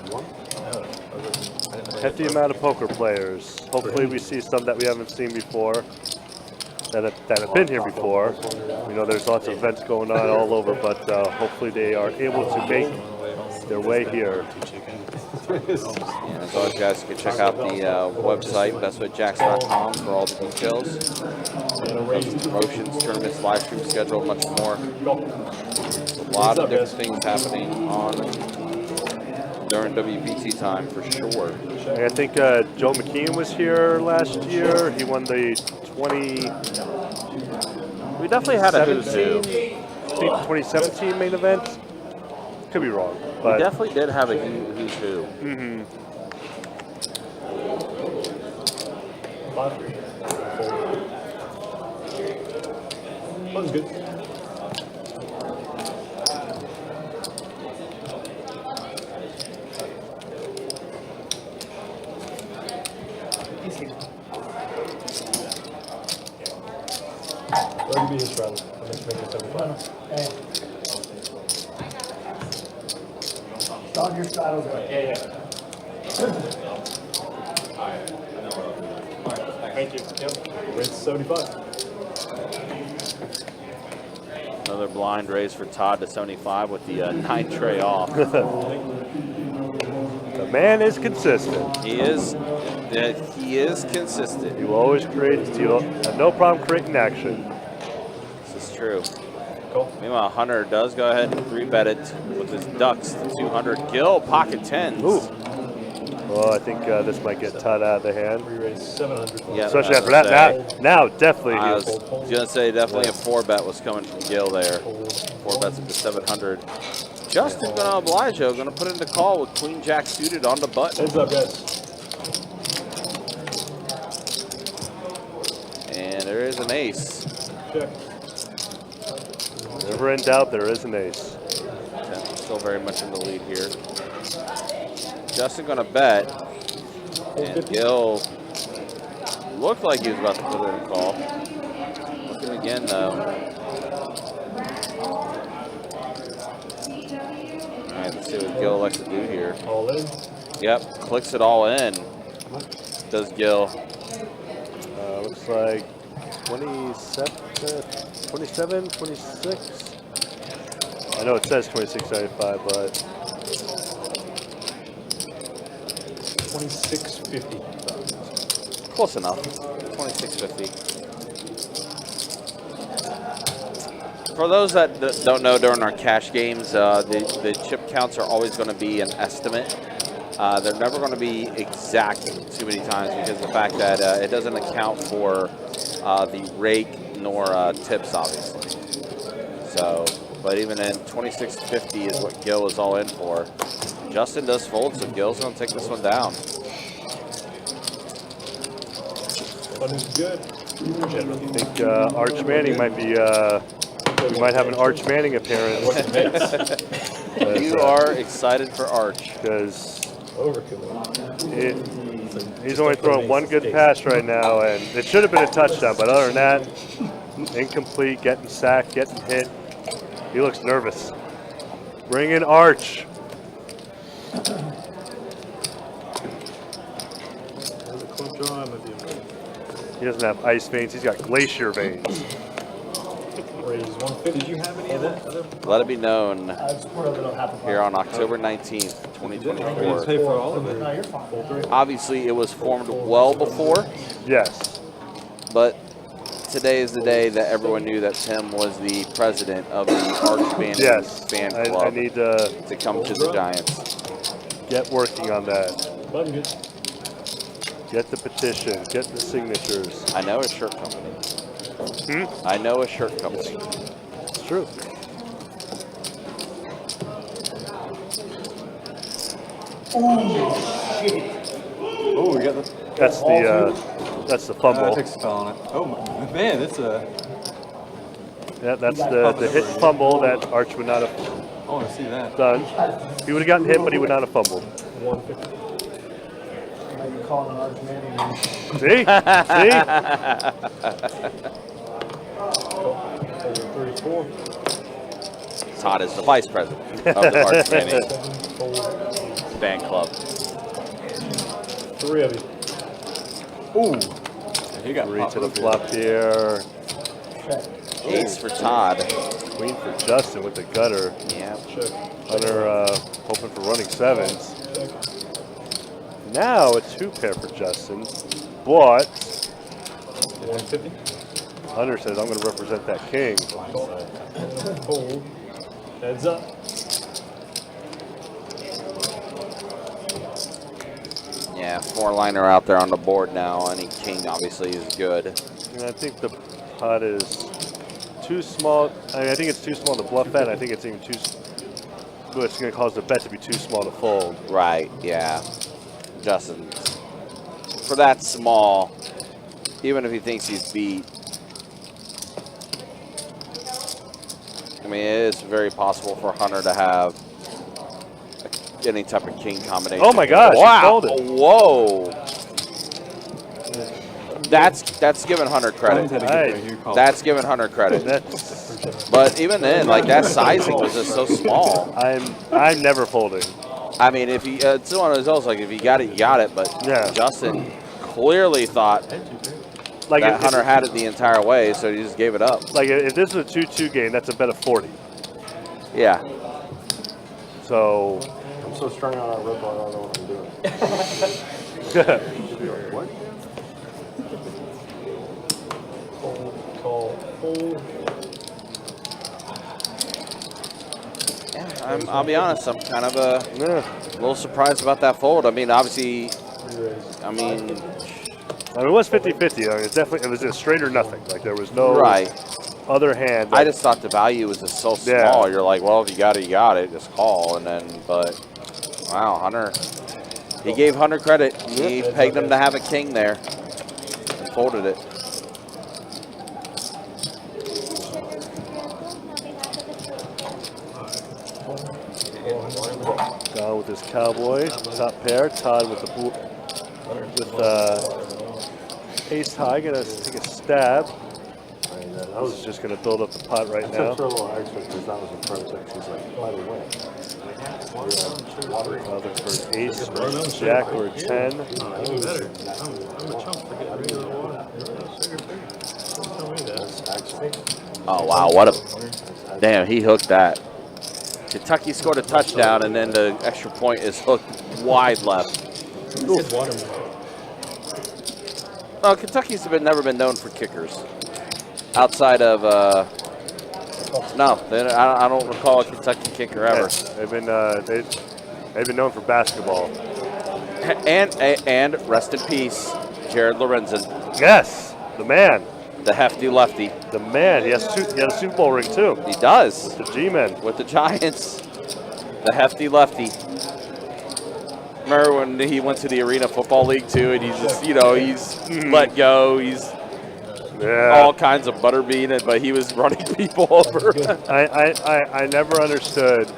hefty amount of poker players. Hopefully we see some that we haven't seen before, that have been here before. We know there's lots of events going on all over, but hopefully they are able to make their way here. And as always, guys, you can check out the website, bestbetjacks.com, for all the details. Promotions, tournaments, live stream schedule, much more. A lot of different things happening during WPT time, for sure. I think Joe McKeon was here last year. He won the We definitely had a who's who. 2017 main event. Could be wrong, We but definitely did have a who's who. mm-hmm. One's good. Or be his round. I'm going to make it 75. Hey. Dog your straddles right. Yeah. Thank you. Yep. Raise 75. Another blind raise for Todd to 75 with the 9 tray off. The man is consistent. He is consistent. He will always create. He will have no problem creating action. This is true. Meanwhile, Hunter does go ahead and 3-bet it with his Ducks to 200. Gil, pocket 10s. Ooh. Well, I think this might get Todd out of the hand. Raise 700. Yeah, especially after that. Now definitely. I was going to say definitely a 4-bet was coming from Gil there. 4 bets up to 700. Justin going to oblige, going to put in the call with Queen Jack suited on the button. Heads up, guys. And there is an ace. Check. Never in doubt, there is an ace. Still very much in the lead here. Justin going to bet. And Gil looked like he was about to put in a call. Looking again, though. All right, let's see what Gil likes to do here. All in. Yep, clicks it all in. Does Gil. Looks like 27, 26. I know it says 26.95, but 26.50. Close enough. 26.50. For those that don't know, during our cash games, the chip counts are always going to be an estimate. They're never going to be exact too many times because of the fact that it doesn't account for the rake nor tips, obviously. So, but even in 26.50 is what Gil is all in for. Justin does fold, so Gil's going to take this one down. Fun is good. I think Arch Manning might be. We might have an Arch Manning appearance. You are excited for Arch because overkill. He's only throwing one good pass right now, and it should have been a touchdown. But other than that, incomplete, getting sacked, getting hit. He looks nervous. Bring in Arch. He doesn't have ice veins. He's got glacier veins. Raise 150. Did you have any of that? Let it be known here on October 19th, 2024. Pay for all of it. No, you're fine. Obviously, it was formed well before. Yes. But today is the day that everyone knew that Tim was the president of the Arch Manning fan club. I need to come to the Giants. Get working on that. Button good. Get the petition. Get the signatures. I know a shirt company. I know a shirt company. It's true. Oh, we got the. That's the fumble. Takes a spell on it. Oh man, that's a. Yeah, that's the hit fumble that Arch would not have I want to see that. done. He would have gotten hit, but he would not have fumbled. 150. Might be calling Arch Manning. See? See? 34. Todd is the vice president of the Arch Manning fan club. 3 of you. Ooh. He got 3 to the flop here. Ace for Todd. Queen for Justin with the gutter. Yeah. Hunter hoping for running 7s. Now a 2-pair for Justin. But 150. Hunter says, I'm going to represent that king. Fold. Heads up. Yeah, 4-liner out there on the board now. Any king obviously is good. And I think the pot is too small. I think it's too small to bluff that. I think it's even too what's going to cause the bet to be too small to fold. Right, yeah. Justin, for that small, even if he thinks he's beat, I mean, it is very possible for Hunter to have any type of king combination. Oh my gosh! Wow! Whoa! That's giving Hunter credit. That's giving Hunter credit. But even then, like that sizing was just so small. I'm never folding. I mean, if he it's one of those like if you got it, you got it. But Justin clearly thought like that Hunter had it the entire way, so he just gave it up. Like if this was a 2-2 game, that's a bet of 40. Yeah. So I'm so strung out on Ripple, I don't know what I'm doing. What? Yeah, I'll be honest. I'm kind of a little surprised about that fold. I mean, obviously, I mean, it was 50-50. I mean, it was just straight or nothing. Like there was no other hand. I just thought the value was just so small. You're like, well, if you got it, you got it. Just call. And then, but wow, Hunter, he gave Hunter credit. He pegged him to have a king there and folded it. Gone with his cowboy, top pair. Todd with the ace high. Gonna take a stab. I was just gonna build up the pot right now. I took a little extra because that was a pro tip. She's like, by the way, looking for an ace, or a jack, or a 10. I'm a chump for getting rid of the water. Tell me that. Oh wow, what a damn! He hooked that. Kentucky scored a touchdown, and then the extra point is hooked wide left. Well, Kentucky's never been known for kickers. Outside of, no, I don't recall a Kentucky kicker ever. Yeah, they've been known for basketball. And rest in peace, Jared Lorenzen. Yes, the man. The hefty lefty. The man. He had a Super Bowl ring too. He does. With the G-men. With the Giants. The hefty lefty. Remember when he went to the Arena Football League too, and he's just, he's let go. He's all kinds of butterbean, but he was running people over. I never understood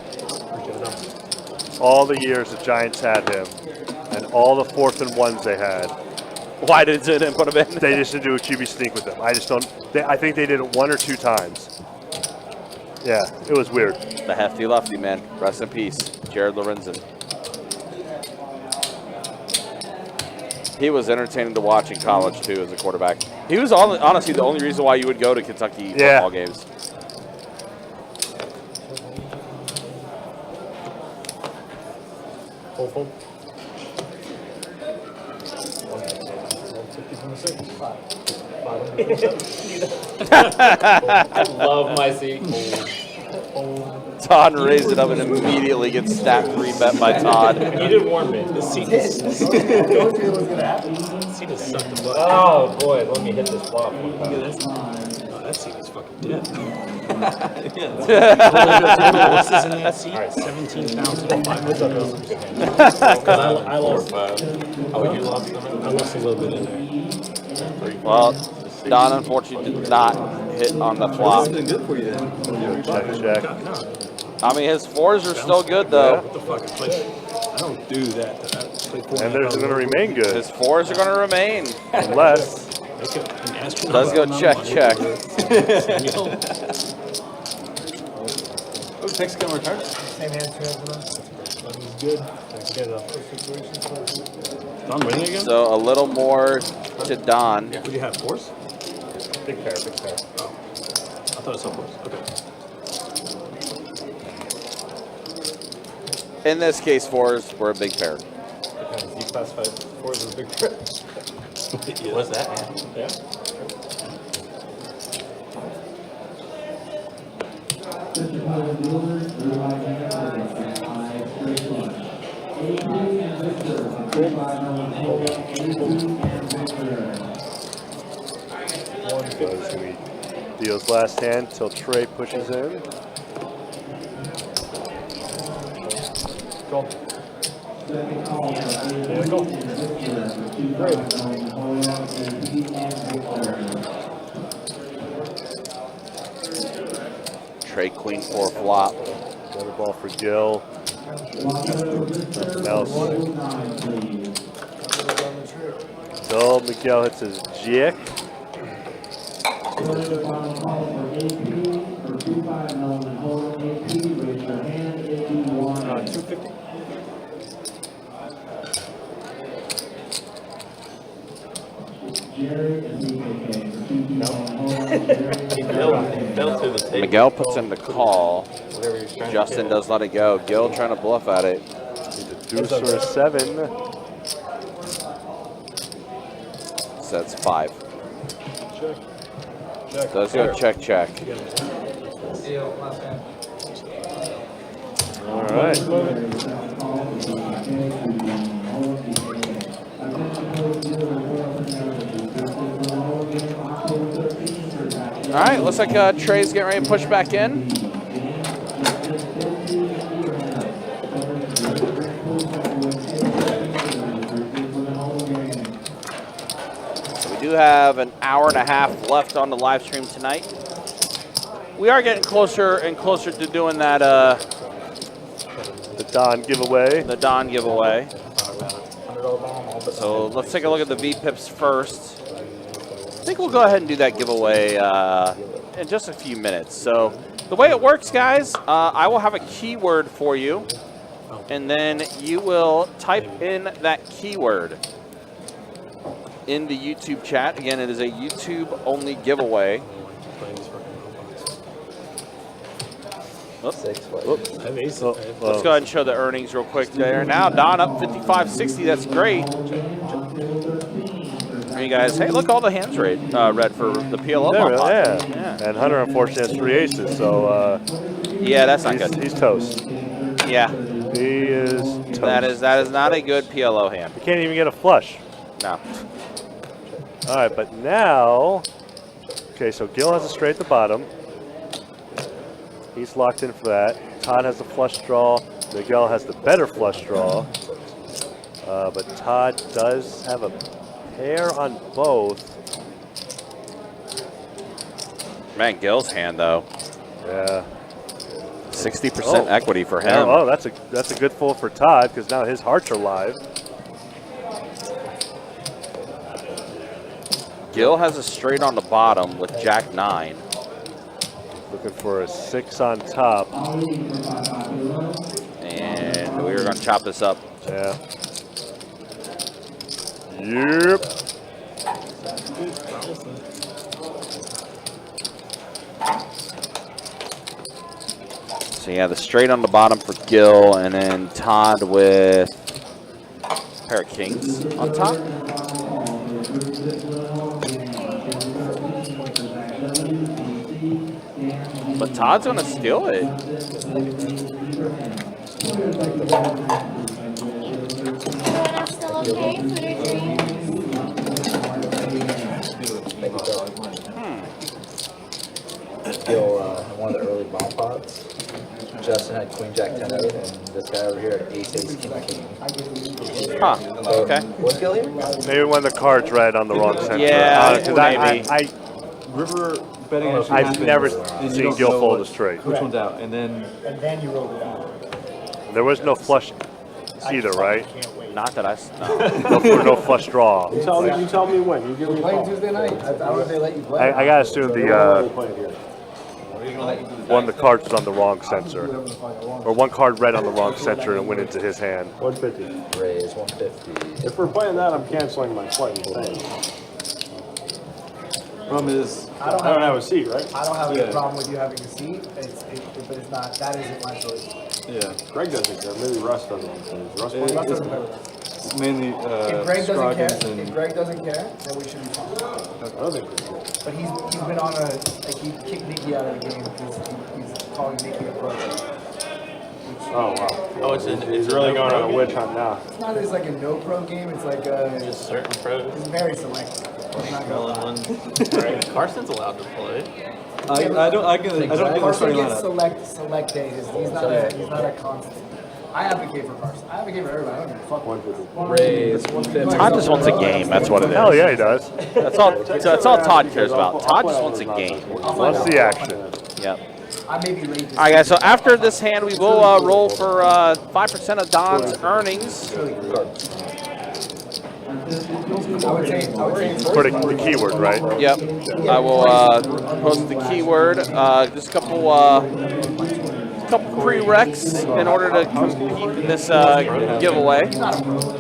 all the years the Giants had him and all the 4th and 1s they had. Why didn't they put him in? They just didn't do a QB sneak with him. I just don't. I think they did it 1 or 2 times. Yeah, it was weird. The hefty lefty, man. Rest in peace, Jared Lorenzen. He was entertaining to watch in college too as a quarterback. He was honestly the only reason why you would go to Kentucky football games. I love my seat. Todd raised it up and immediately gets stacked rebet by Todd. You did warn me. The seat is sucked the butt. Oh boy, let me hit this flop. That seat is fucking dead. What's this in that seat? All right, 17,500. I lost 5. Oh, you lost them? I lost a little bit in there. Well, Don unfortunately did not hit on the flop. This has been good for you then. Check. I mean, his 4s are still good though. What the fuck? I don't do that. And they're going to remain good. His 4s are going to remain. Unless. Does go check. Oh, text gun return. Same answer as Good. Don winning again? So a little more to Don. What do you have, 4s? Big pair. Oh. I thought it saw 4s. Okay. In this case, 4s were a big pair. Depends. You classify 4s as a big pair. What's that, man? Yeah. Deals last hand till Trey pushes in. Trade queen for flop. Another ball for Gil. Nothing else. So Miguel hits his jick. $250. Miguel puts in the call. Justin does let it go. Gil trying to bluff at it. Deuce or a 7. So that's 5. Check. Check. Does go check, check. All right. All right, looks like Trey's getting ready to push back in. So we do have an hour and a half left on the live stream tonight. We are getting closer and closer to doing that. The Don giveaway. The Don giveaway. So let's take a look at the VPIPs first. I think we'll go ahead and do that giveaway in just a few minutes. So the way it works, guys, I will have a keyword for you, and then you will type in that keyword in the YouTube chat. Again, it is a YouTube-only giveaway. Let's go ahead and show the earnings real quick there. Now Don up 55.60. That's great. You guys, hey, look, all the hands read for the PLO. Yeah. And Hunter, unfortunately, has 3 aces, so yeah, that's not good. He's toast. Yeah, he is toast. That is not a good PLO hand. He can't even get a flush. No. All right, but now, okay, so Gil has a straight at the bottom. He's locked in for that. Todd has the flush draw. Miguel has the better flush draw. But Todd does have a pair on both. Man, Gil's hand though. Yeah. 60% equity for him. Oh, that's a good fold for Todd because now his hearts are live. Gil has a straight on the bottom with Jack 9. Looking for a 6 on top. And we're going to chop this up. Yeah. Yep. So yeah, the straight on the bottom for Gil, and then Todd with a pair of kings on top. But Todd's going to steal it. Still okay for their dreams? Gil had one of the early bomb pots. Justin had Queen Jack 10 out, and this guy over here had Ace Ace King King. Huh. Okay. What's Gil here? Maybe when the card's read on the wrong center. Yeah, because maybe. River betting actually I've happens, never and you seen don't Gil know fold a straight. which one's out, and then you rolled it out. There was no flush either, right? Not that I no flush draw. You tell me when. You give me a call. Tuesday night. I don't know if they let you play. I gotta assume the one the card was on the wrong sensor, or one card read on the wrong sensor and went into his hand. 150. Raise 150. If we're playing that, I'm canceling my flight and staying. problem is I don't have a seat, right? I don't have any problem with you having a seat, but it's not. That isn't my choice. Yeah. Greg doesn't care. Maybe Russ doesn't want to. Russ doesn't care. It's mainly If Greg doesn't care, and if Greg doesn't care, then we should be fine. I don't think we should. But he's been on a he kicked Nikki out of the game because he's calling Nikki a pro. Oh wow. Oh, it's He's really going on a witch hunt now. It's not just like a no pro game. It's like a Just certain pros. It's very selective. I'm not gonna lie. Carson's allowed to play. I don't get the Carson starting gets lineup. select days. He's not a constant. I advocate for Carson. I advocate for everybody. I don't give a fuck. 150. Raise 150. Todd just wants a game. That's what it is. Hell yeah, he does. That's all Todd cares about. Todd just wants a game. Wants the action. Yep. I may be late. All right, guys. So after this hand, we will roll for 5% of Don's earnings. I would say For the keyword, right? Yep. I will post the keyword. Just a couple prereqs in order to compete in this giveaway.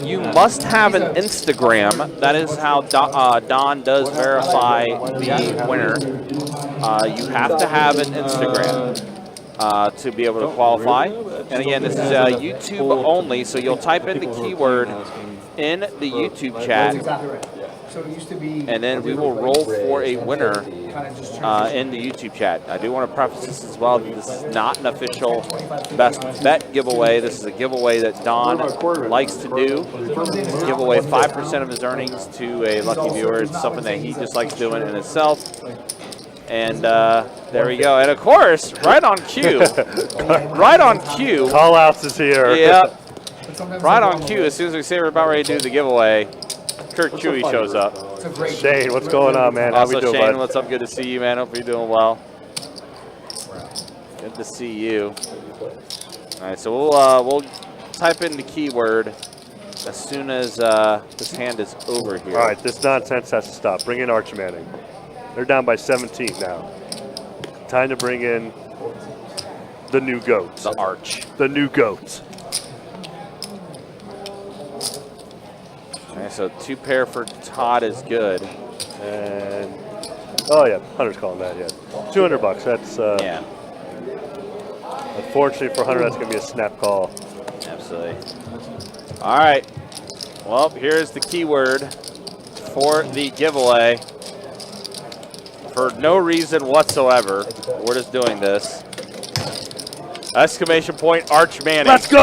You must have an Instagram. That is how Don does verify the winner. You have to have an Instagram to be able to qualify. And again, this is YouTube only, so you'll type in the keyword in the YouTube chat, exactly right. So it used to be. and then we will roll for a winner in the YouTube chat. I do want to preface this as well. This is not an official best bet giveaway. This is a giveaway that Don likes to do. Give away 5% of his earnings to a lucky viewer. It's something that he just likes doing in itself. And there we go. And of course, right on cue. Right on cue. Call outs is here. Yep. Right on cue. As soon as we say we're about ready to do the giveaway, Kirk Chewy shows up. Shane, what's going on, man? How Also, we doing, Shane, bud? what's up? Good to see you, man. Hope you're doing well. Good to see you. All right, so we'll type in the keyword as soon as this hand is over here. All right, this nonsense has to stop. Bring in Arch Manning. They're down by 17 now. Time to bring in the new goats. The Arch. The new goats. Okay, so 2 pair for Todd is good. And oh yeah, Hunter's calling that. Yeah, $200. That's yeah. Unfortunately for Hunter, that's gonna be a snap call. Absolutely. All right. Well, here's the keyword for the giveaway. For no reason whatsoever, we're just doing this. Exclamation point, Arch Manning. Let's go!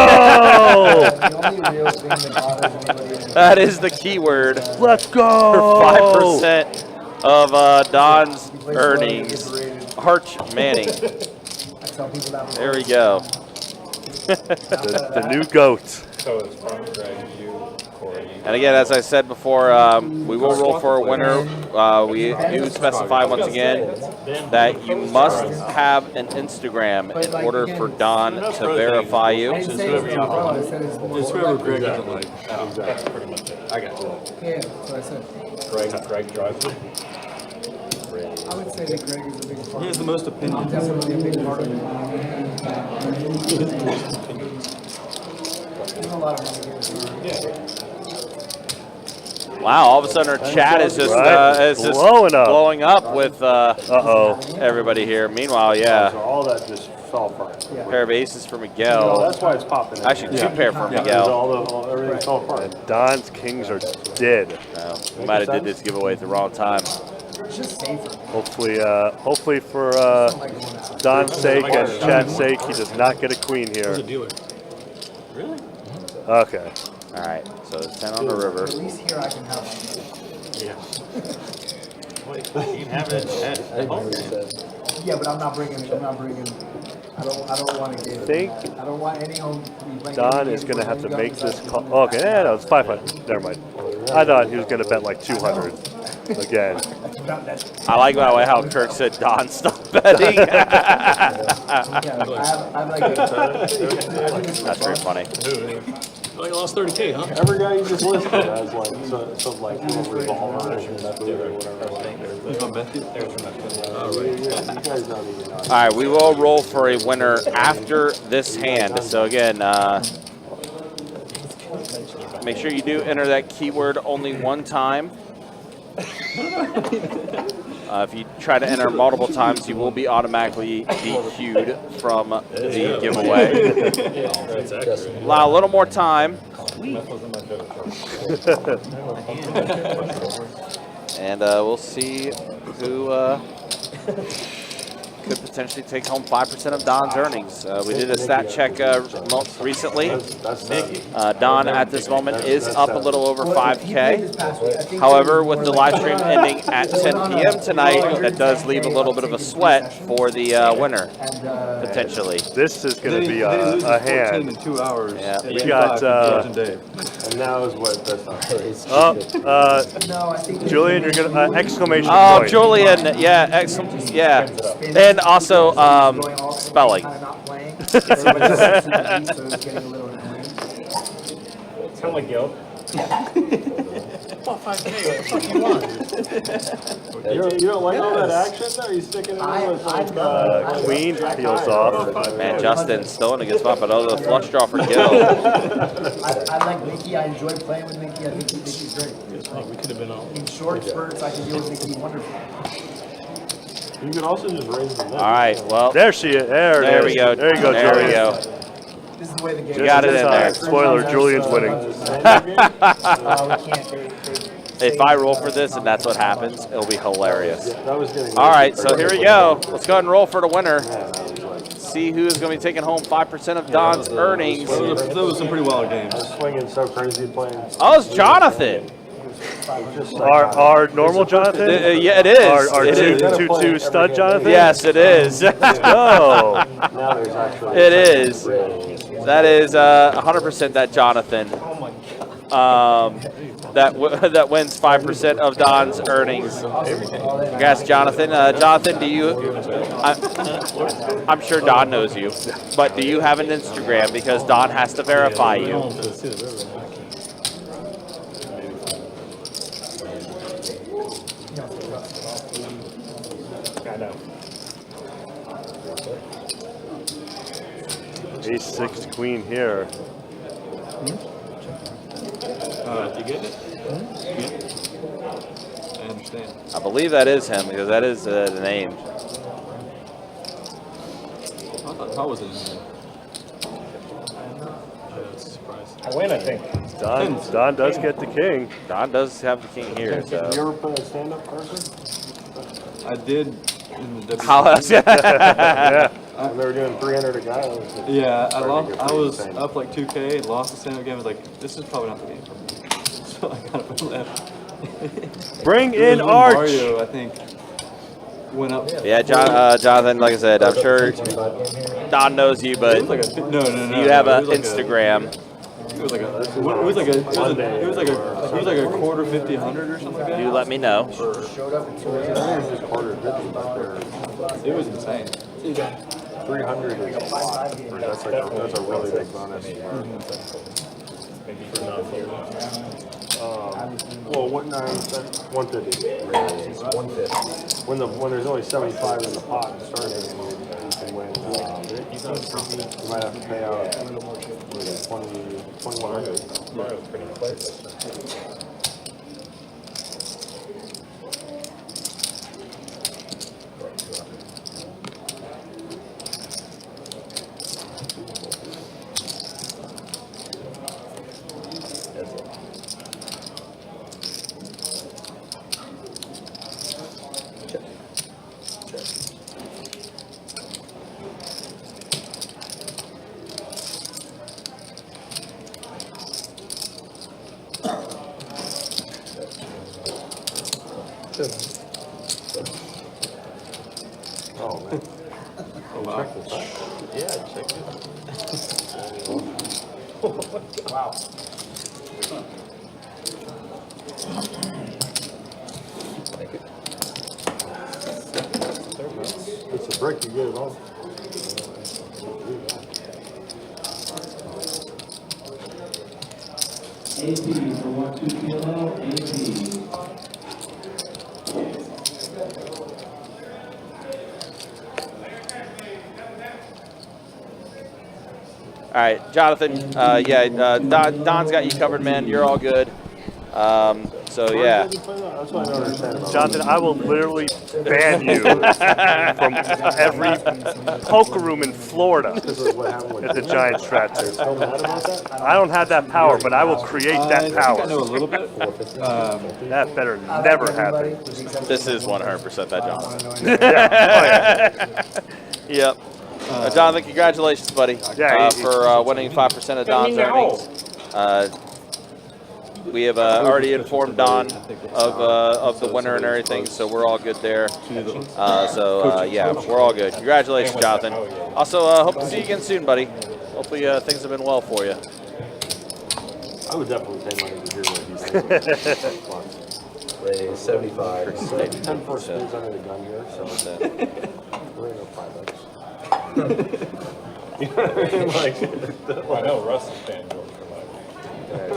That is the keyword. Let's go! For 5% of Don's earnings, Arch Manning. There we go. the new goat. So it's from Greg, you, Corey. And again, as I said before, we will roll for a winner. We do specify once again that you must have an Instagram in order for Don to verify you. It's whoever Greg doesn't like. That's pretty much it. I got you. Yeah, that's what I said. Greg drives it. I would say that Greg is a big part. He has the most I'm opinion. definitely a big part of it. There's a lot of money here. Wow, all of a sudden our chat is just, blowing up with everybody here. Meanwhile, yeah. So all that just fell apart. A pair of aces for Miguel. That's why it's popping. Actually, 2 pair for Miguel. Everything fell apart. And Don's kings are dead. No, we might have did this giveaway at the wrong time. It's just safer. Hopefully for Don's sake and chat's sake, he does not get a queen here. Really? Okay. All right, so it's 10 on the river. At least here I can have one. Yeah. Wait, you can have it at home. Yeah, but I'm not bringing. I don't want to give. Think I don't want any home. Don is going to have to make this call. Okay, yeah, no, it's 500. Never mind. I thought he was going to bet like 200 again. I like, by the way, how Kirk said Don stopped betting. That's very funny. Oh, you lost 30K, huh? Every guy you just listed has like some like little revolver or whatever. You guys don't even know. All right, we will roll for a winner after this hand. So again, make sure you do enter that keyword only one time. If you try to enter multiple times, you will be automatically DQ'd from the giveaway. Allow a little more time. And we'll see who could potentially take home 5% of Don's earnings. We did a stat check recently. Don at this moment is up a little over 5K. However, with the live stream ending at 10 p.m. tonight, that does leave a little bit of a sweat for the winner, potentially. This is going to be a hand. In 2 hours. Yeah. We got, And now is what that's Julian, you're going to, exclamation Oh, point. Julian, yeah, yeah. And also spelling. Kind of like Gil. You don't like all that action though? You sticking in with like Queen peels off. Man, Justin's still in a good spot, but oh, the flush draw for Gil. I like Mickey. I enjoy playing with Mickey. I think Mickey's great. We could have been on. In short spurts, I can deal with Mickey wonderfully. You can also just raise the limit. All right, well. There she is. There we go. There you go, There Julian. we go. This is the way the game You got it in there. Spoiler, Julian's winning. If I roll for this and that's what happens, it'll be hilarious. That was getting All right, so here we go. Let's go ahead and roll for the winner. See who is going to be taking home 5% of Don's earnings. That was some pretty wild games. I was swinging so crazy playing. Oh, it's Jonathan. Our normal Jonathan? Yeah, it is. Our It is. 2-2 stud Jonathan? Yes, it is. No. Now there's actually It is. That is 100% that Jonathan. That wins 5% of Don's earnings. Congrats, Jonathan. Jonathan, do you? I'm sure Don knows you, but do you have an Instagram? Because Don has to verify you. Ace-6 queen here. You get it? I understand. I believe that is him because that is the name. How was it? I win, I think. Don does get the king. Don does have the king here. You So. ever play a stand-up person? I did in the How else? Yeah. They were doing 300 a guy. Yeah, I lost. I was up like 2K, lost the stand-up game. I was like, this is probably not the game for me. So I kind of left. Bring It was in when Arch. Mario, I think, went up. Yeah, Jonathan. Like I said, I'm sure Don knows you, but It was like a, no. you have no, an it was like Instagram. It was like a quarter 50, 100 or something like that. You let me know. It was insane. 300 is a lot. That's a really big bonus. Well, 150. 150. When there's only 75 in the pot starting, you can win. You might have to pay out 2,100. Mario's pretty close. Oh, man. Oh, wow. Yeah, check it. Wow. It's a brick, you get it all. AP for 1-2 PLO, AP. All right, Jonathan. Don's got you covered, man. You're all good. So yeah. That's what I don't understand about Jonathan, I will literally ban you from every poker room in Florida if the Giants try to. I don't have that power, but I will create that power. I know a little bit. That better never happen. This is 100% that Jonathan. Yeah. Yep. Jonathan, congratulations, buddy, for winning 5% of Don's earnings. We have already informed Don of the winner and everything, so we're all good there. Yeah, we're all good. Congratulations, Jonathan. Also, hope to see you again soon, buddy. Hopefully things have been well for you. I would definitely pay money to hear what he's saying. Raise 75. 10 for spins under the gun here, so we're in $5. You know what I mean? Like, I know Russ is fan George for life.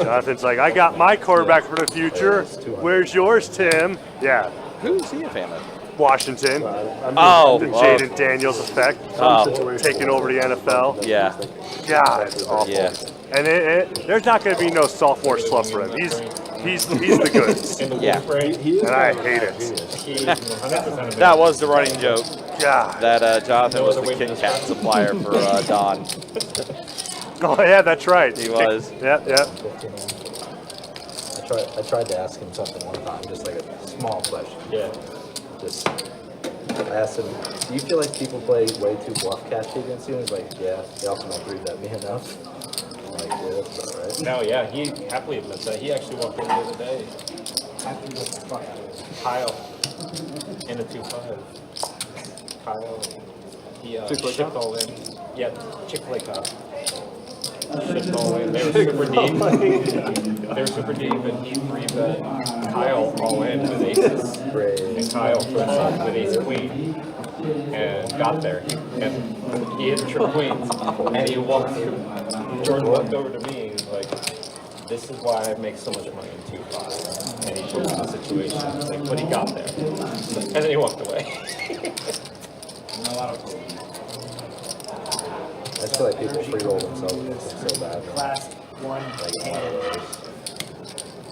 Jonathan's like, I got my quarterback for the future. Where's yours, Tim? Yeah. Who's he a fan of? Washington. The Jaden Daniels effect. Taking over the NFL. Yeah. God, it's awful. Yeah. And there's not going to be no sophomore slump for him. He's the goods. Yeah. And I hate it. That was the running joke. God. That Jonathan was the Kit Kat supplier for Don. Oh yeah, that's right. He was. Yep. I tried to ask him something one time, just like a small question. Yeah. I asked him, do you feel like people play way too bluff catchy against you? And he's like, yeah, they also don't breathe at me enough. I'm like, yeah, that's about right. No, yeah, he happily admits that. He actually walked in the other day. Kyle in the 2-5. Kyle, he shipped all in. Yeah, Chick-fil-A Kyle. Shipped all in. They were super deep. And he three-bet Kyle all in with aces. And Kyle flipped with ace queen. And got there. And he hit triple queens. And he walked through. Jordan walked over to me and was like, this is why I make so much money in 2-5. And he showed me the situation. Like, but he got there. And then he walked away. I just feel like people free roll themselves against them so bad. Last one.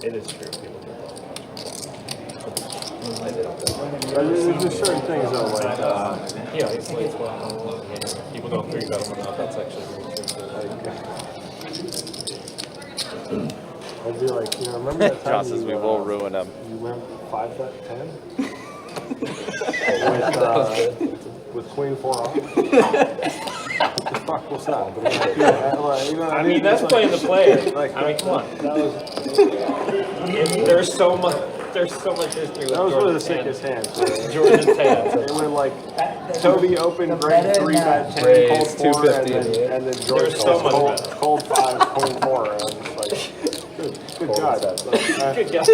It is true. People do there's just certain things though, like yeah, it's people don't think about them enough. That's actually very true. I'd be like, you know, remember that time John says we will ruin him. You went 5-10 with Queen 4 off. What the fuck was that? You know what I mean? That's playing the player. Like, I mean, come on. That was. There's so much history with that was one of the Jordan's sickest hands. Jordan's hands. It went like Toby opened great 3-bet 10, cold 4, and then George cold 5, cold 4. And I'm just like, good God. Good God.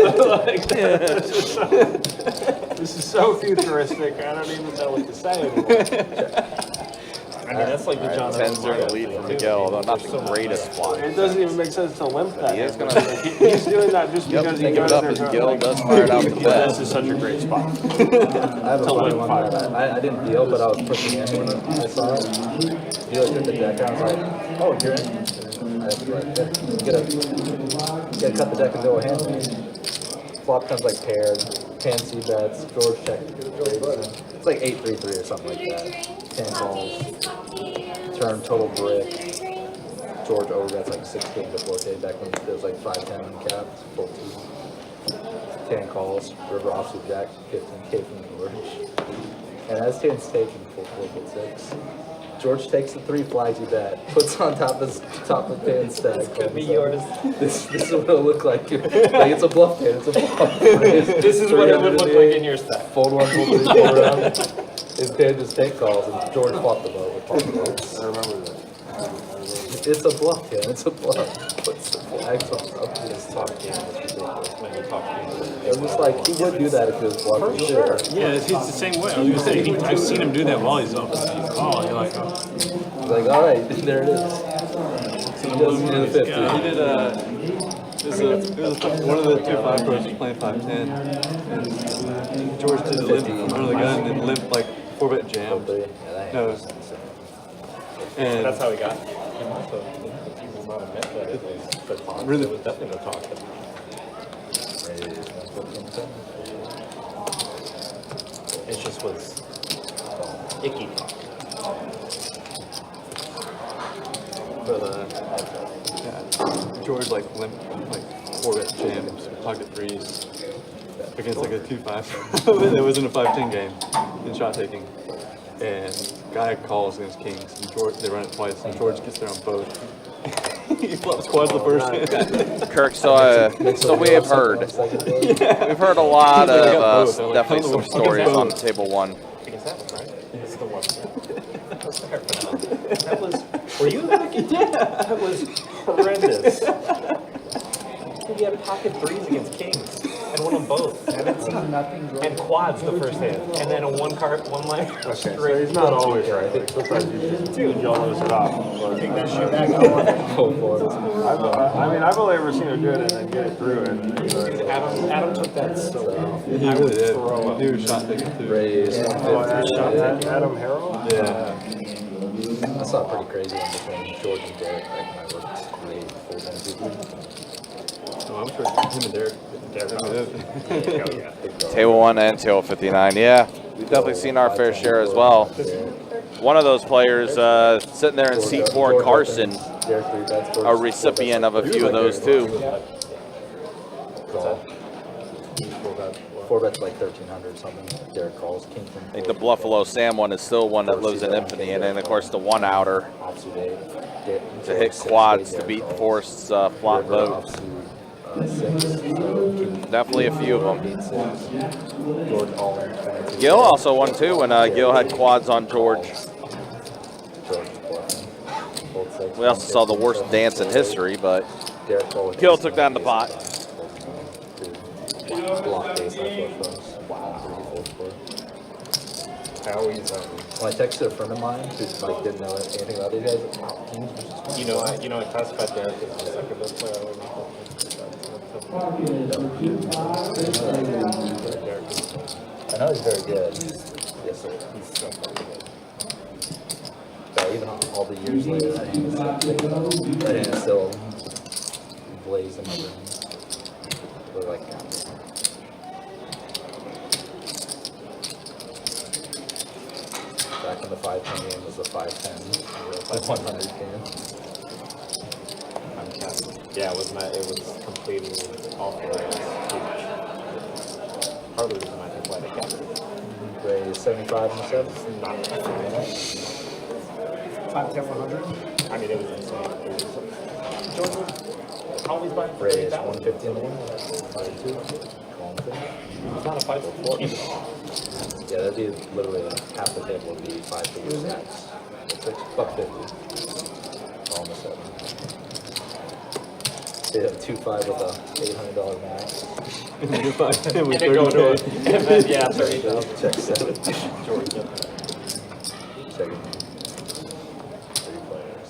This is so futuristic. I don't even know what to say anymore. I mean, that's like the John 10's are the lead for Miguel, although not the greatest fly. It doesn't even make sense to limp that. He is going He's doing that just because he knows there's Miguel does fire it out the this is such a great spot. I have a funny one. I didn't deal, but I was pushing in when I saw it. He looked at the deck and I was like, oh, you're in. I was like, you gotta cut the deck and go ahead. Flop comes like paired, pan C bets, George check. It's like 8-3-3 or something like that. 10 calls, turn total brick. George overbets like 6 games before K back when it was like 5-10 uncapped, full 10 calls, river offsuit jack, 15K from George. And as 10's taken full 4-6. George takes the 3 flags he bet, puts on top of pan stack. This could be yours. This is what it'll look like. Like it's a bluff pan, it's a bluff. This is what it would look like in your stack. Fold 1, fold 3, fold around. His pan just take calls and George flopped the boat with flop the boats. I remember that. It's a bluff, yeah, it's a bluff. Puts the flags on top of his top game. It was like, he would do that if he was bluffing. Sure. Yeah, it's the same way. I was gonna say, I've seen him do that while he's up. Oh, you're like, He's like, all right, there it is. He does do the 50. Yeah, he did one of the 2-5 pros was playing 5-10, and George did a limp from under the gun and limp like 4-bet jam. No. And That's how he got. He must have. He will not admit that it was the talk. Really? It was definitely the talk. It just was icky. But George like 4-bet jams, pocket threes against like a 2-5. It wasn't a 5-10 game in shot taking, and guy calls against Kings, and George they run it twice, and George gets there on both. He flops quads the first hand. Kirk, so we have heard. We've heard a lot of definitely some stories on table one. I guess that was right. It's the one. That was. Were you there? Yeah. That was horrendous. He had pocket threes against Kings and won them both. I haven't seen nothing. And quads the first hand, and then a one line. Okay, so he's not always right. Like, sometimes y'all lose it off. Take that shit back. I mean, I've only ever seen him do it and then get it through it. Adam took that so well. He really did. He was shot taking too. Adam Harrell? Yeah. I saw pretty crazy one between George and Derek like when I worked really full-time people. Oh, I'm sure him and Derek. Table 1 and table 59. Yeah, we've definitely seen our fair share as well. One of those players sitting there in seat 4, Carson, a recipient of a few of those too. 4-bet's like 1,300 something. Derek calls King from. I think the Buffalo Sam one is still one that lives in infamy, and then of course the one outer to hit quads to beat Forrest's flop vote. Definitely a few of them. Gil also won too when Gil had quads on George. We also saw the worst dance in history, but Gil took down the pot. Well, I texted a friend of mine who like didn't know anything about these guys. You know, I classified Derek as the second best player. I know he's very good. Yes, sir. He's so fucking good. But even all the years later, that hand is still blazing my brain. Look like that. Back in the 5-10 game was the 5-10, the 100 game. Yeah, it was completely off the rails. Part of the reason I think why they kept it. Ray 75 and 7. Not 5-10 100. I mean, it was insane. It was George was always buying Ray is 150 on the 1. 2. It's not a 5-4. Yeah, that'd be literally half the table would be 5 figure stacks. It's like $150. Almost 7. They have 2-5 with a $800 max. And then go to it. And then, yeah, 30,000. Check 7. George. Check it. 3 players.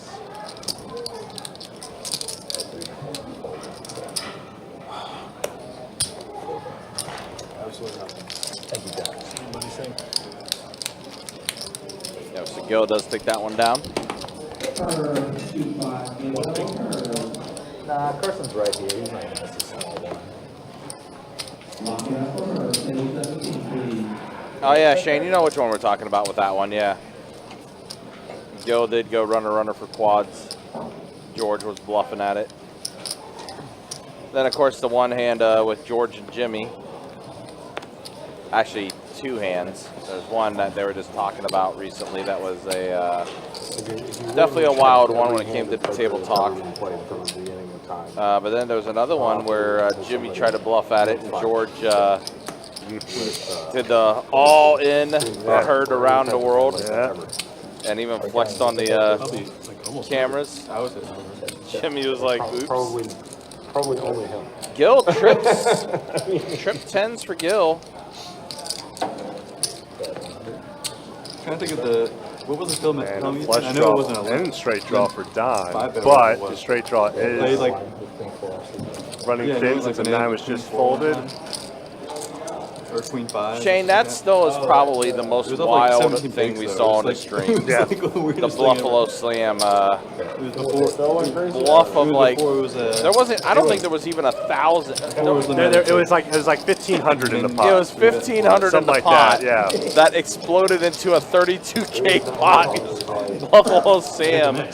Absolutely nothing. Thank you, Jack. What do you think? Yeah, so Gil does take that one down. Nah, Carson's right here. He's not gonna miss a small one. Oh yeah, Shane, you know which one we're talking about with that one, yeah. Gil did go runner for quads. George was bluffing at it. Then of course the one hand with George and Jimmy. Actually, 2 hands. There's one that they were just talking about recently that was a definitely a wild one when it came to the table talk. But then there was another one where Jimmy tried to bluff at it and George did the all-in heard around the world and even flexed on the cameras. Jimmy was like, oops. Probably only him. Gil trips. Trip 10s for Gil. Trying to think of the what was the film? And a I flush know draw it wasn't a and straight draw for Don, 5-bet but was. the straight draw They is like running yeah, thin was like since the banana 9 was queen just four folded. one or queen 5. Shane, that still is probably the most It was up like wild 17 thing bigs, we though. saw on It the was stream. like- Yeah. it was like the weirdest The thing Buffalo ever. Slam It was before, bluff of like. before it was, there wasn't. I don't think there was even 1,000. It was like 1,500 in the pot. It was 1,500 in Something the like pot. that, yeah. That exploded into a 32K pot. Buffalo Sam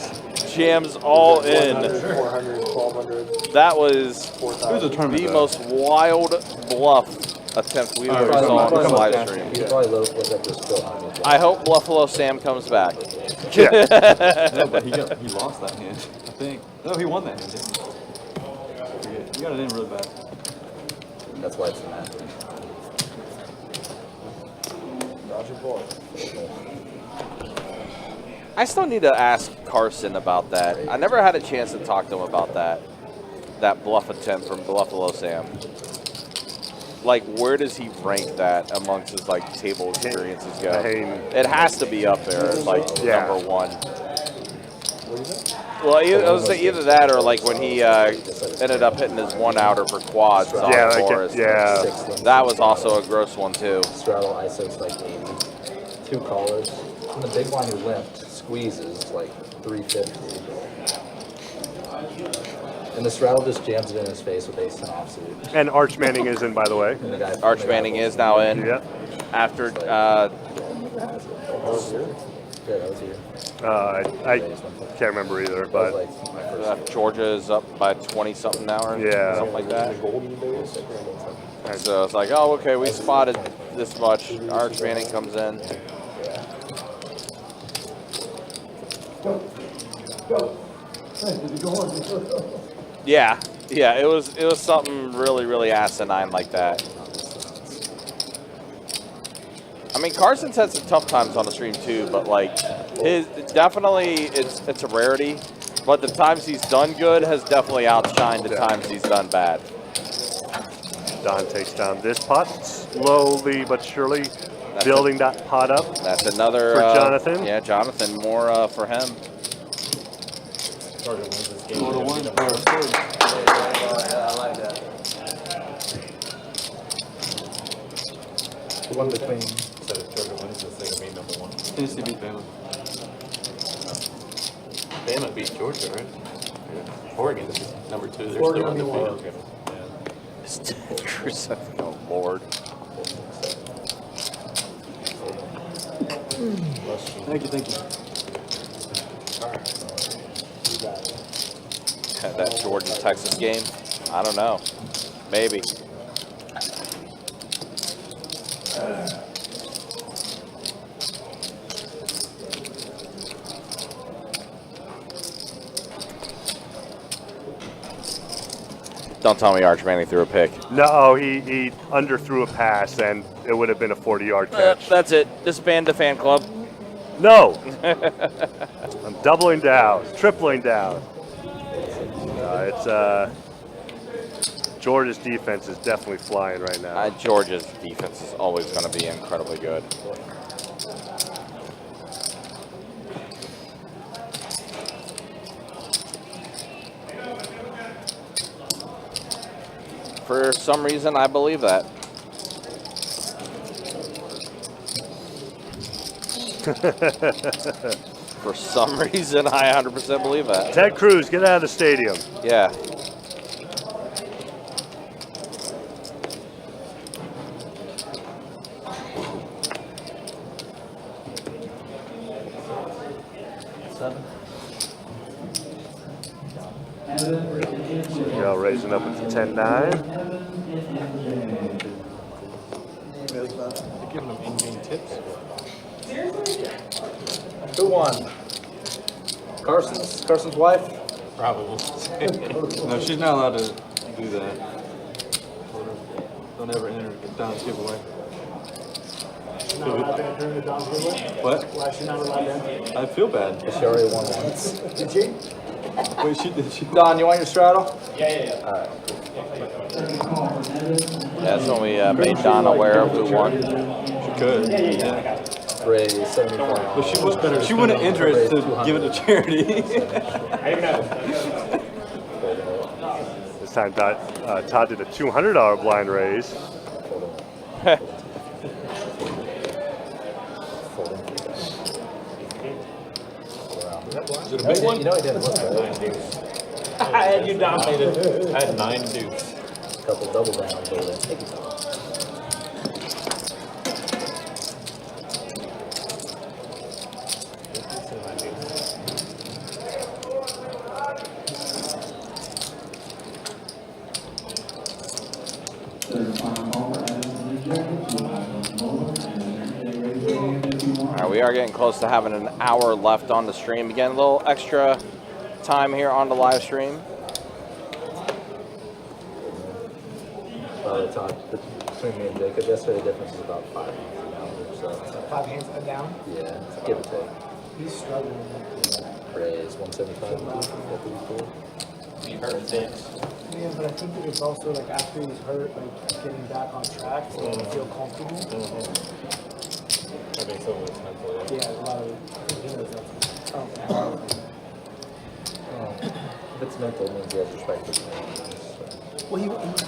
jams all in. 400, 1,200. That was a tournament, the though. most wild bluff attempt we've ever saw on this live stream. You probably look at this still on me. I hope Buffalo Sam comes back. No, but he lost that hand, I think. No, he won that hand, didn't he? I forget. He got it in really bad. That's why it's a match. Dodge your boy. I still need to ask Carson about that. I never had a chance to talk to him about that bluff attempt from Buffalo Sam. Like, where does he rank that amongst his like table experiences go? It has to be up there, like number one. Well, I was say either that or like when he ended up hitting his one outer for quads on Forest. That was also a gross one too. Straddle ISO's like 80. 2 callers. And the big one who limped squeezes like 350. And the straddle just jams it in his face with ace 10 offsuit. And Arch Manning is in, by the way. Arch Manning is now in. Yep. After. Yeah, that was you. I can't remember either, but Georgia is up by 20-something now, or something like that. So it's like, oh, okay, we spotted this much. Arch Manning comes in. Yeah, it was something really asinine like that. I mean, Carson's had some tough times on the stream too, but like it's a rarity. But the times he's done good has definitely outshined the times he's done bad. Don takes down this pot slowly but surely, building that pot up. That's another for Jonathan. Yeah, Jonathan, more for him. The one between. So if Georgia wins this, they're gonna be number one. Tennessee beat Bama. Bama beat Georgia, right? Yeah. Oregon's number 2. They're Oregon still will be undefeated. It's Ted Cruz. Oh Lord. Thank you. That Georgia-Texas game? I don't know. Maybe. Don't tell me Arch Manning threw a pick. No, he underthrew a pass, and it would have been a 40-yard catch. That's it. Disband the fan club. No. I'm doubling down, tripling down. Georgia's defense is definitely flying right now. Georgia's defense is always going to be incredibly good. For some reason, I believe that. For some reason, I 100% believe that. Ted Cruz, get out of the stadium. Yeah. Go raising up at 10-9. They're giving them in-game tips. Who won? Carson's wife? Probably. No, she's not allowed to do that. Don't ever enter Don's giveaway. She's not allowed to enter the Don's giveaway? What? Why is she not allowed to enter? I feel bad. She already won once. Did she? Wait, she did. Don, you want your straddle? Yeah. All right. That's when we made Don aware of who won. She could. Yeah. Raise 75. But she wouldn't enter it to give it to charity. This time Todd did a $200 blind raise. Is it a big one? You know he didn't look right. I had you dominated. I had 9 deuce. Couple double downs over there. Take it off. All right, we are getting close to having an hour left on the stream. Again, a little extra time here on the live stream. The time between me and Jacob yesterday, the difference is about 5 hands down or so. 5 hands down? Yeah, give or take. He's struggling. Raise 175. You heard it. Yeah, but I think that it's also like after he's hurt, like getting back on track, so he feel comfortable. I think so. Yeah, a lot of videos that's If it's mental, it means he has respect for me. Well, he wants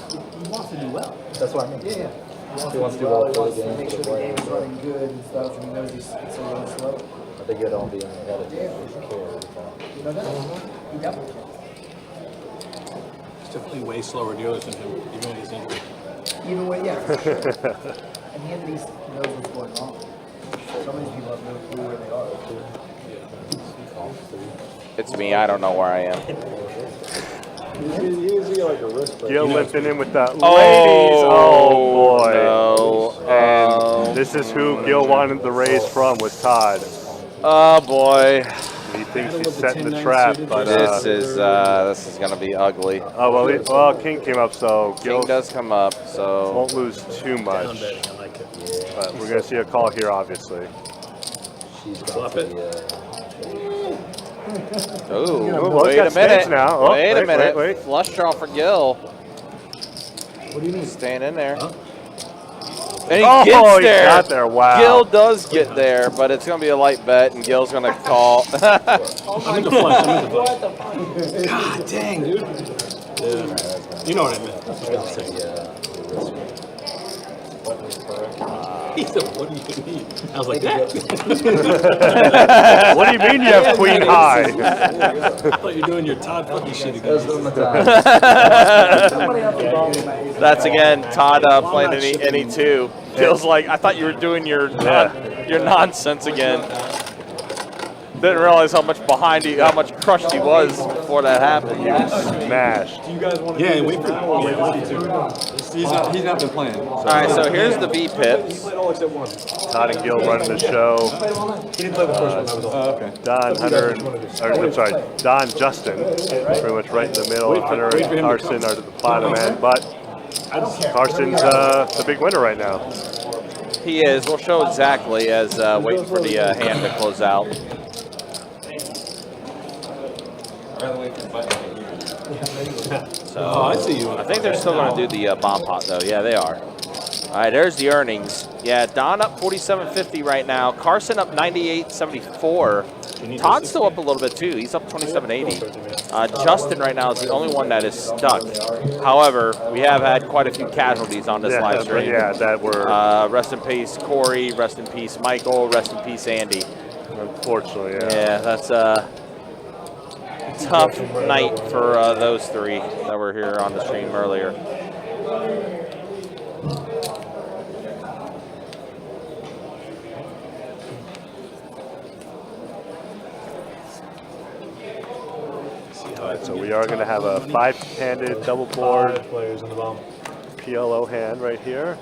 to do well. That's what I mean. Yeah. He wants to do well He for wants the to game. make sure the game is running good and stuff, and he knows it's a little slow. I think you don't be in the head of the game. You know that? He definitely can. He's definitely way slower dealers than him, even when he's injured. Even when, yeah, for sure. And he at least knows what's going on. Some of these people have no clue where they are. It's me. I don't know where I am. He's like a wrist break. Gil limping in with the ladies. Oh, Oh boy. no. And this is who Gil wanted the raise from, was Todd. Oh boy. He thinks he's setting the trap, but This is gonna be ugly. oh well, King came up, so Gil King does come up, so won't lose too much. But we're gonna see a call here, obviously. She's got to be, ooh, well, wait it's a got minute. stance now. Oh, wait a minute. wait. Flush draw for Gil. What do you mean? Staying in there. And he Oh, gets he there. got there. Wow. Gil does get there, but it's going to be a light bet, and Gil's going to call. I'm in the flush. God dang, dude. You know what I meant. He said, what do you mean? I was like, that. What do you mean you have queen high? I thought you were doing your Todd fucking shit again. That's again Todd playing any two. Feels like I thought you were doing your nonsense again. Didn't realize how much behind he, how much crushed he was before that happened. He was smashed. Do you guys want to? Yeah, wait for that. He's not been playing. All right, so here's the V pips. Todd and Gil running the show. He didn't play the first one. I was on. Okay. Don, Hunter, I'm sorry, Don, Justin, pretty much right in the middle. Hunter and Carson are at the bottom end, but Carson's the big winner right now. He is. We'll show exactly as waiting for the hand to close out. So, Oh, I see you. I think they're still going to do the bomb pot, though. Yeah, they are. All right, there's the earnings. Yeah, Don up 47.50 right now. Carson up 98.74. Todd's still up a little bit, too. He's up 27.80. Justin right now is the only one that is stuck. However, we have had quite a few casualties on this live stream. Yeah, that were... rest in peace, Corey. Rest in peace, Michael. Rest in peace, Andy. Unfortunately, yeah. Yeah, that's a tough night for those three that were here on the stream earlier. All right, so we are going to have a 5-handed double board Players in the bomb. PLO hand right here.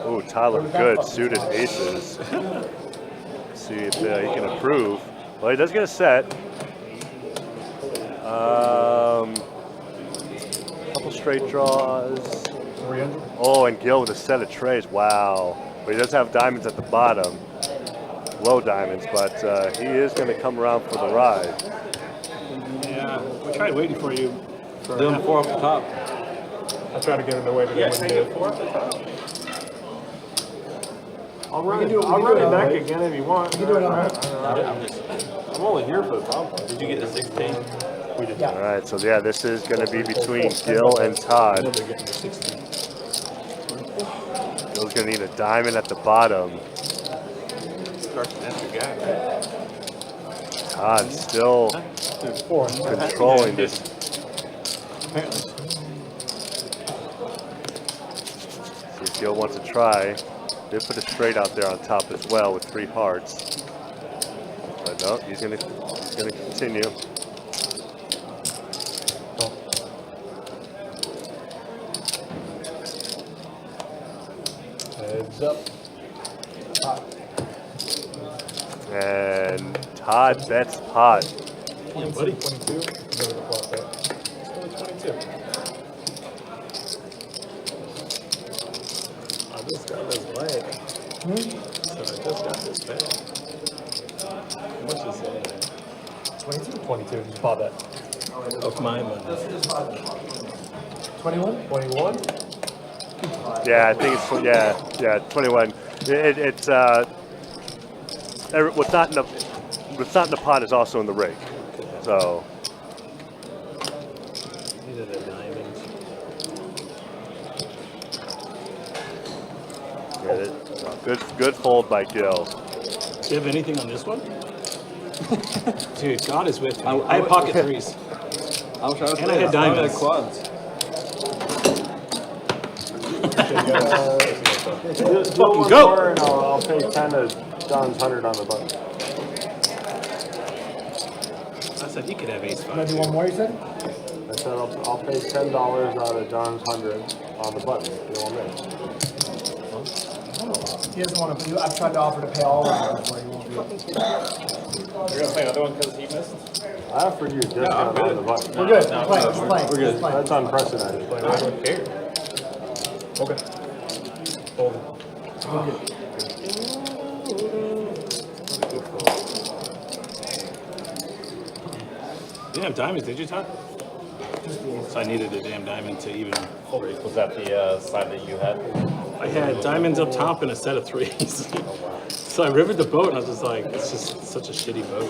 Ooh, Tyler, good suited aces. See if he can improve. Well, he does get a set. Couple straight draws. 300. Oh, and Gil with a set of trays. Wow. But he does have diamonds at the bottom. Low diamonds, but he is going to come around for the ride. Yeah, we tried waiting for you. Doing 4 off the top. I tried to get in the way, but Yeah, take it 4 off the top. I'll run it back again if you want. You can do it on I'm only here for the top part. Did you get the 16? we did. All right, so yeah, this is going to be between Gil and Todd. They're getting the 16. Gil's going to need a diamond at the bottom. Carson, that's your guy. Todd still controlling this. See, Gil wants to try. Did put a straight out there on top as well with 3 hearts. But no, he's gonna continue. Heads up. And Todd bets pot. Yeah, buddy. 22. Only 22. I just got this bag. So I just got this bag. How much is it? 22? 22. Just bought that. Of my money. 21? 21? Yeah, I think it's yeah 21. It's what's not in the pot is also in the rig. So Needed a diamond. good fold by Gil. Do you have anything on this one? Dude, God is with me. I had pocket threes. I was trying to And I had diamonds. quads. Fucking go! And I'll pay 10 to John's 100 on the button. I said he could have ace 5. Do one more, you said? I said I'll pay $10 out of John's 100 on the button. You know what I mean? He doesn't want to. I've tried to offer to pay all of it. He won't do it. You're gonna play another one because he missed? I offered you a discount on the button. We're good. We're playing. We're good. That's unprecedented. I don't care. Okay. Hold it. You didn't have diamonds, did you, Todd? So I needed a damn diamond to even. Was that the side that you had? I had diamonds up top and a set of threes. So I rivered the boat and I was just like, it's just such a shitty boat.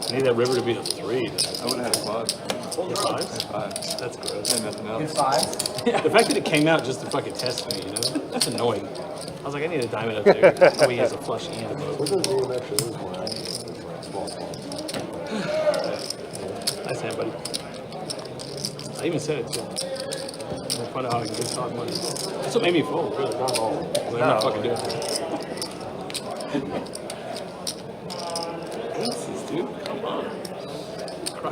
I need that river to be a 3. I would have had a quad. Fives? Five. That's gross. And nothing else. It's 5. The fact that it came out just to fucking test me, you know, that's annoying. I was like, I need a diamond up there. Oh, he has a flush and a boat. What does the actually lose more? Nice hand, buddy. I even said it too. I'm find out how I can get talk money. That's what made me fold, really. Not all. I'm not fucking doing it. Aces, dude. Come on.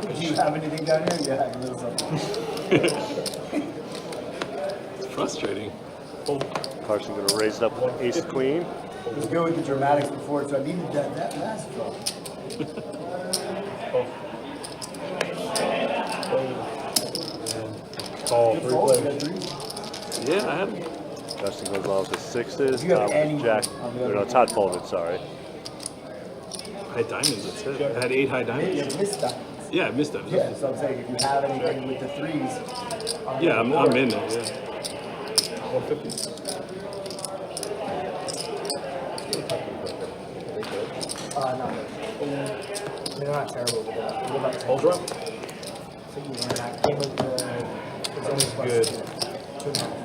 Do you have anything down here? Yeah, a little something. It's frustrating. Carson going to raise it up ace queen. It was good with the dramatics before, so I needed that last draw. Call Good fold, you got 3. Yeah, I had them. Justin goes along with the 6s. You have Todd with any- Jack. No, Todd folded. Sorry. I had diamonds, that's it. I had 8 high You diamonds. missed that. Yeah, I missed them. Yeah, so I'm saying if you have anything with the 3s. Yeah, I'm in there, yeah. 150. No. I mean, they're not terrible, but they're about Hold her up. So you win that game with the. It's always Good. 2.5.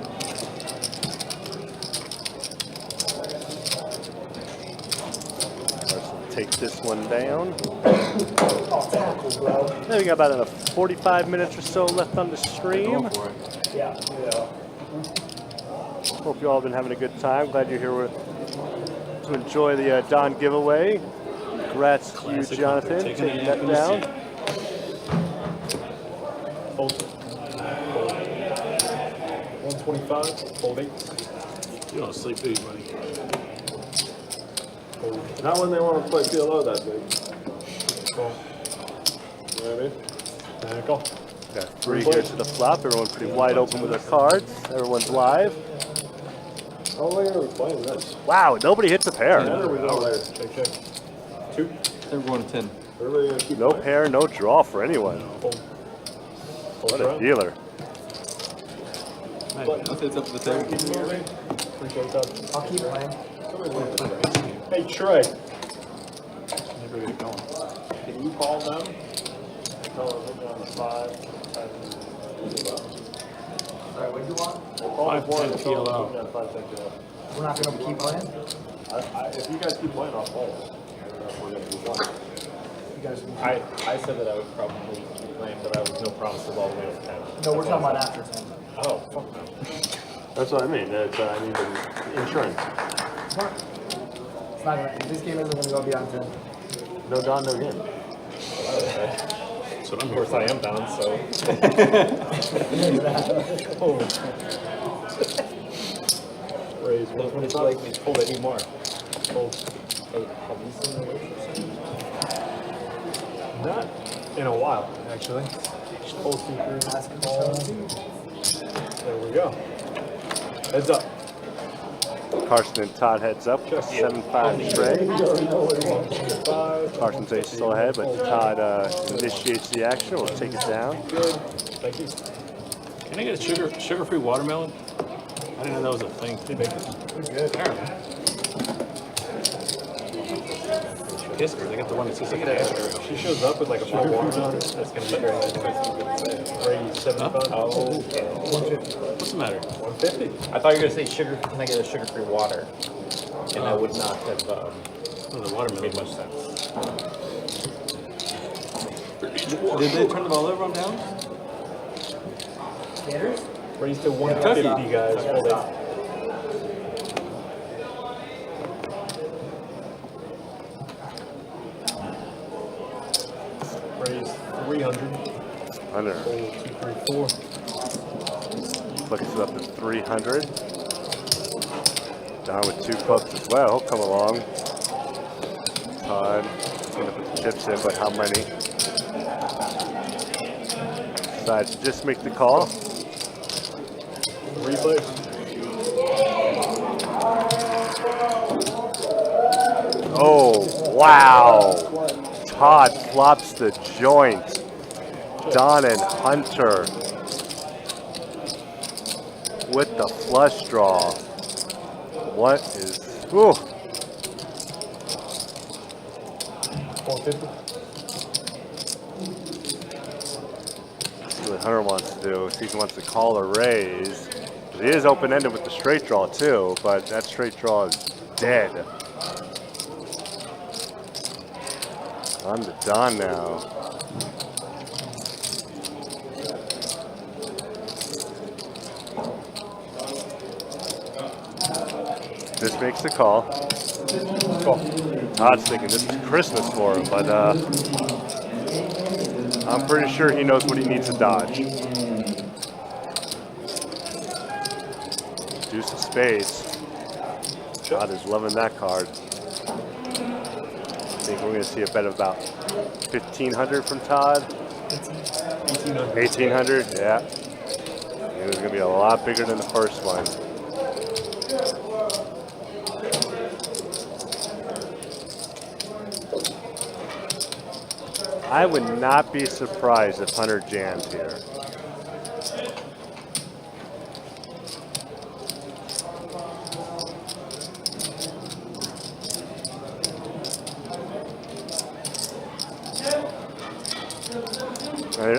Carson takes this one down. Oh, tackle, bro. Now we got about 45 minutes or so left on the stream. Yeah. Hope you all have been having a good time. Glad you're here to enjoy the Don giveaway. Congrats to you, Jonathan, taking that down. Fold. 125. Fold 8. You don't sleep, do you, buddy? Not when they want to play PLO that big. Call. You know what I mean? Call. Got 3 here to the flop. Everyone's pretty wide open with their cards. Everyone's live. How late are we playing this? Wow, nobody hits a pair. When are we going later? Check, check. 2. They're going 10. Everybody gonna keep No playing? pair, no draw for anyone. Fold. What a dealer. It's up to the table. I'll keep playing. Hey Trey, Never get it going. can you call them? Tell them we're on the 5. Sorry, what do you want? Call the board. 510 PLL. Yeah, 510 PLL. We're not gonna keep playing? If you guys keep playing, I'll play it. I don't know if we're gonna keep playing. You guys can I said that I would probably keep playing, but I was no promises all the way to 10. No, we're talking about after 10. Oh, fuck no. That's what I mean. It's, I need the insurance. It's not gonna, this game isn't gonna go beyond 10. No Don, no game. So of course I am down, so. Raise When it's like we pulled it anymore. Hey, have you seen the Not in a while, actually. Full seeker. There we go. Heads up. Carson and Todd heads up. 7-5 straight. Carson's ace still ahead, but Todd initiates the action. We'll take it down. Good. Thank you. Can I get a sugar-free watermelon? I didn't know that was a thing. Good. Yes, they got the one that says like an ashtray. She shows up with like a full watermelon. That's going to be great. Raise 75. Oh, What's the matter? 150. I thought you were gonna say sugar. Can I get a sugar-free water? And I would not have Oh, the watermelon. made much sense. Did they turn the ball over on down? Gators? Raise to 150, guys. Hold it. Raise 300. Under. 2, 3, 4. Flicks it up to 300. Don with 2 clubs as well. He'll come along. Todd gonna put the chips in, but how many? Decides to just make the call. Replay. Oh, wow. Todd flops the joint. Don and Hunter with the flush draw. What is... Ooh. 450. See what Hunter wants to do. See if he wants to call or raise. He is open-ended with the straight draw too, but that straight draw is dead. On to Don now. This makes the call. Todd's thinking this is Christmas for him, but I'm pretty sure he knows what he needs to dodge. Deuce of spades. Todd is loving that card. I think we're going to see a bet of about 1,500 from Todd. 1,800, yeah. It was going to be a lot bigger than the first one. I would not be surprised if Hunter jams here.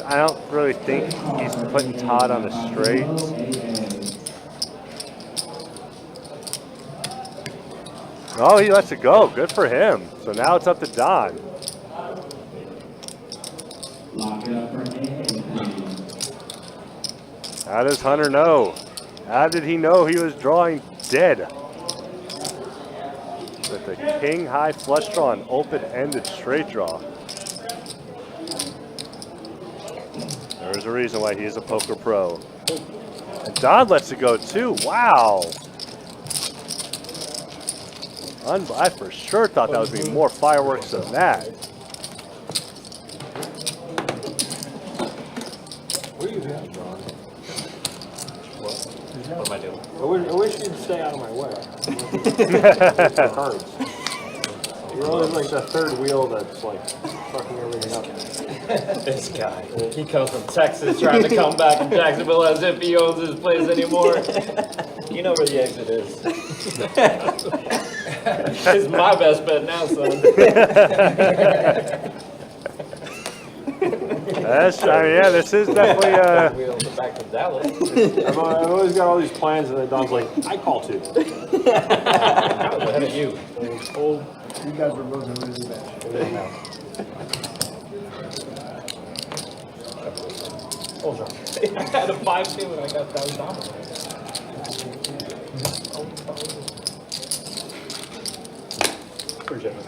I don't really think he's putting Todd on the straight. Oh, he lets it go. Good for him. So now it's up to Don. How does Hunter know? How did he know he was drawing dead? With a king high flush draw and open-ended straight draw. There's a reason why he is a poker pro. And Don lets it go too. Wow. I for sure thought that would be more fireworks than that. What are you doing, John? What am I doing? I wish you'd stay out of my way. Cards. You're always like the third wheel that's like fucking everything up. This guy. He comes from Texas trying to come back in Jacksonville as if he owns his place anymore. You know where the exit is. It's my best bet now, son. That's, I mean, yeah, this is definitely Wheels it back to Dallas. I've always got all these plans, and then Don's like, I call too. I was ahead of you. You guys were both really bad. I had a 5-2 and I got that dominant. Appreciate it.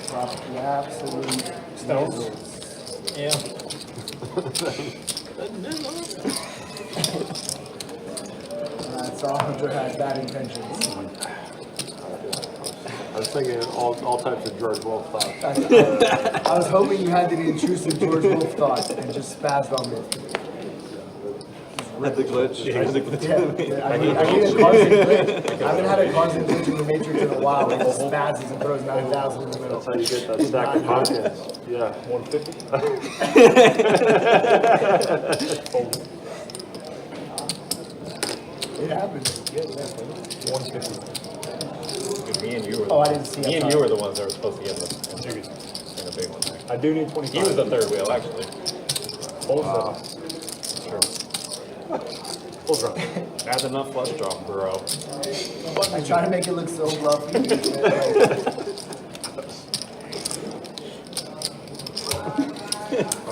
Drop the absolute Stones. Yeah. So Hunter had bad intentions. I was thinking all types of George Wolf thoughts. I was hoping you had the intrusive George Wolf thoughts and just spazzed on me. Had the glitch. Yeah, I need a constant glitch. I haven't had a constant glitch in the Matrix in a while. It just spazzes and throws 9,000 in the middle. That's how you get that stack of pumpkins. Yeah. 150. It happened. 150. Me and you were. Oh, I didn't see it. Me and you were the ones that were supposed to get in the big one. I do need 25. He was the third wheel, actually. Full drop. Add enough flush draw, bro. I try to make it look so fluffy.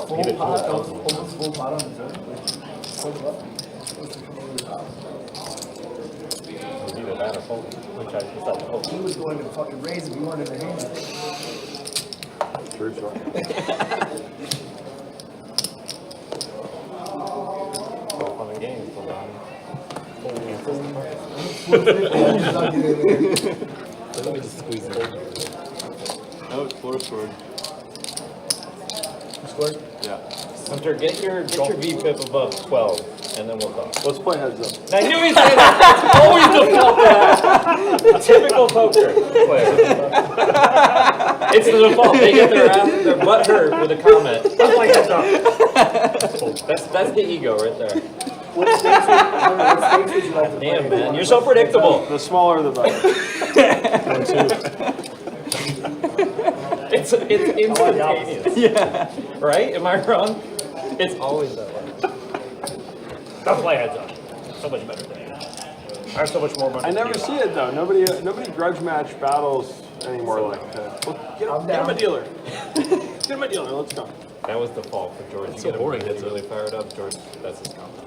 Full pot, almost full pot on dessert. So fluffy. Either that or fold. Which I decided to fold. He was going to fucking raise if he wanted to hand. True story. Fun and games, but let me just squeeze it. Oh, it's floor scored. Scored? Yeah. Hunter, get your VPIP above 12, and then we'll talk. Let's play heads up. I knew he'd say that. It's always the default for that. Typical poker player. It's the default. They get their butt hurt with a comment. Let's play heads up. That's the ego right there. What stakes would you like to play? Damn, man, you're so predictable. The smaller the better. It's instantaneous. Yeah. Right? Am I wrong? It's always that way. Don't play heads up. So much better than you. I have so much more money. I never see it though. Nobody grudge match battles anymore like that. Well, get him a dealer. Get him a dealer. Let's go. That was the fault for George. It's so boring. It's really fired up. George, that's his comment.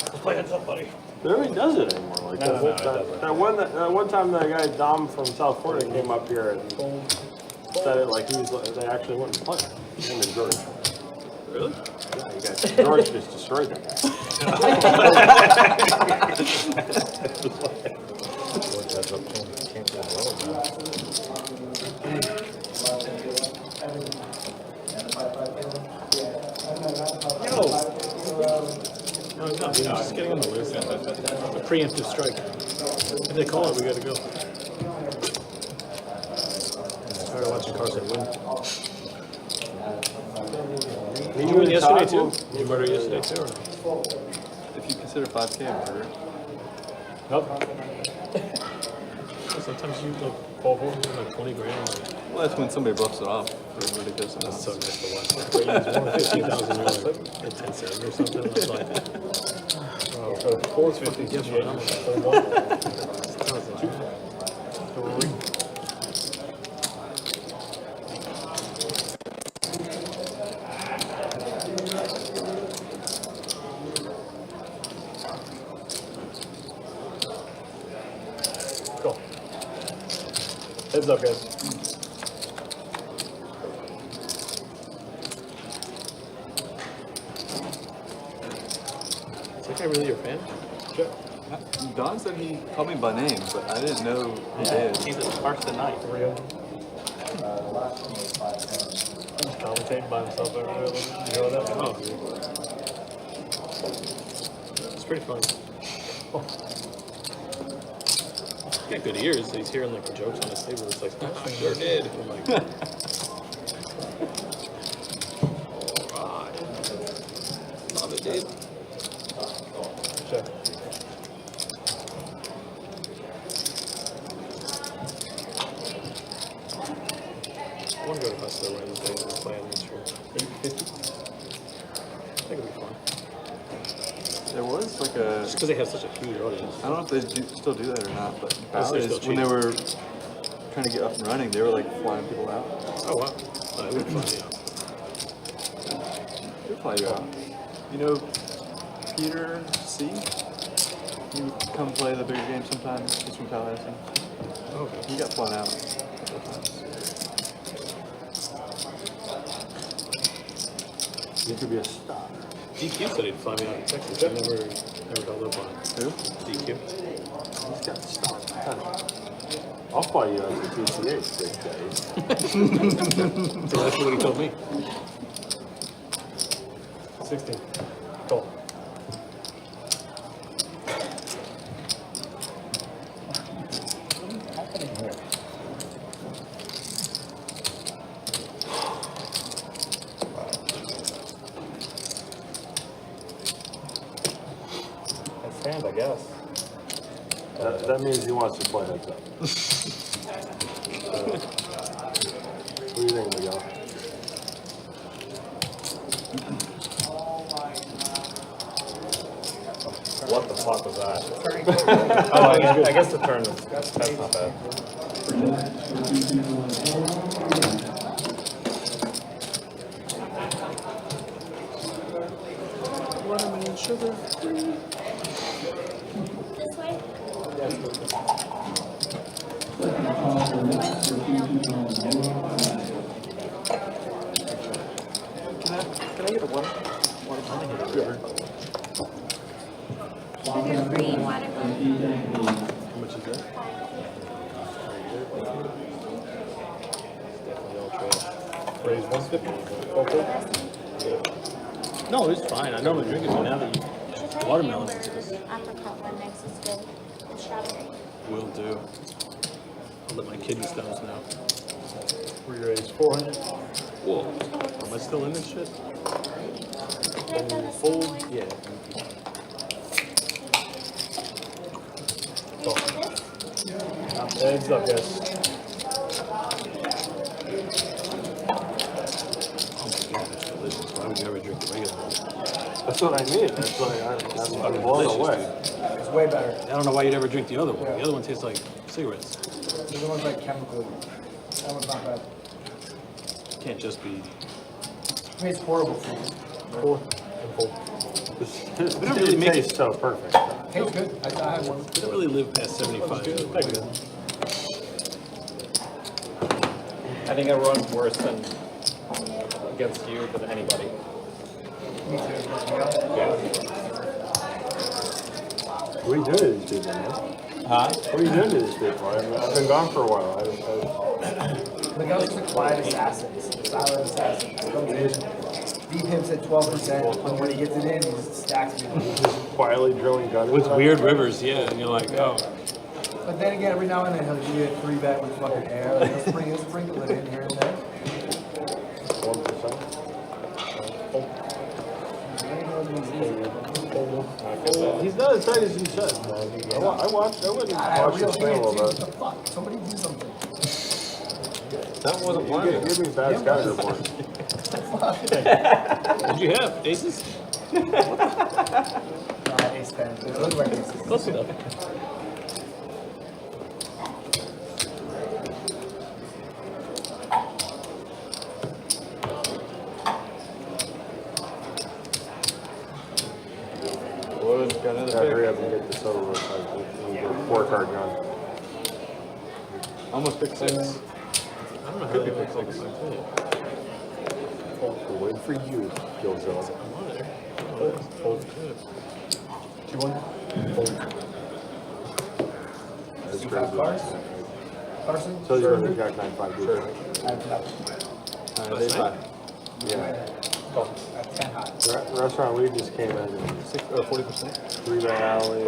Let's play heads up, buddy. Nobody does it anymore. Like No, it doesn't. that one time the guy Dom from South Florida came up here and said it like they actually wouldn't play. Him and George. Really? Yeah, you guys. George just destroyed that guy. George heads up. Can't do the world, man. No, just getting on the loose. A preemptive strike. If they call it, we gotta go. Tired of watching Carson win. You win yesterday too? You murdered yesterday too, or no? If you consider 5K a murder. Nope. Sometimes you like fall for like 20 grand. Well, that's when somebody bluffs it off for ridiculous That's amounts. so nice to watch. But you won 15,000 you're like at 10-7 or something. I was like, oh, 450 gives you. I'm like, go. Heads up, guys. Is that guy really your fan? Sure. Don said he called me by name, but I didn't know he did. He's a first tonight. For real? Commentating by himself every day. You know that? Oh. It's pretty fun. Oh. He's got good ears. He's hearing like the jokes on his table. It's like, oh, I sure did. I'm like, alright. Love it, dude. Check. so when these guys are playing this year. 850. I think it'll be fun. There was like a. Just because they have such a huge audience. I don't know if they still do that or not, but Yes, they're still when they were trying to get up and running, they were like flying people out. Oh wow. Oh, it would be fun, yeah. They'll fly you out. You know, Peter C. He would come play the bigger game sometimes. He's from Tallahassee. Okay. He got flown out a couple times. You could be a star. DQ said he'd fly me out to Texas. I never held up on it. Who? DQ. He's got star potential. I'll fly you out to TCH 6 days. Exactly what he told me. 16. Cool. Stand, I guess. That means he wants to play heads up. What do you think, Miguel? What the fuck was that? Oh, I guess the turn. That's not bad. Watermelon sugar free. This way? Can I get a water? Water. Sugar free watermelon. How much is that? Raise 150. No, it's fine. I normally drink it, but now that You should try watermelon the is just. apricot one next is good. The strawberry. Will do. I'll let my kidney stones know. We raised 400. Whoa. Am I still in this shit? Can I find the Fold? same one? Yeah. Can you do this? Heads up, guys. Oh my god, it's delicious. Why would you ever drink the regular one? That's what I mean. That's why I'm blown away. It's way better. I don't know why you'd ever drink the other one. The other one tastes like cigarettes. The other one's like chemical. That one's not bad. Can't just be. I mean, it's horrible for you. This We don't really make tastes so perfect. Tastes good. I had one. We don't really live past 75. I think I run worse than against you than anybody. Me too. Yeah. What are you doing to these people, man? Huh? What are you doing to these people? I've been gone for a while. Miguel's just a quiet assassin. Silent assassin. Deep hits at 12%, and when he gets it in, he just stacks people. Quietly drilling gutters. With weird rivers, yeah, and you're like, oh. But then again, every now and then he'll give you a 3-bet with fucking air. Like he'll sprinkle it in here and there. 1%. He's not as tight as you said. I wouldn't watch this thing a little What bit. the fuck? Somebody do something. That wasn't one. Give me bad scouting reports. Did you have aces? Ace 10. It looks like aces. Close enough. Got another Hurry pick. up and get this over with. Like, get a 4-card gun. Almost pick 6. I don't know how Could be they pick pick 6. six. We're waiting for you, Gilzilla. I'm on there. Fold. 2-1. Fold. That's You have cards? crazy. Carson? So you're running Jack 9-5, dude. I have nothing. They 5. Yeah. Go. At 10 high. Restaurant we just came in and 40%. 3-bet alley.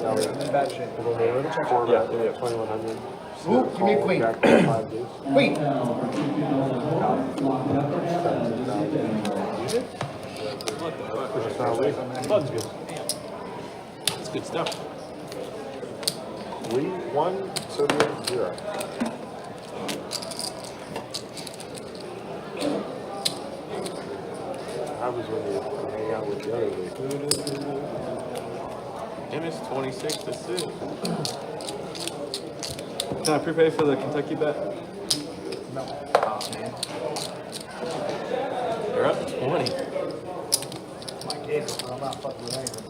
I'm in bad shape. 4-bet, 2100. Ooh, give me a queen. Jack 9-5, dude. Queen. Restaurant we. Bud's good. That's good stuff. We 1, Soviet 0. happens when you hang out with the other league. And it's 26-6. Can I prepay for the Kentucky bet? No. They're up 20. My Gators, but I'm not fucking with anything.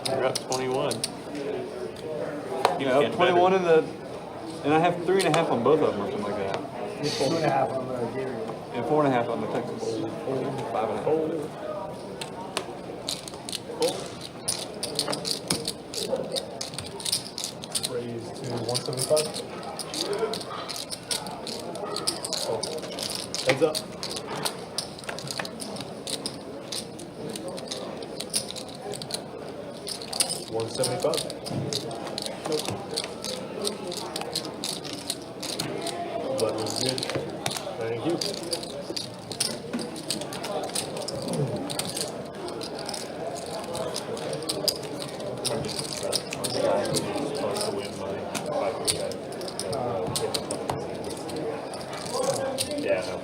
They're up 21. Yeah, up 21 in the, and I have 3.5 on both of them or something like that. 2.5 on the Gator. And 4.5 on the Texas. 5.5. Raise to 175. Oh. Heads up. $175. Nope. Button is good. Thank you. Yeah, no.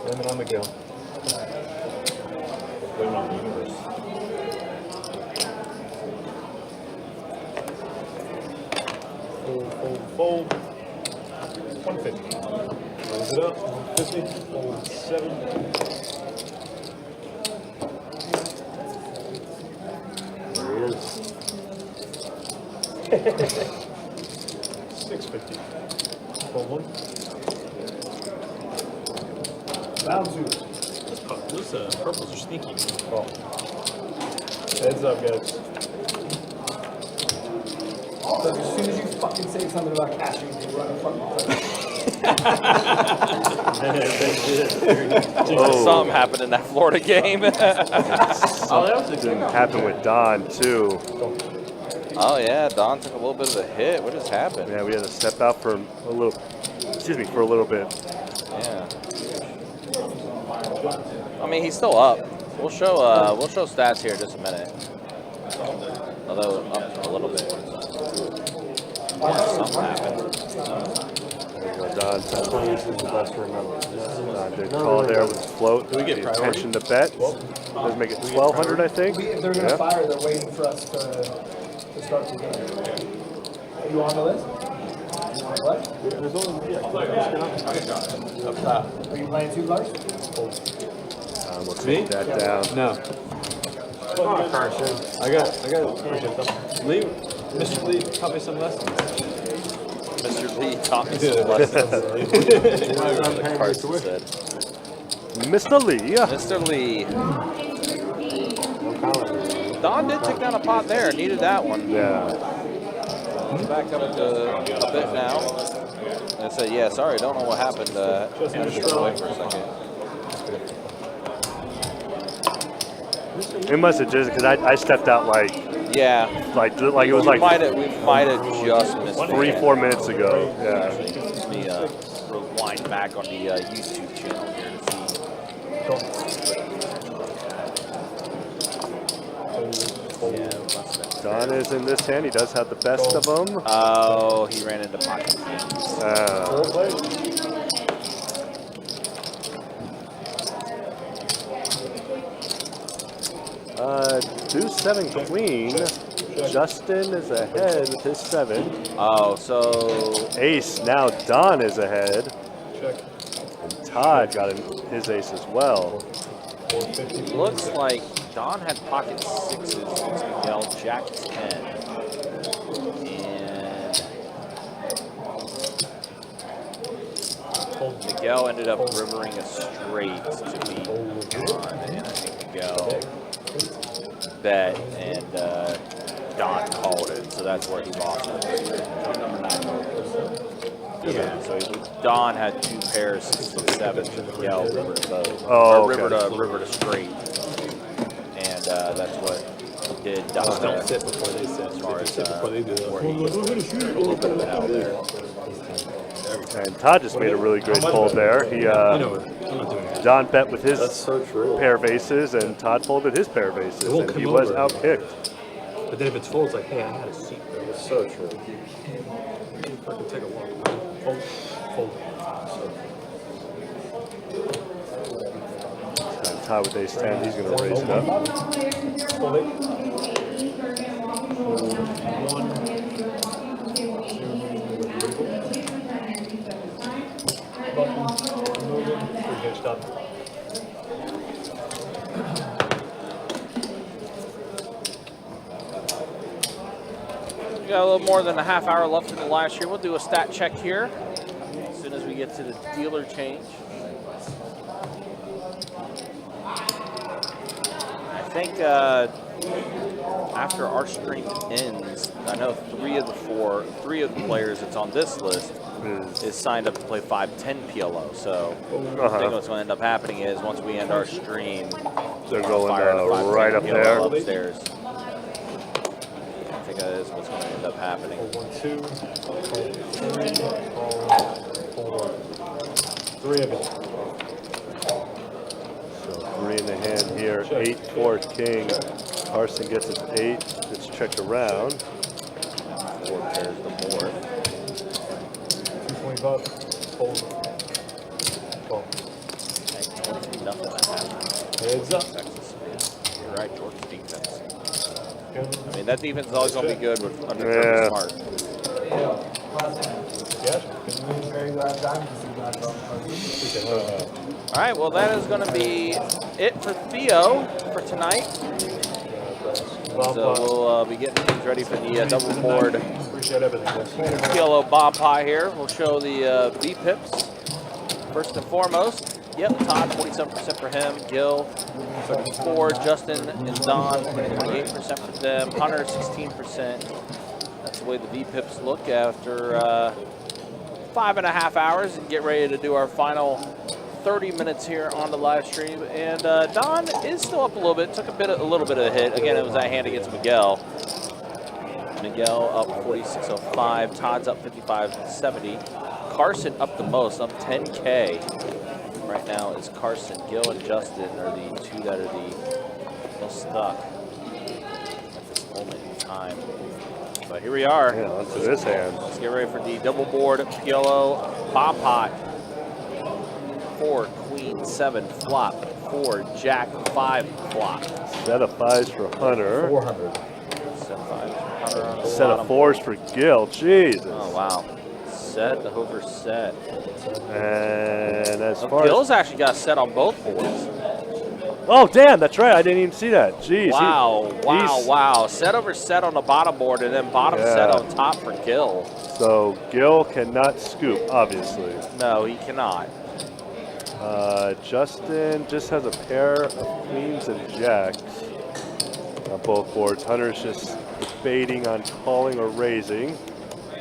Lemon on Miguel. Waiting on the universe. Fold. 150. Raise it up. 150. Fold 7. There he is. 650. Fold 1. Round 2. Those purples are sneaky. Oh. Heads up, guys. Look, as soon as you fucking say something about cashing, you run a fucking Something happened in that Florida game. Oh, that was a good one. Happened with Don too. Oh yeah, Don took a little bit of a hit. What just happened? Yeah, we had to step out for a little. Excuse me, for a little bit. Yeah. I mean, he's still up. We'll show stats here in just a minute. Although up a little bit. Yeah, something happened. There you go, Don. That's why this is the best to remember. Don did call there with float. Do we get the priority? intention to bet. Let's make it 1,200, I think. If they're going to fire, they're waiting for us to start the game. Are you on the list? What? There's only, Up top. Are you playing 2 Lars? We'll take that down. No. Carson. I got Lee, Mr. Lee taught me some lessons. Mr. Lee taught me some lessons. Like Carson said. Mr. Lee. Mr. Lee. Don did take down a pot there. Needed that one. Yeah. Back up a bit now. And I said, yeah, sorry, don't know what happened. Had to go away for a second. It must have just because I stepped out like Yeah. like it was like We might have just missed 3-4 minutes ago. Yeah. Let me rewind back on the YouTube channel here to see. Yeah, Don is in this hand. He does have the best of them. Oh, he ran into pocket. Deuce 7 queen. Justin is ahead with his 7. Oh, so Ace. Now Don is ahead. Check. And Todd got his ace as well. looks like Don had pocket 6s against Miguel, Jack 10. And Miguel ended up rivering a straight to beat Don, and I think Miguel bet, and Don called it, so that's where he lost it. Yeah, so Don had 2 pairs, 6 and 7, and Miguel rivered both. Oh, or okay. rivered a straight, and that's what did Don. Don't sit before they sit. As far as Before they do that. where he was a little bit of an L there. And Todd just made a really great fold there. He Don bet with his pair of aces, and Todd folded his pair of aces, and he was outkicked. But then if it's full, it's like, hey, I had a seat. It's so true. Fucking take a walk. Tie with ace 10, he's going to raise it up. We got a little more than a half hour left in the live stream. We'll do a stat check here as soon as we get to the dealer change. I think after our stream ends, I know three of the players that's on this list is signed up to play 5-10 PLO. So I think what's going to end up happening is once we end our stream, they're going right up there. Upstairs. I think that is what's going to end up happening. 1-2. 3 of it. So 3 in the hand here, 8-4 king. Carson gets his 8, it's checked around. 4 pairs the board. 225. Fold. Call. Nothing that happens. Heads up. Texas. You're right, George. Defense. I mean, that defense is always going to be good with under Smart. All right, well, that is going to be it for Theo for tonight. So we'll be getting things ready for the double board PLO bomb pie here. We'll show the V-pips first and foremost. Yep, Todd, 47% for him. Gil, 4. Justin and Don, 28% for them. Hunter, 16%. That's the way the V-pips look after 5.5 hours and get ready to do our final 30 minutes here on the live stream. And Don is still up a little bit. Took a little bit of a hit. Again, it was that hand against Miguel. Miguel up 46.05. Todd's up 55.70. Carson up the most, up 10K. Right now is Carson. Gil and Justin are the 2 that are the most stuck at this moment in time. But here we are. Yeah, onto this hand. Let's get ready for the double board PLO bomb pot. 4, Queen, 7, flop. 4, Jack, 5, flop. Set of 5s for Hunter. 400. Set 5 for Hunter on the Set of 4s for Gil. Jesus. Oh, wow. Set, the Hoover set. And as far Gil's actually got a set on both boards. Oh, damn, that's right. I didn't even see that. Jeez. Wow. Set over set on the bottom board and then bottom set on top for Gil. So Gil cannot scoop, obviously. No, he cannot. Justin just has a pair of queens and jacks on both boards. Hunter's just debating on calling or raising.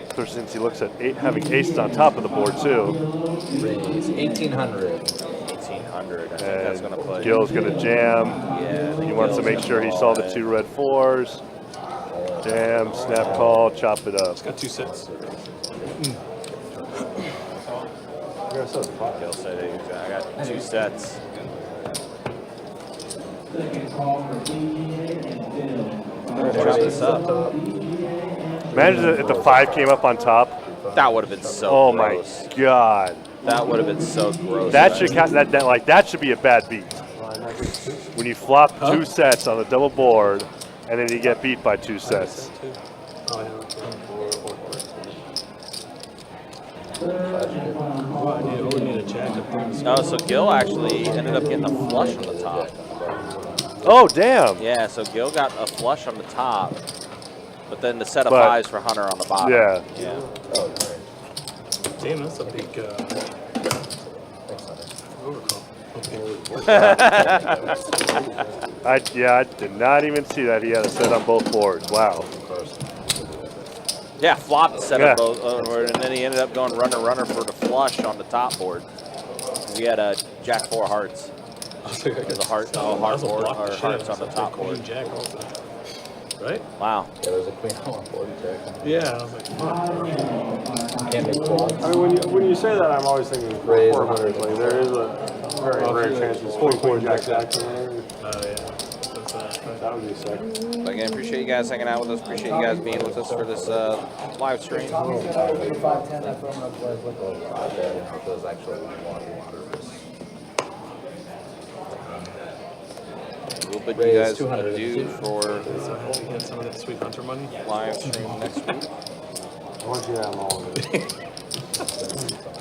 Especially since he looks at having aces on top of the board, too. Raise 1,800. 1,800. I think that's going to put. Gil's going to jam. Yeah. He wants to make sure he saw the 2 red 4s. Jam, snap call, chop it up. It's got 2 sets. Gil said I got 2 sets. Chop this up. Imagine if the 5 came up on top. That would have been so Oh gross. My God. That would have been so gross. That should that should be a bad beat. When you flop 2 sets on the double board, and then you get beat by 2 sets. Oh, so Gil actually ended up getting a flush on the top. Oh, damn. Yeah, so Gil got a flush on the top, but then the set of 5s for Hunter on the bottom. Yeah. Damn, that's a big overcall. I did not even see that he had a set on both boards. Wow. Yeah, flopped the set of both, and then he ended up going runner for the flush on the top board. He had a Jack 4 hearts. There's a hearts on the top board. Jack also. Right? Wow. Yeah, there's a queen on board, Jack. Yeah, I was like, Can't make calls. I mean, when you say that, I'm always thinking Raise 400. Like, there is a very rare chance it's 4 Jack in there. oh, yeah. That's That would be sick. But again, appreciate you guys hanging out with us. Appreciate you guys being with us for this live stream. Tommy's gonna open 5'10", I throw him up. It was actually water. A little bit you guys want to do for Get some of that sweet hunter money. live stream next week. I want you to have all of it.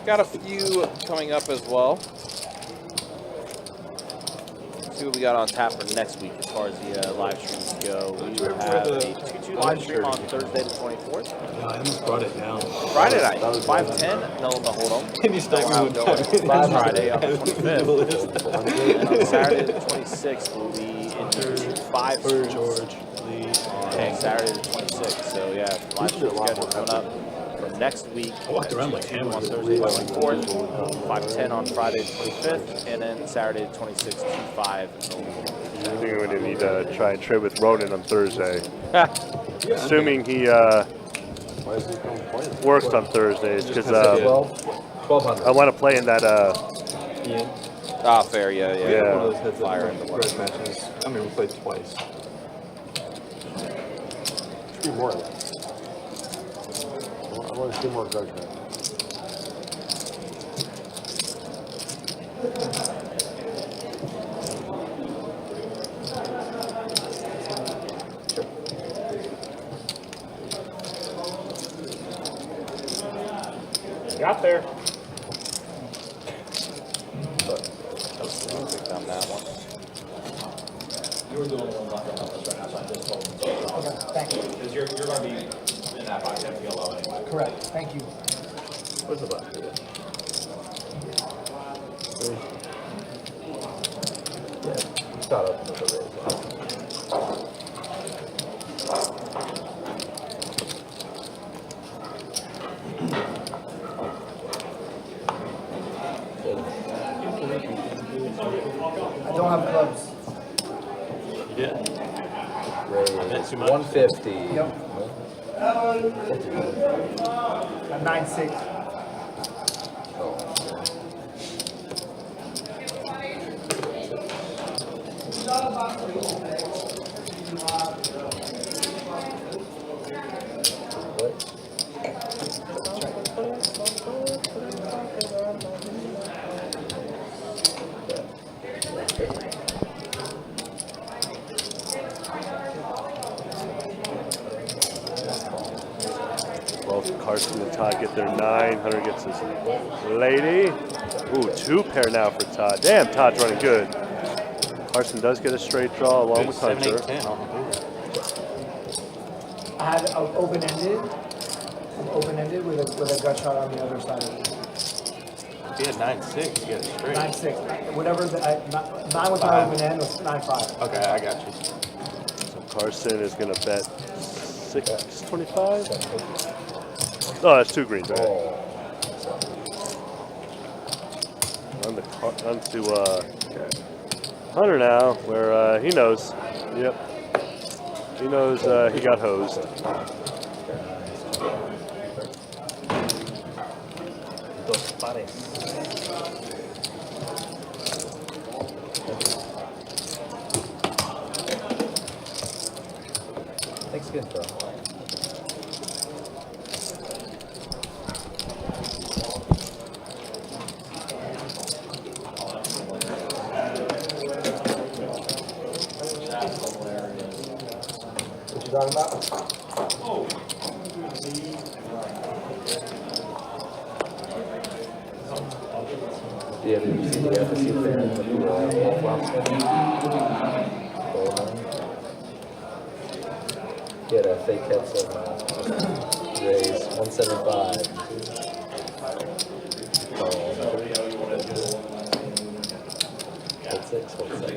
Got a few coming up as well. See what we got on tap for next week as far as the live streams go. We will have a 2-2 live stream on Thursday the 24th. Yeah, I almost brought it down. Friday night, 5:10. No hold Can you stay on. with Friday on the 25th. And on Saturday the 26th, we'll be into 5 for George Lee. Okay, Saturday the 26th. So yeah, live stream schedule coming up for next week. I walked around like him on Thursday the 24th, 5:10 on Friday the 25th, and then Saturday the 26th, 2-5. I think we're going to need to try and trade with Ronan on Thursday. Assuming he works on Thursdays, because I want to play in that. Ah, fair, yeah. Yeah. One of those heads Fire up grudge matches. I mean, we played twice. Should be more of that. I want to see more grudge matches. Got there. On that one. You were the only one left on this right now, so I just told him. Okay, thank you. Because you're going to be in that 5'10" PLO anyway. Correct, thank you. What's the button? Yeah, start up with the raise. I don't have clubs. You did? Raise 150. Yep. I'm 9'6". Both Carson and Todd get their 9. Hunter gets his lady. Ooh, 2 pair now for Todd. Damn, Todd's running good. Carson does get a straight draw along with Hunter. 7-8-10 on the board. I had open-ended with a gut shot on the other side of it. If you had 9-6, you got it straight. 9'6". Whatever, 9 was my open end, was 9'5". Okay, I got you. So Carson is going to bet 625. Oh, that's 2 greens, right? On to Hunter now, where he knows. Yep. He knows he got hosed. Thanks again, bro. What you talking about? Do you have any CDF there with the wall flops? He had a fake headset on. Raise 175. Hold 6, hold 7.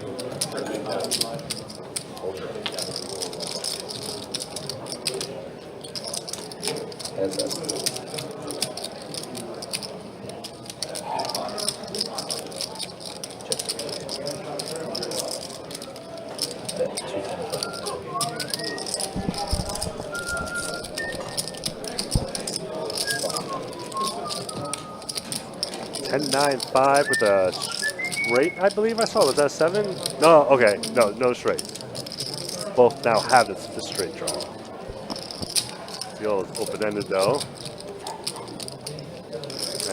Hold it. Heads up. Bet 225. 10-9-5 with a straight, I believe I saw. Was that 7? No, okay. No straight. both now have the straight draw. Gil is open-ended though.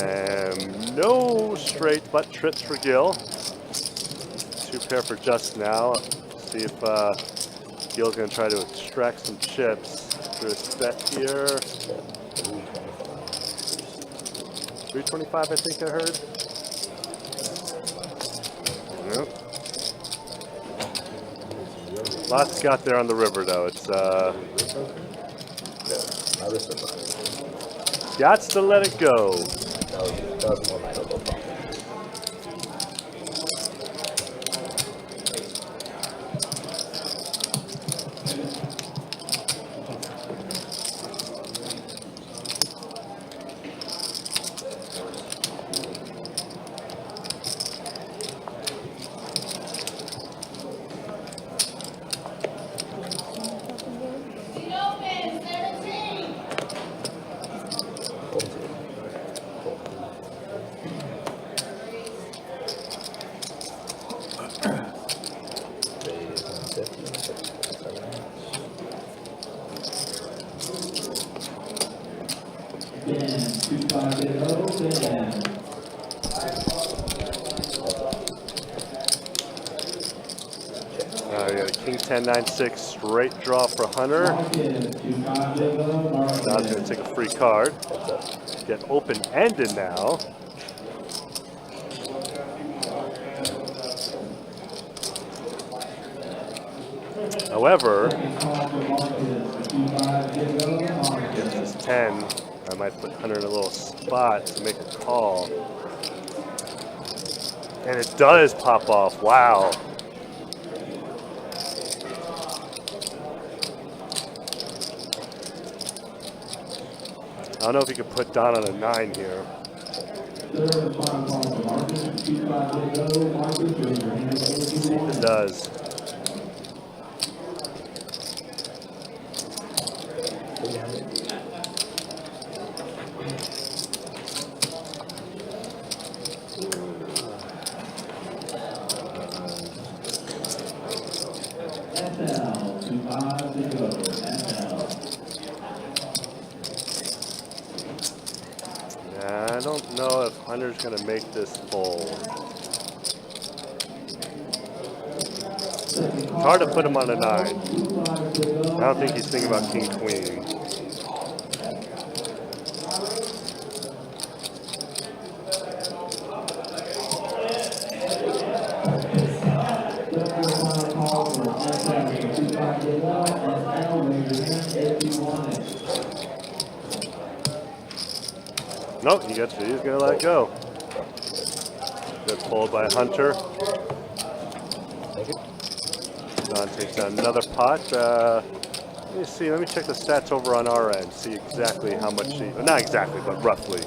And no straight but trips for Gil. 2 pair for just now. See if Gil's going to try to extract some chips through a set here. 325, I think I heard. Yep. Lots got there on the river though. It's gots to let it go. That was more my elbow problem. We got a king 10, 9, 6 straight draw for Hunter. Don's going to take a free card. Get open-ended now. However, this is 10. I might put Hunter in a little spot to make a call. And it does pop off. Wow. I don't know if he could put Don on a 9 here. See if it does. I don't know if Hunter's going to make this fold. It's hard to put him on a 9. I don't think he's thinking about king, queen. Nope, he's going to let it go. Good pulled by Hunter. Don takes down another pot. Let me see, let me check the stats over on our end, see exactly how much he, not exactly, but roughly.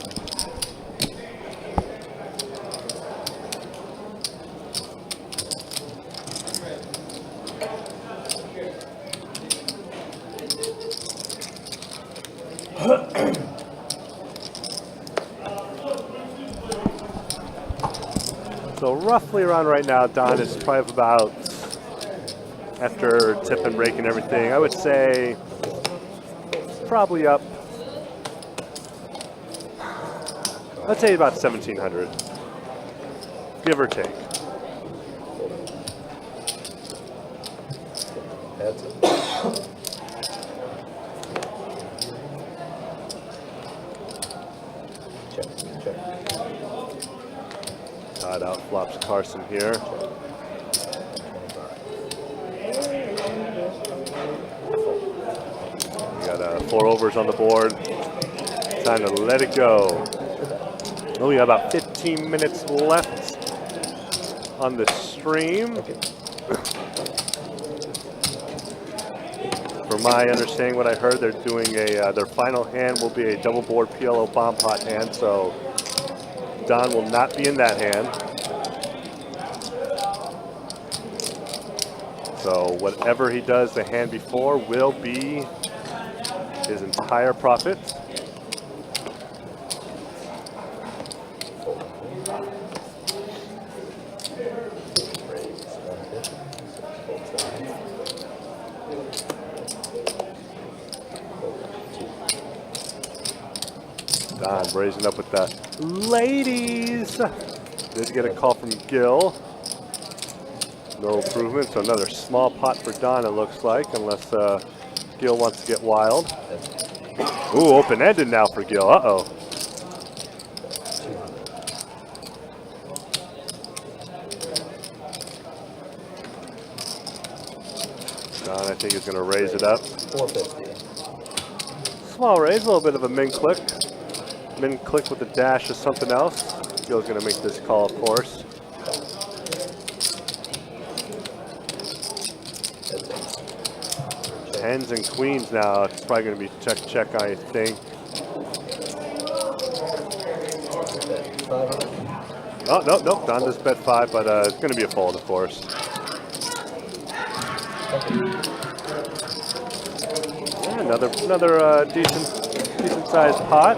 So roughly around right now, Don is probably about, after tip and break and everything, I would say probably up, I'd say about 1,700, give or take. Todd outflops Carson here. We got 4 overs on the board. Time to let it go. Oh, we got about 15 minutes left on the stream. From my understanding, what I heard, they're doing their final hand will be a double board PLO bomb pot hand, so Don will not be in that hand. So whatever he does the hand before will be his entire profit. Don raising up with that. Ladies! Did get a call from Gil. No improvement, so another small pot for Don, it looks like, unless Gil wants to get wild. Ooh, open-ended now for Gil. Uh-oh. Don, I think, is going to raise it up. 450. Small raise, a little bit of a min click. Min click with a dash of something else. Gil's going to make this call, of course. Tens and queens now. It's probably going to be check, I think. Oh, nope. Don does bet 5, but it's going to be a fold, of course. Yeah, another decent sized pot.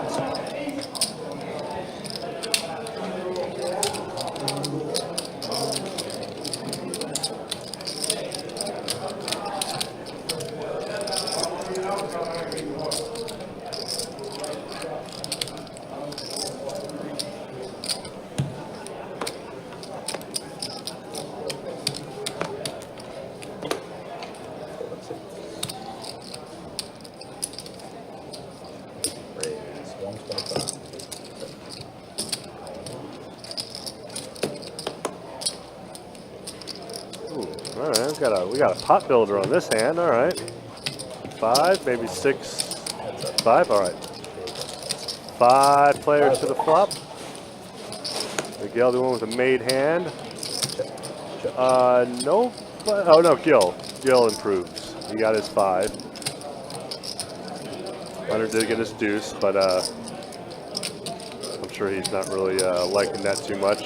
All right, we got a pot builder on this hand. All right, 5, maybe 6, 5. All right, 5 players to the flop. Miguel, the one with the made hand. No, but oh no, Gil improves. He got his 5. Hunter did get his deuce, but I'm sure he's not really liking that too much.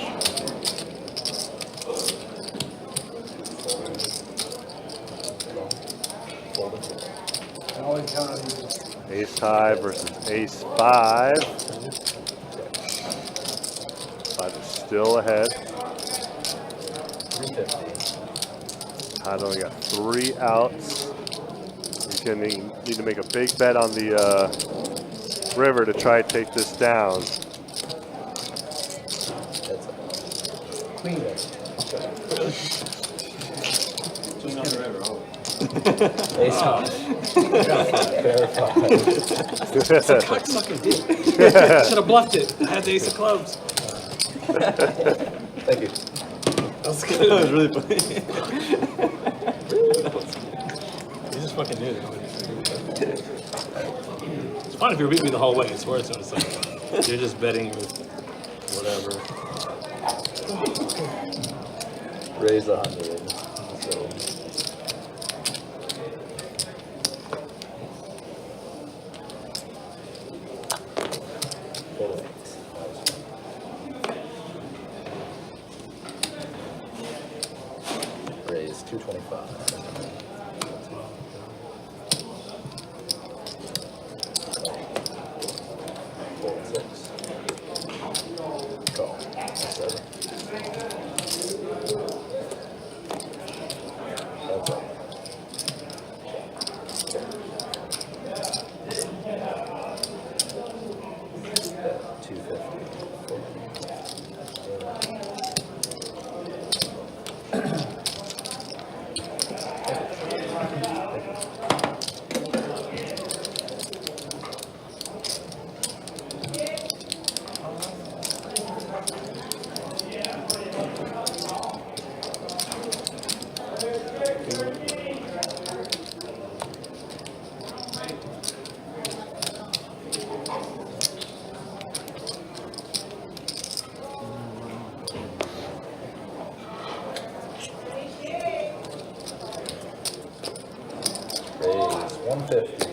Ace high versus ace 5. 5 is still ahead. Todd only got 3 outs. He's going to need to make a big bet on the river to try to take this down. Queen. Ace high. That's a cocksucking deal. Should have bluffed it. I had the ace of clubs. Thank you. That was good. That was really funny. You just fucking knew that. It's fine if you're beating me the whole way. It's worse when it's like you're just betting with whatever. Raise 100. So. Raise 225. Raise 150.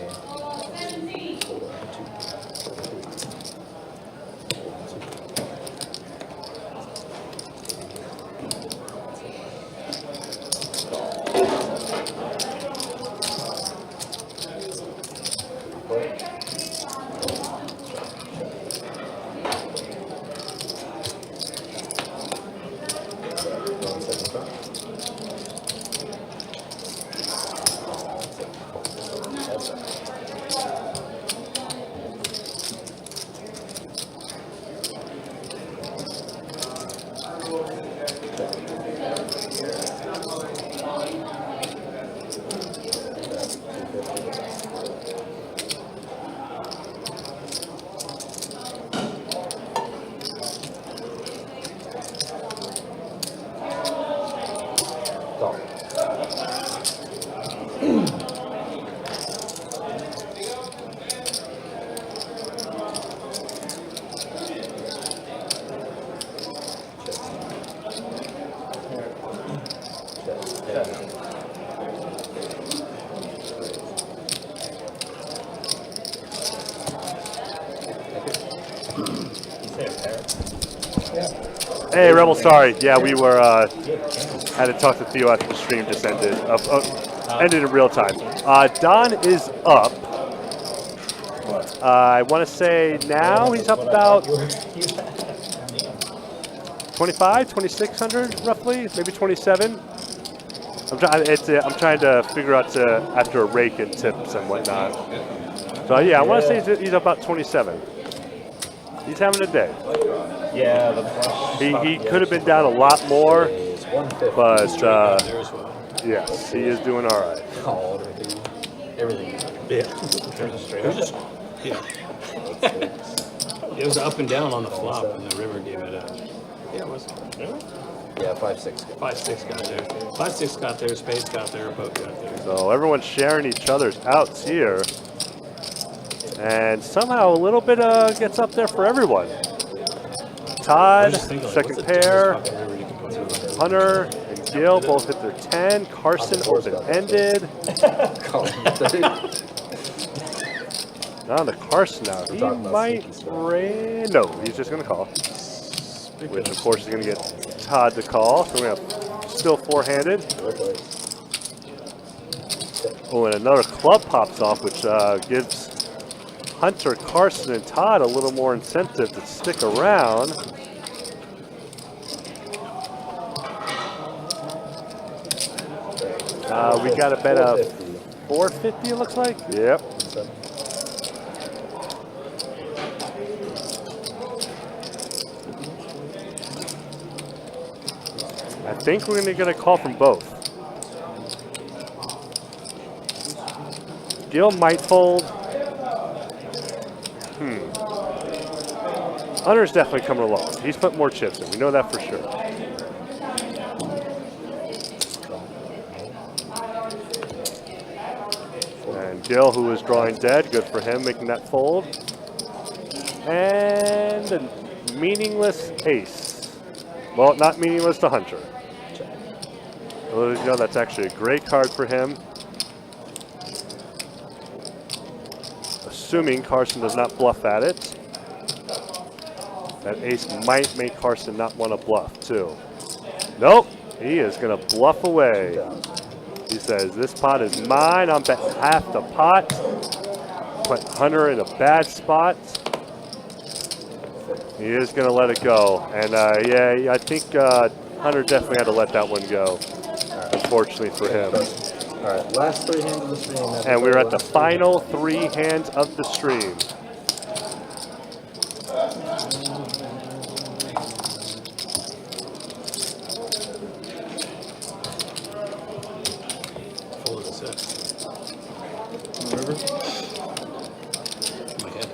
Hey, Rebel, sorry. Yeah, we were, had to talk to Theo after the stream just ended. Ended in real time. Don is up. I want to say now he's up about 25, 2,600 roughly, maybe 27. I'm trying to figure out after a rake and tips and whatnot. So yeah, I want to say he's about 27. He's having a day. Yeah, he could have been down a lot more, but yes, he is doing all right. Everything. Yeah. Yeah. It was up and down on the flop, and the river gave it up. Yeah, it was. Yeah, 5-6. 5-6 got there. 5-6 got there. Spades got there. Both got there. So everyone's sharing each other's outs here, and somehow a little bit gets up there for everyone. Todd, second pair. Hunter and Gil both hit their 10. Carson open-ended. Now to Carson now. He might raise. No, he's just going to call. Which, of course, is going to get Todd to call. So we have still four-handed. Oh, and another club pops off, which gives Hunter, Carson, and Todd a little more incentive to stick around. We got a bet of 450, it looks like. Yep. I think we're going to get a call from both. Gil might fold. Hunter's definitely coming along. He's put more chips in. We know that for sure. And Gil, who is drawing dead, good for him, making that fold. And a meaningless ace. Well, not meaningless to Hunter. You know, that's actually a great card for him. Assuming Carson does not bluff at it. That ace might make Carson not want to bluff, too. Nope, he is going to bluff away. He says, this pot is mine. I'm betting half the pot. Put Hunter in a bad spot. He is going to let it go. And yeah, I think Hunter definitely had to let that one go, unfortunately for him. All right, last 3 hands of the stream. And we're at the final 3 hands of the stream. Full of the set. River? My head.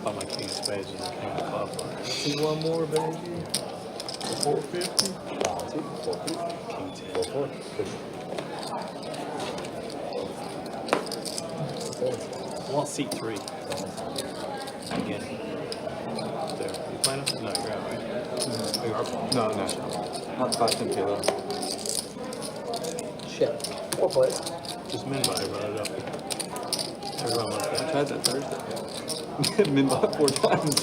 Oh, my king of spades and the king of clubs. See one more, baby. 450. King 10. 4. I want seat 3. Again. There. You playing it? No, you're out, right? No. Not 5-10 kilo. Shit. 4 plays. Just min-buy, run it up. Everyone loves that. I tried that Thursday. Min-buy 4 times.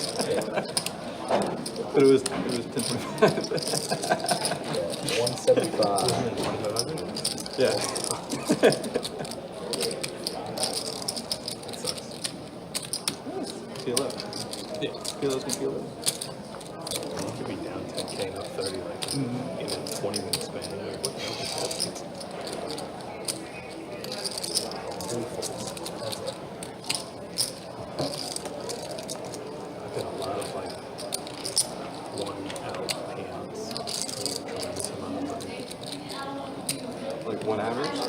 But it was 10.25. 175. Yeah. That sucks. T11. Yeah. Kilos can feel it. You could be down 10K, not 30, like in a 20-minute span. Like, what the hell just happened? I've got a lot of like 1-out hands trying some amount of money. Like 1 average.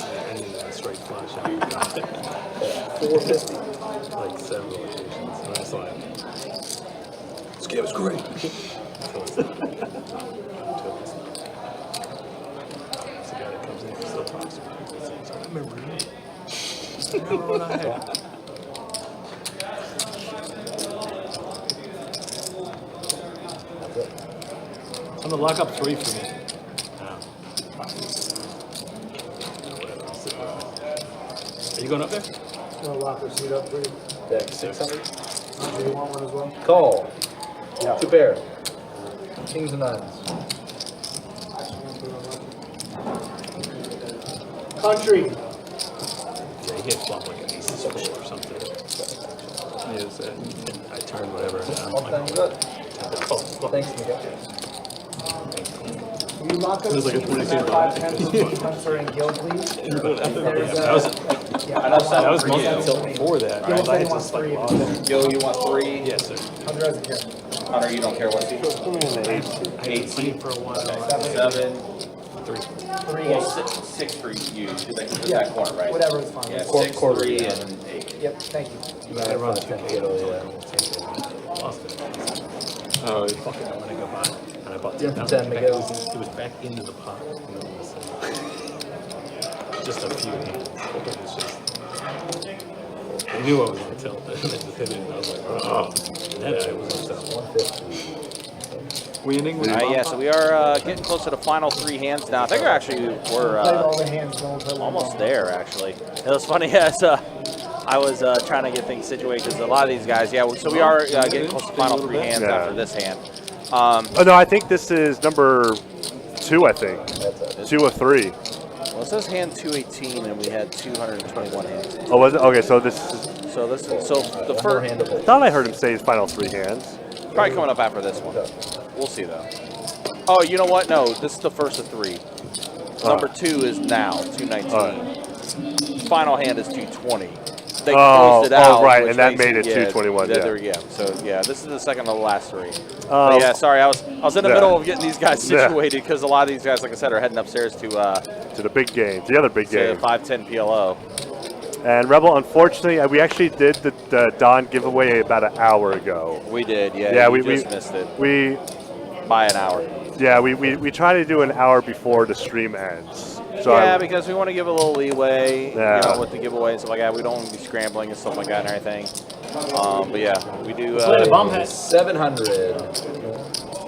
I need a straight flush out. 450. Like several occasions. And it's like, This game is great. until it's not. It's the guy that comes in and still talks to me. He says, I remember you. Remember what I had. I'm gonna lock up 3 for me. Are you going up there? No locker seat up for you. Deck 600. Do you want one as well? Call. Yeah. 2 pair. Kings and nines. Country. Yeah, he had flop like an ace of spades or something. Yeah, so I turned whatever. And I'm All like, time good. oh, Thanks, Miguel. Will you lock up It was like a 26 5 10 Hunter and Gil, please? There's that was that was months Yeah. until before that. Gil Right? said I he had wants just like 3. lost. Gil, you want 3? Yes, sir. Hunter doesn't care. Hunter, you don't care what seat? Put me in the 8. I had played for a while. 7. 3. 3. Well, 6 for you, because I can put Yeah, that corner, right? whatever is fine. Yeah, Quarter, 6, quarter, 3, yeah. and 8. Yep, thank you. I run 2K. Yeah. Lost it. Oh, fuck it, I'm gonna go buy it. And I bought Yeah, 10,000 10 back. Miguel. It was back into the pot. You know, it was, just a few hands. It was just, I knew I was gonna tilt, but then the pivot, and I was like, oh. And then I was upset. 150. Winning with Yeah, so we are getting close to the final 3 hands now. I think we're Play all the hands, don't play almost there, actually. It was funny as I was trying to get things situated because a lot of these guys, so we are getting close to the final 3 hands after this hand. Oh no, I think this is number 2. I think 2 of 3. Well, it says hand 218, and we had 221 hands. Oh, was it? Okay, so this is. So the first. I thought I heard him say his final 3 hands. Probably coming up after this one. We'll see though. Oh, you know what? No, this is the first of 3. Number 2 is now 219. Final hand is 220. They closed it out. Oh, right, which and that makes made it 221. Yeah. There we go. So yeah, this is the second of the last 3. But yeah, sorry, I was in the middle of getting these guys situated because a lot of these guys, like I said, are heading upstairs to the big game, the other big game, 510 PLO. And Rebel, unfortunately, we actually did the Dawn giveaway about an hour ago. We did, yeah. Yeah, we just missed it. By an hour. Yeah, we try to do an hour before the stream ends. So yeah, because we want to give a little leeway, Yeah. you know, with the giveaway and stuff like that. We don't want to be scrambling and stuff like that and everything. But yeah, we do. 700.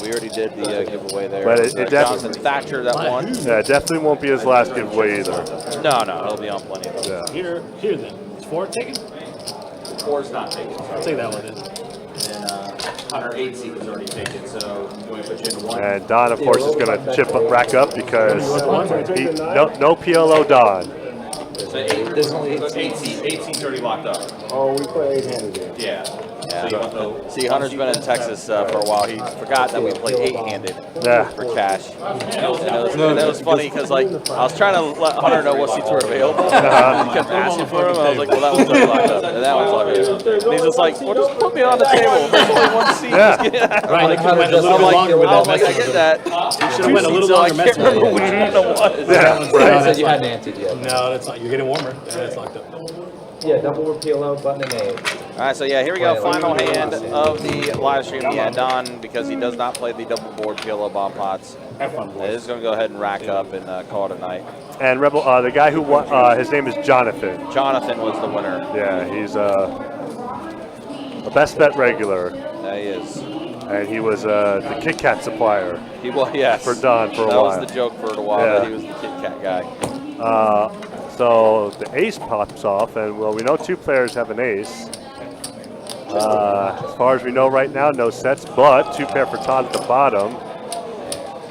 We already did the giveaway there. But it Jonathan Thatcher that won. Yeah, it definitely won't be his last giveaway either. No, he'll be on plenty of them. Yeah. Here then. Is 4 taken? 4's not taken. I'll take that one then. And Hunter 8 seat was already taken, so we put you in 1. And Don, of course, is going to rack up because no PLO Don. So 8 seat's already locked up. Oh, we play 8-handed games. Yeah. Yeah. See, Hunter's been in Texas for a while. He forgot that we play 8-handed for cash. And it was funny because like I was trying to let Hunter know what seats were available. He kept asking for them. I was like, well, that one's already locked up, and that one's locked up. And he's just like, well, just put me on the table. There's only 1 seat. Yeah. Right, you could have went a little bit longer with that I get that. You should have went a little longer I can't remember which one it was. Yeah, You said you hadn't answered yet. No, that's not. You're getting warmer. That's locked up. Yeah, double over PLO, button and 8. All right, so yeah, here we go. Final hand of the live stream. Yeah, Don, because he does not play the double board PLO bomb pots, is going to go ahead and rack up and call it a night. And Rebel, the guy who won, his name is Jonathan. Jonathan was the winner. Yeah, he's a best bet regular. Yeah, he is. And he was the Kit Kat supplier. He was, yes. For Don for a that while. That was the joke for a while, that he was the Kit Kat guy. So the ace pops off, and well, we know 2 players have an ace. As far as we know right now, no sets, but 2 pair for Todd at the bottom.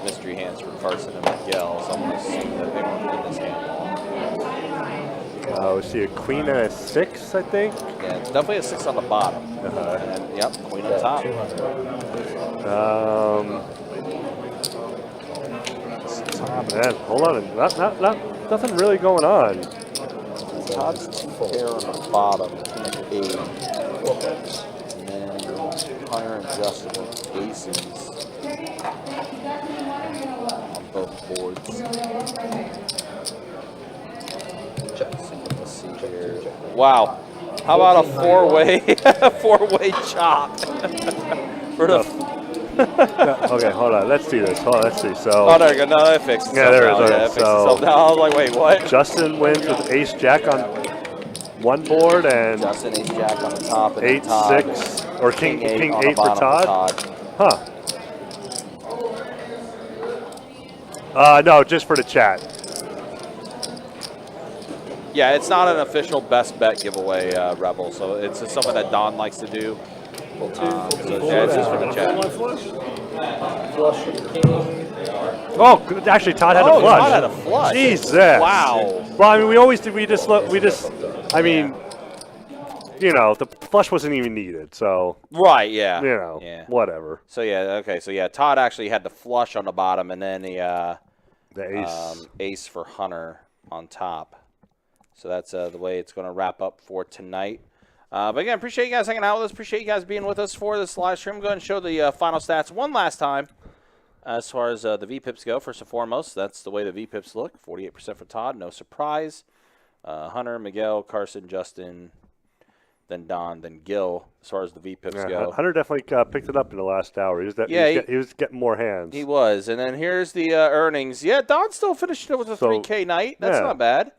Mystery hands for Carson and Miguel. Someone assumed that they weren't in this hand. We see a queen and a 6, I think. Yeah, it's definitely a 6 on the bottom. And yep, queen on top. Man, hold on, nothing really going on. Todd's 2 pair on the bottom, 8. And then Hunter and Justin with aces on both boards. Let's see here. Wow. How about a 4-way 4-way chop for the Okay, hold on. Let's see this. Let's see. So. Oh, there you go. No, that fixed itself. Yeah, there now. it is. Yeah, Okay, it fixed itself now. I was like, wait, what? Justin wins with ace jack on 1 board and Justin ace jack on the top and 8 Todd, 6 or king 8 on the for bottom Todd. No, just for the chat. Yeah, it's not an official best bet giveaway, Rebel. So it's just something that Don likes to do. So yeah, it's just for the chat. Flush with the king. Oh, good. Actually, Todd had a flush. Todd had a flush. Jesus. Wow. Well, I mean, we always did. I mean, you know, the flush wasn't even needed. So. Right. Yeah. You know. Yeah. Whatever. So yeah. Okay. So yeah, Todd actually had the flush on the bottom, and then the ace. Ace for Hunter on top. So that's the way it's going to wrap up for tonight. But again, appreciate you guys hanging out with us. Appreciate you guys being with us for this live stream. Go ahead and show the final stats one last time. As far as the VPIPs go, first and foremost, that's the way the VPIPs look. 48% for Todd, no surprise. Hunter, Miguel, Carson, Justin, then Don, then Gil, as far as the VPIPs go. Hunter definitely picked it up in the last hour. He was getting more hands. He was. And then here's the earnings. Yeah, Don still finished it with a 3K night. That's not bad.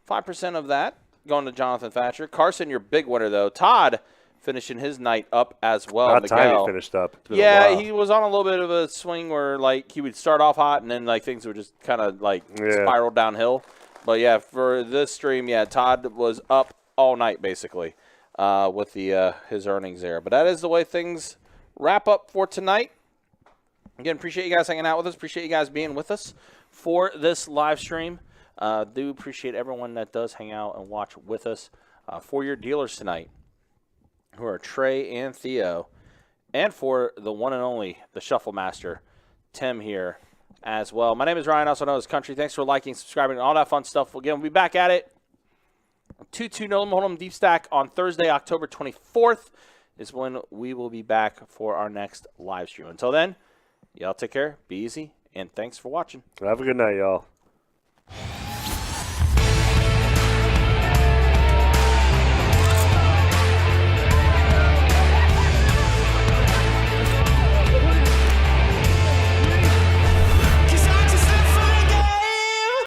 5% of that going to Jonathan Thatcher. Carson, your big winner, though. Todd finishing his night up as well. About time he finished up. Yeah, he was on a little bit of a swing where, like, he would start off hot and then, like, things would just kind of, like, spiral downhill. But, yeah, for this stream, yeah, Todd was up all night, basically, with his earnings there. But that is the way things wrap up for tonight. Again, appreciate you guys hanging out with us. Appreciate you guys being with us for this live stream. Do appreciate everyone that does hang out and watch with us. For your dealers tonight, who are Trey and Theo, and for the one and only, the Shuffle Master, Tim here as well. My name is Ryan, also known as Country. Thanks for liking, subscribing, and all that fun stuff. Again, we'll be back at it. 2-2 No Limit Hold'em Deep Stack on Thursday, October 24th is when we will be back for our next live stream. Until then, y'all take care, be easy, and thanks for watching. Have a good night, y'all.